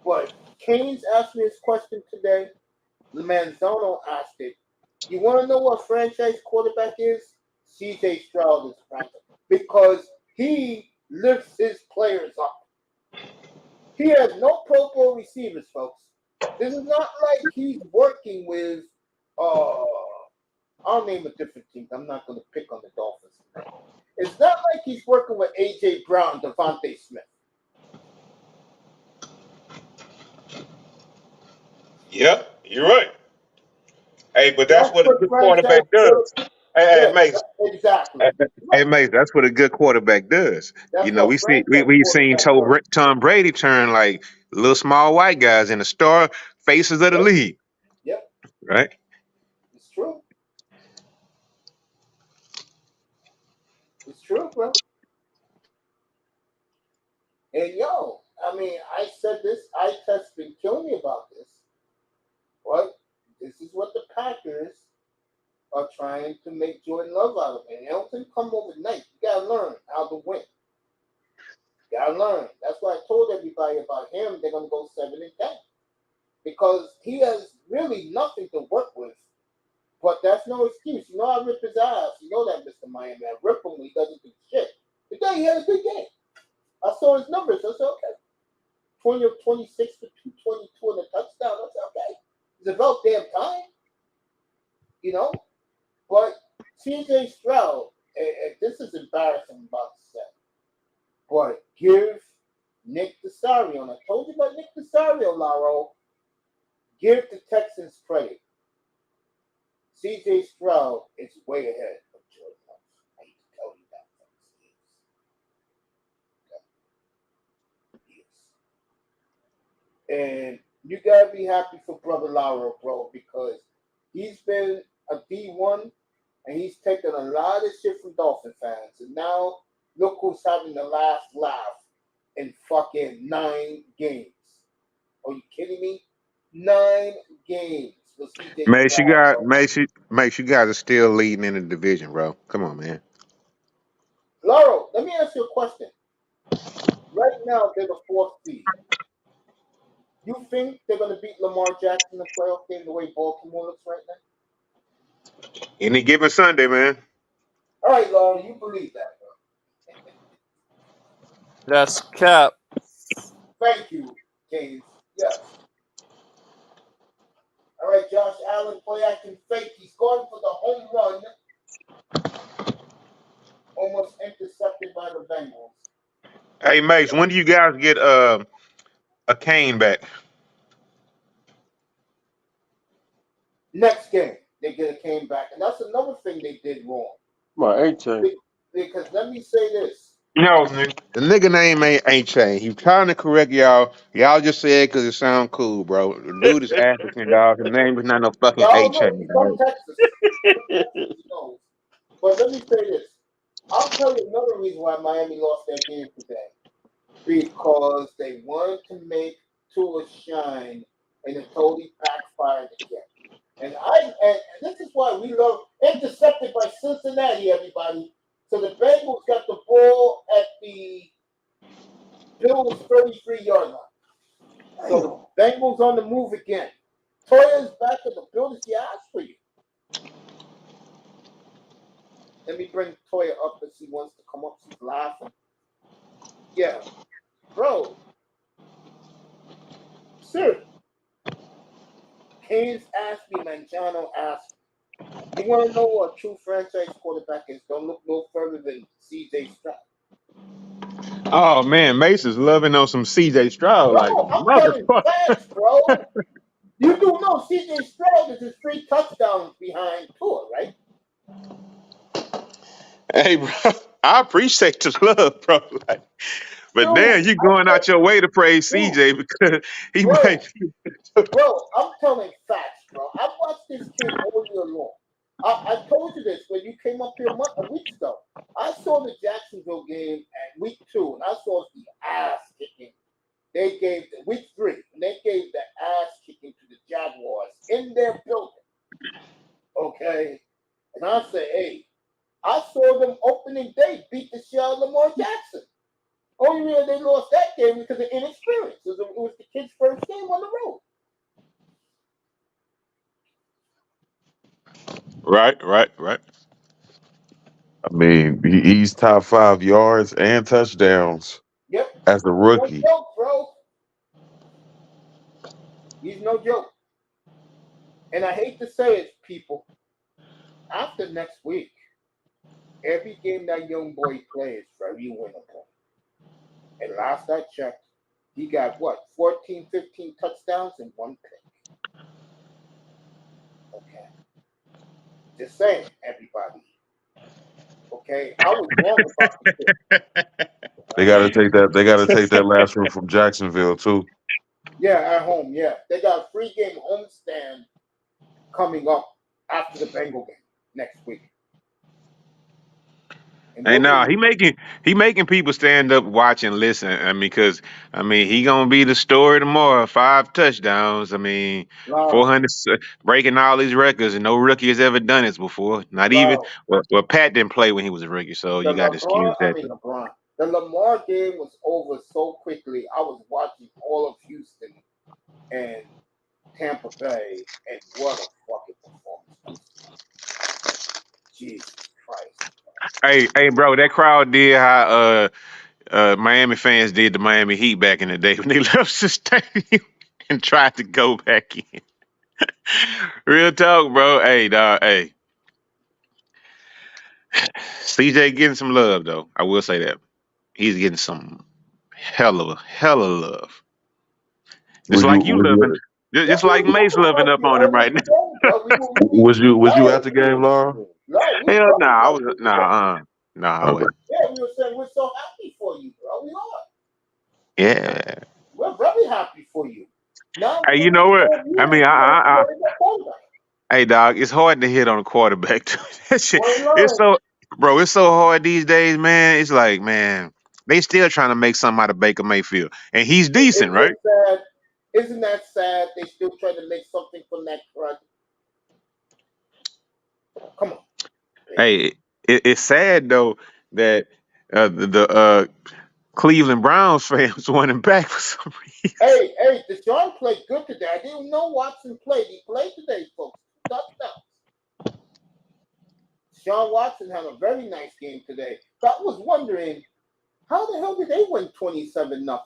but Keynes asked me this question today. Manzano asked it. You want to know what franchise quarterback is? C.J. Stroud is franchise because he lifts his players up. He has no Pro Bowl receivers, folks. This is not like he's working with, I'll name a different team. I'm not going to pick on the Dolphins. It's not like he's working with A.J. Brown, Devontae Smith. Yep, you're right. Hey, but that's what a good quarterback does. Hey, Mace. Exactly. Hey, Mace, that's what a good quarterback does. You know, we've seen Tom Brady turn like little small white guys into star faces of the league. Yep. Right? It's true. It's true, bro. And yo, I mean, I said this, eye test's been killing me about this. But this is what the Packers are trying to make Jordan Love out of it. It don't come overnight. You gotta learn how to win. You gotta learn. That's why I told everybody about him. They're gonna go 7-10 because he has really nothing to work with. But that's no excuse. You know I rip his ass. You know that, Mr. Miami. I rip him when he doesn't do shit. Today he had a good game. I saw his numbers. I said, okay. 20 of 26 for 222 and a touchdown. I said, okay. It's about damn time. You know? But C.J. Stroud, and this is embarrassing I'm about to say, but give Nick Casario, and I told you about Nick Casario, Laro, give the Texans credit. C.J. Stroud is way ahead of Jordan Love. I hate to tell you that. He is. And you got to be happy for Brother Laro, bro, because he's been a D1 and he's taken a lot of shit from Dolphin fans. And now look who's having the last laugh in fucking 9 games. Are you kidding me? 9 games. Mace, you guys are still leading in the division, bro. Come on, man. Laurel, let me ask you a question. Right now, they're the 4th seed. You think they're going to beat Lamar Jackson in the playoff game the way Baltimore looks right now? Any given Sunday, man. All right, Laurel, you believe that, bro. That's cap. Thank you, James. Yes. All right, Josh Allen, play acting fake. He's going for the home run. Almost intercepted by the Bengals. Hey, Mace, when do you guys get a cane back? Next game, they get a cane back. And that's another thing they did wrong. My A-chain. Because let me say this. No, the nigga name ain't Chain. He's trying to correct y'all. Y'all just said it because it sound cool, bro. The dude is African, dog. His name is not no fucking No, A-Chain. he's from Texas. But let me say this. I'll tell you another reason why Miami lost that game today. Because they wanted to make Tua shine, and it totally backfired again. And this is why we love intercepted by Cincinnati, everybody. So the Bengals got the ball at the Bills' 33-yard line. So the Bengals on the move again. Toya's back at the Bills. He asked for you. Let me bring Toya up if she wants to come up. She's laughing. Yeah. Bro. Sir. Haynes asked me, Mangiano asked me. You want to know what a true franchise quarterback is? Don't look no further than C.J. Stroud. Oh man, Mason's loving on some CJ Stroud, Bro, like I'm telling motherfucker. facts, bro. You do know C.J. Stroud is his 3 touchdowns behind Tua, right? Hey, bro, I appreciate the love, bro. Like, but Dude, damn, you going out your way to praise CJ because he bro, might. bro, I'm telling facts, bro. I've watched this kid all year long. I told you this when you came up here a week ago. I saw the Jacksonville game at week 2, and I saw the ass kicking. They gave week 3, and they gave the ass kicking to the Jaguars in their building. Okay, and I said, hey, I saw them opening day beat the shit out of Lamar Jackson. Only reason they lost that game because of inexperience. It was the kid's first game on the road. Right. I mean, he's top 5 yards and touchdowns Yep. as a He's rookie. no joke, bro. He's no joke. And I hate to say it, people. After next week, every game that young boy plays, very winnable. And last I checked, he got 14, 15 touchdowns and 1 pick. Okay. Just saying, everybody. Okay. I was wrong about the pick. They got to take that. They got to take that last one from Jacksonville too. Yeah, at home. Yeah, they got a 3-game homestand coming up after the Bengal game next week. Hey, no, he making people stand up, watch, and listen. I mean, because he gonna be the story tomorrow. 5 touchdowns. 400 breaking all these records, and no rookie has ever done this before. Not even well, Pat didn't play when he was a rookie, so you got to excuse that. LeBron. The Lamar game was over so quickly. I was watching all of Houston and Tampa Bay, and what a fucking performance! Jesus Christ! Hey, bro, that crowd did how Miami fans did the Miami Heat back in the day when they left the stadium and tried to go back in. Real talk, bro. Hey, dog. Hey, CJ getting some love though. I will say that he's getting some hell of love. Just like you loving, just like Mace loving up on him right now. Was you at the game, Laura? No, hell nah. I was nah. I wasn't. Yeah, we were saying we're so happy for you, bro. We are. Yeah. We're very happy for you. Now, hey, you know what? Hey, dog, it's hard to hit on a quarterback. That shit, it's so hard these days, man. It's like, man, they still trying to make something out of Baker Mayfield, and he's decent, right? Sad? Isn't that sad? They still trying to make something from that crud. Come on. Hey, it's sad though that the Cleveland Browns fans wanting back for some reason. Hey, Deshaun played good today. I didn't know Watson played. He played today, folks. Touchdowns. Deshaun Watson had a very nice game today. But I was wondering, how the hell did they win 27-0?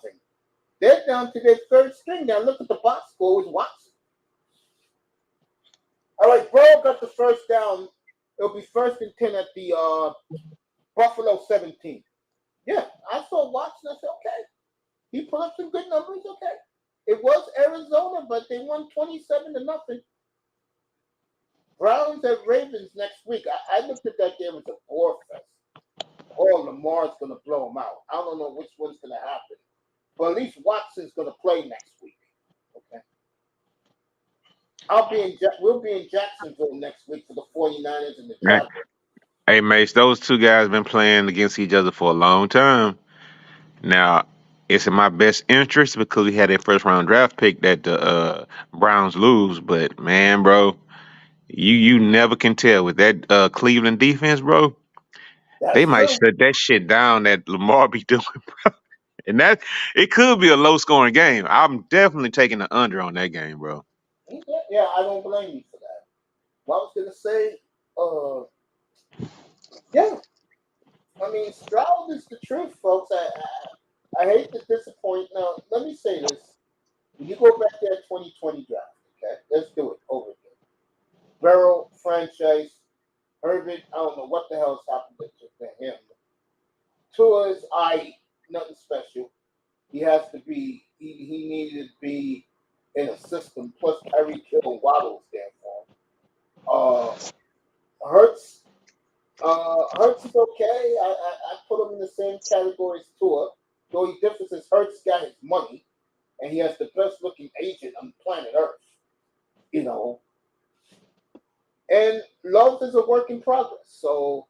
They're down to their 3rd string now. Look at the box score with Watson. All right, Burrow got the first down. It'll be 1st and 10 at the Buffalo 17. Yeah, I saw Watson. I said, okay. He put up some good numbers. Okay. It was Arizona, but they won 27-0. Browns at Ravens next week. I looked at that game as a bore fest. Oh, Lamar's going to blow them out. I don't know which one's going to happen. But at least Watson's going to play next week. Okay. We'll be in Jacksonville next week for the 49ers and the Jaguars. Hey, Mace, those two guys been playing against each other for a long time. Now, it's in my best interest because we had a first round draft pick that the Browns lose. But man, bro, you never can tell with that Cleveland defense, bro. They That's might true. shut that shit down that Lamar be doing, and that it could be a low scoring game. I'm definitely taking the under on that game, bro. Yeah, I don't blame you for that. What I was gonna say, yeah, I mean Stroud is the truth, folks. I hate to disappoint. Now, let me say this: when you go back to that 2020 draft, okay, let's do it over again. Burrow franchise, Herbert. I don't know what the hell's happened to him. Tua is nothing special. He has to be. He needed to be in a system. Plus, Tyreek Hill and Waddle's there for him. Hurts. Hurts is okay. I put him in the same category as Tua. The only difference is Hurts got his money, and he has the best looking agent on planet Earth. You know. And Love is a work in progress. So,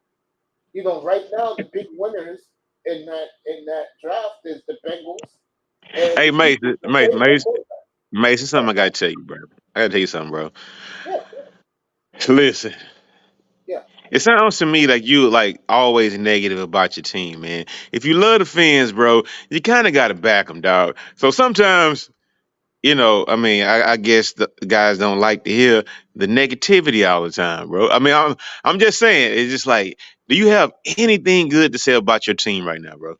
right now the big winners in that draft is the Bengals. And Hey, Mace, Mace, yeah, it's something I gotta tell you, bro. I gotta tell you something, bro. yeah, Listen, yeah. it sounds to me like you like always negative about your team, man. If you love the fans, bro, you kind of gotta back them, dog. So sometimes, I mean, I guess the guys don't like to hear the negativity all the time, bro. I mean, I'm just saying, it's just like, do you have anything good to say about your team right now, bro?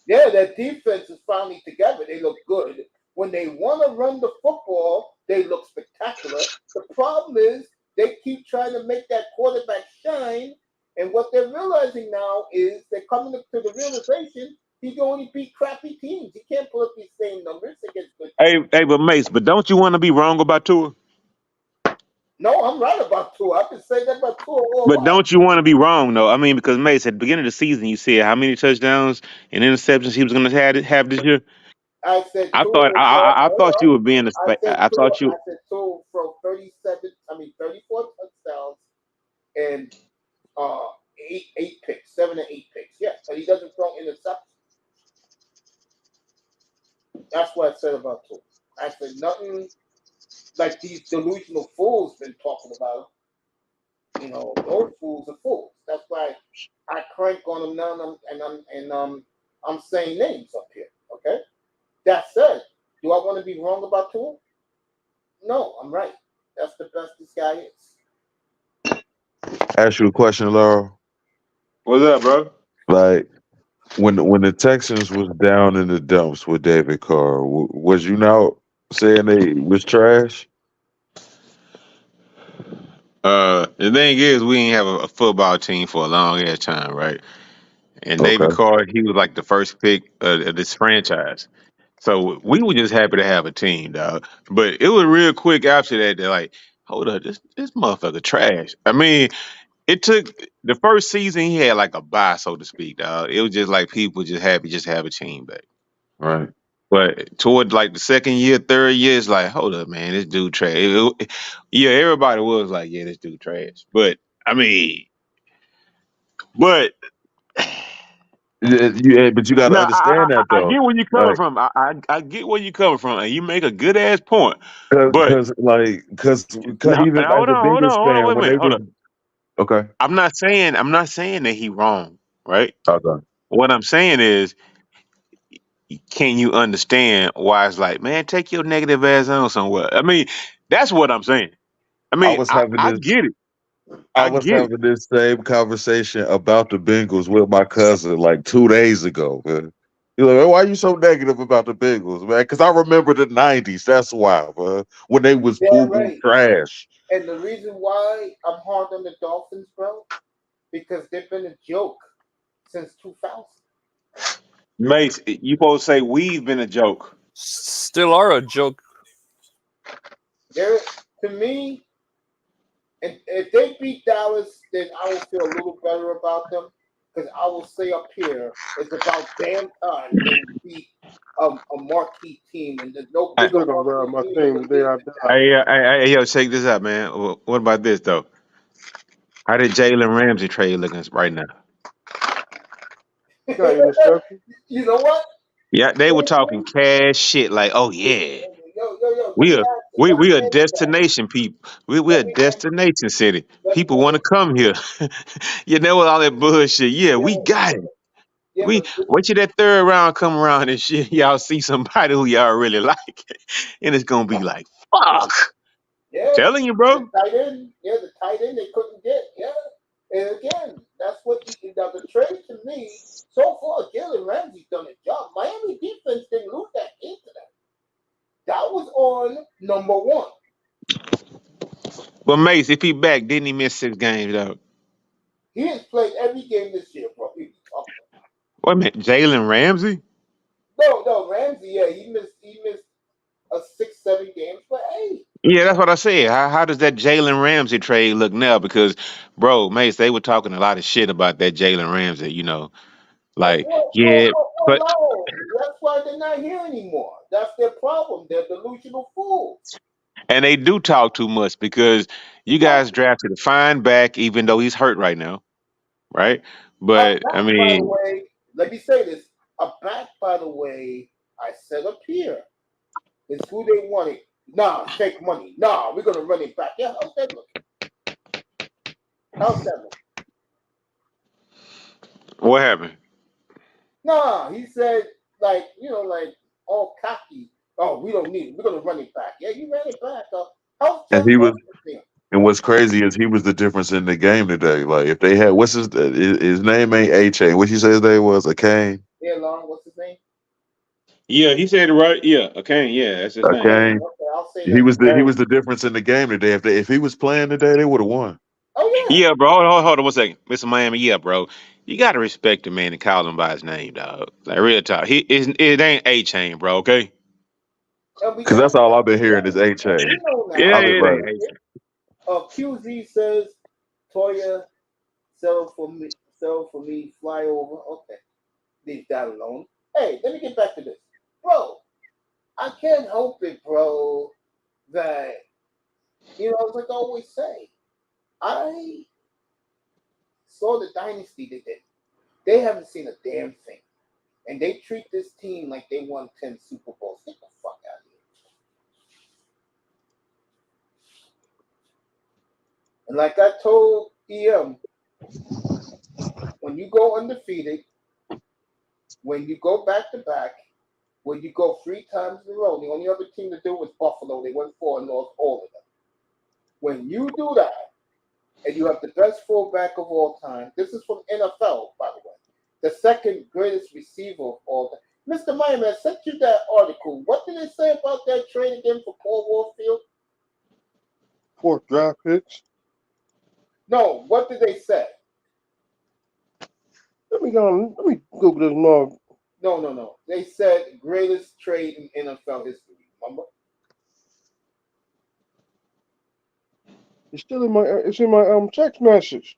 Yeah, that defense is finally together. They look good. When they want to run the football, they look spectacular. The problem is they keep trying to make that quarterback shine, and what they're realizing now is they're coming to the realization he can only beat crappy teams. He can't put up these same numbers against good teams. Hey, but Mace, but don't you want to be wrong about Tua? No, I'm right about Tua. I can say that about Tua all But while. don't you want to be wrong though? I mean, because Mace, at the beginning of the season, you said how many touchdowns and interceptions he was going to have this year. I said I Tua thought will throw. I Hold thought on. you were being a I thought I you. said Tua will throw 34 touchdowns and uh, eight picks, 7 or 8 picks. Yeah, but he doesn't throw interceptions. That's what I said about Tua. I said nothing like these delusional fools been talking about. Those fools are fools. That's why I crank on them now, and I'm saying names up here. Okay. That said, do I want to be wrong about Tua? No, I'm right. That's the best this guy is. Ask you a question, Laura. What's up, bro? Like when the Texans was down in the dumps with David Carr, was you not saying they was trash? The thing is, we didn't have a football team for a long ass time, right? And David Okay, Carr, he was like the first pick of this franchise. So we were just happy to have a team, dog. But it was real quick after that. They're like, hold up, this motherfucker trash. I mean, it took the first season he had like a bye, so to speak, dog. It was just like people just happy just to have a team back. right. But toward like the second year, third year, it's like, hold up, man, this dude trash. Yeah, everybody was like, yeah, this dude trash. But I mean, but But you got to no, understand that I though, get where you're coming like, from. I get where you're coming from, and you make a good ass point. But because no, even as a Bengals hold on, fan, wait a when minute, they hold was on. okay, I'm not saying that he wrong, right? okay. What I'm saying is, can you understand why it's like, man, take your negative ass on somewhere? I mean, that's what I'm saying. I I mean, was having I this. get it. I I was get it. having this same conversation about the Bengals with my cousin like 2 days ago, man. He's like, "Why are you so negative about the Bengals, man?" Because I remember the '90s. That's why, man. When they was Yeah, boo boo right. trash. And the reason why I'm hard on the Dolphins, bro, because they've been a joke since 2000. Mace, you both say we've been a joke. Still are a joke. They're to me, and if they beat Dallas, then I will feel a little better about them because I will say up here it's about damn time they beat a marquee team, and there's no Hey, bigger Still gonna ride marquee my team in team the the day league I than die. Dallas. hey, yo, check this out, man. What about this though? How did Jalen Ramsey trade looking right now? Got interception. You know what? Yeah, they were talking cash shit like, oh yeah, Yo, we are let me we a answer that. destination people. We a Let me answer. destination city. Let me People want to answer. come here. You know what all that bullshit. Yeah, Yeah, we got it. yeah, We but wait till that third round come around and shit. Y'all see somebody who y'all really like, and it's gonna be like, fuck. yeah, Telling you, the bro. tight end. Yeah, the tight end they couldn't get. Yeah, and again, that's what now the trade to me. So far, Jalen Ramsey's done a job. Miami defense didn't lose that game to them. That was on number one. But Mace, if he back, didn't he miss 6 games though? He has played every game this year, bro. He talking Wait a minute, Jalen Ramsey? about. No, Ramsey. Yeah, he missed a 6, 7 games, but hey, Yeah, that's what I said. How does that Jalen Ramsey trade look now? Because, bro, Mace, they were talking a lot of shit about that Jalen Ramsey. You know, like, yeah, but no. That's why they're not here anymore. That's their problem. They're delusional fools. and they do talk too much because you guys drafted a fine back, even though he's hurt right now, right? A But I back, by the mean, way, let me say this. A back, by the way, I said up here is who they wanted. Nah, fake money. Nah, we're gonna run it back. Yeah, how's that look? How's that look? what happened? Nah, he said like like all cocky. Oh, we don't need it. We're gonna run it back. Yeah, you ran it back. How's And Jeff he was, Wilson? and what's crazy is he was the difference in the game today. Like if they had, what's his name ain't A Chain. What you say his name was? A Kane. Yeah, Long. What's his name? Yeah, he said it right. Yeah, okay, yeah, that's his A name. Kane. Okay, I'll say He that. was Okay. the difference in the game today. If he was playing today, they would have won. Oh yeah. Yeah, bro. Hold on 1 second, Mr. Miami. Yeah, bro. You gotta respect the man and call him by his name, dog. Like real talk. It ain't A Chain, bro. Okay. And we Because got that's all I've been yeah, hearing is A and we Chain. know Yeah, now. I've been it like, ain't A Chain. QZ says Toya sell for me, fly over. Okay, leave that alone. Hey, let me get back to this, bro. I can't help it, bro. That like I always say, I saw the dynasty they did. They haven't seen a damn thing, and they treat this team like they won 10 Super Bowls. Get the fuck out of here. And like I told EM, when you go undefeated, when you go back to back, when you go 3 times in a row, the only other team to do was Buffalo. They went 4 and lost all of them. When you do that, and you have the best fullback of all time, this is from NFL, by the way, the second greatest receiver of all time. Mr. Miami, I sent you that article. What did it say about that trade again for Paul Warfield? 4th draft picks. No, what did they say? Let me Google this more. No. They said greatest trade in NFL history. Remember? It's still in my text message.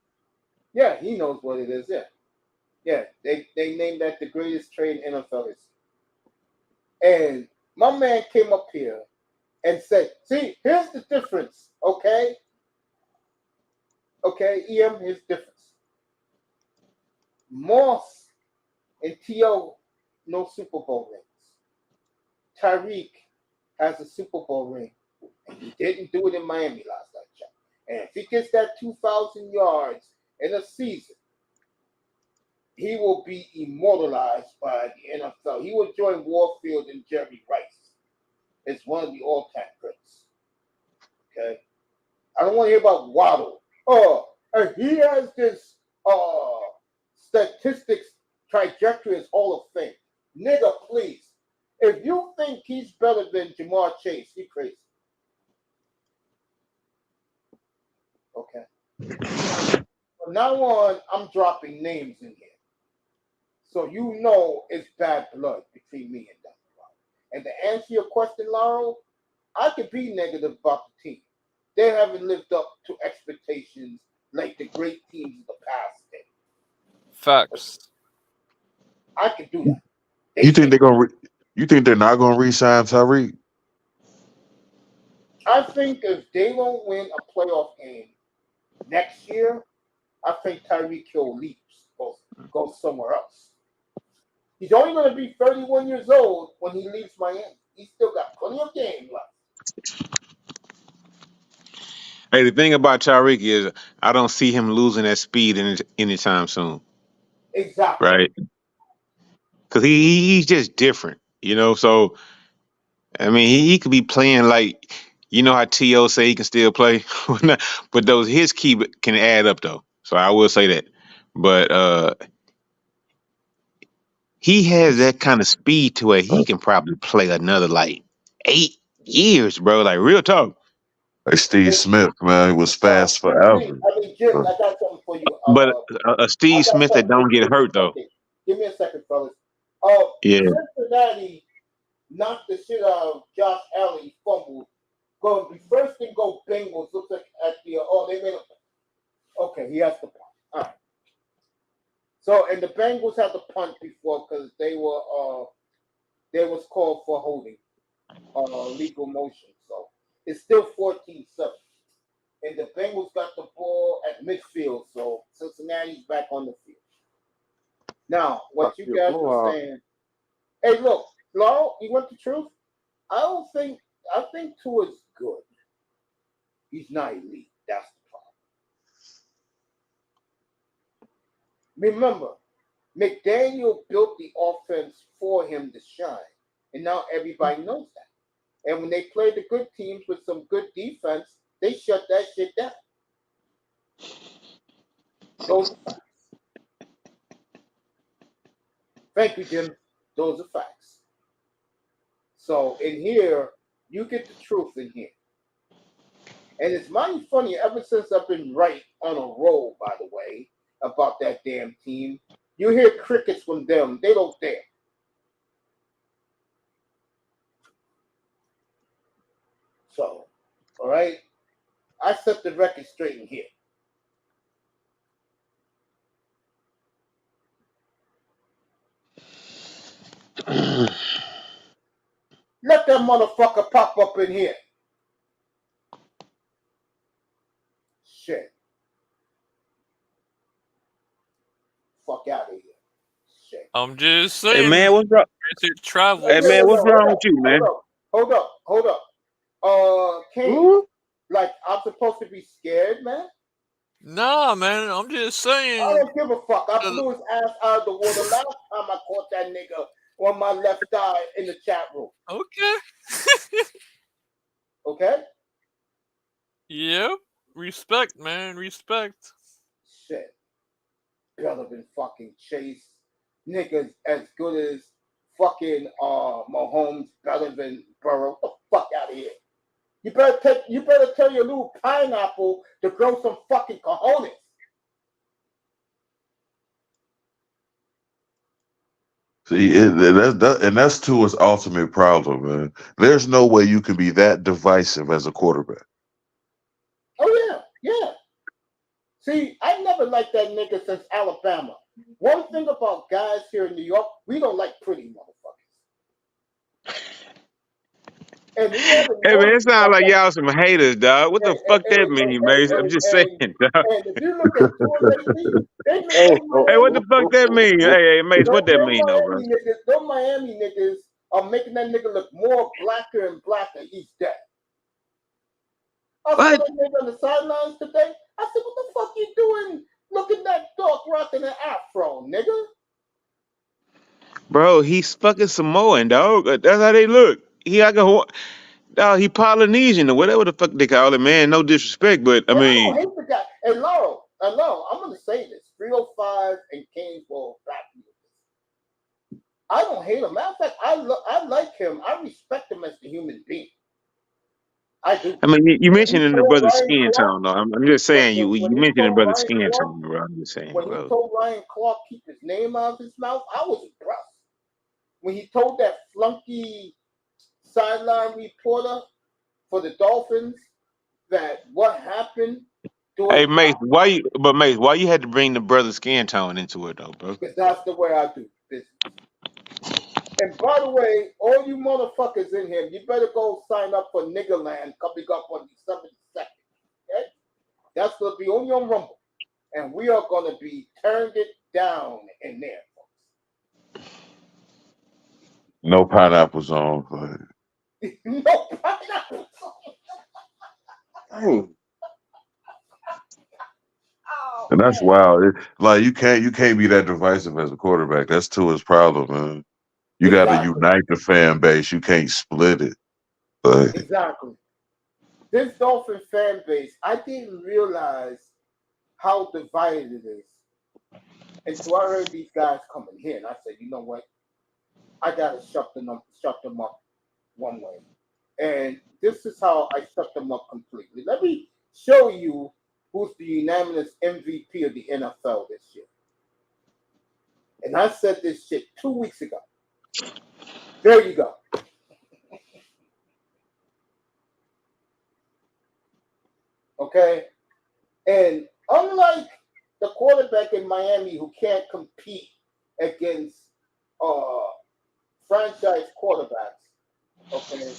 Yeah, he knows what it is. Yeah. They named that the greatest trade in NFL history. And my man came up here and said, "See, here's the difference, okay? Okay, EM, here's the difference. Moss and T.O. no Super Bowl rings. Tyreek has a Super Bowl ring, and he didn't do it in Miami last night, Chuck. And if he gets that 2,000 yards in a season, he will be immortalized by the NFL. He will join Warfield and Jerry Rice. It's one of the all-time greats. Okay? I don't want to hear about Waddle. Oh, and he has this statistics trajectory as Hall of Fame. Nigga, please. If you think he's better than Jamar Chase, you're crazy. Okay. From now on, I'm dropping names in here. So you know it's bad blood between me and them. And to answer your question, Laurel, I could be negative about the team. They haven't lived up to expectations like the great teams of the past did. Facts. I could do that. you think you think they're not gonna re-sign Tyreek? I think if they don't win a playoff game next year, I think Tyreek Hill leaves, goes somewhere else. He's only going to be 31 years old when he leaves Miami. He's still got plenty of game left. Hey, the thing about Tyreek is I don't see him losing that speed anytime soon. Exactly. Right? Because he's just different, you know. So I mean, he could be playing like, you know how T.O. say he can still play, but his key can add up though. So I will say that. But he has that kind of speed to where he can probably play another like 8 years, bro. Like real talk. Like Steve Smith, man, he was fast forever. Jim, I got something for you. But a Steve Smith that don't get hurt though. Give me a second, fellas. Yeah. Cincinnati knocked the shit out of Josh Allen. He fumbled. Going to be first and go Bengals. Looks like at the they made a. Okay, he has to punt. All right. So and the Bengals had to punt before because they was called for holding, legal motion. So it's still 14-7. And the Bengals got the ball at midfield, so Cincinnati's back on the field. Now, what you guys were saying, hey, look, Laurel, you want the truth? I think Tua's good. He's not elite. That's the problem. Remember, McDaniel built the offense for him to shine, and now everybody knows that. And when they play the good teams with some good defense, they shut that shit down. Those are facts. Thank you, Jim. Those are facts. So in here, you get the truth in here. And it's mighty funny, ever since I've been right on a roll, by the way, about that damn team, you hear crickets from them. They don't dare. So, all right? I set the record straight in here. Let that motherfucker pop up in here. Shit. Fuck out of here. Shit. I'm just saying. Hey man, what's wrong? Travel. Hey man, what's wrong with you, man? Hold up. Kane, like I'm supposed to be scared, man? Nah, man. I'm just saying. I don't give a fuck. I blew his ass out of the water last time I caught that nigga on my left eye in the chat room. Okay. Okay? Yep. Respect, man. Respect. Shit. Better than fucking Chase. Niggas as good as fucking Mahomes, better than Burrow. Get the fuck out of here. You better tell your little pineapple to grow some fucking cojones. See, that's Tua's ultimate problem, man. There's no way you can be that divisive as a quarterback. Oh yeah. See, I never liked that nigga since Alabama. One thing about guys here in New York, we don't like pretty motherfuckers. And hey man, it sounds like y'all some haters, dog. What the fuck that mean, man? I'm just saying, dog. And if you look at Tua lately, hey, what the fuck that mean? Hey, Mace, what that mean, though, bro? Those Miami niggas are making that nigga look more blacker and blacker each day. I saw that nigga on the sidelines today. I said, what the fuck you doing looking that dog rocking an afro, nigga? Bro, he's fucking Samoan, dog. That's how they look. He Polynesian or whatever the fuck they call it, man. No disrespect, but I mean. I don't hate the guy. And Laurel, I'm going to say this. 305 and Kane for back. I don't hate him. Matter of fact, I like him. I respect him as a human being. I do. I mean, you mentioned in the brother's skin tone, though. I'm just saying, you mentioned in brother's skin tone, bro. I'm just saying, when bro. He told Ryan Clark keep his name out of his mouth, I was impressed. When he told that flunky sideline reporter for the Dolphins that what happened. Hey, Mace, why you had to bring the brother's skin tone into it, though, bro? Because that's the way I do business. And by the way, all you motherfuckers in here, you better go sign up for Niggerland coming up on December 2nd. Okay? That's going to be only on Rumble. and we are going to be turned it down in there, folks. No pineapples on. But... No pineapples. Dang. Oh, And that's man. wild. Like you can't be that divisive as a quarterback. That's Tua's problem, man. You got to Exactly. unite the fan base. You can't split it. But Exactly. This Dolphin fan base, I didn't realize how divided it is. And so I heard these guys coming here, and I said, you know what? I gotta shut them up one way. And this is how I shut them up completely. Let me show you who's the unanimous MVP of the NFL this year. And I said this shit 2 weeks ago. There you go. Okay? And unlike the quarterback in Miami who can't compete against franchise quarterbacks, okay,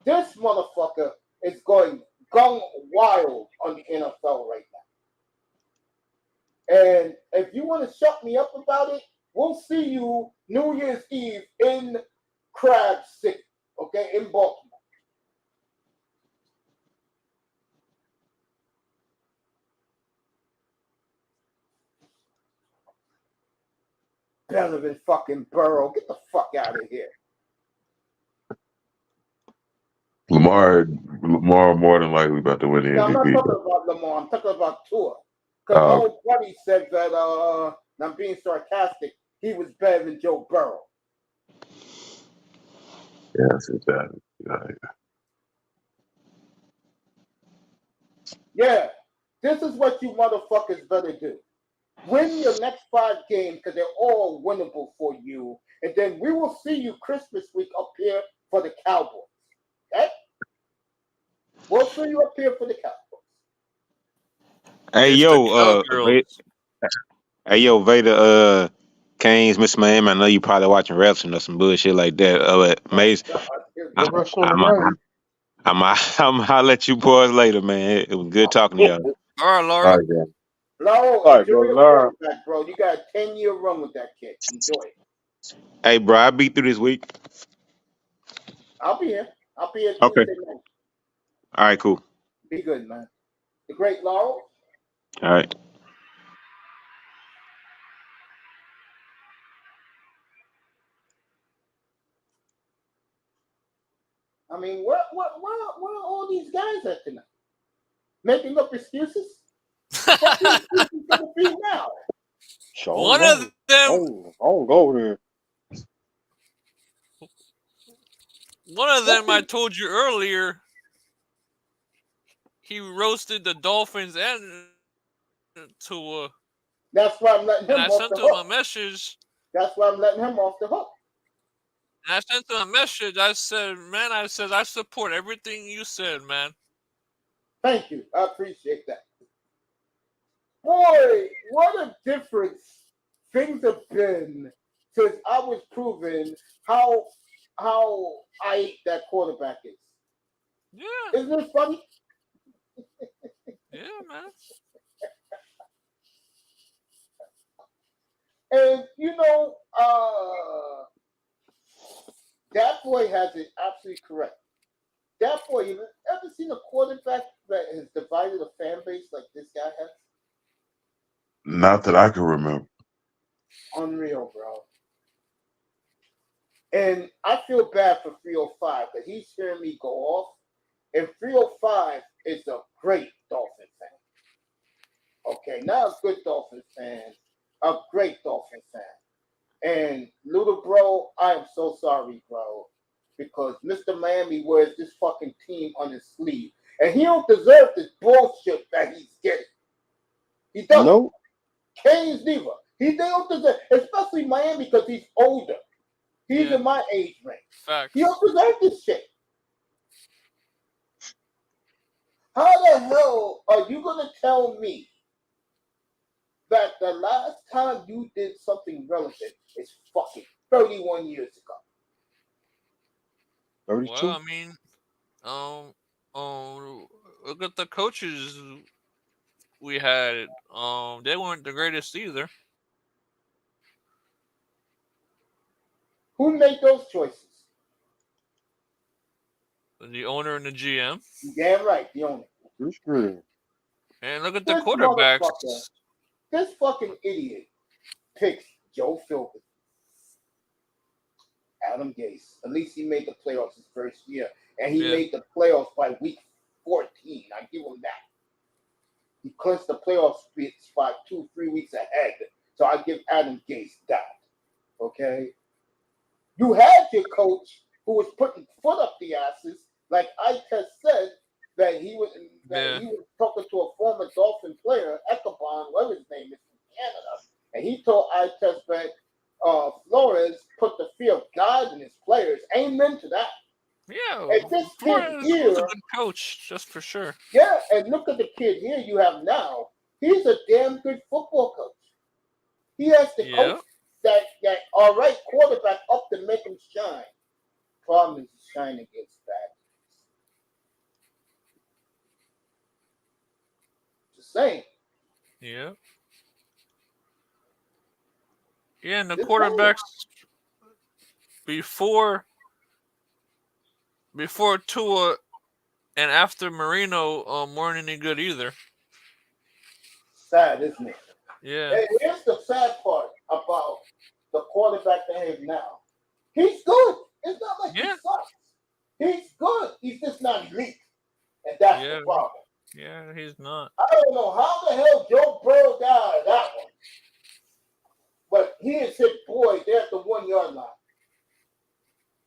this motherfucker is going gung wild on the NFL right now. And if you want to shut me up about it, we'll see you New Year's Eve in Crab City, okay, in Baltimore. Better than fucking Burrow. Get the fuck out of here. Lamar more than likely about to win the No, I'm not MVP. talking about Lamar. I'm talking about Tua. Because my old buddy said that, and I'm being sarcastic, he was better than Joe Burrow. Yes, exactly. Yeah, this is what you motherfuckers better do. Win your next 5 games because they're all winnable for you. And then we will see you Christmas week up here for the Cowboys. Okay? We'll see you up here for the Cowboys. Hey It's the Cowgirls. Hey yo, Vader, Canes, Miss Miami. I know you probably watching wrestling or some bullshit like that. Mace, What wrestling tonight? I'll let you boys later, man. It was good talking to y'all. All right, All Laura. right, yeah. Lauro, All right, enjoy bro. your Laura. quarterback, bro. You got a 10-year run with that kid. Enjoy it. Hey, bro, I beat through this week. I'll be here. I'll be here Okay. Tuesday night. All right, cool. Be good, man. The great Lauro. All right. I mean, where are all these guys at tonight? Making up excuses? What the excuses gonna be now? One of them. I don't go there. One of them, I told you earlier, he roasted the Dolphins and Tua. That's why I'm letting him And I off sent the him a hook. message. That's why I'm letting him off the hook. And I sent him a message. I said, man, I support everything you said, man. Thank you. I appreciate that. Boy, what a difference things have been since I was proving how I hate that quarterback is. Yeah. Isn't it funny? Yeah, man. And you know, that boy has it absolutely correct. That boy, you ever seen a quarterback that has divided a fan base like this guy has? Not that I can remember. Unreal, bro. And I feel bad for 305 because he's hearing me go off. And 305 is a great Dolphin fan. Okay, not a good Dolphin fan, a great Dolphin fan. And little bro, I am so sorry, bro, because Mr. Miami wears this fucking team on his sleeve. And he don't deserve this bullshit that he's getting. He doesn't. Nope. Canes neither. They don't deserve, especially Miami because he's older. He's in my age range. Facts. He don't deserve this shit. How the hell are you going to tell me that the last time you did something relevant is fucking 31 years ago? 32. Well, I mean, look at the coaches we had, they weren't the greatest either. Who made those choices? The owner and the GM. You damn right, the owner. You're screwed. And look at the This quarterbacks. motherfucker, this fucking idiot picks Joe Philbin, Adam Gase. At least he made the playoffs his first year, and he made the playoffs by week 14. I give him that. He clinched the playoff spot 2-3 weeks ahead. So I give Adam Gase that. Okay? You had your coach who was putting foot up the asses, like Itez said, that he was talking to a former Dolphin player, Echelon, whatever his name is, from Canada. And he told Itez that Flores put the fear of God in his players. Amen to that. Yeah, and this Flores kid here, was a good coach, just for sure. Yeah, and look at the kid here you have now. He's a damn good football coach. He has the coach that all right quarterback up to make him shine. Problem is he's shining against bad. Just saying. Yeah. Yeah, and the quarterbacks before Tua and after Marino weren't any good either. Sad, isn't it? Yeah. And here's the sad part about the quarterback they have now. He's good. It's not like he sucks. He's good. He's just not elite. And that's the problem. Yeah, he's not. I don't know how the hell Joe Burrow got out of that one. But he has hit boy, they're at the 1 yard line.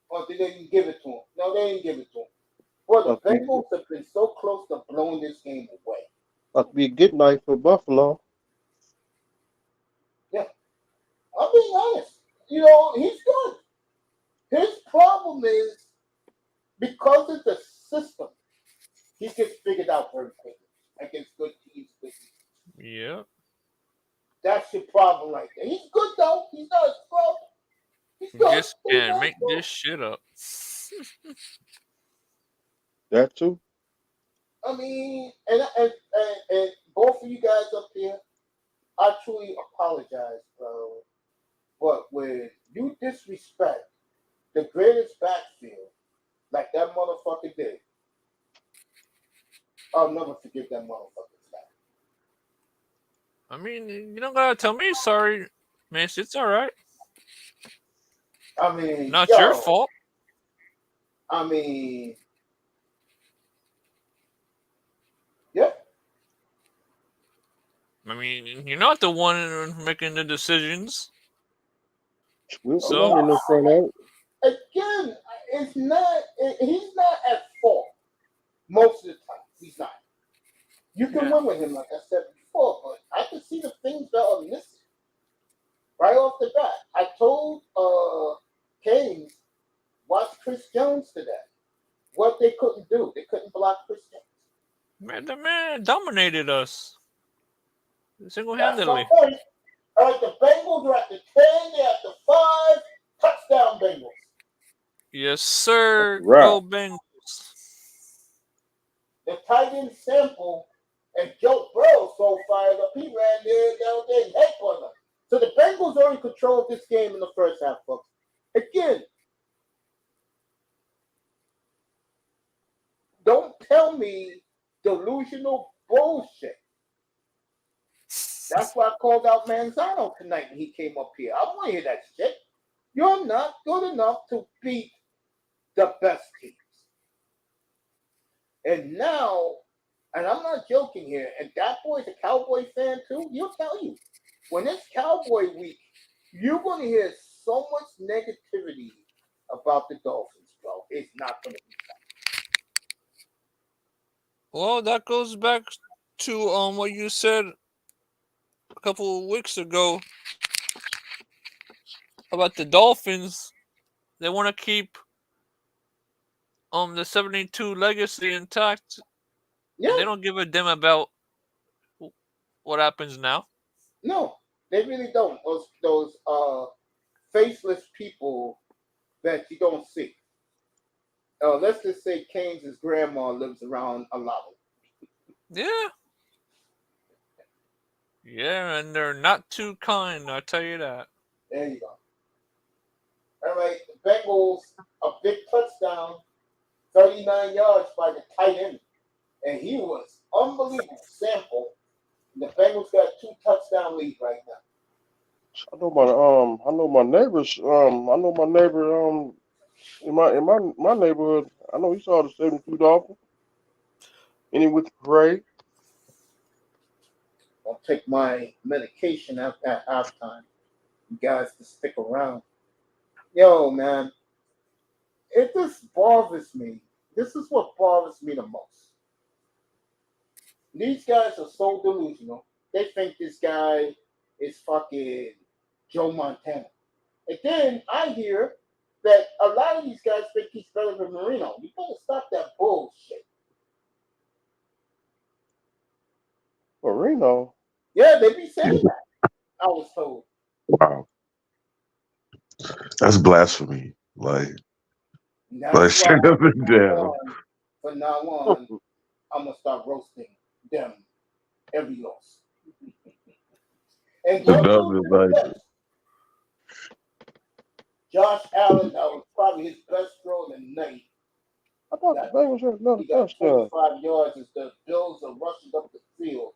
Or did they didn't give it to him? No, they didn't give it to him. Well, the Bengals have been so close to blowing this game away. Must be a good night for Buffalo. Yeah. I'm being honest. You know, he's good. His problem is because of the system, he gets figured out very quickly against good teams. Yeah. That's your problem right there. He's good though. He's not a scrub. He's good. Just can't make this shit up. That too. I mean, and both of you guys up here, I truly apologize, bro. But when you disrespect the greatest backfield like that motherfucker did, I'll never forgive that motherfucker. I mean, you don't gotta tell me sorry, man. It's all right. I mean, not your fault. I mean, yeah. I mean, you're not the one making the decisions. So in the front out. Again, it's not. He's not at fault most of the time. He's not. You can win with him, like I said before, but I can see the things that are missing right off the bat. I told Canes watch Chris Jones today. What they couldn't do, they couldn't block Chris Jones. Man, the man dominated us single-handedly. All right, the Bengals are at the 10. They're at the 5. Touchdown, Bengals. Yes, sir. Right. Go Bengals. The tight end sample and Joe Burrow so fired up, he ran there down there and head on them. So the Bengals are in control of this game in the first half, folks. Again, don't tell me delusional bullshit. That's why I called out Manzano tonight when he came up here. I want to hear that shit. You're not good enough to beat the best teams. And now, and I'm not joking here, and that boy's a Cowboy fan too, he'll tell you, when it's Cowboy week, you're going to hear so much negativity about the Dolphins, bro. It's not going to be fun. Well, that goes back to what you said a couple of weeks ago about the Dolphins. They want to keep the 72 legacy intact. Yeah. And they don't give a damn about what happens now. No, they really don't. Those faceless people that you don't see. Let's just say Keynes' grandma lives around a lot. Yeah. Yeah, and they're not too kind, I'll tell you that. There you go. All right, the Bengals, a big touchdown, 39 yards by the tight end. And he was unbelievable. Sample. And the Bengals got 2 touchdown lead right now. I know my neighbors. I know my neighbor. In my neighborhood, I know he saw the 72 Dolphins. And he went to parade. I'll take my medication at halftime. You guys to stick around. Yo, man, it just bothers me. This is what bothers me the most. These guys are so delusional. They think this guy is fucking Joe Montana. And then I hear that a lot of these guys think he's better than Marino. You better stop that bullshit. Marino. Yeah, they be saying that. I was told. Wow, that's blasphemy. Like That's straight why up and down. from now on, I'm gonna start roasting them every loss. And The don't dub is like Josh Allen, that was probably his best throw of the night. I thought the Bengals had another He got touchdown. 25 yards as the Bills are rushing up the field.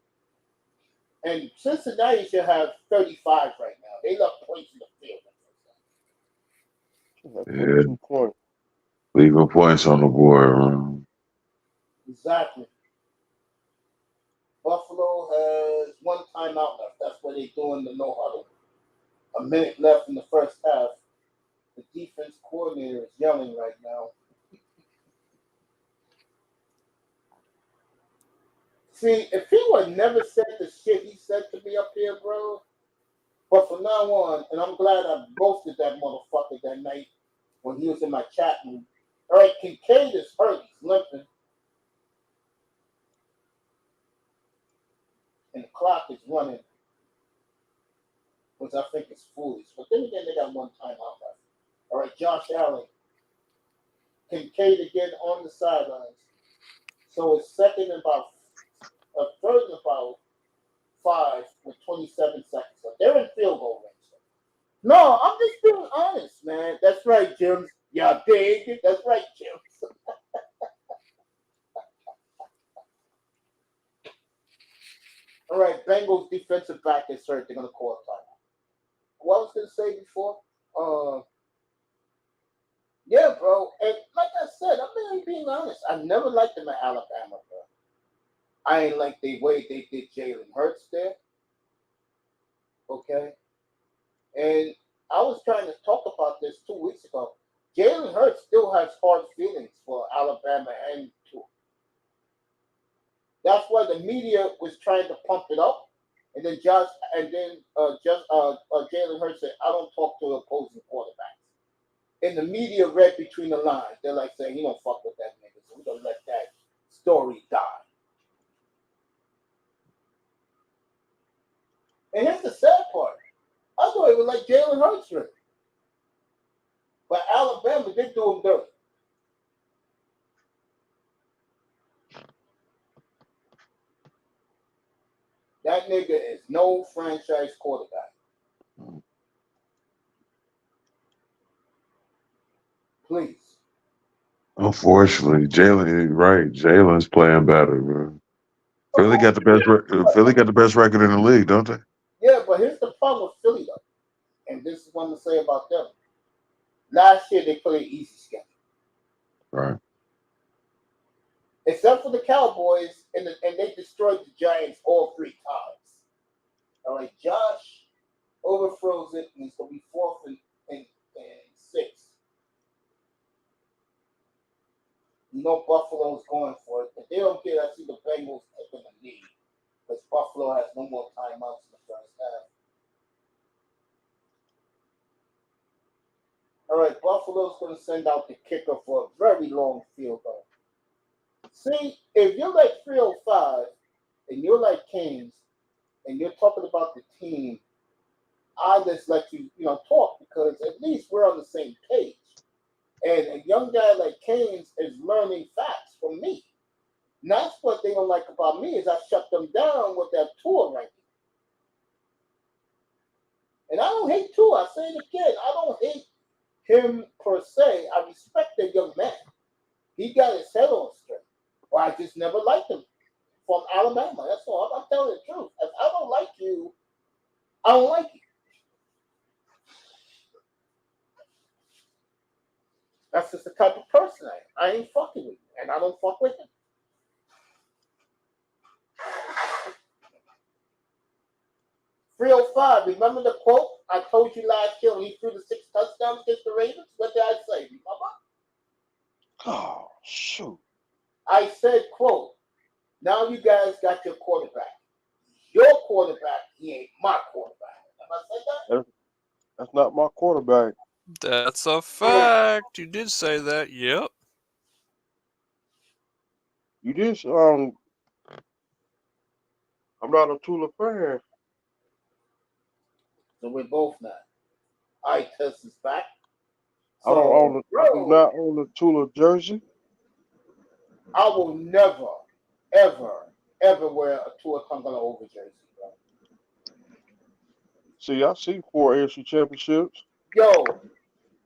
And Cincinnati should have 35 right now. They left points in the field. Yeah. 22 points. leaving points on the board. Man. Exactly. Buffalo has 1 timeout left. That's why they're doing the no huddle. A minute left in the first half. The defense coordinator is yelling right now. See, if he would never said the shit he said to me up here, bro, but from now on, and I'm glad I roasted that motherfucker that night when he was in my chat room. All right, Kincaid is hurt. He's limping. And the clock is running, which I think is foolish. But then again, they got 1 timeout left. All right, Josh Allen. Kincaid again on the sidelines. So it's third and about 5 with 27 seconds left. They're in field goal range. No, I'm just being honest, man. That's right, Jim. Yeah, big. That's right, Jim. All right, Bengals defensive back is hurt. They're going to call a timeout. What I was going to say before? Yeah, bro. And like I said, I'm really being honest. I never liked them at Alabama, bro. I ain't like the way they did Jalen Hurts there. Okay? And I was trying to talk about this 2 weeks ago. Jalen Hurts still has hard feelings for Alabama and Tua. That's why the media was trying to pump it up. And then Jalen Hurts said, I don't talk to opposing quarterbacks. And the media read between the lines. They're like saying, you don't fuck with that nigga, so we're going to let that story die. And here's the sad part. I thought it was like Jalen Hurts. But Alabama did do him dirty. That nigga is no franchise quarterback. Please. Unfortunately, Jalen's playing better, bro. Philly got the best record in the league, don't they? Yeah, but here's the problem with Philly, though. And this is what I'm going to say about them. Last year, they played easy schedule. Right. Except for the Cowboys, and they destroyed the Giants all 3 times. All right, Josh overthrows it, and he's going to be 4th and 6. You know Buffalo's going for it. If they don't get it, I see the Bengals taking the lead. Because Buffalo has no more timeouts in the first half. All right, Buffalo's going to send out the kicker for a very long field goal. See, if you're like 305 and you're like Keynes and you're talking about the team, I just let you talk because at least we're on the same page. And a young guy like Keynes is learning facts from me. And that's what they don't like about me is I shut them down with that tour ranking. And I don't hate Tua. I say it again. I don't hate him per se. I respect the young man. He got his head on straight. Well, I just never liked him from Alabama. That's all. I'm telling you the truth. If I don't like you, I don't like you. That's just the type of person I am. I ain't fucking with you, and I don't fuck with him. .305. Remember the quote I told you last year when he threw the 6 touchdowns against the Ravens? What did I say? Remember? Oh, shoot. I said, quote, now you guys got your quarterback. Your quarterback, he ain't my quarterback. Have I said that? That's not my quarterback. That's a fact. You did say that. Yep. You just I'm not a Tula fan. So we're both not. I test is back. I do not own the Tula jersey. I will never, ever, ever wear a Tua Tagovailoa jersey, bro. See, I see 4 AFC championships. Yo,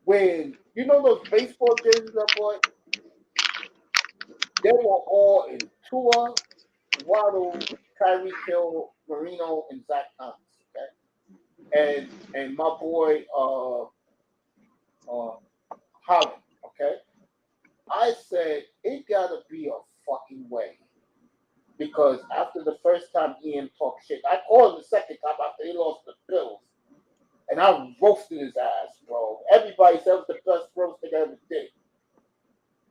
when you know those baseball jerseys I bought, they were all in Tua, Waddle, Tyreek Hill, Marino, and Zach Thomas. Okay, and my boy Holland. Okay, I said it gotta be a fucking way. Because after the first time Ian talked shit, I called him the second time after he lost the Bills. And I roasted his ass, bro. Everybody said it was the best roast they ever did.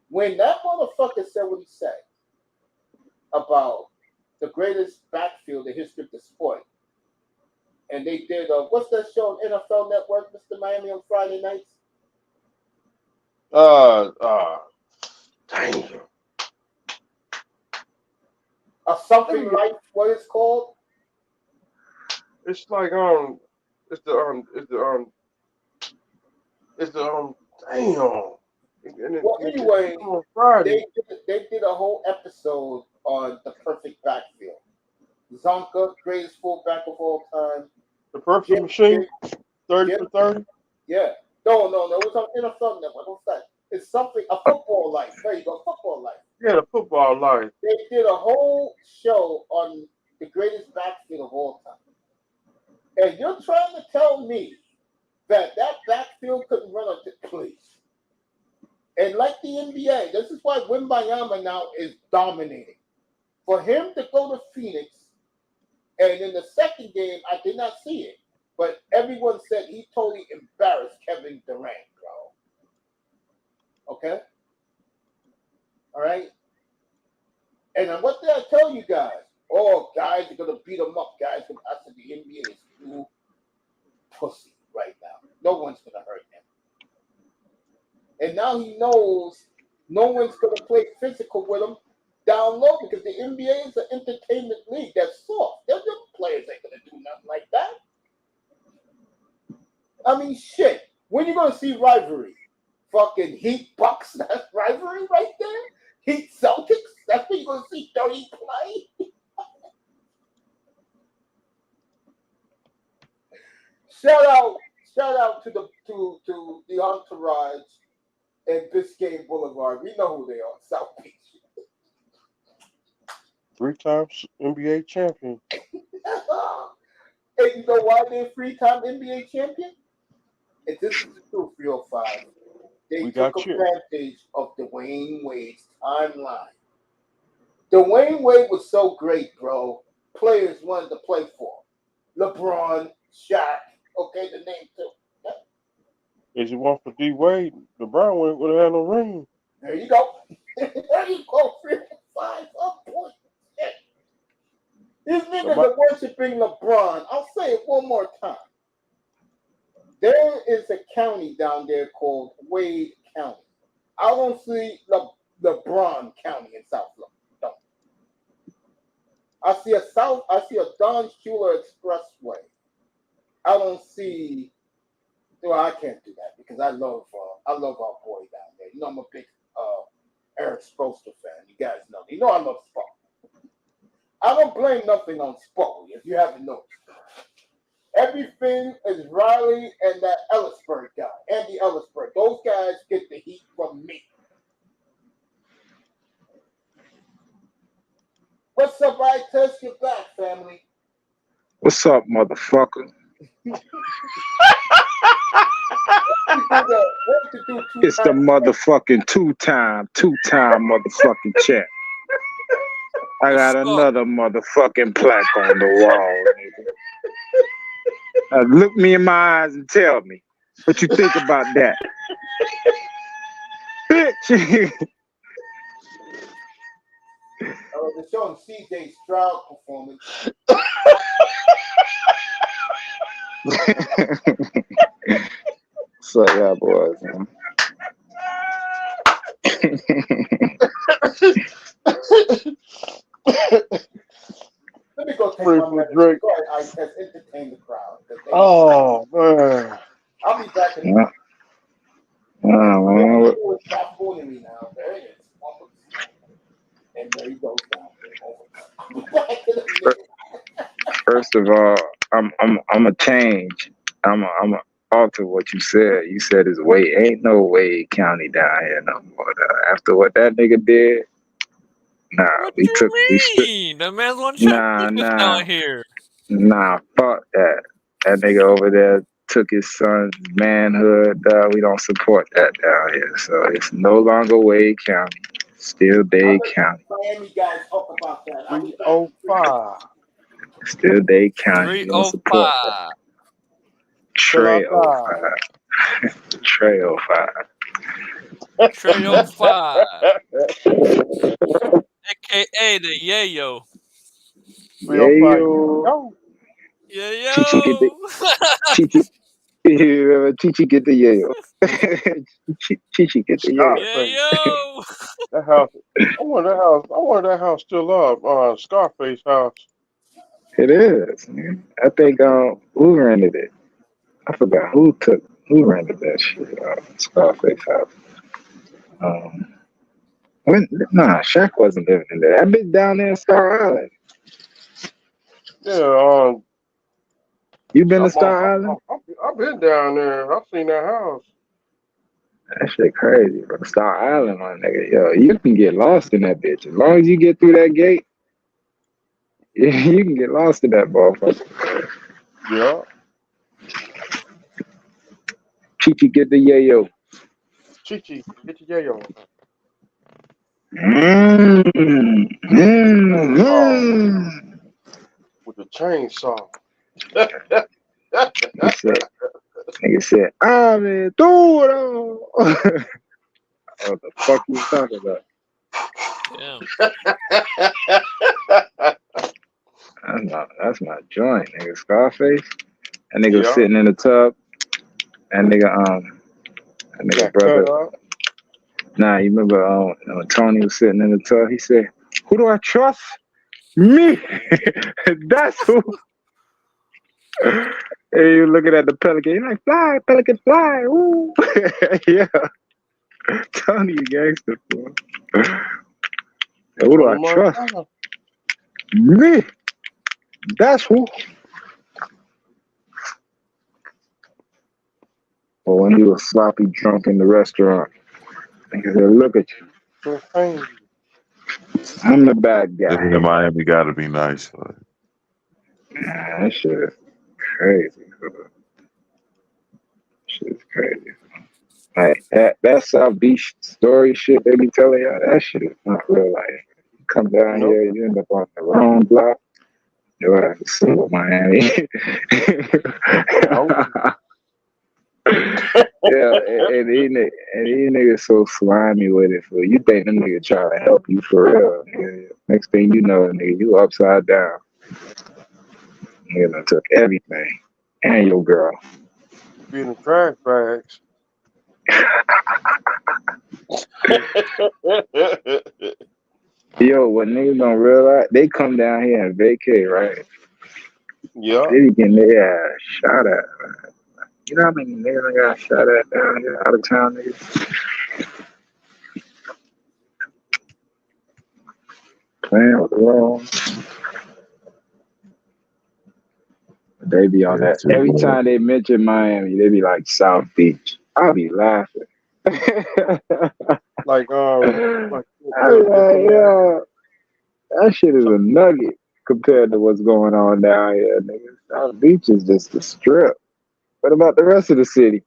When that motherfucker said what he said about the greatest backfield in the history of the sport, and they did, what's that show on NFL Network, Mr. Miami, on Friday nights? Dang. Something like what it's called? It's like damn. Well, anyway, on Friday. They did a whole episode on the perfect backfield. Zonka, greatest fullback of all time. The perfect machine, 30 for 30. Yeah. No, it was on NFL Network. What's that? It's something, a football life. There you go, football life. Yeah, the football life. They did a whole show on the greatest backfield of all time. And you're trying to tell me that backfield couldn't run on the place. And like the NBA, this is why Wimbayama now is dominating. For him to go to Phoenix, and in the second game, I did not see it, but everyone said he totally embarrassed Kevin Durant, bro. Okay? All right? And then what did I tell you guys? Oh, guys are going to beat him up, guys. I said the NBA is too pussy right now. No one's going to hurt him. And now he knows no one's going to play physical with him down low because the NBA is an entertainment league that's soft. Their players ain't going to do nothing like that. I mean, shit. When you going to see rivalry? Fucking Heat Bucks, that's rivalry right there? Heat Celtics, that's when you're going to see dirty play? Shout out to the entourage and Biscayne Boulevard. We know who they are, South Beach. 3-time NBA champion. And you know why they're 3-time NBA champion? And this is the truth, 305. They took advantage of Dwayne Wade's timeline. Dwayne Wade was so great, bro. Players wanted to play for him. LeBron, Shaq, okay, the name too. If it weren't for D Wade, LeBron would have had no ring. There you go. There you go. 305 up point. These niggas are worshiping LeBron. I'll say it one more time. There is a county down there called Wade County. I don't see LeBron County in South Florida. I see a Don Schuler Expressway. I don't see. Well, I can't do that because I love our boy down there. You know, I'm a big Eric Spoelstra fan. You guys know. You know I love Spo. I don't blame nothing on Spo if you haven't noticed. Everything is Riley and that Ellisberg guy, Andy Ellisberg. Those guys get the heat from me. What's up, I test your back, family? What's up, motherfucker? It's the motherfucking two-time motherfucking champ. I got another motherfucking plaque on the wall, nigga. Look me in my eyes and tell me what you think about that. Bitch. They're showing CJ Stroud performance. So yeah, boys, man. Let me go take my medicine. Go ahead, I test, entertain the crowd. Oh man. I'll be back in a minute. Stop fooling me now. There it is. And there he goes down. First of all, I'm a change. I'm a alter what you said. You said it's Wade. Ain't no Wade County down here no more. After what that nigga did, nah. What you mean? The man's one shot down here. Nah, fuck that. That nigga over there took his son's manhood. We don't support that down here. So it's no longer Wade County. Still Dade County. Miami guys talk about that. 305. Still Dade County. 305. Trey 05. Trey 05. Trey 05. AKA the Yayo. Yayo. Yayo. Chichi get the Chichi get the yayo. Chichi get the yayo. Yayo. That house. I wonder that house still up. Scarface house. It is, man. I think who rented it? I forgot who rented that shit. Scarface house. Shaq wasn't living in there. I've been down there in Star Island. Yeah. You been to Star Island? I've been down there. I've seen that house. That shit crazy, bro. Star Island, my nigga. Yo, you can get lost in that bitch. As long as you get through that gate, you can get lost in that motherfucker. Yeah. Chichi get the yayo. Chichi, get the yayo. With the chainsaw. Nigga said, I'm duro. What the fuck you talking about? That's my joint, nigga. Scarface. That nigga was sitting in the tub. That nigga brother. Nah, you remember when Tony was sitting in the tub? He said, "Who do I trust? Me." That's who. Hey, you looking at the pelican? You're like, fly, pelican, fly. Woo. Yeah. Tony, you gangster, bro. Hey, who do I trust? Me. That's who. Or when he was sloppy drunk in the restaurant, nigga said, look at you. I'm the bad guy. Living in Miami gotta be nice. But... Nah, that shit is crazy. Shit is crazy. Like that South Beach story shit they be telling y'all, that shit is not real life. You come down here, you end up on the wrong block. You're at single Miami. Yeah, and these niggas so slimy with it. For you think them niggas trying to help you for real? Yeah. Next thing you know, nigga, you upside down. Nigga done took everything and your girl. Be in the trash bags. Yo, what niggas don't realize, they come down here and vacate, right? Yeah. They be getting their ass shot at, man. You know how many niggas got shot at down here, out of town niggas? Playing with the wrong. They be on that. Every time they mention Miami, they be like South Beach. I'll be laughing. Like I be like, yeah, that shit is a nugget compared to what's going on down here, nigga. South Beach is just a strip. What about the rest of the city?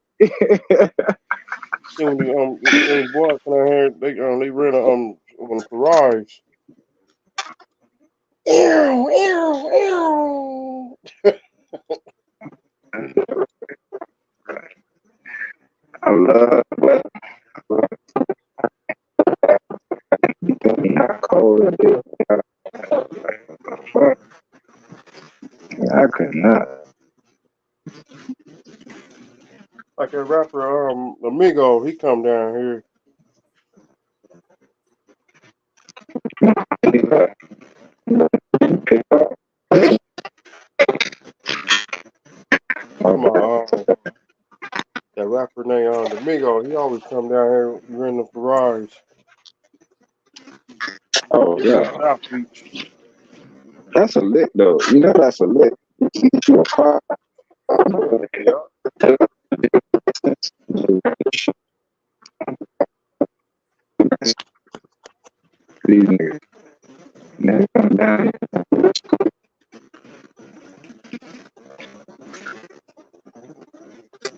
when the boys when I heard they rent one of the Ferraris. I love it. Not cold. I could not. Like that rapper Amigo, he come down here. That rapper named Amigo, he always come down here renting the Ferraris. Oh yeah, South Beach. that's a lick though. You know that's a lick. You get you a car. These niggas never come down.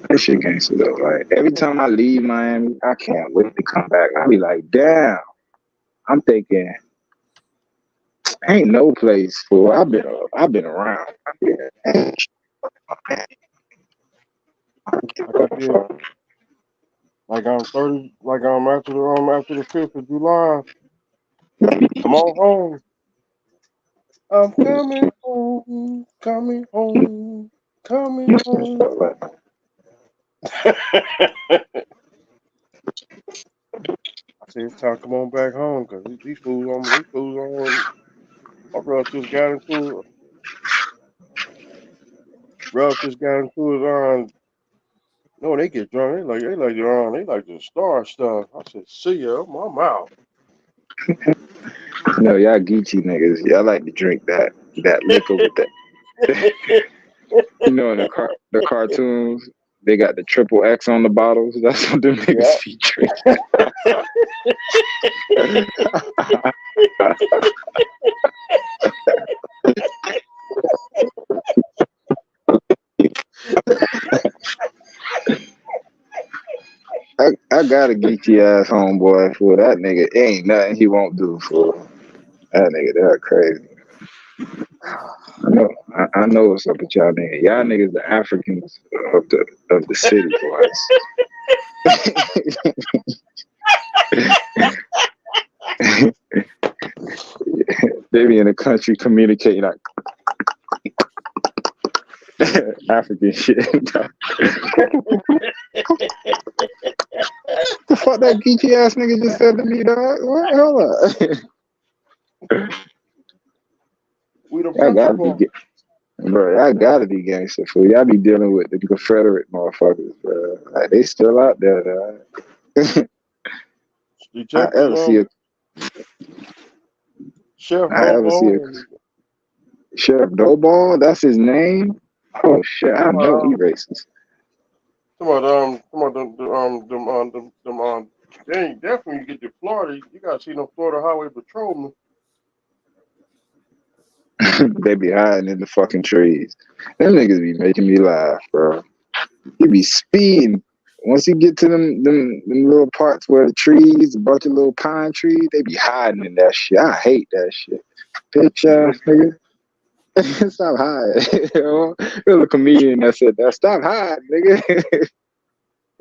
That shit gangster though. Like every time I leave Miami, I can't wait to come back. I be like, damn. I'm thinking, ain't no place for. I've been around. Like I'm 30. Like I'm after the 5th of July. Come on home. I'm coming home. Coming home. Coming home. I said it's time to come on back home because these fools on. My relatives got into it. No, they get drunk. They like the star stuff. I said, see ya, I'm out. No, y'all Geechee niggas. Y'all like to drink that liquor with that. You know, in the cartoons, they got the triple X on the bottles. That's what them niggas be drinking. I got a geeky ass homeboy for that nigga. Ain't nothing he won't do for that nigga. They're crazy. I know what's up with y'all niggas. Y'all niggas the Africans of the city boys. They be in the country communicating like African shit. The fuck that geeky ass nigga just said to me, dog? What? Hold up. I gotta be gangster fool. Y'all be dealing with the Confederate motherfuckers, bro. Like, they still out there, dog. I ever see Sheriff Doughball? That's his name? Oh shit, I know he racist. Dang, definitely you get to Florida, you gotta see them Florida Highway Patrolmen. They be hiding in the fucking trees. Them niggas be making me laugh, bro. He be speeding. Once you get to them little parts where the trees, a bunch of little pine trees, they be hiding in that shit. I hate that shit. Bitch ass nigga. Stop hiding. There was a comedian that said that. Stop hiding, nigga.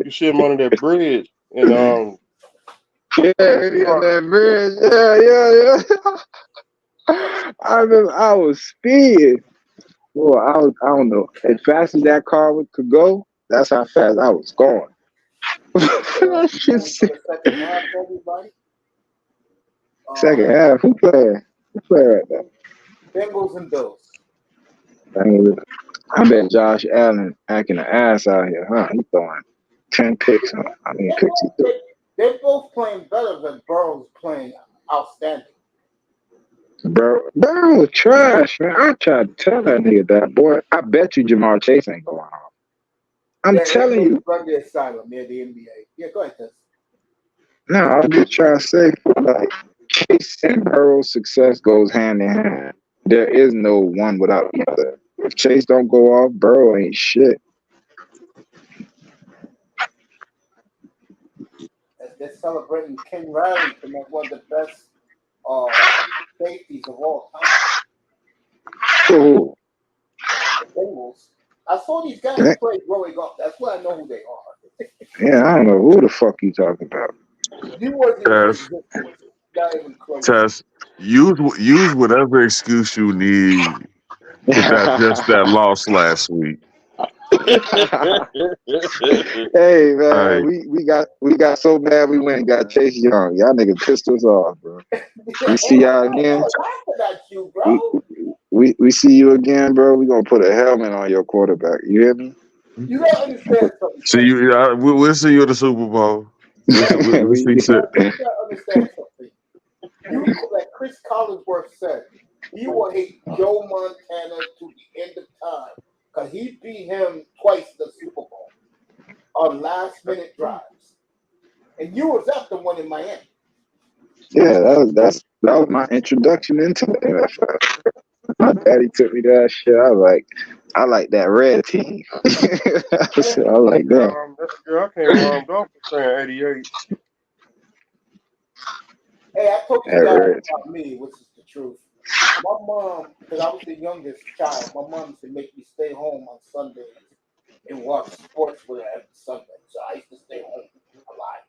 You see him under that bridge and that bridge. Yeah. I remember I was speeding. Well, I don't know. As fast as that car could go, that's how fast I was going. Second half, who playing? Right now? Bengals and Bills. I bet Josh Allen acting an ass out here, huh? He's throwing 10 picks. How many picks he threw? They're both playing better than Burrow's playing outstanding. Burrow was trash, man. I tried to tell that nigga that, boy. I bet you Jamar Chase ain't going off. I'm telling you. Run the asylum near the NBA. Yeah, go ahead, Tess. No, I'm just trying to say, like, Chase and Burrow's success goes hand in hand. There is no one without the other. If Chase don't go off, Burrow ain't shit. They're celebrating Ken Riley to make one of the best safeties of all time. Ooh. The Bengals. I saw these guys play growing up. That's why I know who they are. Yeah, I don't know who the fuck you talking about. You wasn't Tess, not even close. Tess, use whatever excuse you need to digest that loss last week. Hey man, Right. we got so bad we went and got Chase Young. Y'all niggas pissed us off, bro. We see y'all again. We see you again, bro. We gonna put a helmet on your quarterback. You hear me? You gotta understand something. See you. We'll see you at the Super Bowl. We'll see. You gotta understand something. Like Chris Collinsworth said, he will hate Joe Montana to the end of time because he beat him twice in the Super Bowl on last-minute drives, and you was at the one in Miami. Yeah, that was my introduction into the NFL. My daddy took me to that shit. I like that red team. I like that. I came warmed up saying 88. Hey, I told you guys about me, which is the truth. My mom, because I was the youngest child, my mom used to make me stay home on Sundays and watch sports with her every Sunday. So I used to stay home a lot.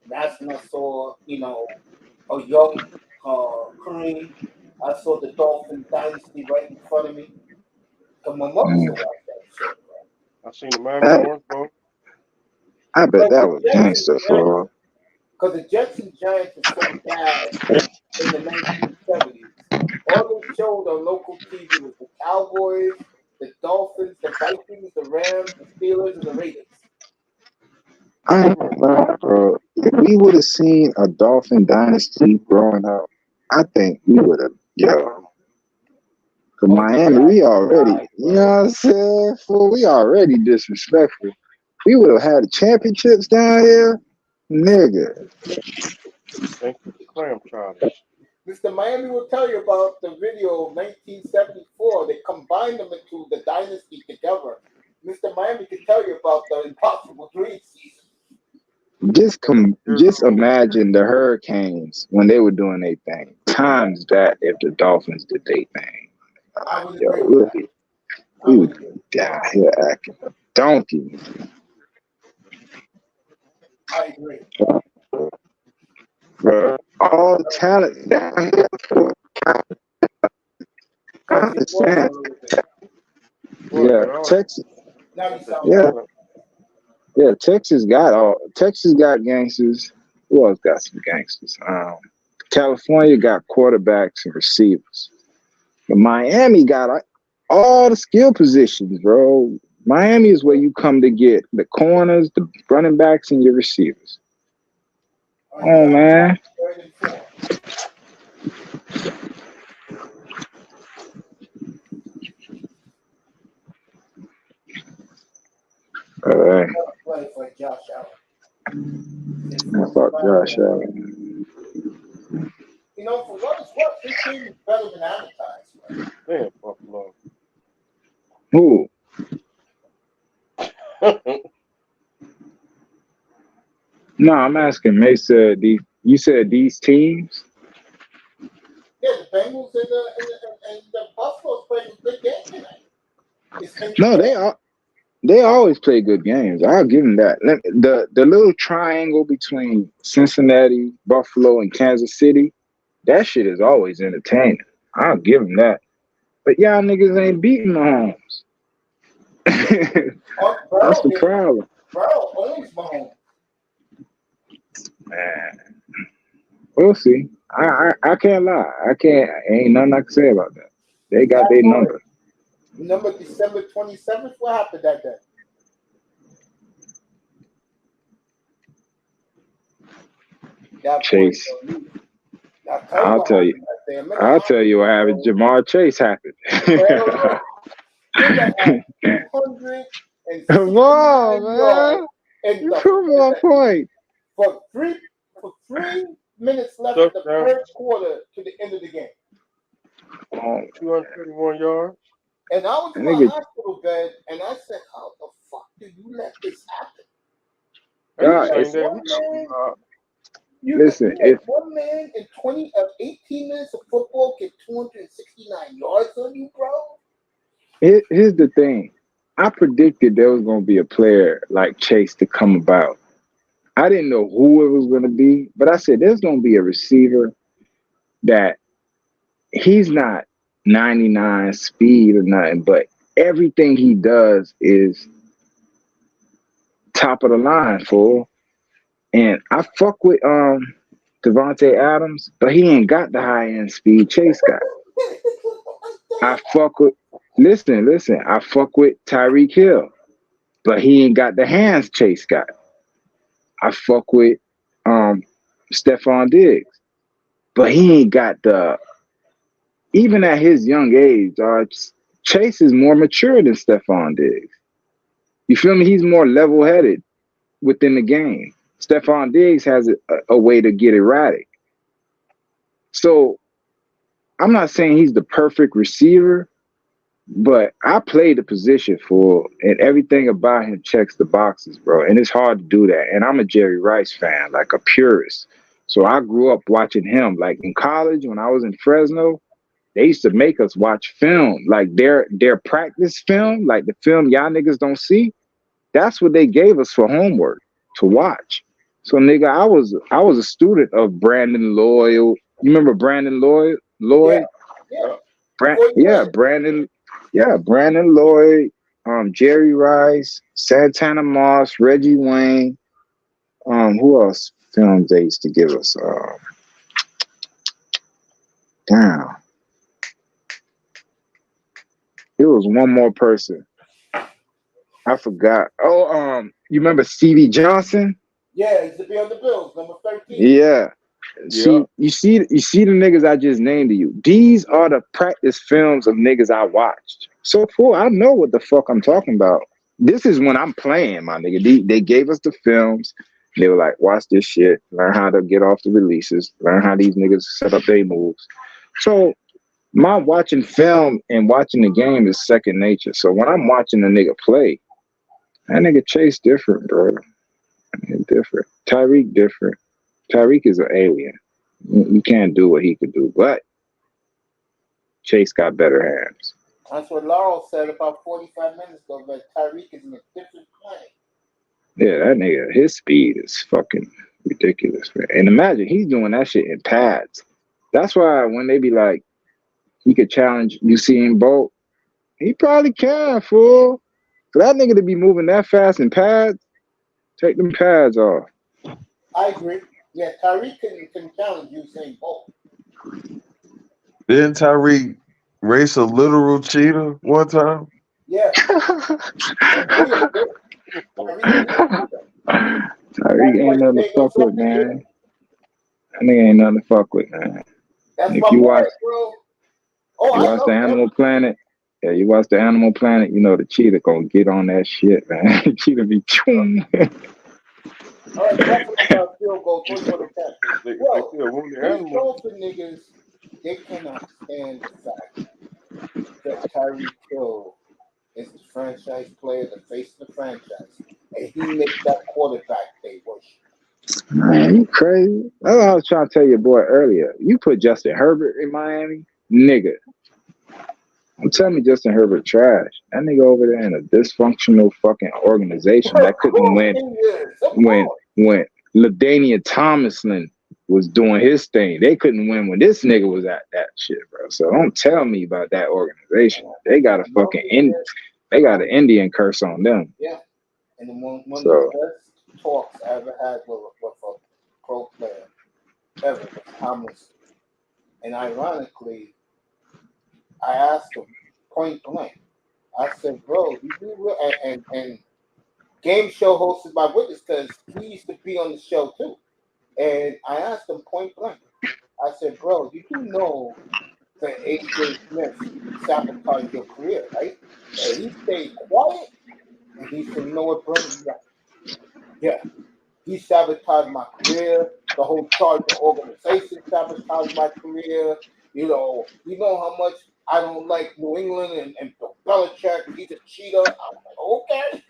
And that's when I saw, a young Kareem. I saw the Dolphin dynasty right in front of me. Because my mom used to watch that shit, bro. I seen the Miami Orange Bowl. I bet that was gangster for her. Because the Jets and Giants were so bad in the 1970s. All they showed on local TV was the Cowboys, the Dolphins, the Vikings, the Rams, the Steelers, and the Raiders. I ain't gonna lie, bro. If we would have seen a Dolphin dynasty growing up, I think we would have, Cause Miami, we already, you know what I'm saying? We already disrespectful. We would have had the championships down here, nigga. Thank you for clam chowder. Mr. Miami will tell you about the video of 1974. They combined them into the dynasty together. Mr. Miami can tell you about the Impossible Dream season. Just imagine the Hurricanes when they were doing their thing. Times that if the Dolphins did their thing. We would be down here acting a donkey. I agree. Bro, all the talent down here. I understand. Yeah, Texas. Yeah, Texas got gangsters. Who else got some gangsters? California got quarterbacks and receivers. But Miami got all the skill positions, bro. Miami is where you come to get the corners, the running backs, and your receivers. Oh, man. All right. Like Josh Allen. Fuck Josh Allen. For what it's worth, this team is better than advertised. Damn, Buffalo. Who? No, I'm asking. They said you said these teams. Yeah, the Bengals and the Buffalo's playing a good game tonight. No, they always play good games. I'll give them that. The little triangle between Cincinnati, Buffalo, and Kansas City, that shit is always entertaining. I'll give them that. But y'all niggas ain't beating Mahomes. That's the problem. Burrow owns Mahomes. Man, we'll see. I can't lie. Ain't nothing I can say about that. They got their number. Number December 27th. What happened that day? Chase. I'll tell you. I'll tell you what happened. Jamar Chase happened. Come on, man. You proved my point. For 3 minutes left in the first quarter to the end of the game. 231 yards. And I was in my hospital bed, and I said, "How the fuck did you let this happen?" Listen, if one man in 18 minutes of football get 269 yards on you, bro. Here's the thing. I predicted there was going to be a player like Chase to come about. I didn't know who it was going to be, but I said there's going to be a receiver that he's not 99 speed or nothing, but everything he does is top of the line, fool. And I fuck with Devontae Adams, but he ain't got the high end speed Chase got. I fuck with I fuck with Tyreek Hill, but he ain't got the hands Chase got. I fuck with Stephon Diggs, but he ain't got even at his young age, Chase is more mature than Stephon Diggs. You feel me? He's more level-headed within the game. Stephon Diggs has a way to get erratic. So I'm not saying he's the perfect receiver, but I played the position and everything about him checks the boxes, bro. And it's hard to do that. And I'm a Jerry Rice fan, like a purist. So I grew up watching him. Like in college, when I was in Fresno, they used to make us watch film, like their practice film, like the film y'all niggas don't see. That's what they gave us for homework to watch. So nigga, I was a student of Brandon Lloyd. You remember Brandon Lloyd? Brandon Lloyd, Jerry Rice, Santana Moss, Reggie Wayne. Who else films they used to give us? Damn. It was one more person. I forgot. Oh, you remember Stevie Johnson? Yeah, he used to be on the Bills, number 13. Yeah. You see the niggas I just named to you. These are the practice films of niggas I watched. So I know what the fuck I'm talking about. This is when I'm playing, my nigga. They gave us the films. They were like, watch this shit. Learn how to get off the releases. Learn how these niggas set up their moves. So my watching film and watching the game is second nature. So when I'm watching a nigga play, that nigga Chase different, bro. Different. Tyreek different. Tyreek is an alien. You can't do what he could do, but Chase got better hands. That's what Laurel said about 45 minutes ago, but Tyreek is in a different planet. Yeah, that nigga, his speed is fucking ridiculous, man. And imagine he's doing that shit in pads. That's why when they be like, he could challenge Usain Bolt, he probably can, fool. For that nigga to be moving that fast in pads, take them pads off. I agree. Yeah, Tyreek can challenge Usain Bolt. Didn't Tyreek race a literal cheetah one time? Yeah. Tyreek ain't nothing to fuck with, man. That nigga ain't nothing to fuck with, man. If you watch, the Animal Planet, you watch the Animal Planet, you know the cheetah gonna get on that shit, man. The cheetah be choom. All right, that's about field goal. These Dolphin niggas, they cannot stand the fact that Tyreek Hill is the franchise player, the face of the franchise, and he makes that quarterback they worship. Man, you crazy. That's what I was trying to tell your boy earlier. You put Justin Herbert in Miami, nigga. I'm telling you, Justin Herbert trash. That nigga over there in a dysfunctional fucking organization that couldn't win when LaDainian Tomlinson was doing his thing. They couldn't win when this nigga was at that shit, bro. So don't tell me about that organization. They got an Indian curse on them. Yeah. And one of the best talks I ever had with a pro player ever was Tomlinson. And ironically, I asked him point blank. I said, bro, you do and game show hosted by Witness because he used to be on the show too. And I asked him point blank, I said, bro, you do know that A.J. Smith sabotaged your career, right? And he stayed quiet, and he said, you know what, brother? Yeah. He sabotaged my career. The whole Charger organization sabotaged my career. You know how much I don't like New England and Bill Belichick. He's a cheater. I'm like, okay.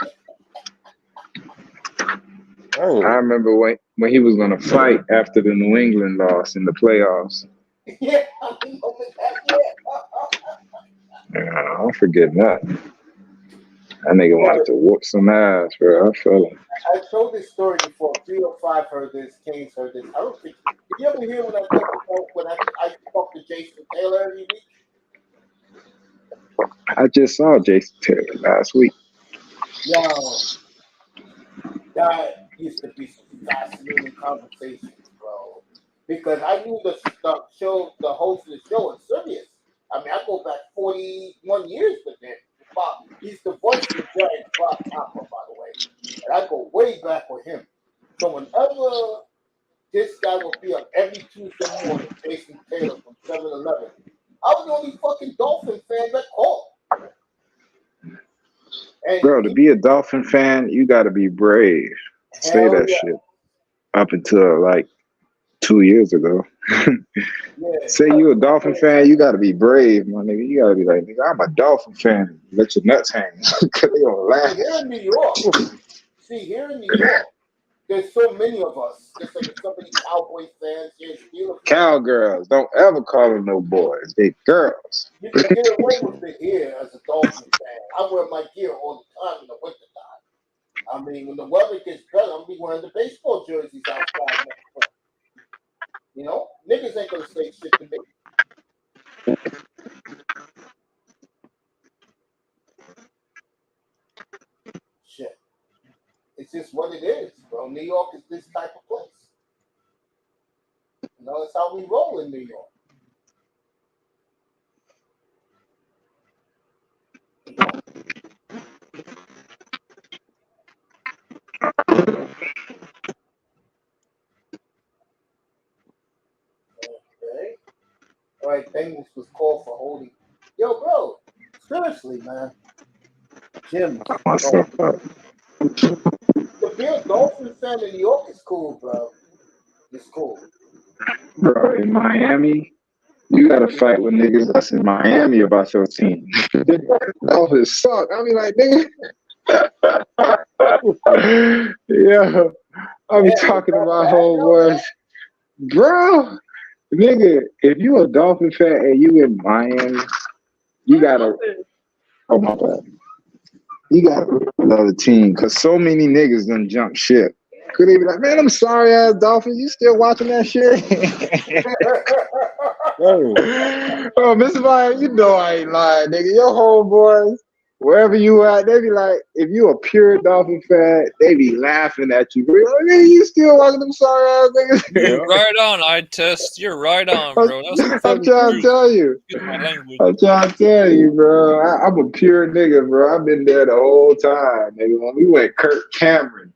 I I remember when he was gonna fight after the New England loss in the playoffs. Yeah, I remember that. Yeah. I don't forget that. That nigga wanted to whoop some ass, bro. I feel him. I told this story before. 305 heard this. Kings heard this. I don't think. Did you ever hear when I talk about when I talk to Jason Taylor every week? I just saw Jason Taylor last week. Yo, that used to be some fascinating conversations, bro. Because I knew the host of the show is serious. I mean, I go back 41 years with him. He's the voice of the Giants, Bob Papa, by the way. And I go way back with him. So whenever this guy will be up every Tuesday morning, Jason Taylor from 7-Eleven, I was the only fucking Dolphin fan that called. And Bro, to be a Dolphin fan, you gotta be brave. Say that shit. Up until like 2 years ago. Say you a Dolphin fan, you gotta be brave, my nigga. You gotta be like, nigga, I'm a Dolphin fan. Let your nuts hang. Cause they gonna laugh. Here in New York, there's so many of us. There's like so many Cowboy fans. There's Steelers fans. Cowgirls. Don't ever call them no boys. They girls. You can get away with it here as a Dolphin fan. I wear my gear all the time in the wintertime. I mean, when the weather gets better, I'll be wearing the baseball jerseys outside. You know, niggas ain't gonna say shit to me. Shit. It's just what it is, bro. New York is this type of place. You know, it's how we roll in New York. Okay. All right, Bengals was called for holding. Yo, bro, seriously, man. Jim. To be a Dolphin fan in New York is cool, bro. It's cool. Bro, in Miami, you gotta fight with niggas that's in Miami about your team. Dolphins suck. I mean, like, nigga. Yeah. I be talking to my homeboys. Bro, nigga, if you a Dolphin fan and you in Miami, you gotta. Oh my God. You gotta another team because so many niggas done jump ship. Could they be like, man, I'm sorry ass Dolphins, you still watching that shit? Oh, Mr. Ryan, you know I ain't lying, nigga. Your homeboys, wherever you at, they be like, if you a pure Dolphin fan, they be laughing at you. Like, nigga, you still watching them sorry ass niggas? You're right on, I test. You're right on, bro. I'm trying to tell you. I'm trying to tell you, bro. I'm a pure nigga, bro. I've been there the whole time, nigga. When we went Kirk Cameron,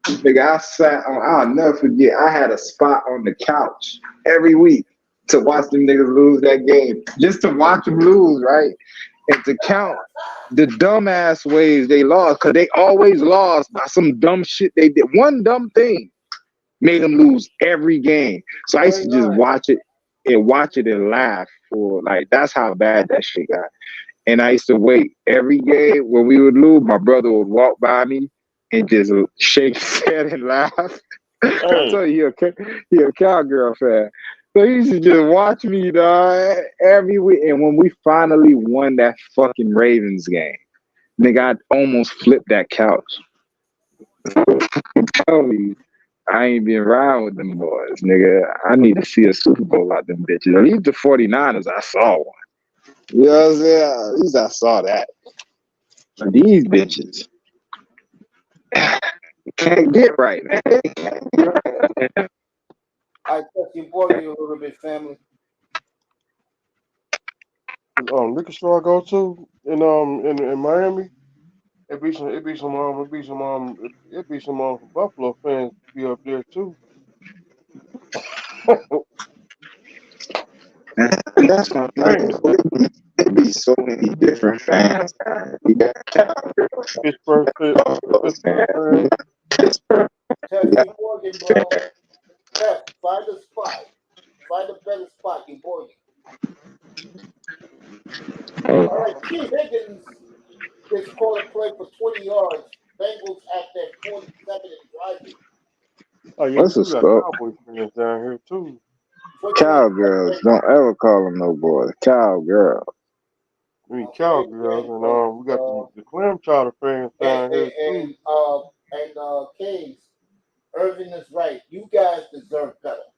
nigga, I'll never forget. I had a spot on the couch every week to watch them niggas lose that game. Just to watch them lose, right? And to count the dumbass ways they lost, because they always lost by some dumb shit they did. One dumb thing made them lose every game. So I used to just watch it and laugh for, like, that's how bad that shit got. And I used to wait every game when we would lose. My brother would walk by me and just shake his head and laugh. I tell you, he a cowgirl fan. So he used to just watch me, dog, every week. And when we finally won that fucking Ravens game, nigga, I almost flipped that couch. I'm telling you, I ain't been around with them boys, nigga. I need to see a Super Bowl out them bitches. At least the 49ers, I saw one. You know what I'm saying? At least I saw that. But these bitches can't get right, man. Can't get right. I touch your boy you a little bit, family. Liquor store I go to in Miami, it be some Buffalo fans be up there too. That's my thing. There be so many different fans. You got Cowgirls, Pittsburgh fans. Pittsburgh. Test your Morgan, bro. Test, find a spot. Find a better spot, you Morgan. All right, T. Higgins just called a play for 20 yards. Bengals at that 47 and driving. Oh yeah, What's we a got scope? Cowboy fans down here too. Cowgirls. Don't ever call them no boys. Cowgirls. I mean Cowgirls, and we got the Clam Chowder fans down here too. And Kings, Irvin is right. You guys deserve better.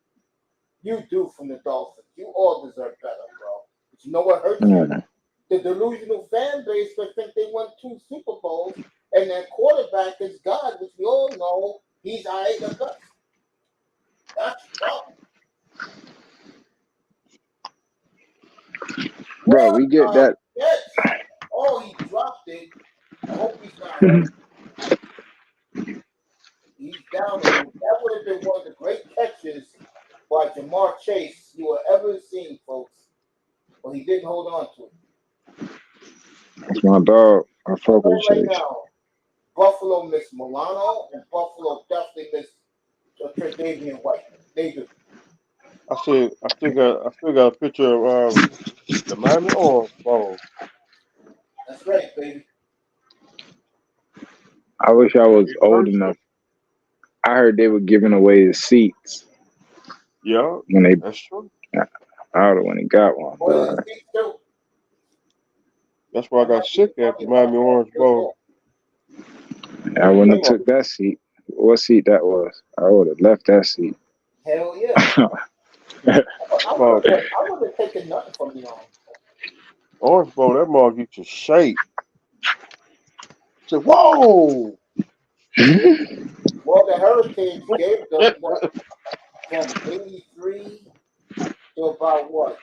You do from the Dolphins. You all deserve better, bro. But you know what hurts you? The delusional fan base that think they won 2 Super Bowls, and their quarterback is God, which we all know he's I the best. That's tough. Bro, we get that. Yes. Oh, he dropped it. I hope he's not hurt. He's down. That would have been one of the great catches by Jamar Chase you will ever seen, folks. But he didn't hold on to it. That's my dog. I fuck with Chase. Now, Buffalo missed Milano, and Buffalo definitely missed Tre'Davious White. They do. I still got a picture of the Miami Orange Bowl. That's right, baby. I wish I was old enough. I heard they were giving away the seats. Yeah, when that's true. I would have when he got one. But that's why I got sick at the Miami Orange Bowl. I wouldn't have took that seat. What seat that was? I would have left that seat. Hell yeah. I would have taken nothing from the Orange Bowl, that mug gets your shape. Say, whoa! Well, the Hurricanes gave them what? From 83 to about what?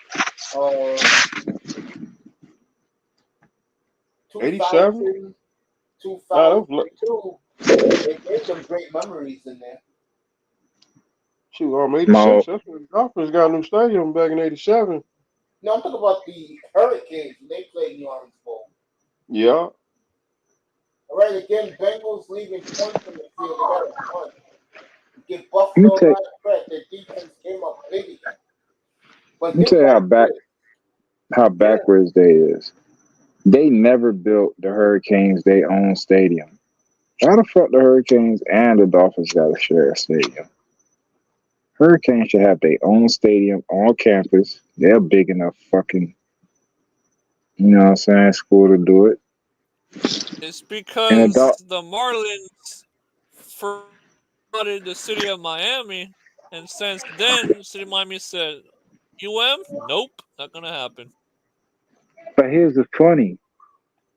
87? 2002. They gave them great memories in there. Shoot, 86. That's when the Dolphins got a new stadium back in 87. No, I'm talking about the Hurricanes when they played in the Orange Bowl. Yeah. All right, again, Bengals leaving points in the field. They got a punt. Give Buffalo a lot of credit. Their defense came up big again. Let me tell you how backwards they is. They never built the Hurricanes their own stadium. How the fuck the Hurricanes and the Dolphins got to share a stadium? Hurricanes should have their own stadium on campus. They're big enough fucking, you know what I'm saying, school to do it. It's because the Marlins flooded the city of Miami, and since then, the city of Miami said, nope, not gonna happen. But here's the funny.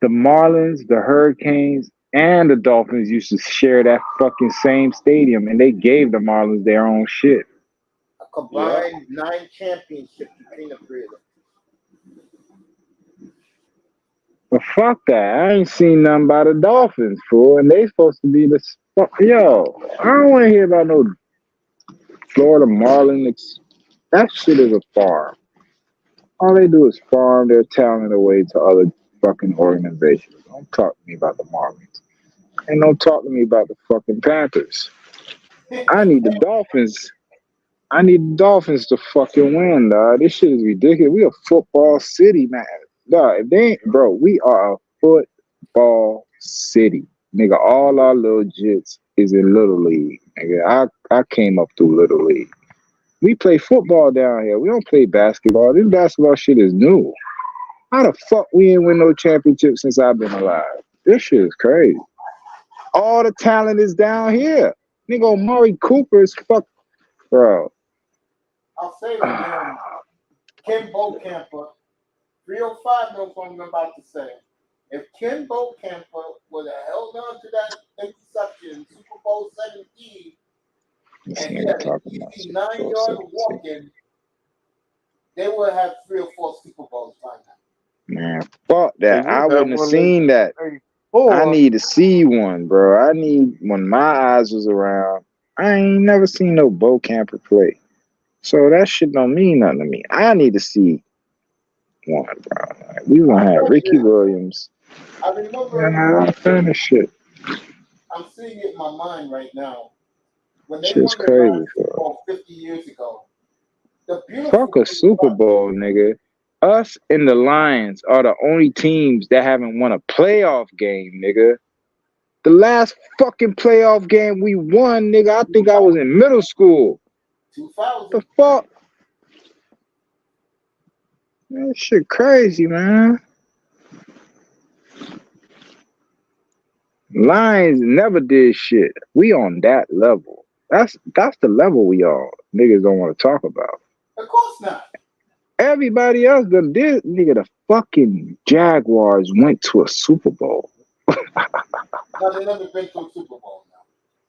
The Marlins, the Hurricanes, and the Dolphins used to share that fucking same stadium, and they gave the Marlins their own shit. A combined 9 championships between the three of them. But fuck that. I ain't seen nothing about the Dolphins, fool, and they supposed to be the... Yo, I don't want to hear about no Florida Marlins. That shit is a farm. All they do is farm their talent away to other fucking organizations. Don't talk to me about the Marlins. And don't talk to me about the fucking Panthers. I need the Dolphins. I need the Dolphins to fucking win, dog. This shit is ridiculous. We a football city, man. Dog, if they ain't, bro, we are a football city. Nigga, all our little jits is in Little League. Nigga, I came up through Little League. We play football down here. We don't play basketball. This basketball shit is new. How the fuck we ain't win no championship since I've been alive? This shit is crazy. All the talent is down here. Nigga, Amari Cooper is fuck, bro. I'll say it again. Kim Bocamper, 305 knows what I'm about to say. If Kim Bocamper would have held on to that interception in Super Bowl 17, and he had an easy 9-yard walk-in, they would have 3 or 4 Super Bowls by now. Man, fuck that. I wouldn't have seen that. I need to see one, bro. I need, when my eyes was around, I ain't never seen no Bo Camper play. So that shit don't mean nothing to me. I need to see one, bro. Like, we gonna have Ricky Williams. I remember. And I don't this shit. I'm seeing it in my mind right now. When they Shit's won the crazy, last Super Bowl 50 years ago, the beautiful fuck a Super Bowl, nigga. Us and the Lions are the only teams that haven't won a playoff game, nigga. The last fucking playoff game we won, nigga, I think I was in middle school. 2000. The fuck? That shit crazy, man. Lions never did shit. We on that level. That's the level we on. Niggas don't want to talk about. Of course not. Everybody else done did. Nigga, the fucking Jaguars went to a Super Bowl. No, they never been to a Super Bowl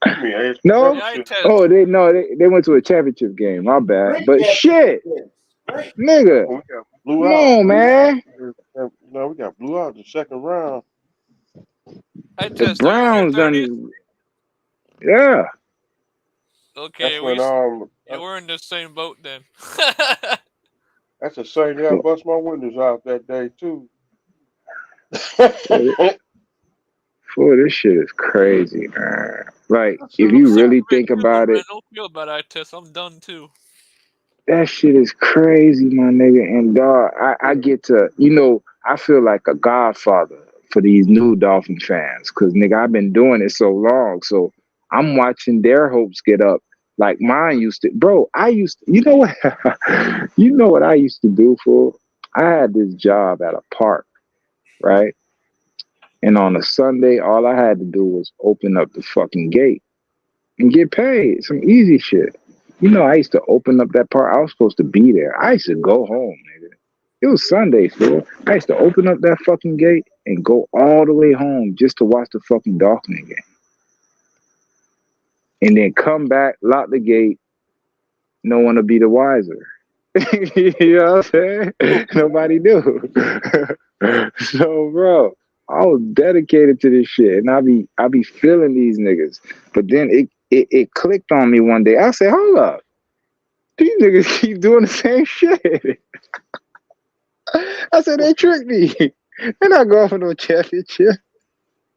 now. No? Yeah, Oh, they went to a championship game. My bad. But shit, nigga, come on, man. No, we got blew out in the second round. The Browns done. Yeah. Okay, when, we're in the same boat then. That's the same day I bust my windows out that day too. Boy, this shit is crazy, man. Like, if you really think about it, Don't feel about eye test. I'm done too. that shit is crazy, my nigga. And dog, I get to, I feel like a godfather for these new Dolphin fans. Cause nigga, I've been doing it so long. So I'm watching their hopes get up. Like mine used to, bro, you know what? You know what I used to do for? I had this job at a park, right? And on a Sunday, all I had to do was open up the fucking gate and get paid. Some easy shit. I used to open up that park. I was supposed to be there. I used to go home, nigga. It was Sunday, fool. I used to open up that fucking gate and go all the way home just to watch the fucking Dolphin game. And then come back, lock the gate. No one will be the wiser. You know what I'm saying? Nobody knew. So, bro, I was dedicated to this shit, and I be feeling these niggas. But then it clicked on me one day. I said, hold up. These niggas keep doing the same shit. I said, they tricked me. They're not going for no championship.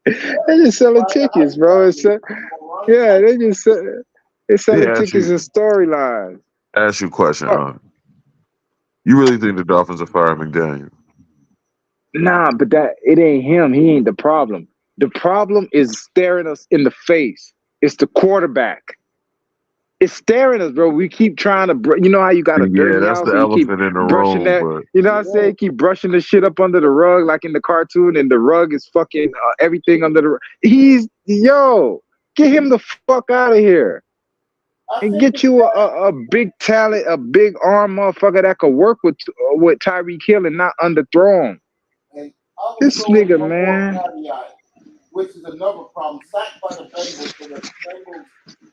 They just selling tickets, bro. They just selling tickets and storylines. Ask you a question, you really think the Dolphins are firing McDaniel? Nah, but it ain't him. He ain't the problem. The problem is staring us in the face. It's the quarterback. It's staring us, bro. We keep trying to, you know how you got a dirty house? The elephant in the room. But... You know what I'm saying? Keep brushing the shit up under the rug, like in the cartoon, and the rug is fucking everything under the rug. Get him the fuck out of here. And get you a big talent, a big arm motherfucker that could work with Tyreek Hill and not underthrow him. This nigga, man. Which is another problem. Sacked by the Bengals, so the Bengals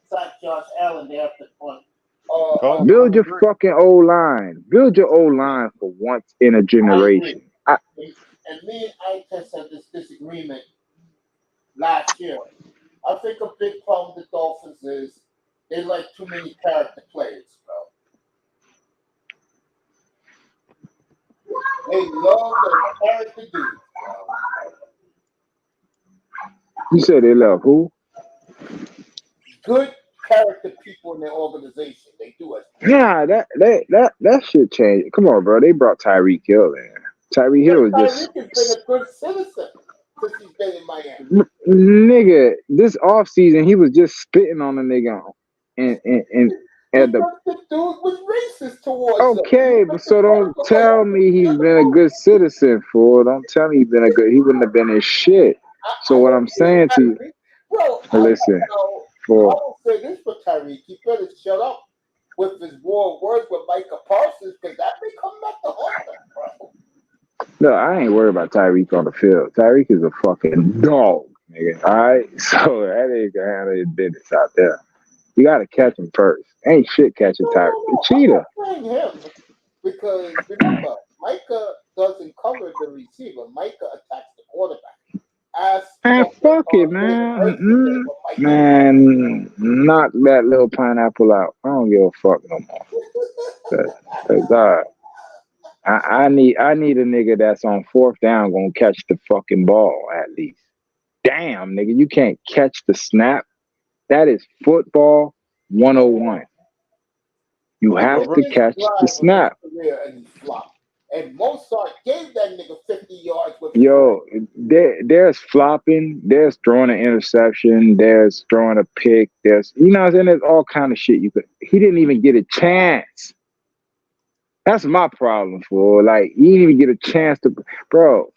sacked J.Allen there after punt. Build your fucking O-line. Build your O-line for once in a generation. And me and Itest had this disagreement last year. I think a big problem with the Dolphins is they like too many character players, bro. They love their character dudes, bro. You said they love who? Good character people in their organization. They do it. Yeah, that shit changed. Come on, bro. They brought Tyreek Hill in. Tyreek Hill was just. Tyreek has been a good citizen since he's been in Miami. Nigga, this offseason, he was just spitting on a nigga. And the dude was racist towards okay, but so don't tell me he's been a good citizen, fool. Don't tell me he wouldn't have been in shit. So what I'm saying to you, listen, I will say this for Tyreek, he better shut up with his war words with Micah Parsons, because that may come back to haunt him, bro. No, I ain't worried about Tyreek on the field. Tyreek is a fucking dog, nigga. All right, so that ain't gonna handle his business out there. You gotta catch him first. Ain't shit catching Tyreek. Cheetah. I'm saying him because remember, Micah doesn't cover the receiver. Micah attacks the quarterback. Man, fuck it, man. Man, knock that little pineapple out. I don't give a fuck no more. That's God. I need a nigga that's on fourth down gonna catch the fucking ball at least. Damn, nigga, you can't catch the snap. That is football 101. You have to catch the snap. And he flopped. And Mozart gave that nigga 50 yards with Yo, there's flopping, there's throwing an interception, there's throwing a pick, there's you know what I'm saying, there's all kind of shit you could. He didn't even get a chance. That's my problem, fool. Like, you didn't even get a chance to, bro.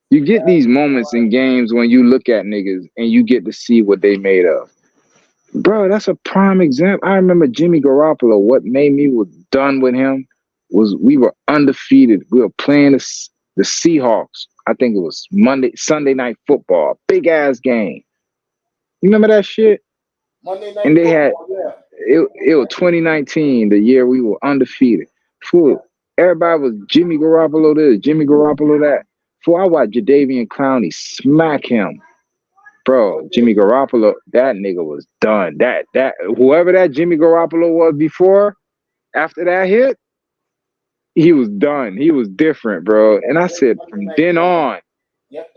You get these moments in games when you look at niggas and you get to see what they made of. Bro, that's a prime example. I remember Jimmy Garoppolo. What made me was done with him was we were undefeated. We were playing the Seahawks. I think it was Sunday night football. Big ass game. You remember that shit? Monday night and they had football, it was 2019, the year we were undefeated. Fool, everybody was Jimmy Garoppolo this, Jimmy Garoppolo that. Fool, I watched Jadeveon Clowney smack him. Bro, Jimmy Garoppolo, that nigga was done. That whoever that Jimmy Garoppolo was before, after that hit, he was done. He was different, bro. And I said, from then on,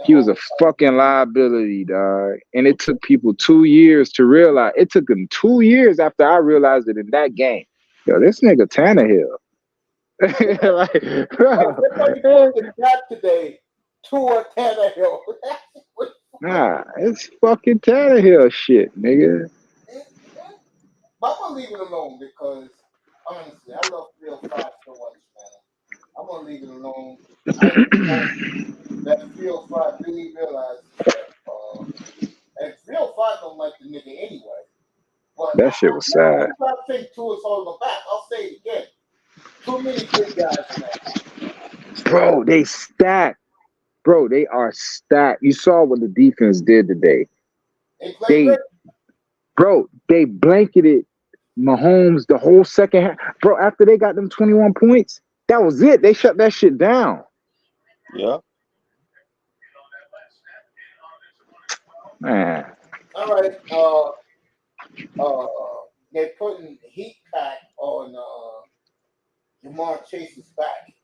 he was a fucking liability, dog. And it took people 2 years to realize. It took them 2 years after I realized it in that game. Yo, this nigga Tannehill. Like, bro. Today, Tua Tannehill. Nah, it's fucking Tannehill shit, nigga. I'm gonna leave it alone because honestly, I love 305 so much, man. I'm gonna leave it alone. That 305 really realized that, and 305 don't like the nigga anyway. But that shit was sad. I think Tua's holding the back. I'll say it again. Too many good guys, man. Bro, they stacked. Bro, they are stacked. You saw what the defense did today. They blanketed Mahomes the whole second half. Bro, after they got them 21 points, that was it. They shut that shit down. Yeah. Man. All right. They're putting heat pack on Jamar Chase's back.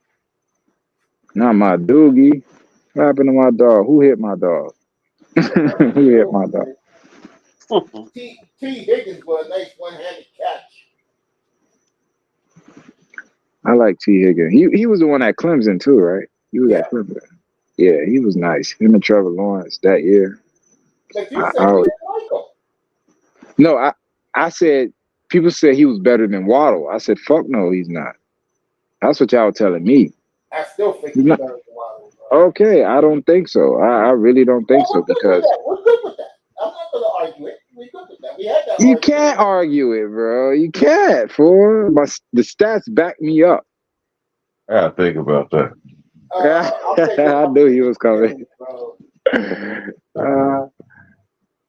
Not my doogie. What happened to my dog? Who hit my dog? Who hit my dog? T. Higgins with a nice one-handed catch. I like T. Higgins. He was the one at Clemson too, right? He was at Clemson. Yeah, he was nice. Him and Trevor Lawrence that year. Like you said, you didn't like him. No, I said people said he was better than Waddle. I said, fuck no, he's not. That's what y'all were telling me. I still think he's better than Waddle. Okay, I don't think so. I really don't think so because we're good with that. I'm not going to argue it. We're good with that. We had that. You can't argue it, bro. You can't, fool. The stats back me up. I gotta think about that. I knew he was coming.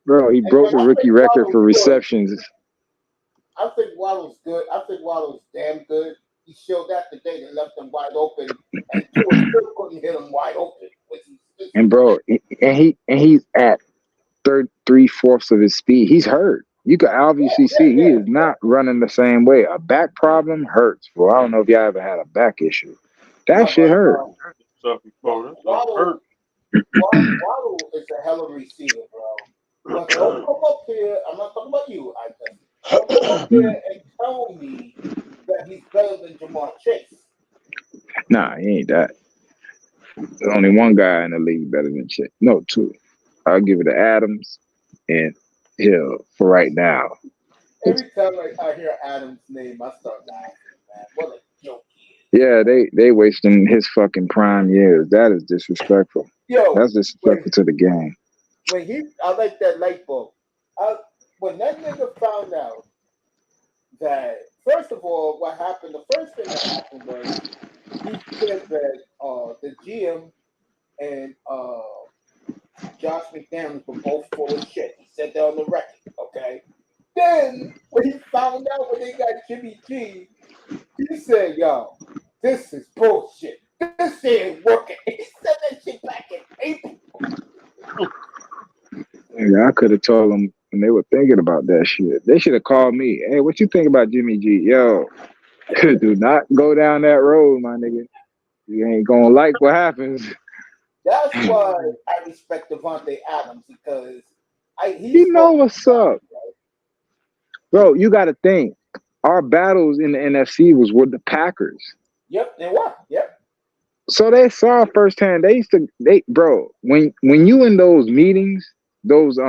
Bro, he broke the rookie record for receptions. I think Waddle's good. I think Waddle's damn good. He showed that today. They left him wide open, and Tua still couldn't hit him wide open. And bro, he's at 3/4 of his speed. He's hurt. You can obviously see he is not running the same way. A back problem hurts, bro. I don't know if y'all ever had a back issue. That shit hurt. Waddle is a hell of a receiver, bro. But don't come up here. I'm not talking about you, I think. Don't come up here and tell me that he's better than Jamar Chase. Nah, he ain't that. There's only one guy in the league better than Chase. No, two. I'll give it to Adams and Hill for right now. Every time I hear Adams' name, I start laughing, man. What a joke he is. Yeah, they wasting his fucking prime years. That is disrespectful. Yo, that's disrespectful to the game. I like that light bulb. When that nigga found out that, first of all, what happened, the first thing that happened was he said that the GM and Josh McDaniels were both full of shit. He said that on the record, okay? Then, when he found out when they got Jimmy G, he said, yo, this is bullshit. This shit ain't working. He said that shit back in April. Yeah, I could have told them when they were thinking about that shit. They should have called me. Hey, what you think about Jimmy G? Yo, Do not go down that road, my nigga. You ain't gonna like what happens. That's why I respect Devontae Adams because he's You know what's up, bro. You got to think. Our battles in the NFC was with the Packers. Yep, they were. Yep. So they saw firsthand. Bro. When you in those meetings, those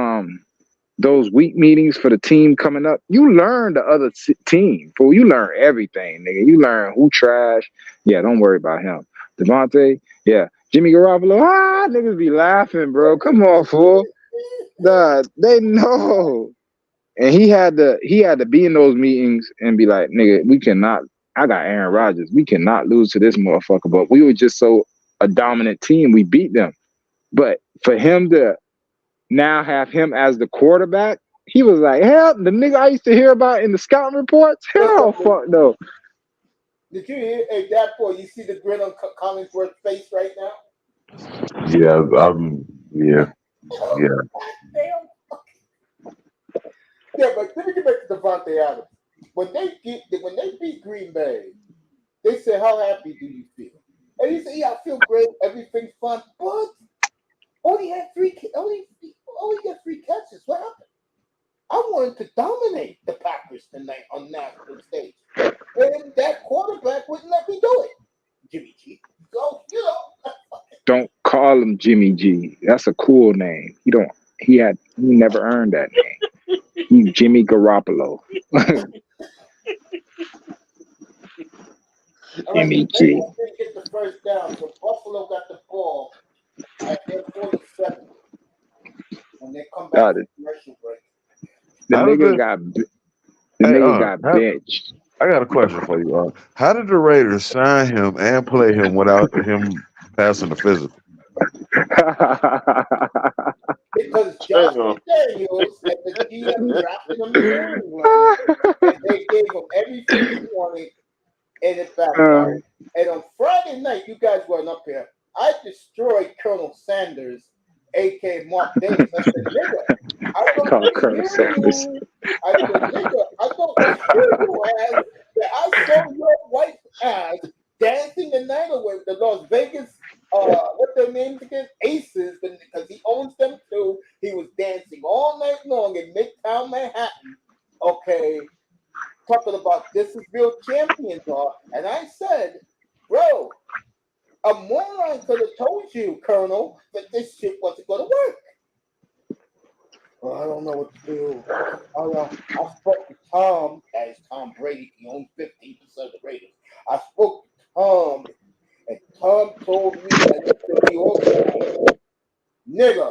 week meetings for the team coming up, you learn the other team. Fool, you learn everything, nigga. You learn who trash. Yeah, don't worry about him. Devontae, yeah. Jimmy Garoppolo, niggas be laughing, bro. Come on, fool. They know. And he had to be in those meetings and be like, nigga, we cannot. I got Aaron Rodgers. We cannot lose to this motherfucker. But we were just so a dominant team. We beat them. But for him to now have him as the quarterback, he was like, hell, the nigga I used to hear about in the scouting reports, hell, fuck no. Did you hear? Hey, that boy, you see the grin on Collinsworth's face right now? Yeah, Yeah, but let me get back to Devontae Adams. When they beat Green Bay, they said, "How happy do you feel?" And he said, "Yeah, I feel great. Everything's fun." But only got 3 catches. What happened? I wanted to dominate the Packers tonight on national stage, and that quarterback wouldn't let me do it. Jimmy G. So Don't call him Jimmy G. That's a cool name. He never earned that name. He's Jimmy Garoppolo. Jimmy G. Didn't get the first down, so Buffalo got the ball at their 47 when they come back to the commercial break. The nigga got benched. I got a question for you. How did the Raiders sign him and play him without him passing the physical? Because Josh McDaniels and the GM drafted him in England, and they gave him everything he wanted, and it backfired. And on Friday night, you guys weren't up here. I destroyed Colonel Sanders, a.k.a. Mark Davis. I said, nigga, I don't Colonel Sanders. I said, nigga, I don't hear your ass that I saw your white ass dancing the night away with the Las Vegas, what their names again? Aces, because he owns them too. He was dancing all night long in Midtown Manhattan. Okay, talking about this is real champions are. And I said, bro, a moron could have told you, Colonel, that this shit wasn't going to work. Well, I don't know what to do. I spoke to Tom, as Tom Brady, he owns 15% of the Raiders. I spoke to Tom, and Tom told me that it should be organized. Nigga,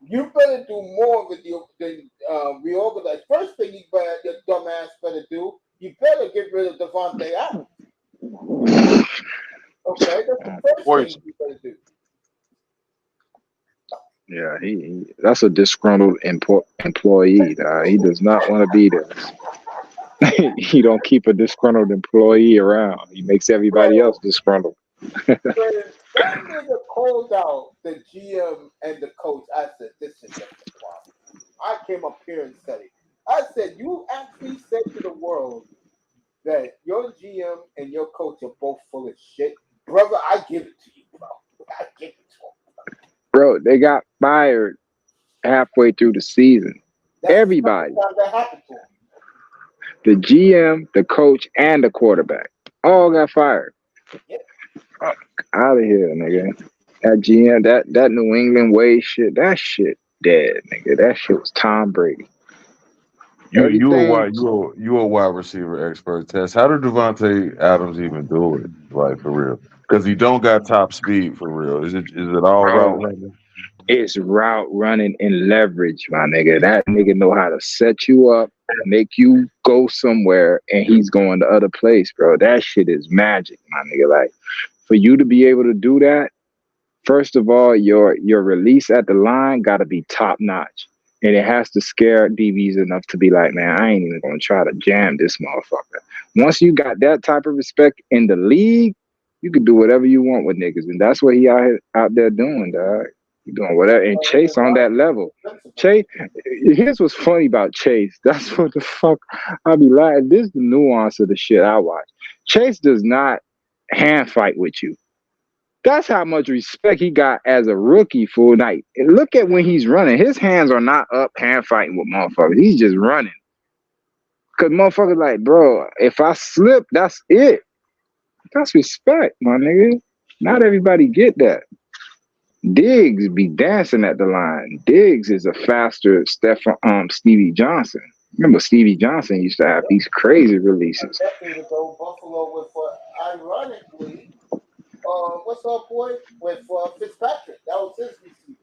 you better do more with your reorganize. First thing your dumbass better do, you better get rid of Devontae Adams. Okay, that's the first thing you better do. Yeah, that's a disgruntled employee. He does not want to be there. He don't keep a disgruntled employee around. He makes everybody else disgruntled. When that nigga called out the GM and the coach, I said, this is just a problem. I came up here and said it. I said, you actually said to the world that your GM and your coach are both full of shit. Brother, I give it to you, bro. I give it to them. Bro, they got fired halfway through the season. That's everybody. That happened to him. The GM, the coach, and the quarterback all got fired. Yep. Out of here, nigga. That GM, that New England way shit, that shit dead, nigga. That shit was Tom Brady. You a wide receiver expert, Tess. How did Devontae Adams even do it, like, for real? Because he don't got top speed, for real. Is it all route running? It's route running and leverage, my nigga. That nigga know how to set you up, make you go somewhere, and he's going the other place, bro. That shit is magic, my nigga. Like, for you to be able to do that, first of all, your release at the line got to be top notch. And it has to scare DBs enough to be like, man, I ain't even going to try to jam this motherfucker. Once you got that type of respect in the league, you can do whatever you want with niggas. And that's what he out there doing, dog. He doing whatever. And Chase on that level. Chase, here's what's funny about Chase. That's what the fuck I be like. This is the nuance of the shit I watch. Chase does not hand fight with you. That's how much respect he got as a rookie for night. And look at when he's running. His hands are not up hand fighting with motherfuckers. He's just running. Cause motherfuckers like, bro, if I slip, that's it. That's respect, my nigga. Not everybody get that. Diggs be dancing at the line. Diggs is a faster Stevie Johnson. Remember Stevie Johnson used to have these crazy releases. Decade ago, Buffalo with, ironically, what's up, boy? With Fitzpatrick. That was his receiver.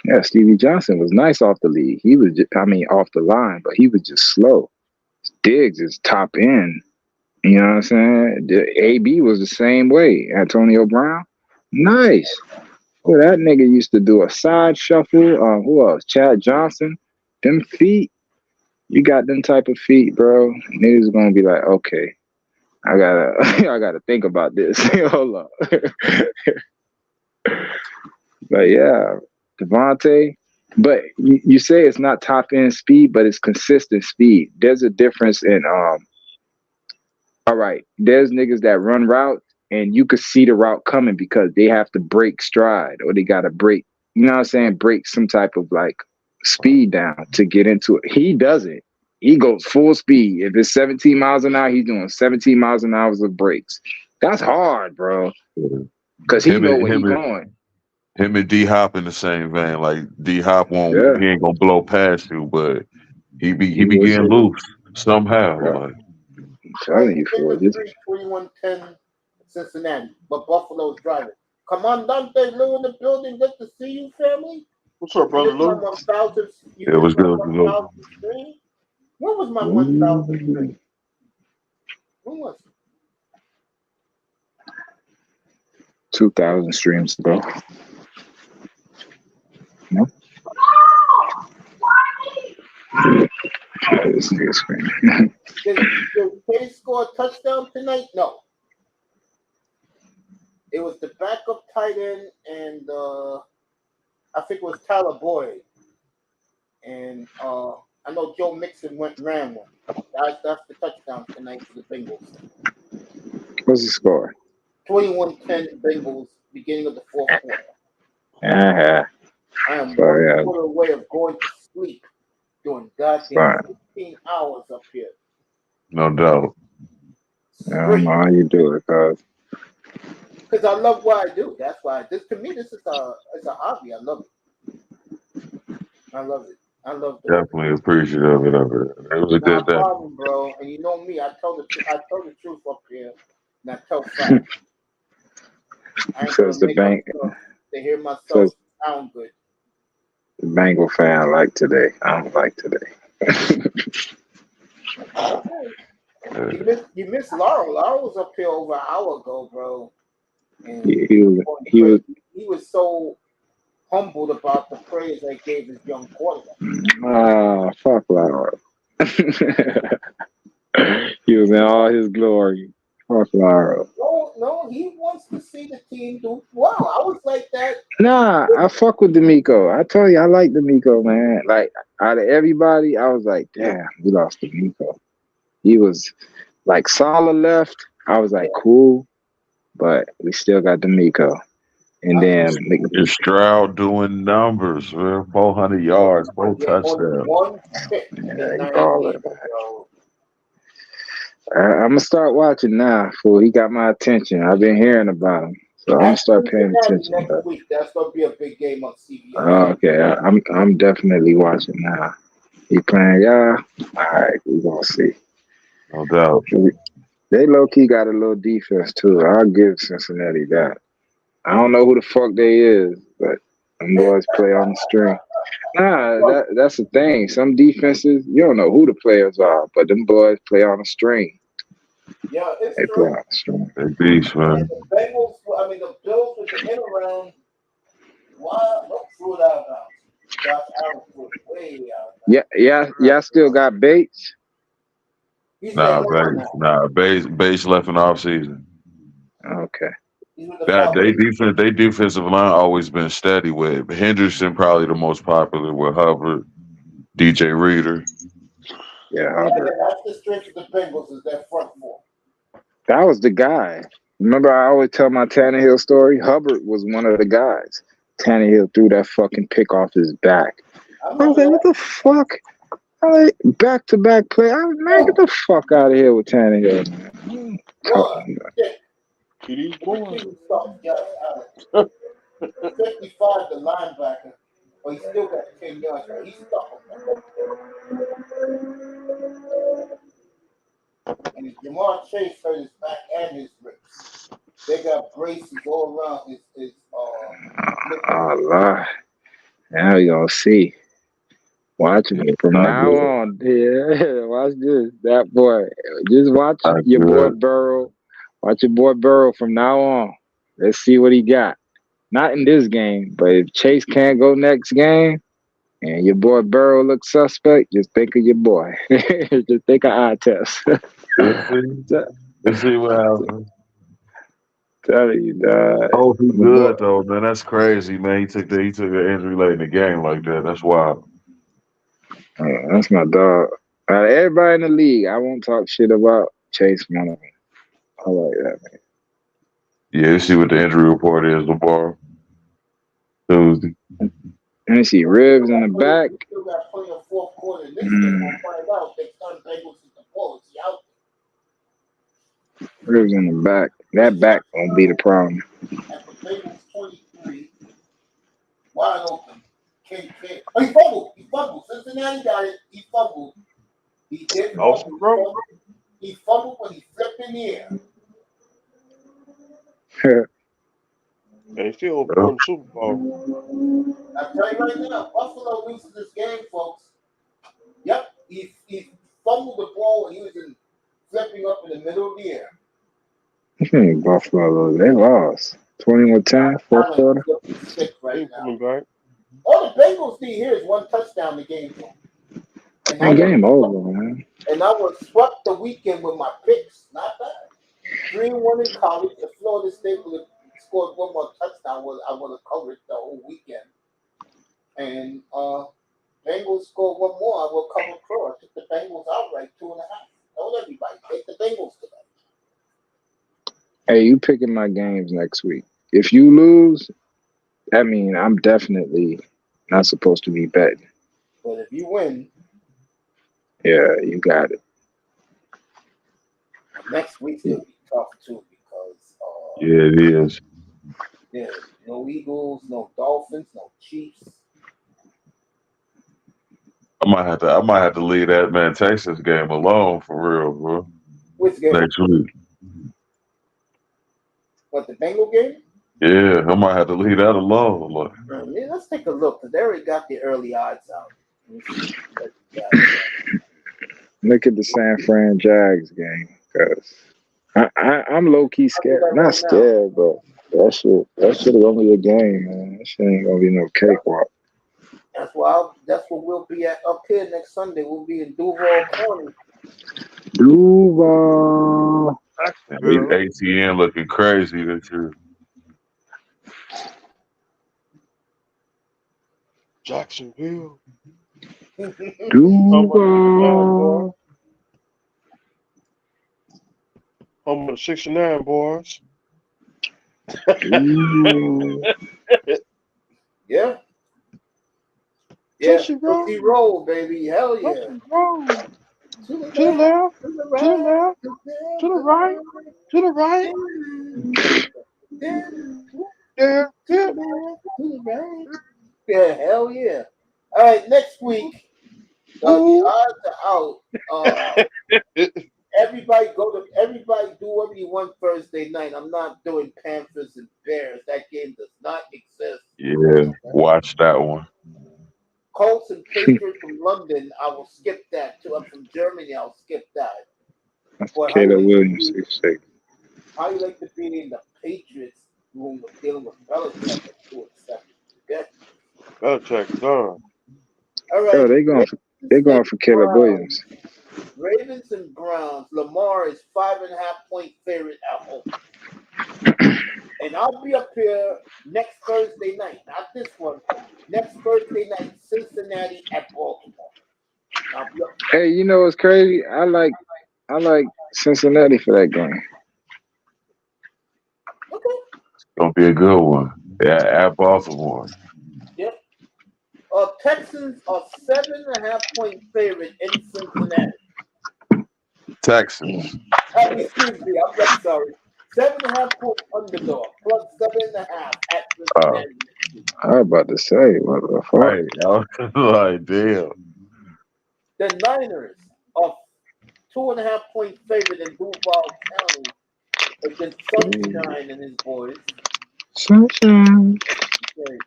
Yeah, Stevie Johnson was nice off the lead. He was, off the line, but he was just slow. Diggs is top end. You know what I'm saying? The AB was the same way. Antonio Brown, nice. Oh, that nigga used to do a side shuffle. Who else? Chad Johnson. Them feet. You got them type of feet, bro. Niggas gonna be like, okay, I gotta think about this. Hold up. But yeah, Devontae. But you say it's not top end speed, but it's consistent speed. There's a difference in all right, there's niggas that run routes and you could see the route coming because they have to break stride or they gotta break, you know what I'm saying, break some type of like speed down to get into it. He doesn't. He goes full speed. If it's 17 miles an hour, he's doing 17 miles an hour of breaks. That's hard, bro. Because he know where he's going. Him and D Hop in the same vein. Like D Hop won't, he ain't gonna blow past you, but he be getting loose somehow. Yeah. Like, I'm telling you, for this. 21-10 Cincinnati, but Buffalo's driving. Comandante Lou in the building. Good to see you, family. What's up, brother Lou? it was good. When was my 1,000 stream? When was it? 2,000 streams ago. No? This nigga screaming. Did Case score a touchdown tonight? No. It was the backup tight end and I think it was Tyler Boyd. And I know Joe Mixon ran one. That's the touchdown tonight for the Bengals. What's the score? 21-10 Bengals, beginning of the fourth quarter. Uh-huh. I am 1 quarter away of going to sleep doing goddamn 15 hours up here. No doubt. I don't know how you do it, cuz. Because I love what I do. That's why. This to me, this is it's a hobby. I love it. I love it. I love it. Definitely appreciative of it. It was a good day. Problem, bro. And you know me, I tell the truth up here, and I tell facts. Says the bank. To hear myself sound good. The Bengal fan like today. I don't like today. You missed Laurel. Laurel was up here over an hour ago, bro. And he was so humbled about the praise I gave his young quarterback. Fuck Laurel. He was in all his glory. Fuck Laurel. No, he wants to see the team do well. I was like that. Nah, I fuck with D'Amico. I told you I like D'Amico, man. Like out of everybody, I was like, damn, we lost D'Amico. He was like solid left. I was like, cool, but we still got D'Amico. And then Stroud doing numbers, man. 400 yards, 4 touchdowns. I'm gonna start watching now. Fool, he got my attention. I've been hearing about him, so I'm gonna start paying attention. Next week, that's gonna be a big game on CBS. Oh, okay, I'm definitely watching now. He playing, yeah. All right, we gonna see. No doubt. They low key got a little defense too. I'll give Cincinnati that. I don't know who the fuck they is, but them boys play on the string. Nah, that's the thing. Some defenses, you don't know who the players are, but them boys play on a string. Yeah, it's they true. play on a string. They beast, man. The Bengals, the Bills with the end around. What threw it out of bounds? Josh Allen threw it way out. Yeah, still got Bates. Bates left in the offseason. Okay. They defensive line always been steady with Henderson, probably the most popular with Hubbard, DJ Reader. Yeah, Hubbard. That's the strength of the Bengals is that front four. That was the guy. Remember, I always tell my Tannehill story. Hubbard was one of the guys. Tannehill threw that fucking pick off his back. I was like, what the fuck? Back-to-back play. Man, get the fuck out of here with Tannehill, man. What? He's born. 55, the linebacker, but he still got 10 yards. Right? He's stuck on that. And Jamar Chase hurt his back and his ribs. They got braces all around his Oh, Lord. Now you're going to see. Watch me from now on. Yeah, watch this. That boy. Just watch your boy Burrow. Watch your boy Burrow from now on. Let's see what he got. Not in this game, but if Chase can't go next game and your boy Burrow looks suspect, just think of your boy. Just think of eye test. Let's see what happens. Telling you, dog. Oh, he's good though, man. That's crazy, man. He took an injury late in the game like that. That's wild. That's my dog. Out of everybody in the league, I won't talk shit about Chase, one of them. I like that, man. Yeah, you see what the injury report is tomorrow. Tuesday. Let me see, ribs in the back. Still got plenty of fourth quarter in this game. We'll find out. They start Bengals with the ball. Is he out? Ribs in the back. That back won't be the problem. And for Bengals 23, wide open. Oh, he fumbled. He fumbled. Cincinnati got it. He fumbled. He did fumble. He fumbled when he flipped in the air. They still won the Super Bowl. I'll tell you right now, Buffalo loses this game, folks. Yep, he fumbled the ball when he was flipping up in the middle of the air. Buffalo, they lost. 21-10, fourth quarter. Right now. All the Bengals need here is one touchdown the game. And game over, man. And I was swept the weekend with my picks. Not bad. 3-1 in college. If Florida State would have scored one more touchdown, I would have covered the whole weekend. And Bengals scored one more, I will cover Florida. I took the Bengals outright 2.5. Told everybody, take the Bengals today. Hey, you picking my games next week. If you lose, I mean, I'm definitely not supposed to be betting. But if you win, yeah, you got it. Next week's gonna be tough too because yeah, it is. Yeah, no Eagles, no Dolphins, no Chiefs. I might have to leave that man Texas game alone for real, bro. Which game? Next week. What, the Bengal game? Yeah, I might have to leave that alone. Like, yeah, let's take a look because they already got the early odds out. Look at the San Fran Jags game, because I'm low key scared. Not scared, but that shit is only a game, man. That shit ain't gonna be no cakewalk. That's what we'll be at up here next Sunday. We'll be in Duval Corner. Duval. ATN looking crazy this year. Jacksonville. Duval. Home of the 69 boys. Yeah. Yeah, roll, baby. Hell yeah. Roll. To the left, to the left, to the right, to the right. Yeah, hell yeah. All right, next week, the odds are out. Everybody do whatever you want Thursday night. I'm not doing Panthers and Bears. That game does not exist. Yeah, watch that one. Colts and Patriots from London, I will skip that too. I'm from Germany, I'll skip that. That's Caleb Williams, 6'6". How you like to be in the Patriots room of dealing with Belichick at 2 seconds? Okay? Belichick done. All right. Oh, they're going for Caleb Williams. Ravens and Browns. Lamar is 5.5 point favorite at home. And I'll be up here next Thursday night. Not this one. Next Thursday night, Cincinnati at Baltimore. Hey, you know what's crazy? I like Cincinnati for that game. Gonna be a good one. Yeah, at Baltimore. Yep. Texans are 7.5-point favorite in Cincinnati. Texans. Excuse me, I'm sorry. 7.5-point underdog plus 7.5 at Oh, Cincinnati. I was about to say, what the fuck? Right. I was like, damn. The Niners are 2.5-point favorite in Duval County against Sunshine and his boys. Sunshine. Okay.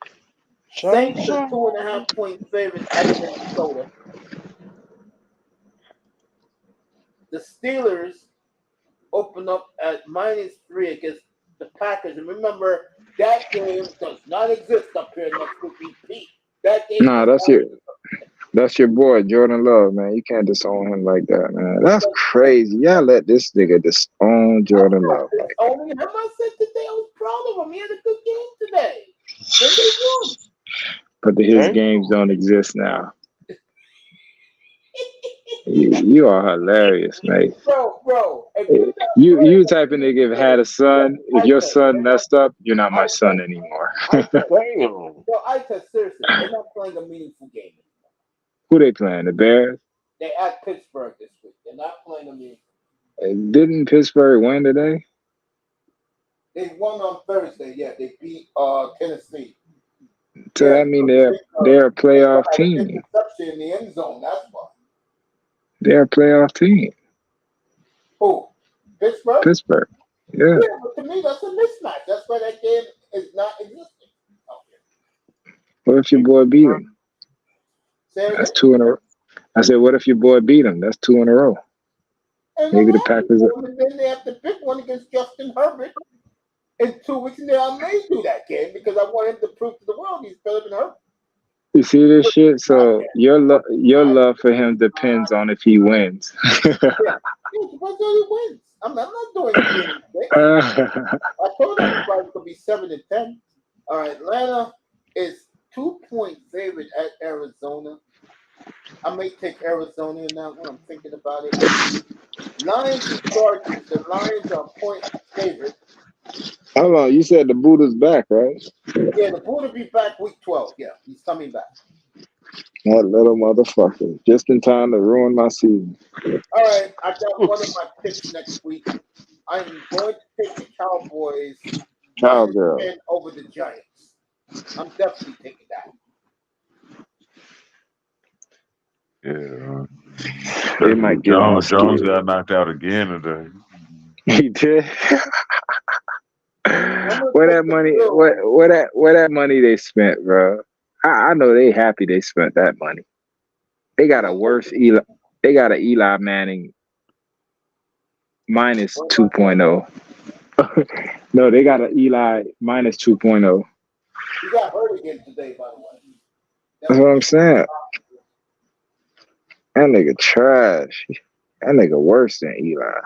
Saints are 2.5-point favorite at Minnesota. The Steelers open up at -3 against the Packers. And remember, that game does not exist up here next week. Repeat. That game Nah, that's your boy, Jordan Love, man. You can't disown him like that, man. That's crazy. Y'all let this nigga disown Jordan Love. Like, only him I said today I was proud of him. He had a good game today. Then they won. but his games don't exist now. You are hilarious, mate. Bro. You type of nigga if had a son, if your son messed up, you're not my son anymore. Damn. Yo, I said seriously, they're not playing a meaningful game. Who they playing? The Bears? They at Pittsburgh this week. They're not playing a meaningful. Didn't Pittsburgh win today? They won on Thursday. Yeah, they beat Tennessee. So that mean they're a playoff team. Interception in the end zone. That's why. They're a playoff team. Who? Pittsburgh? Pittsburgh. Yeah. Yeah, but to me that's a mismatch. That's why that game is not existing. Okay. What if your boy beat him? That's 2 in a row. I said, what if your boy beat him? That's 2 in a row. And maybe the Packers. Then they have to pick one against Justin Herbert in 2 weeks, and then I may do that game because I want him to prove to the world he's better than Herbert. You see this shit? So your love for him depends on if he wins. Yeah, depends on he wins. I'm not doing anything. I told everybody it could be 7-10. All right, Atlanta is 2-point favorite at Arizona. I may take Arizona in that one. I'm thinking about it. Lions and Chargers. The Lions are point favorite. Hold on, you said the Buddha's back, right? Yeah, the Buddha be back week 12. Yeah, he's coming back. That little motherfucker. Just in time to ruin my season. All right, I got one of my picks next week. I'm going to take the Cowboys Cowgirl over the Giants. I'm definitely taking that. Yeah. They might get Jones got knocked out again today. He did. Where that money they spent, bro? I know they happy they spent that money. They got a worse Eli. They got an Eli Manning minus 2.0. No, they got an Eli minus 2.0. He got hurt again today, by the way. That's what I'm saying. That nigga trash. That nigga worse than Eli.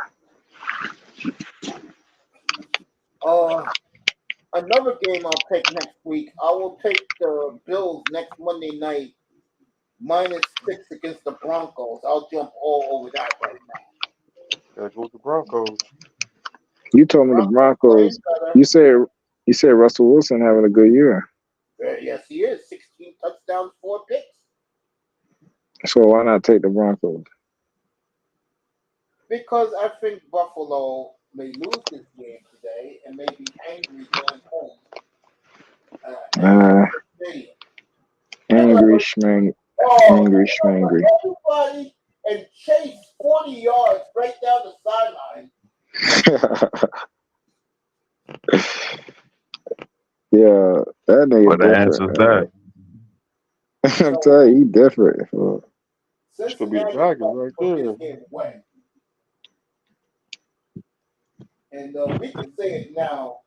Another game I'll take next week. I will take the Bills next Monday night -6 against the Broncos. I'll jump all over that right now. That's what the Broncos. You told me the Broncos. You said Russell Wilson having a good year. Yes, he is. 16 touchdowns, 4 picks. So why not take the Broncos? Because I think Buffalo may lose this game today and may be angry going home. Angry schmangry. Angry schmangry. Everybody and chase 40 yards right down the sideline. Yeah, that nigga What the different. answer's that? I'm telling you, he different. This could be the Dragons right there. And we can say it now.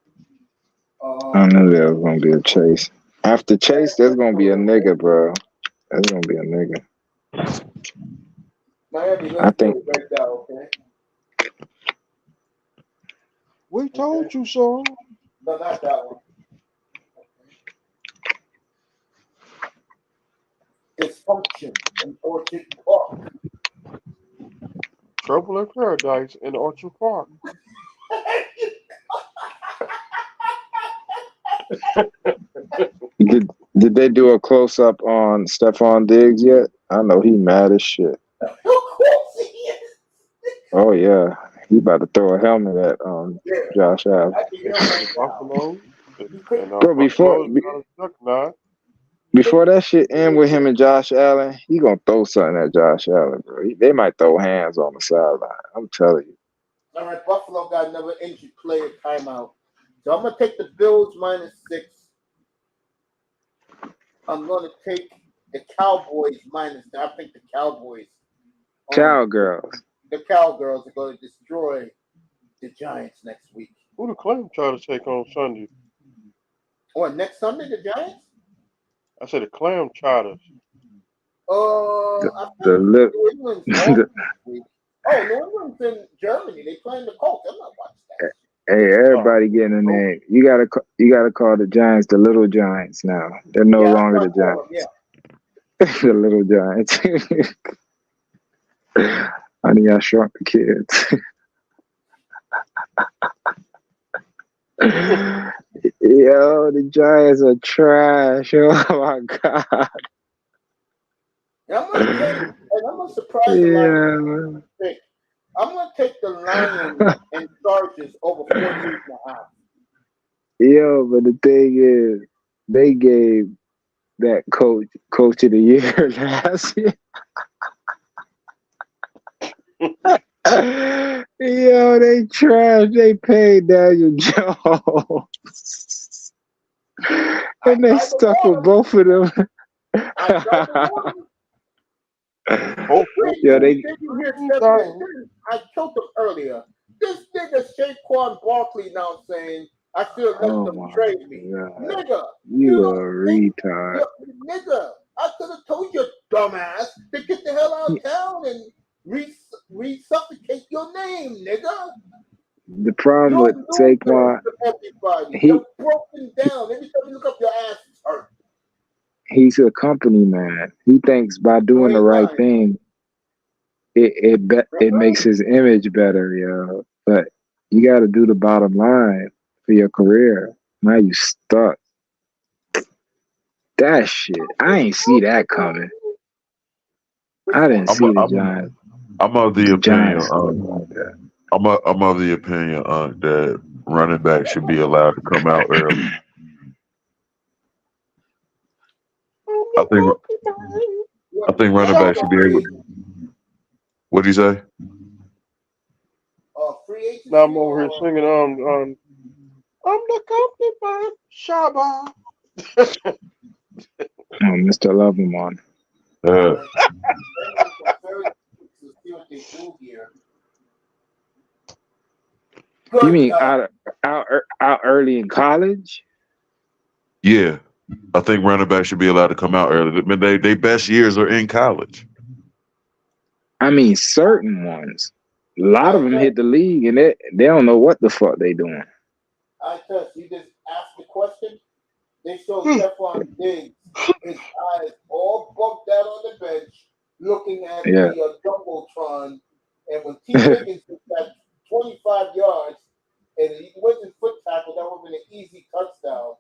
I knew there was gonna be a chase. After chase, there's gonna be a nigga, bro. There's gonna be a nigga. Miami, I think. Right now, okay? We told you so. No, not that one. Dysfunction in Orchard Park. Trouble in Paradise in Orchard Park. Did they do a close up on Stephon Diggs yet? I know he mad as shit. Of course he is. Oh yeah, he about to throw a helmet at Josh Allen. I can hear him right now. Buffalo. Bro, before that shit end with him and Josh Allen, he gonna throw something at Josh Allen, bro. They might throw hands on the sideline. I'm telling you. All right, Buffalo got another injured player timeout. So I'm going to take the Bills -6. I'm going to take the Cowboys -. I think the Cowboys. Cowgirls. The Cowgirls are going to destroy the Giants next week. Who the Clam try to take on Sunday? Or next Sunday, the Giants? I said the Clam Charters. I think New England's off this week. Oh, New England's in Germany. They playing the Colts. I'm not watching that. Hey, everybody getting a name. You gotta call the Giants the Little Giants now. They're no longer the Giants. The Little Giants. Honey, I Shrunk the Kids. Yo, the Giants are trash. Oh my god. I'm gonna surprise a lot of people. I'm gonna take the Lions and Chargers over 48.5. Yo, but the thing is, they gave that coach of the year last year. Yo, they trash. They paid Daniel Jones, and they stuck with both of them. Yo, I told them earlier. This nigga Saquon Barkley now saying I should let them trade me. God. Nigga, you a retard. Nigga, I could have told your dumbass to get the hell out of town and resuffocate your name, nigga. The problem with Saquon, you're broken down. Every time you look up, your ass is hurt. He's a company man. He thinks by doing the right thing, it makes his image better, yo. But you got to do the bottom line for your career. Now you stuck. That shit, I ain't see that coming. I didn't see the Giants. I'm of the opinion. I'm of the opinion that running back should be allowed to come out early. I think running back should be able to. What'd you say? Now I'm over here singing I'm the company man, Shaba. Oh, Mr. Loverman. You mean out early in college? Yeah, I think running back should be allowed to come out early. Their best years are in college. I mean, certain ones. A lot of them hit the league and they don't know what the fuck they doing. I trust you. Just ask the question. They showed Stephon Diggs, his eyes all bumped out on the bench, looking at the jumbotron. And when T. Higgins took that 25 yards and he wasn't foot tackle, that would have been an easy touchdown.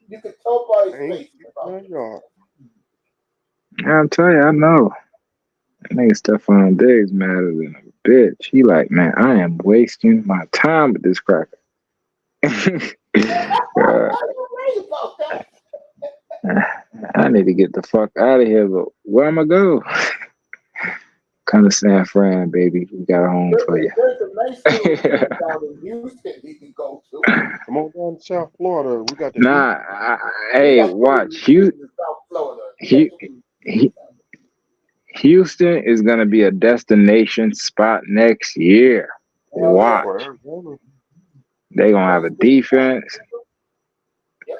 You could tell by his face. I'll tell you, I know. I think Stephon Diggs madder than a bitch. He like, man, I am wasting my time with this cracker. I need to get the fuck out of here, but where am I go? Kind of San Fran, baby. We got a home for you. There's a nice little down in Houston he can go to. Come on down to South Florida. We got the hey, watch. Houston is going to be a destination spot next year. Watch. They're going to have a defense.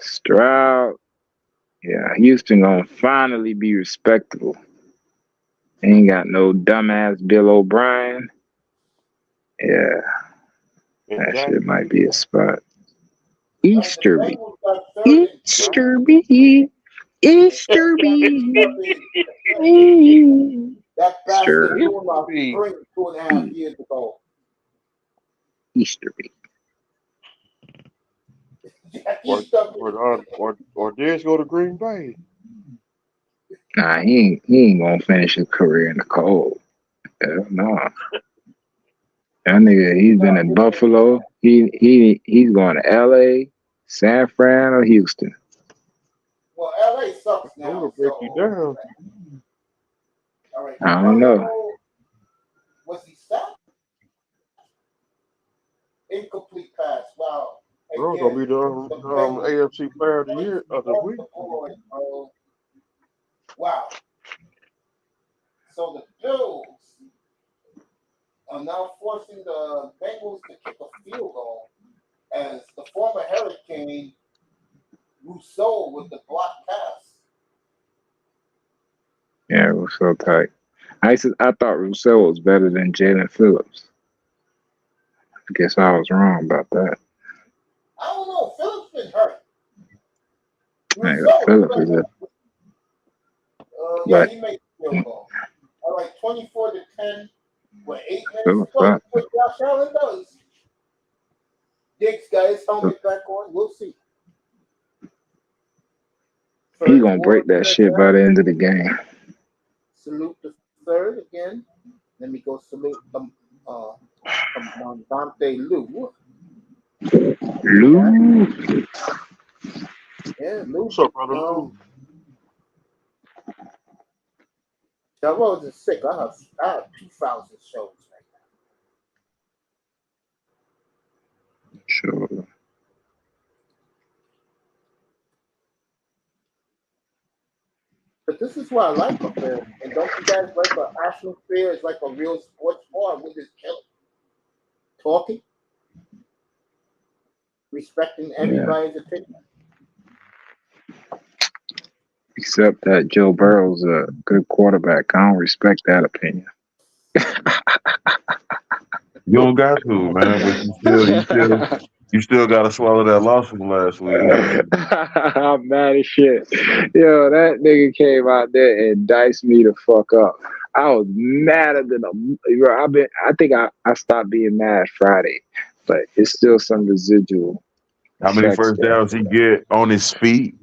Stroud. Yeah, Houston going to finally be respectable. They ain't got no dumbass Bill O'Brien. Yeah. That shit might be a spot. Easterby. Easterby. That bastard blew my spring 2.5 years ago. Easterby. Jack, East of Or Dez go to Green Bay. Nah, he ain't gonna finish his career in the cold. Hell no. That nigga, he's been in Buffalo. He's going to LA, San Fran, or Houston. Well, LA sucks now. It'll break you down. All right. I don't know. Was he stopped? Incomplete pass. Wow. Burrow's gonna be the AFC Player of the Year of the week. Wow. So the Bills are now forcing the Bengals to kick a field goal as the former Hurricane Rousseau with the block pass. Yeah, it was so tight. I thought Rousseau was better than Jalen Phillips. I guess I was wrong about that. I don't know. Phillips been hurt. Phillips is yeah, he made the field goal. All right, 24-10 with 8 minutes. What J.Allen does. Diggs got his helmet back on. We'll see. He gonna break that shit by the end of the game. Salute the third again. Let me go salute Dante Lou. Lou. Yeah, Lou. What's up, brother Lou? Charles is sick. I have 2,000 shows right now. Sure. But this is what I like up there. And don't you guys like the atmosphere? It's like a real sports bar with this killer. Talking. Respecting everybody's opinion. Except that Joe Burrow's a good quarterback. I don't respect that opinion. You don't got to, man, but you still got to swallow that loss from last week. I'm mad as shit. Yo, that nigga came out there and diced me the fuck up. I was madder than I think I stopped being mad Friday, but it's still some residual. How many first downs he get on his feet?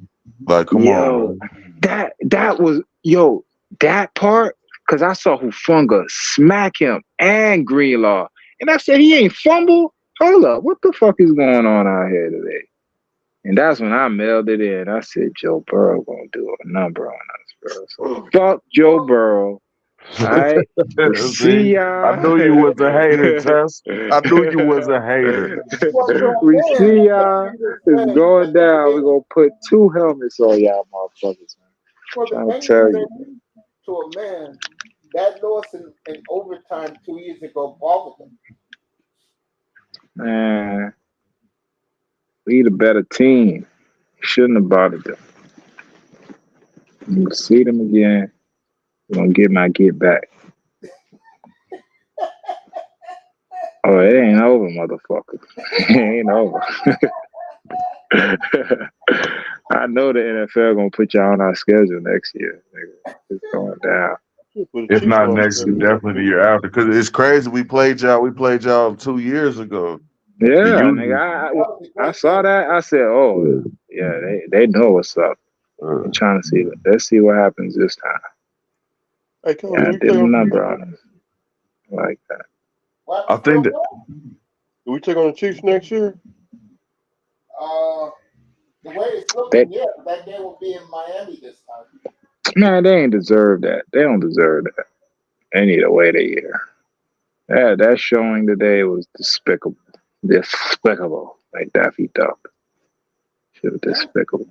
Like, come on. That was that part, because I saw Hufanga smack him and Greenlaw. And I said, he ain't fumbled? Hold up, what the fuck is going on out here today? And that's when I mailed it in. I said, Joe Burrow gonna do a number on us, bro. So fuck Joe Burrow. All right. See y'all. I knew you was a hater, Tess. I knew you was a hater. We see y'all. It's going down. We're gonna put 2 helmets on y'all motherfuckers, man. Well, the Bengals to a man, that loss in overtime 2 years ago bothered them. Man, we the better team. Shouldn't have bothered them. I'm gonna see them again. I'm gonna get my get back. Oh, it ain't over, motherfucker. It ain't over. I know the NFL gonna put y'all on our schedule next year. Nigga. It's going down. If not next year, definitely the year after. Because it's crazy. We played y'all 2 years ago. Yeah, nigga. I saw that. I said, oh, yeah, they know what's up. I'm trying to see. Let's see what happens this time. Hey, come on, did a number on us. Like that. I think that. Do we take on the Chiefs next year? The way it's looking, that game will be in Miami this time. Man, they ain't deserve that. They don't deserve that. They need to wait a year. Yeah, that showing today was despicable. Despicable, like Daffy Duck. Shit was despicable.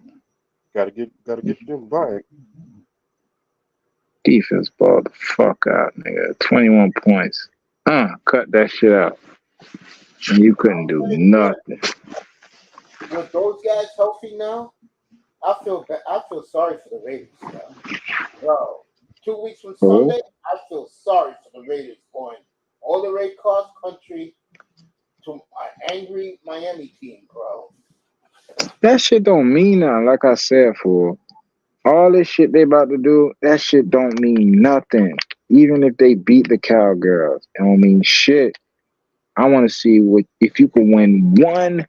Gotta get them back. Defense balled the fuck out, nigga. 21 points. Cut that shit out. And you couldn't do nothing. With those guys healthy now, I feel sorry for the Raiders. Bro, 2 weeks from Sunday, I feel sorry for the Raiders going all the way cross country to an angry Miami team, bro. That shit don't mean nothing. Like I said, for all this shit they about to do, that shit don't mean nothing. Even if they beat the Cowgirls, it don't mean shit. I want to see if you can win one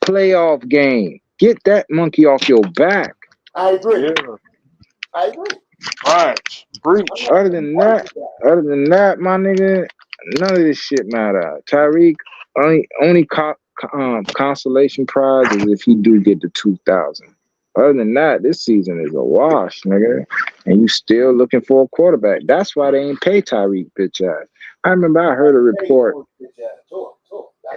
playoff game Get that monkey off your back. I agree. Yeah. I agree. Right. Preach. Other than that, my nigga, none of this shit matter. Tyreek, only consolation prize is if he do get the 2,000. Other than that, this season is a wash, nigga. And you still looking for a quarterback. That's why they ain't pay Tyreek, bitch ass. I remember I heard a report.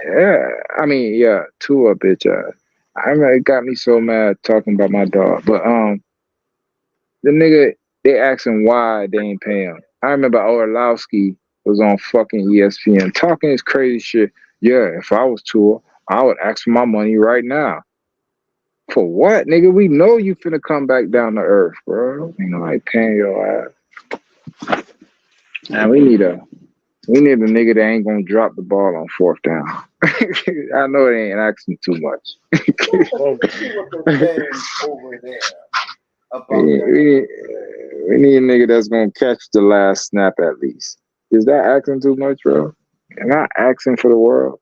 Yeah, I mean, yeah, Tua, bitch ass. I remember it got me so mad talking about my dog. But the nigga, they asking why they ain't pay him. I remember Orlowski was on fucking ESPN talking his crazy shit. Yeah, if I was Tua, I would ask for my money right now. For what, nigga? We know you finna come back down to earth, bro. You know I ain't paying your ass. And we need a nigga that ain't gonna drop the ball on fourth down. I know it ain't asking too much. We need a nigga that's gonna catch the last snap at least. Is that asking too much, bro? I'm not asking for the world.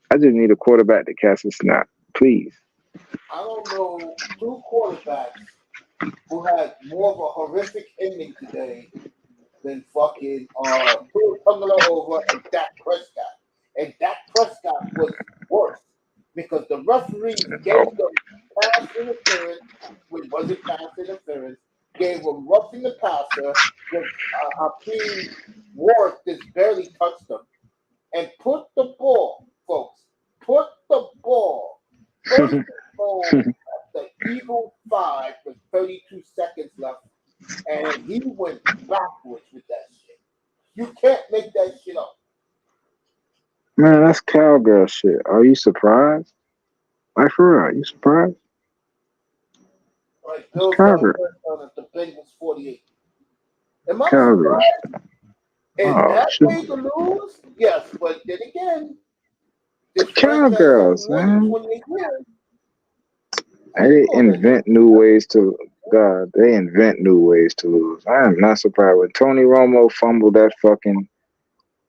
I just need a quarterback to catch the snap, please. I don't know two quarterbacks who had more of a horrific ending today than fucking Tua Tagovailoa and Dak Prescott. And Dak Prescott was worse because the referee gave them pass interference, which wasn't pass interference, gave them roughing the passer, with Hakeem Ward just barely touched them, and put the ball, folks, first and goal at the Eagle 5 with 32 seconds left, and he went backwards with that shit. You can't make that shit up. Man, that's cowgirl shit. Are you surprised? Like, for real, are you surprised? All right, Bills got a first down at the Bengals 48. Am I Cowgirl. surprised? Is that way to lose? Yes, but then again, this Cowgirls, man. 28 years. They invent new ways to lose. I am not surprised when Tony Romo fumbled that fucking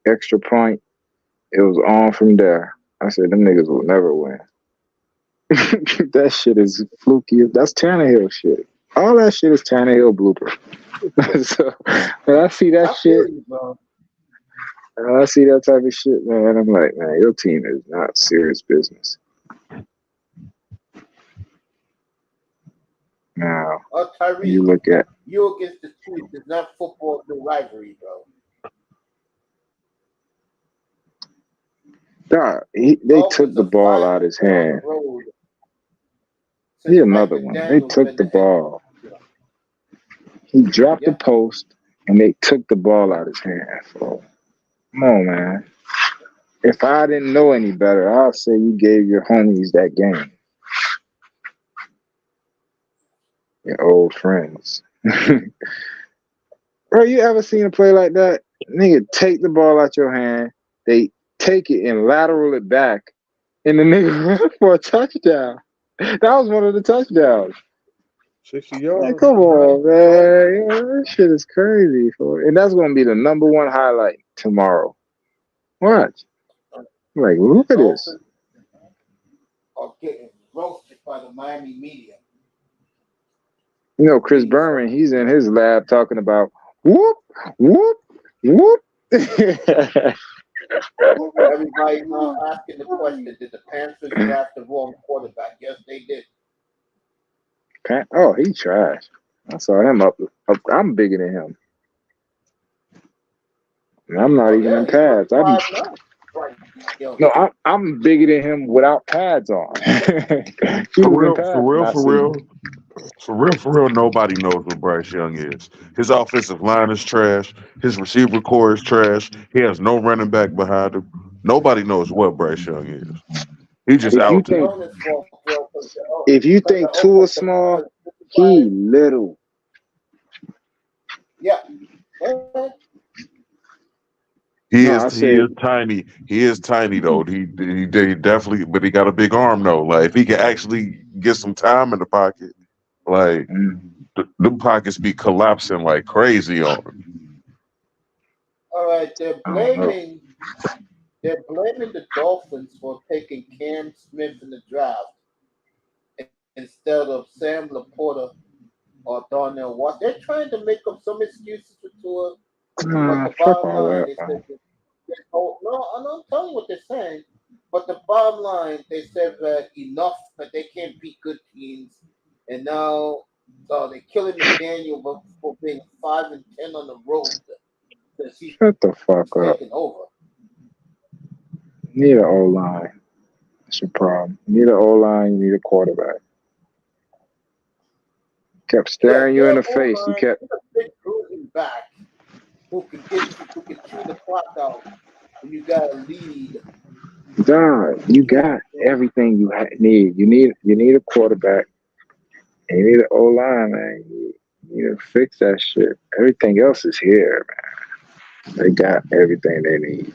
extra point. It was on from there. I said, them niggas will never win. That shit is fluky. That's Tannehill shit. All that shit is Tannehill blooper. So when I see that shit, when I see that type of shit, man, I'm like, man, your team is not serious business. Now, you look at you against the Chiefs. It's not football, the rivalry, bro. God, they took the ball out of his hand. Here's another one. They took the ball. He dropped the post, and they took the ball out of his hand. So, come on, man. If I didn't know any better, I'll say you gave your homies that game. Your old friends. Bro, you ever seen a play like that? Nigga, take the ball out your hand. They take it and lateral it back, and the nigga run for a touchdown. That was one of the touchdowns. 60 yards. Man, come on, man. That shit is crazy. And that's going to be the number one highlight tomorrow. Watch. Like, look at this. Are getting roasted by the Miami media. You know, Chris Berman, he's in his lab talking about whoop, whoop, whoop. Everybody now asking the question, did the Panthers draft the wrong quarterback? Yes, they did. Oh, he trash. I saw him up. I'm bigger than him. And I'm not even in pads. I'm bigger than him without pads on. For real, nobody knows what Bryce Young is. His offensive line is trash. His receiver core is trash. He has no running back behind him. Nobody knows what Bryce Young is. He just out there. If you think Tua is small, he little. Yeah. He is tiny. He is tiny though. He definitely, but he got a big arm though. Like if he can actually get some time in the pocket, like the pockets be collapsing like crazy on him. All right, they're blaming the Dolphins for taking Cam Smith in the draft instead of Sam Laporta or Darnell Watt. They're trying to make up some excuses for Tua, but the Fuck bottom all line, that. they said, no, I'm telling you what they're saying. But the bottom line, they said that enough that they can't beat good teams, and now they're killing McDaniel for being 5-10 on the road. He's Shut the fuck up. taking over. You need an O-line. That's your problem. You need an O-line, you need a quarterback. Kept staring you in the face. You kept a big bruising back who can chew the clock out when you got a lead. God, you got everything you need. You need a quarterback. And you need an O-line, man. You need to fix that shit. Everything else is here, man. They got everything they need.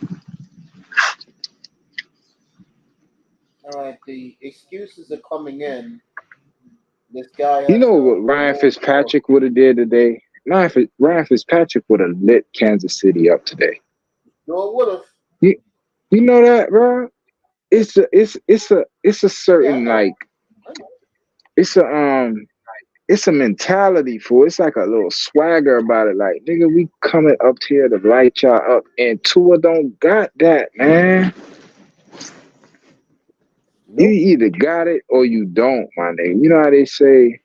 All right, the excuses are coming in. This guy. You know what Ryan Fitzpatrick would have did today? Ryan Fitzpatrick would have lit Kansas City up today. No, it would have. You know that, bro? It's a certain it's a mentality for it's like a little swagger about it. Like, nigga, we coming up here to light y'all up, and Tua don't got that, man. You either got it or you don't, my nigga. You know how they say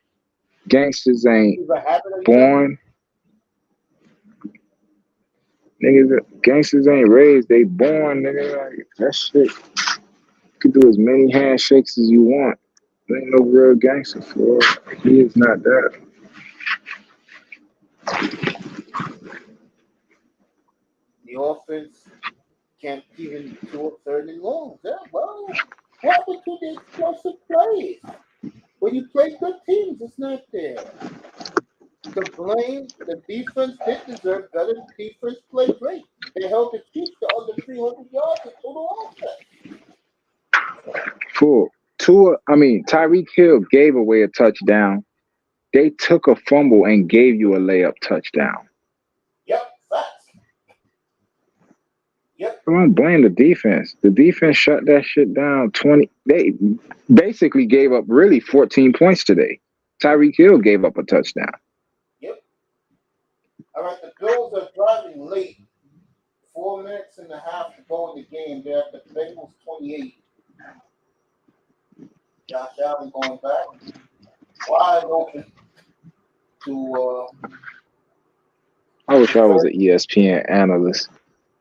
gangsters ain't born? Niggas, gangsters ain't raised, they born, nigga. Like, that shit, you can do as many handshakes as you want. There ain't no real gangster for it. He is not that. The offense can't even do a third and long. Yeah, well, what happened to the explosive plays? When you play good teams, it's not there. To blame, the defense did deserve better. The defense played great. They held the Chiefs to under 300 yards in total offense. Cool. Tyreek Hill gave away a touchdown. They took a fumble and gave you a layup touchdown. Yep, facts. Yep. I don't blame the defense. The defense shut that shit down. They basically gave up really 14 points today. Tyreek Hill gave up a touchdown. Yep. All right, the Bills are driving late. 4 minutes and a half to go in the game. They're at the Bengals 28. Josh Allen going back. Wide open to I wish I was an ESPN analyst.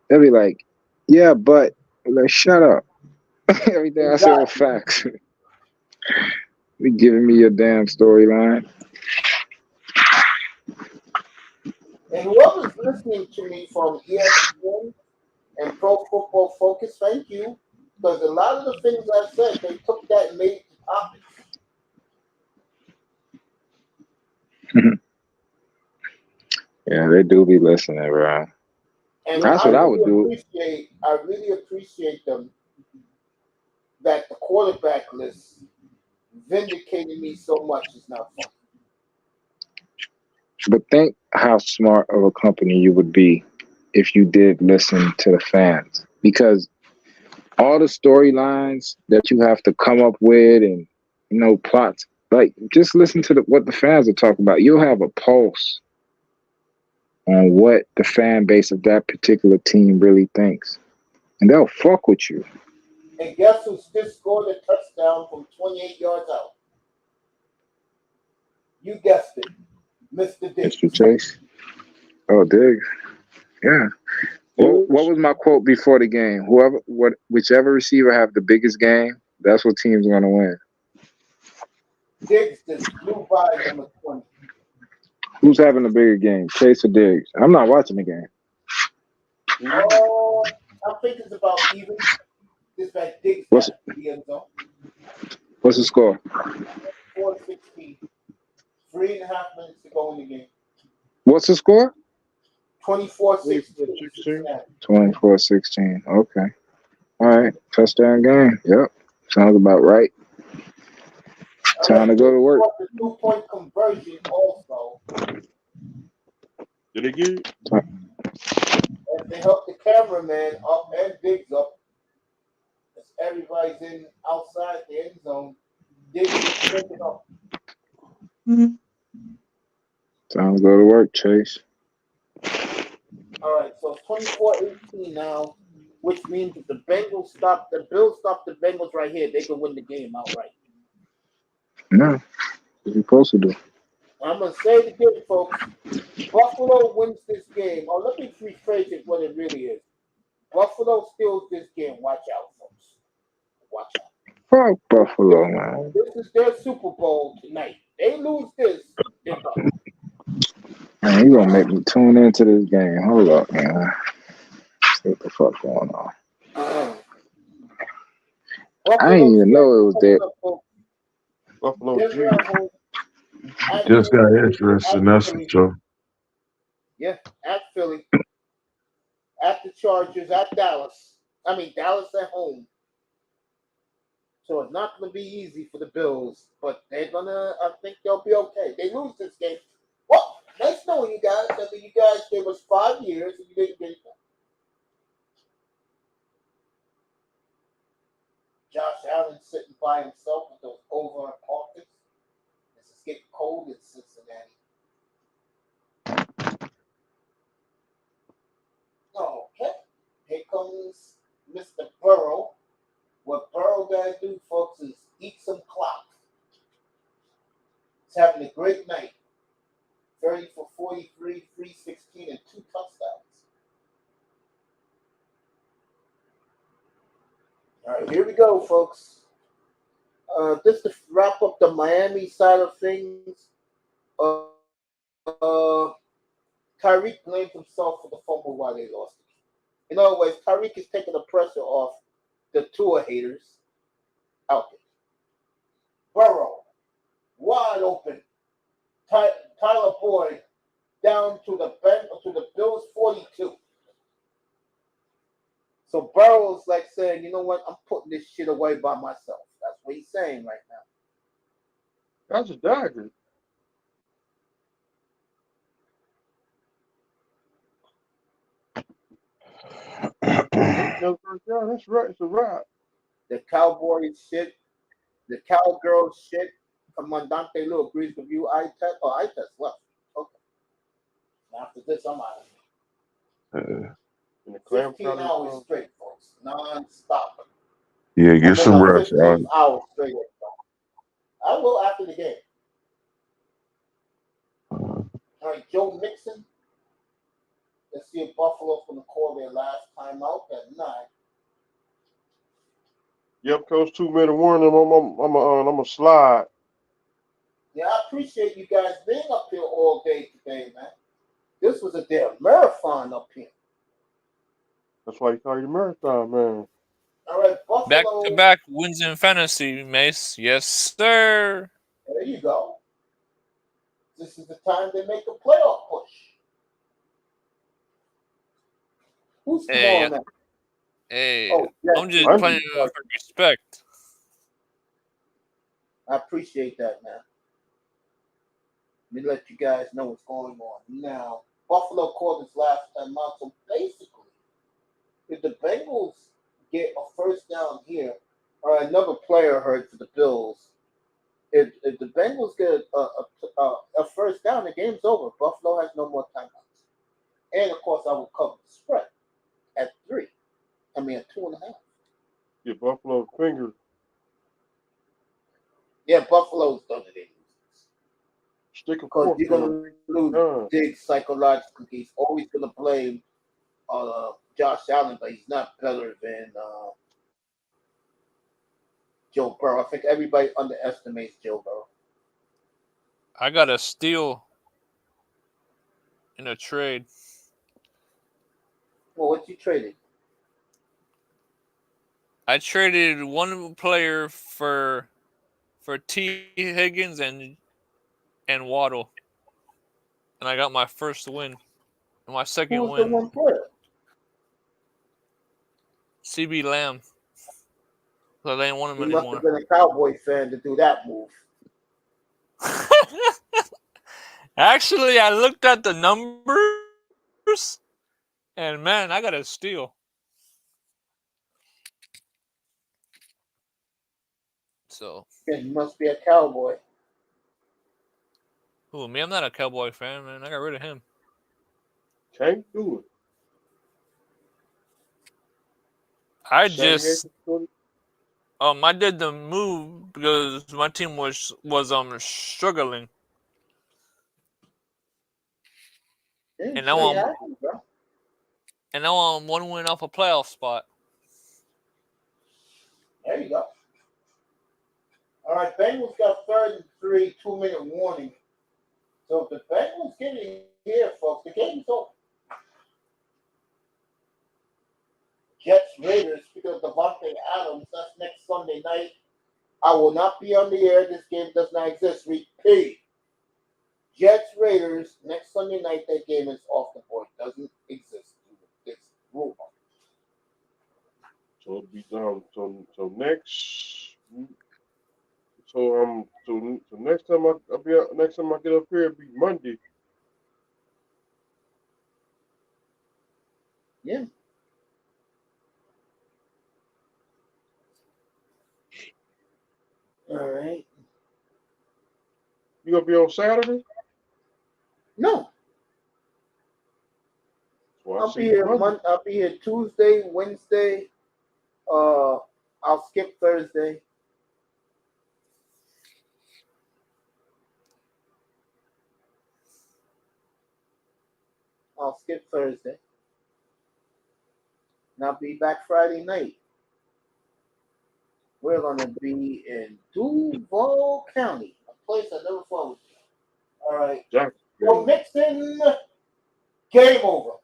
They'd be like, yeah, but like, shut up. Everything I said was facts. Be giving me your damn storyline. And whoever's listening to me from ESPN and Pro Football Focus, thank you. Because a lot of the things I said, they took that and made it topics. Yeah, they do be listening, bro. And that's what I would do. I really appreciate them that the quarterback list vindicated me so much. It's not fun. But think how smart of a company you would be if you did listen to the fans. Because all the storylines that you have to come up with and, plots, like, just listen to what the fans are talking about. You'll have a pulse on what the fan base of that particular team really thinks. And they'll fuck with you. And guess who just scored a touchdown from 28 yards out? You guessed it. Mr. Diggs. Mr. Chase. Oh, Diggs. Yeah. What was my quote before the game? Whichever receiver have the biggest game, that's what team's going to win. Diggs just flew by number 20. Who's having a bigger game, Chase or Diggs? I'm not watching the game. Oh, I think it's about even. This guy Diggs got the end zone. What's the score? 4-16. 3.5 minutes to go in the game. What's the score? 24-16. 24-16. Okay. All right. Touchdown game. Yep. Sounds about right. Time to go to work. The 2-point conversion also. Did it get? And they helped the cameraman up and Diggs up. As everybody's in outside the end zone. Diggs is picking up. Time to go to work, Chase. All right, so it's 24-18 now, which means if the Bills stop the Bengals right here, they can win the game outright. No, what you supposed to do? I'm gonna say it again, folks. Buffalo wins this game. Oh, let me rephrase it what it really is. Buffalo steals this game. Watch out, folks. Watch out. Fuck Buffalo, man. This is their Super Bowl tonight. They lose this, they're done. Man, you gonna make me tune into this game. Hold up, man. See what the fuck going on. I didn't even know it was there. Buffalo G. Just got interested. That's for sure. Yeah, at Philly, at the Chargers, at Dallas. I mean, Dallas at home. So it's not going to be easy for the Bills, but they're going to, I think they'll be okay. They lose this game. Well, nice knowing you guys. I mean, you guys gave us 5 years and you didn't get it done. Josh Allen sitting by himself with those over pockets. This is getting cold in Cincinnati. Okay. Here comes Mr. Burrow. What Burrow got to do, folks, is eat some clock. He's having a great night. 30 for 43, 316, and 2 touchdowns. All right, here we go, folks. Just to wrap up the Miami side of things, Tyreek blamed himself for the fumble while they lost it. In other words, Tyreek is taking the pressure off the Tua haters out there. Burrow, wide open. Tyler Boyd down to the Bills 42. So Burrow's like saying, you know what, I'm putting this shit away by myself. That's what he's saying right now. That's a dagger. That's right. It's a wrap. The Cowboys shit, the Cowgirls shit. Commandante Lou agrees with you. I test left. Okay. After this, I'm out of here. 15 hours straight, folks. Non-stop. Yeah, get some rest, 15 hours straight. I will after the game. All right, Joe Mixon. Let's see if Buffalo's going to call their last timeout at 9. Yep, coach. 2-minute warning. I'm a slide. Yeah, I appreciate you guys being up here all day today, man. This was a damn marathon up here. That's why you call you marathon, man. All right, Buffalo. Back-to-back wins in fantasy, Mace. Yes, sir. There you go. This is the time they make a playoff push. Who's scoring that? Hey, yes, I'm just yes. playing for respect. I appreciate that, man. Let me let you guys know what's going on. Now, Buffalo called his last time out. So basically, if the Bengals get a first down here, or another player hurt for the Bills, if the Bengals get a first down, the game's over. Buffalo has no more timeouts. And, of course, I will cover the spread at 3. I mean, at 2.5. Get Buffalo finger. Yeah, Buffalo's done it. Stick a Because fork you're going to lose big psychologically. He's always going to blame Josh Allen, but he's not better than Joe Burrow. I think everybody underestimates Joe Burrow. I got a steal in a trade. Well, what you traded? I traded one player for T. Higgins and Waddle, and I got my first win. And my second Who was win. the one player? CB Lamb. So they didn't want him You must anymore. have been a Cowboy fan to do that move. Actually, I looked at the numbers, and man, I got a steal. So Yeah, you must be a Cowboy. Who, me? I'm not a Cowboy fan, man. I got rid of him. Can't do I it. Sammy just Hagar. I did the move because my team was struggling, Yeah, and sure now you I'm happy, bro. one win off a playoff spot. There you go. All right, Bengals got 3rd and 3, 2-minute warning. So if the Bengals get it here, folks, the game's over. Jets Raiders, speaking of Devontae Adams, that's next Sunday night. I will not be on the air. This game does not exist. Repeat. Jets Raiders, next Sunday night, that game is off the board. Doesn't exist. It's rumor. So it'll be so next. So next time next time I get up here, it'll be Monday. Yeah. All right. You gonna be on Saturday? No. Well, I'll be here I'll be here Tuesday, Wednesday. I'll skip Thursday. I'll skip Thursday. And I'll be back Friday night. We're gonna be in Duval County, a place I never thought would be. All right. So Mixon, game over.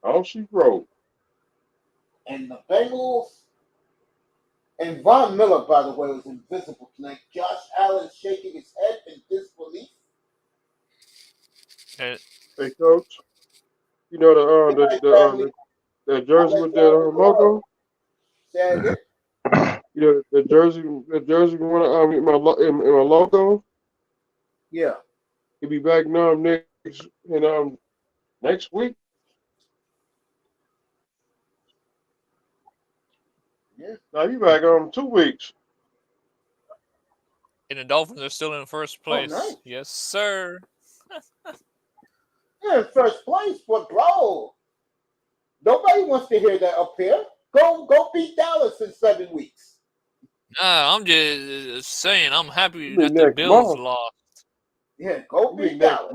All she wrote. And the Bengals, and Von Miller, by the way, was invisible tonight. Josh Allen shaking his head in disbelief. Hey, Coach. You know the jersey with that logo. Say it again. You know the jersey in my logo. Yeah. He'll be back now next week. Yeah. Now you back 2 weeks. and the Dolphins are still in first place. Nice. Yes, sir. Yeah, in first place, but bro, nobody wants to hear that up here. Go beat Dallas in 7 weeks. Nah, I'm just saying. I'm happy that the Bills lost. Yeah, go beat Dallas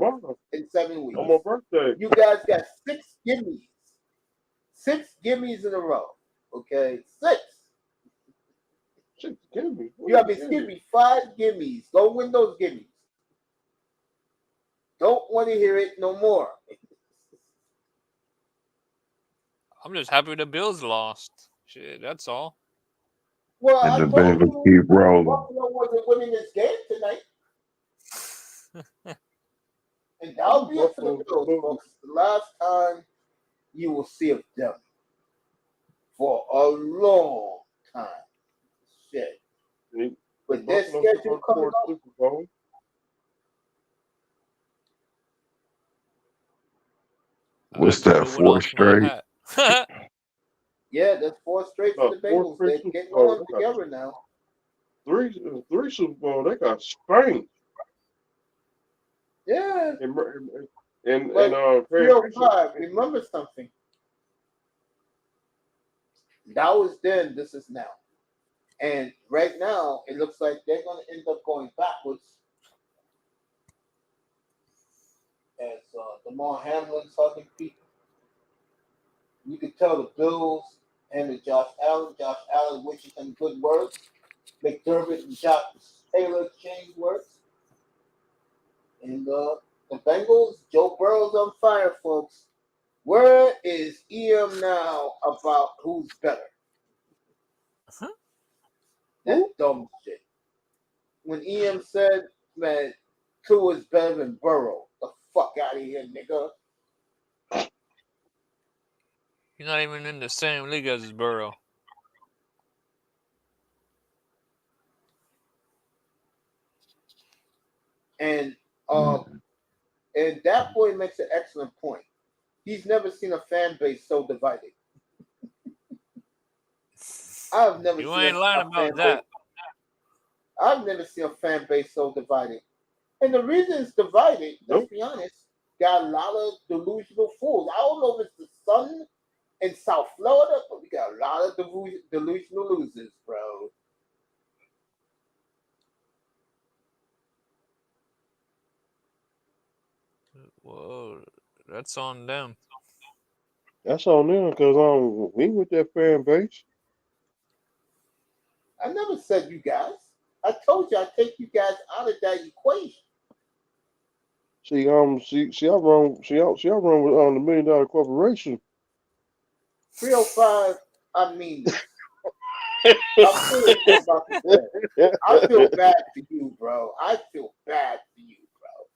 in 7 weeks. On my birthday. You guys got 6 gimmies. 6 gimmies in a row. Okay, 6. 6 gimmies. Excuse me, 5 gimmies. Go win those gimmies. Don't want to hear it no more. I'm just happy the Bills lost. Shit, that's all. Well, And I the told Bengals you keep rolling. Buffalo wasn't winning this game tonight. And that'll be it for the Bills, folks. The last time you will see of them for a long time. Shit. But their schedule coming up. What's that, 4 straight? Yeah, that's 4 straight for the Bengals. They're getting on together now. 3 Super Bowl, they got spanked. Yeah. And 305, remember something. That was then, this is now. And right now, it looks like they're going to end up going backwards. As Damar Hamlin's hugging people. You can tell the Bills and the Josh Allen. Josh Allen wishes them good words. McDermott and Josh Taylor exchanged words. And the Bengals, Joe Burrow's on fire, folks. Where is EM now about who's better? That dumb shit. When EM said, man, Tua is better than Burrow. The fuck out of here, nigga. You're not even in the same league as Burrow. And that boy makes an excellent point. He's never seen a fan base so divided. I've never You seen ain't lying about that. I've never seen a fan base so divided. And the reason it's divided, let's be honest, got a lot of delusional fools. I don't know if it's the sun in South Florida, but we got a lot of delusional losers, bro. Whoa, that's on them. That's on them because we with that fan base. I never said you guys. I told you I take you guys out of that equation. See, I run with the $1 million corporation. 305, I mean this. I'm serious about this. I feel bad for you, bro. I feel bad for you, bro.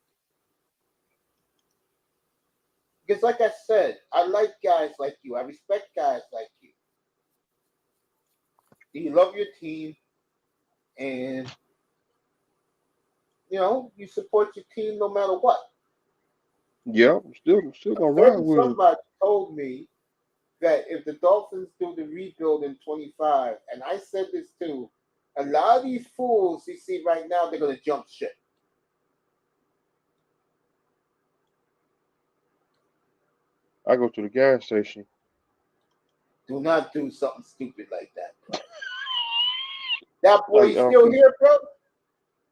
Because like I said, I like guys like you. I respect guys like you. You love your team, and you support your team no matter what. Yeah, I'm still gonna ride with it. Somebody told me that if the Dolphins do the rebuild in 25, and I said this too, a lot of these fools you see right now, they're gonna jump ship. I go to the gas station. Do not do something stupid like that, bro. That boy still here, bro?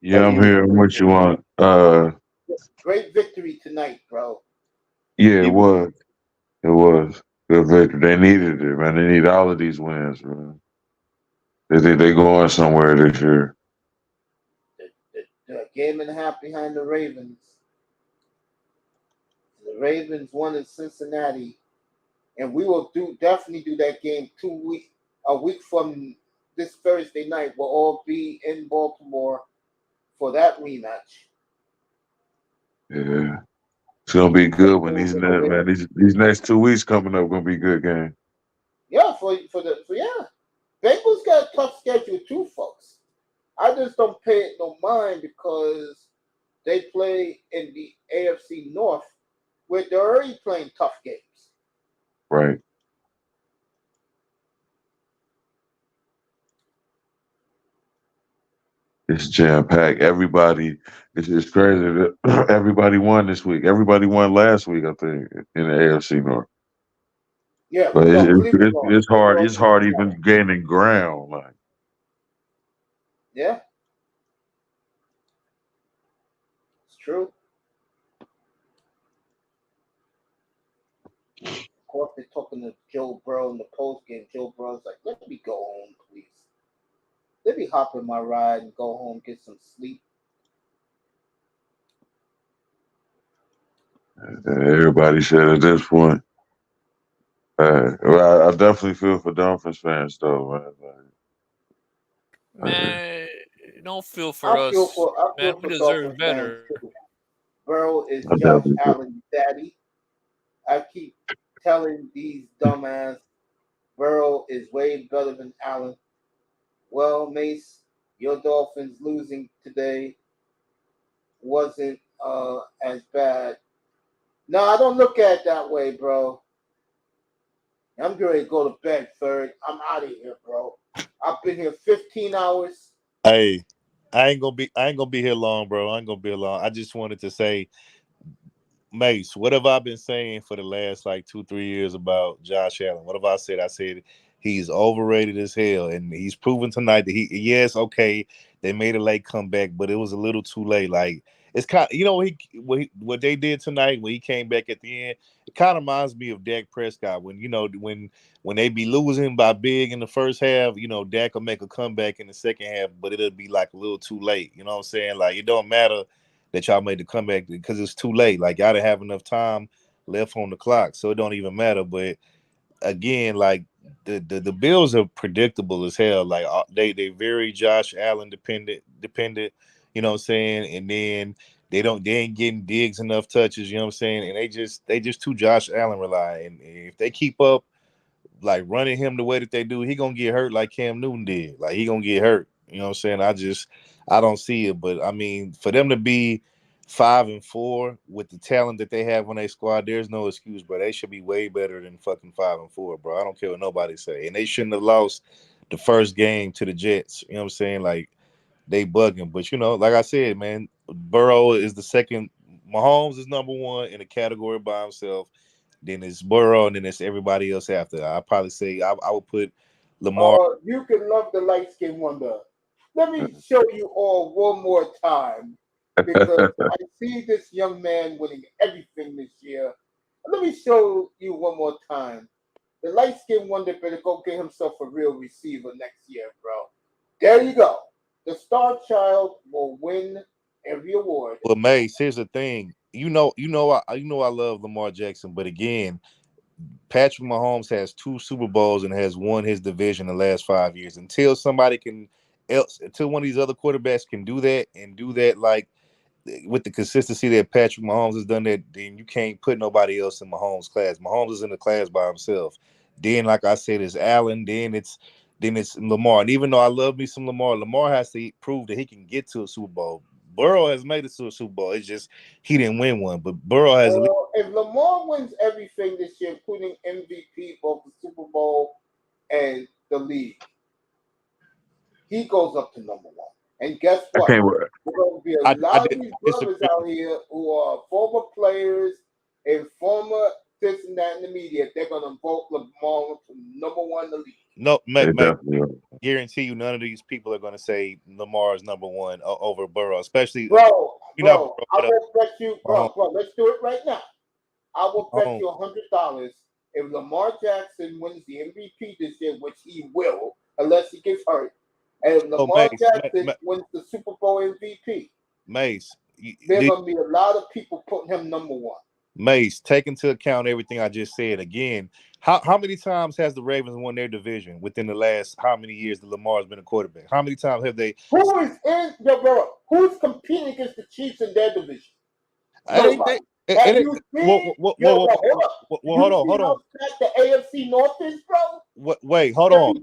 Yeah, I'm here. What you want? Great victory tonight, bro. Yeah, it was. It was good victory. They needed it, man. They need all of these wins, man. They going somewhere this year. The game and a half behind the Ravens. The Ravens won in Cincinnati, and we will definitely do that game a week from this Thursday night. We'll all be in Baltimore for that rematch. Yeah, it's gonna be good when these next 2 weeks coming up gonna be good game. Yeah, Bengals got a tough schedule too, folks. I just don't pay it no mind because they play in the AFC North, where they're already playing tough games. Right. It's jam packed. Everybody, it's crazy that everybody won this week. Everybody won last week, I think, in the AFC North. Yeah, but it's hard. It's hard even gaining ground. Like, yeah, it's true. Of course, they're talking to Joe Burrow in the post game. Joe Burrow's like, "Let me go home, please. Let me hop in my ride and go home, get some sleep." everybody said at this point. Well, I definitely feel for Dolphins fans, though, man. Man, don't feel for us. Man, we deserve better. Burrow is Josh Allen's daddy. I keep telling these dumbass Burrow is way better than Allen. Well, Mace, your Dolphins losing today wasn't as bad. No, I don't look at it that way, bro. I'm ready to go to bed, third. I'm out of here, bro. I've been here 15 hours. Hey, I ain't gonna be here long, bro. I ain't gonna be here long. I just wanted to say, Mace, what have I been saying for the last like 2-3 years about Josh Allen? What have I said? I said he's overrated as hell, and he's proven tonight that okay, they made a late comeback, but it was a little too late. Like, it's kind of, what they did tonight when he came back at the end, it kind of reminds me of Dak Prescott when they be losing by big in the first half, Dak will make a comeback in the second half, but it'll be like a little too late. You know what I'm saying? Like, it don't matter that y'all made the comeback because it's too late. Like, y'all didn't have enough time left on the clock, so it don't even matter. But again, like, the Bills are predictable as hell. Like, they very Josh Allen dependent. You know what I'm saying? And then they ain't getting Diggs enough touches. You know what I'm saying? And they just too Josh Allen rely. And if they keep up like running him the way that they do, he gonna get hurt like Cam Newton did. Like, he gonna get hurt. You know what I'm saying? I don't see it. But I mean, for them to be 5-4 with the talent that they have on their squad, there's no excuse, bro. They should be way better than fucking 5-4, bro. I don't care what nobody say. And they shouldn't have lost the first game to the Jets. You know what I'm saying? Like, they bugging. But like I said, man, Burrow is the second. Mahomes is number one in the category by himself. Then it's Burrow, and then it's everybody else after. I probably say I would put Lamar. You can love the light skin wonder. Let me show you all one more time because I see this young man winning everything this year. Let me show you one more time. The light skin wonder better go get himself a real receiver next year, bro. There you go. The star child will win every award. Well, Mace, here's the thing. I love Lamar Jackson, but again, Patrick Mahomes has 2 Super Bowls and has won his division the last 5 years. Until one of these other quarterbacks can do that and do that like with the consistency that Patrick Mahomes has done, that then you can't put nobody else in Mahomes' class. Mahomes is in the class by himself. Then, like I said, it's Allen. Then it's Lamar. And even though I love me some Lamar has to prove that he can get to a Super Bowl. Burrow has made it to a Super Bowl. It's just he didn't win one. But Burrow has. If Lamar wins everything this year, including MVP, both the Super Bowl and the league, he goes up to number one. And guess what? There's going to be a lot of these brothers out here who are former players and former this and that in the media. They're going to vote Lamar to number one in the league. No, guarantee you, none of these people are going to say Lamar is number one over Burrow, especially. Bro, I will bet you, bro, let's do it right now. I will bet you $100 if Lamar Jackson wins the MVP this year, which he will, unless he gets hurt. And if Lamar Jackson wins the Super Bowl MVP, there's going to be a lot of people putting him number one. Mace, take into account everything I just said. Again, how many times has the Ravens won their division within the last how many years that Lamar's been a quarterback? How many times have they? Who's competing against the Chiefs in their division? Hold on. The AFC North is, bro. Wait, hold on.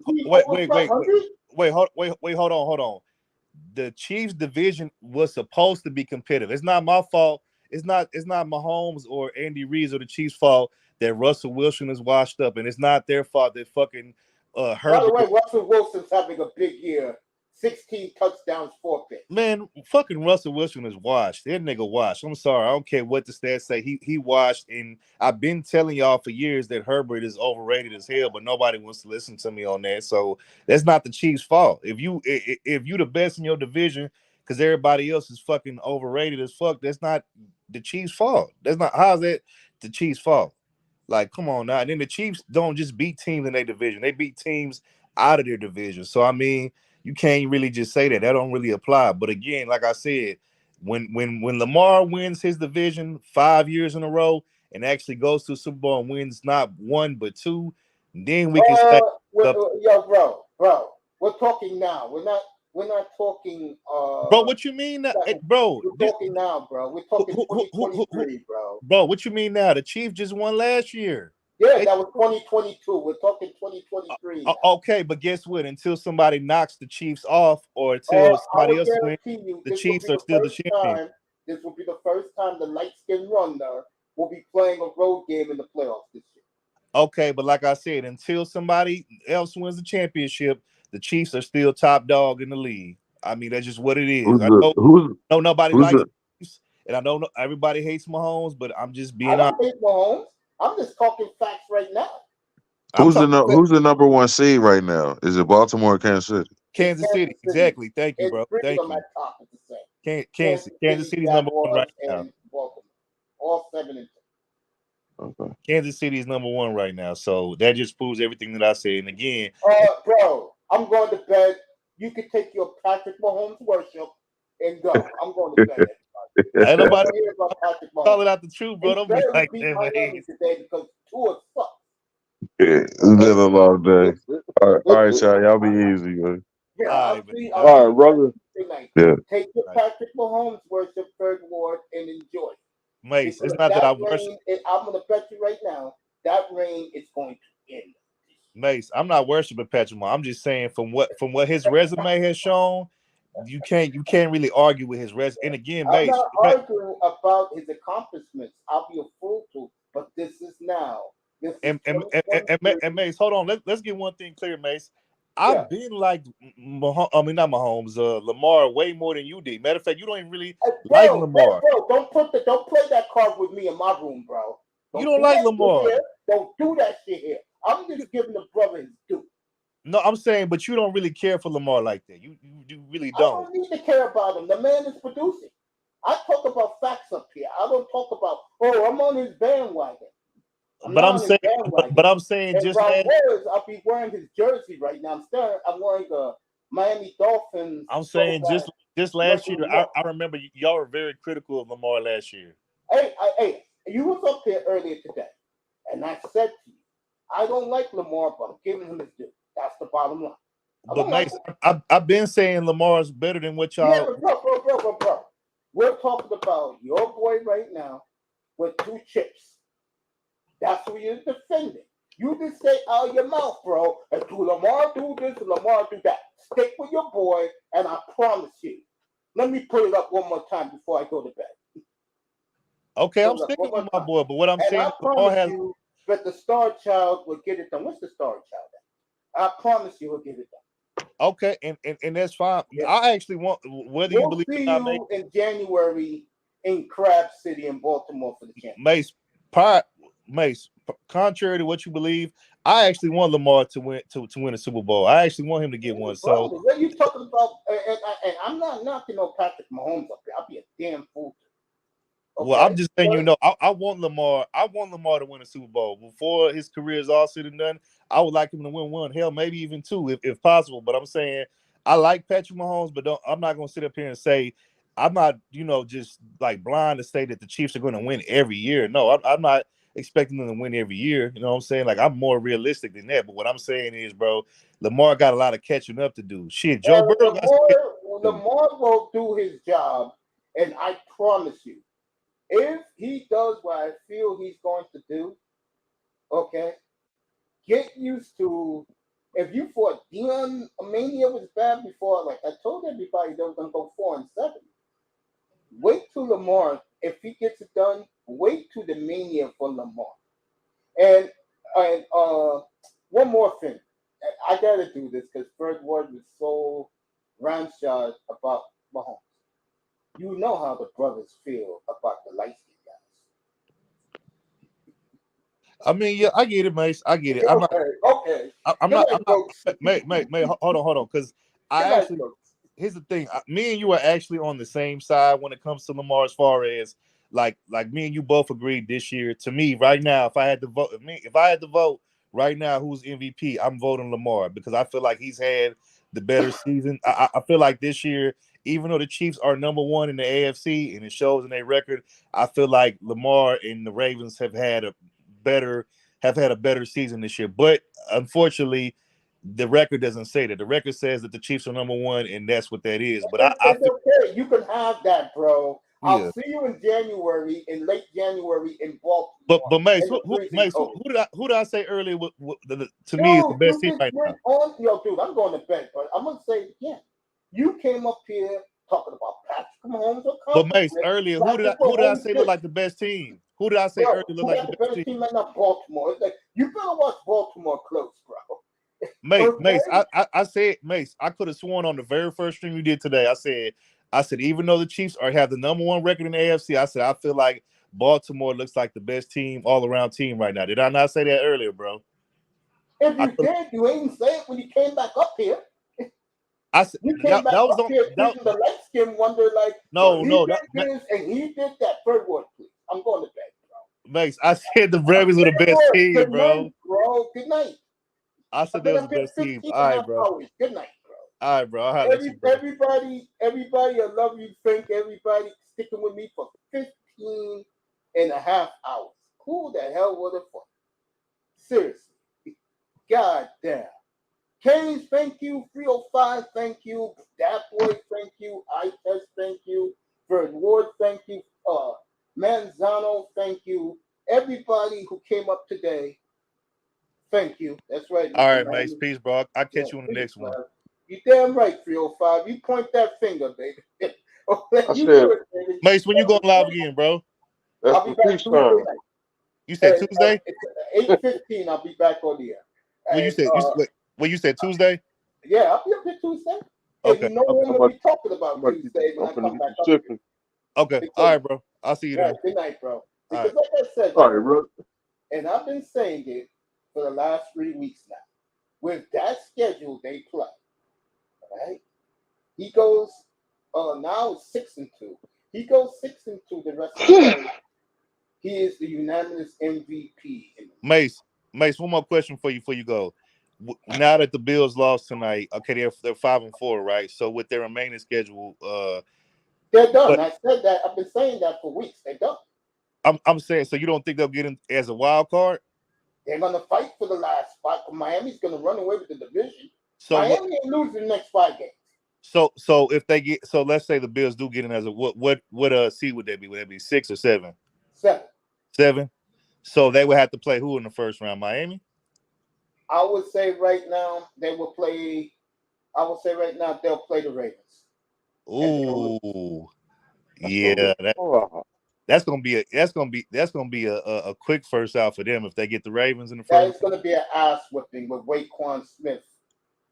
Hold on. The Chiefs division was supposed to be competitive. It's not my fault. It's not Mahomes or Andy Reid or the Chiefs' fault that Russell Wilson is washed up, and it's not their fault that fucking By the way, Russell Wilson's having a big year. 16 touchdowns, 4 picks. Man, fucking Russell Wilson is washed. That nigga washed. I'm sorry. I don't care what the stats say. He washed, and I've been telling y'all for years that Herbert is overrated as hell, but nobody wants to listen to me on that. So that's not the Chiefs' fault. If you the best in your division because everybody else is fucking overrated as fuck, that's not the Chiefs' fault. How's that the Chiefs' fault? Like, come on now. And then the Chiefs don't just beat teams in their division. They beat teams out of their division. So, I mean, you can't really just say that. That don't really apply. But again, like I said, when Lamar wins his division 5 years in a row and actually goes to the Super Bowl and wins not 1 but 2, then we can say, bro, we're talking now. We're not talking. Bro, what you mean now, bro? We're talking now, bro. We're talking 2023, bro. Bro, what you mean now? The Chiefs just won last year. Yeah, that was 2022. We're talking 2023. Okay, but guess what? Until somebody knocks the Chiefs off, or until somebody else wins, the Chiefs are still the champion. This will be the first time the light-skinned runner will be playing a road game in the playoffs this year. Okay, but like I said, until somebody else wins the championship, the Chiefs are still top dog in the league. I mean, that's just what it is. I know nobody likes the Chiefs, and I know everybody hates Mahomes, but I'm just being honest. I hate Mahomes. I'm just talking facts right now. Who's the number one seed right now? Is it Baltimore or Kansas City? Kansas City. Exactly. Thank you, bro. Thank you. Kansas City's number one right now. All 7 and 2. Okay. Kansas City is number one right now. So that just proves everything that I said. And again, bro, I'm going to bed. You can take your Patrick Mahomes worship and go. I'm going to bed. Ain't nobody calling out the truth, bro. Don't be like that, man. Today because 2 are fucked. It's been a long day. All right, y'all be easy, man. Yeah, all right, brother. Yeah. Take your Patrick Mahomes worship third ward and enjoy. Mace, it's not that I worship. I'm going to bet you right now that reign is going to end. Mace, I'm not worshiping Patrick Mahomes. I'm just saying from what his resume has shown, you can't really argue with his resume. And again, I'm Mace, not arguing about his accomplishments. I'll be a fool to, but this is now. And Mace, hold on. Let's get one thing clear, Mace. I've been like, not Mahomes, Lamar way more than you did. Matter of fact, you don't even really like Lamar. Bro, don't play that card with me in my room, bro. You don't like Lamar. Don't do that shit here. I'm just giving the brother his due. No, I'm saying, but you don't really care for Lamar like that. You really don't. I don't need to care about him. The man is producing. I talk about facts up here. I don't talk about, I'm on his bandwagon. I'm saying, just I'll be wearing his jersey right now. I'm wearing the Miami Dolphins. I'm saying just last year, I remember y'all were very critical of Lamar last year. Hey, you was up here earlier today, and I said to you, I don't like Lamar, but I'm giving him his due. That's the bottom line. But Mace, I've been saying Lamar's better than what y'all. Yeah, but bro. We're talking about your boy right now with 2 chips. That's who you're defending. You just say out of your mouth, bro, and do Lamar do this and Lamar do that. Stick with your boy, and I promise you. Let me put it up one more time before I go to bed. Okay, I'm sticking with my boy, but what I'm saying, I promise you that the star child will get it done. What's the star child at? I promise you he'll get it done. Okay, and that's fine. Yeah. I actually want whether you believe it or not. In January in Crab City in Baltimore for the championship. Mace, contrary to what you believe, I actually want Lamar to win a Super Bowl. I actually want him to get one. So what are you talking about? And I'm not knocking no Patrick Mahomes up there. I'll be a damn fool. Okay. Well, I'm just saying, I want Lamar. I want Lamar to win a Super Bowl before his career is all said and done. I would like him to win 1, hell, maybe even 2 if possible. But I'm saying I like Patrick Mahomes, but I'm not going to sit up here and say I'm not, just like blind to say that the Chiefs are going to win every year. No, I'm not expecting them to win every year. You know what I'm saying? Like, I'm more realistic than that. But what I'm saying is, bro, Lamar got a lot of catching up to do. Shit, Joe Burrow. Lamar will do his job, and I promise you, if he does what I feel he's going to do, okay, get used to, if you thought Dion Mania was bad before, like I told everybody they were going to go 4-7. Wait till Lamar, if he gets it done, wait till the Mania for Lamar. And one more thing. I got to do this because Fred Ward was so ramshot about Mahomes. You know how the brothers feel about the light-skinned guys. I mean, yeah, I get it, Mace. I get it. I'm not. Mate, hold on. Because here's the thing. Me and you are actually on the same side when it comes to Lamar, as far as like me and you both agreed this year. To me, right now, if I had to vote right now, who's MVP, I'm voting Lamar because I feel like he's had the better season. I feel like this year, even though the Chiefs are number 1 in the AFC and it shows in their record, I feel like Lamar and the Ravens have had a better season this year. But unfortunately, the record doesn't say that. The record says that the Chiefs are number 1, and that's what that is. But I feel okay. You can have that, bro. Yeah. I'll see you in January, in late January in Baltimore. But Mace, who did I say earlier? To me, is the best team right now. Dude, I'm going to bed, but I'm gonna say it again. You came up here talking about Patrick Mahomes. But Mace, earlier, who did I say look like the best team? Who did I say earlier look like the best team? Right now, Baltimore. It's like you better watch Baltimore close, bro. Mace, I said, Mace, I could have sworn on the very first stream you did today. I said, even though the Chiefs have the number 1 record in the AFC, I said I feel like Baltimore looks like the best team, all around team right now. Did I not say that earlier, bro? If you did, you ain't say it when you came back up here. I said that was on the light skin wonder like and he did that. Third word, please. I'm going to bed, bro. Mace, I said the Ravens were the best team, Good bro. Night, bro. Good night. I said that was the best team. All right, bro. Hours. Good night, bro. All right, bro. Everybody, I love you. Thank everybody sticking with me for 15 and a half hours. Who the hell would have thought? Seriously. God damn. Canes, thank you. 305, thank you. Dat Boy, thank you. I-Test, thank you. Bird Ward, thank you. Manzano, thank you. Everybody who came up today, thank you. That's right. All right, Mace. Peace, bro. I'll catch you on the next one. You damn right, 305. You point that finger, baby. Mace, when you going live again, bro? I'll be back Tuesday. You said Tuesday? 8:15. I'll be back on the air. You said Tuesday? Yeah, I'll be up here Tuesday. Okay. And you know Okay. what I'm going to be talking I'm about about to Tuesday when I I'm finna come get back the up here. chicken. Okay. Because, All right, bro. I'll see you yeah, then. good night, bro. All Because right. like I said, All right, bro. and I've been saying it for the last 3 weeks now. With that schedule they play, right? He goes now it's 6-2. He goes 6-2 the rest of the way. He is the unanimous MVP. Mace, one more question for you before you go. Now that the Bills lost tonight, okay, they're 5-4, right? So with their remaining schedule, they're done. but I said that. I've been saying that for weeks. They're done. I'm saying, so you don't think they'll get in as a wild card? They're gonna fight for the last spot. Miami's gonna run away with the division. So Miami ain't losing the next 5 games. So if they get, so let's say the Bills do get in as a what seed would they be? Would that be 6 or 7? 7. 7. So they would have to play who in the first round? Miami. I would say right now they will play. I would say right now they'll play the Ravens. Ooh, yeah, that's gonna be a quick first out for them if they get the Ravens in the That first. is going to be an ass whipping with Waquan Smith.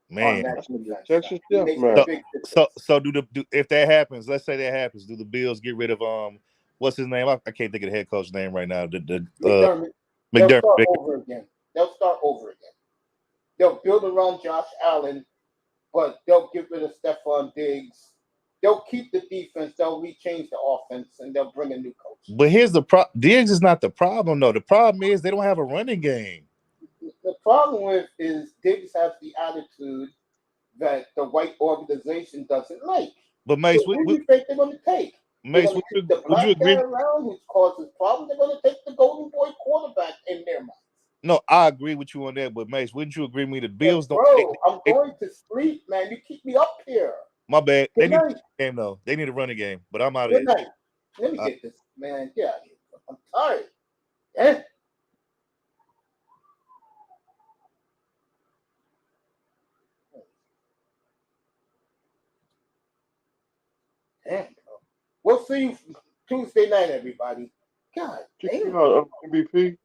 Man, on that defense. Texas He Death makes Man. a big difference. so do if that happens, let's say that happens, do the Bills get rid of what's his name? I can't think of the head coach's name right now. McDermott. They'll start over again. They'll build around Josh Allen, but they'll get rid of Stephon Diggs. They'll keep the defense. They'll rechange the offense, and they'll bring a new coach. But here's the problem. Diggs is not the problem, though. The problem is they don't have a running game. The problem with is Diggs has the attitude that the white organization doesn't like. But Mace, so who do you think they're going to take? Mace, would you agree? Around who causes problems, they're going to take the golden boy quarterback in their minds. No, I agree with you on that, but Mace, wouldn't you agree with me? The Bills don't. Bro, I'm going to sleep, man. You keep me up here. My bad. Good they need night. a game though. They need to run a game, but I'm out Good of night. Let me get this, man. Get out of here. I'm tired. Eh? Damn, bro. We'll see you Tuesday night, everybody. God damn. MVP.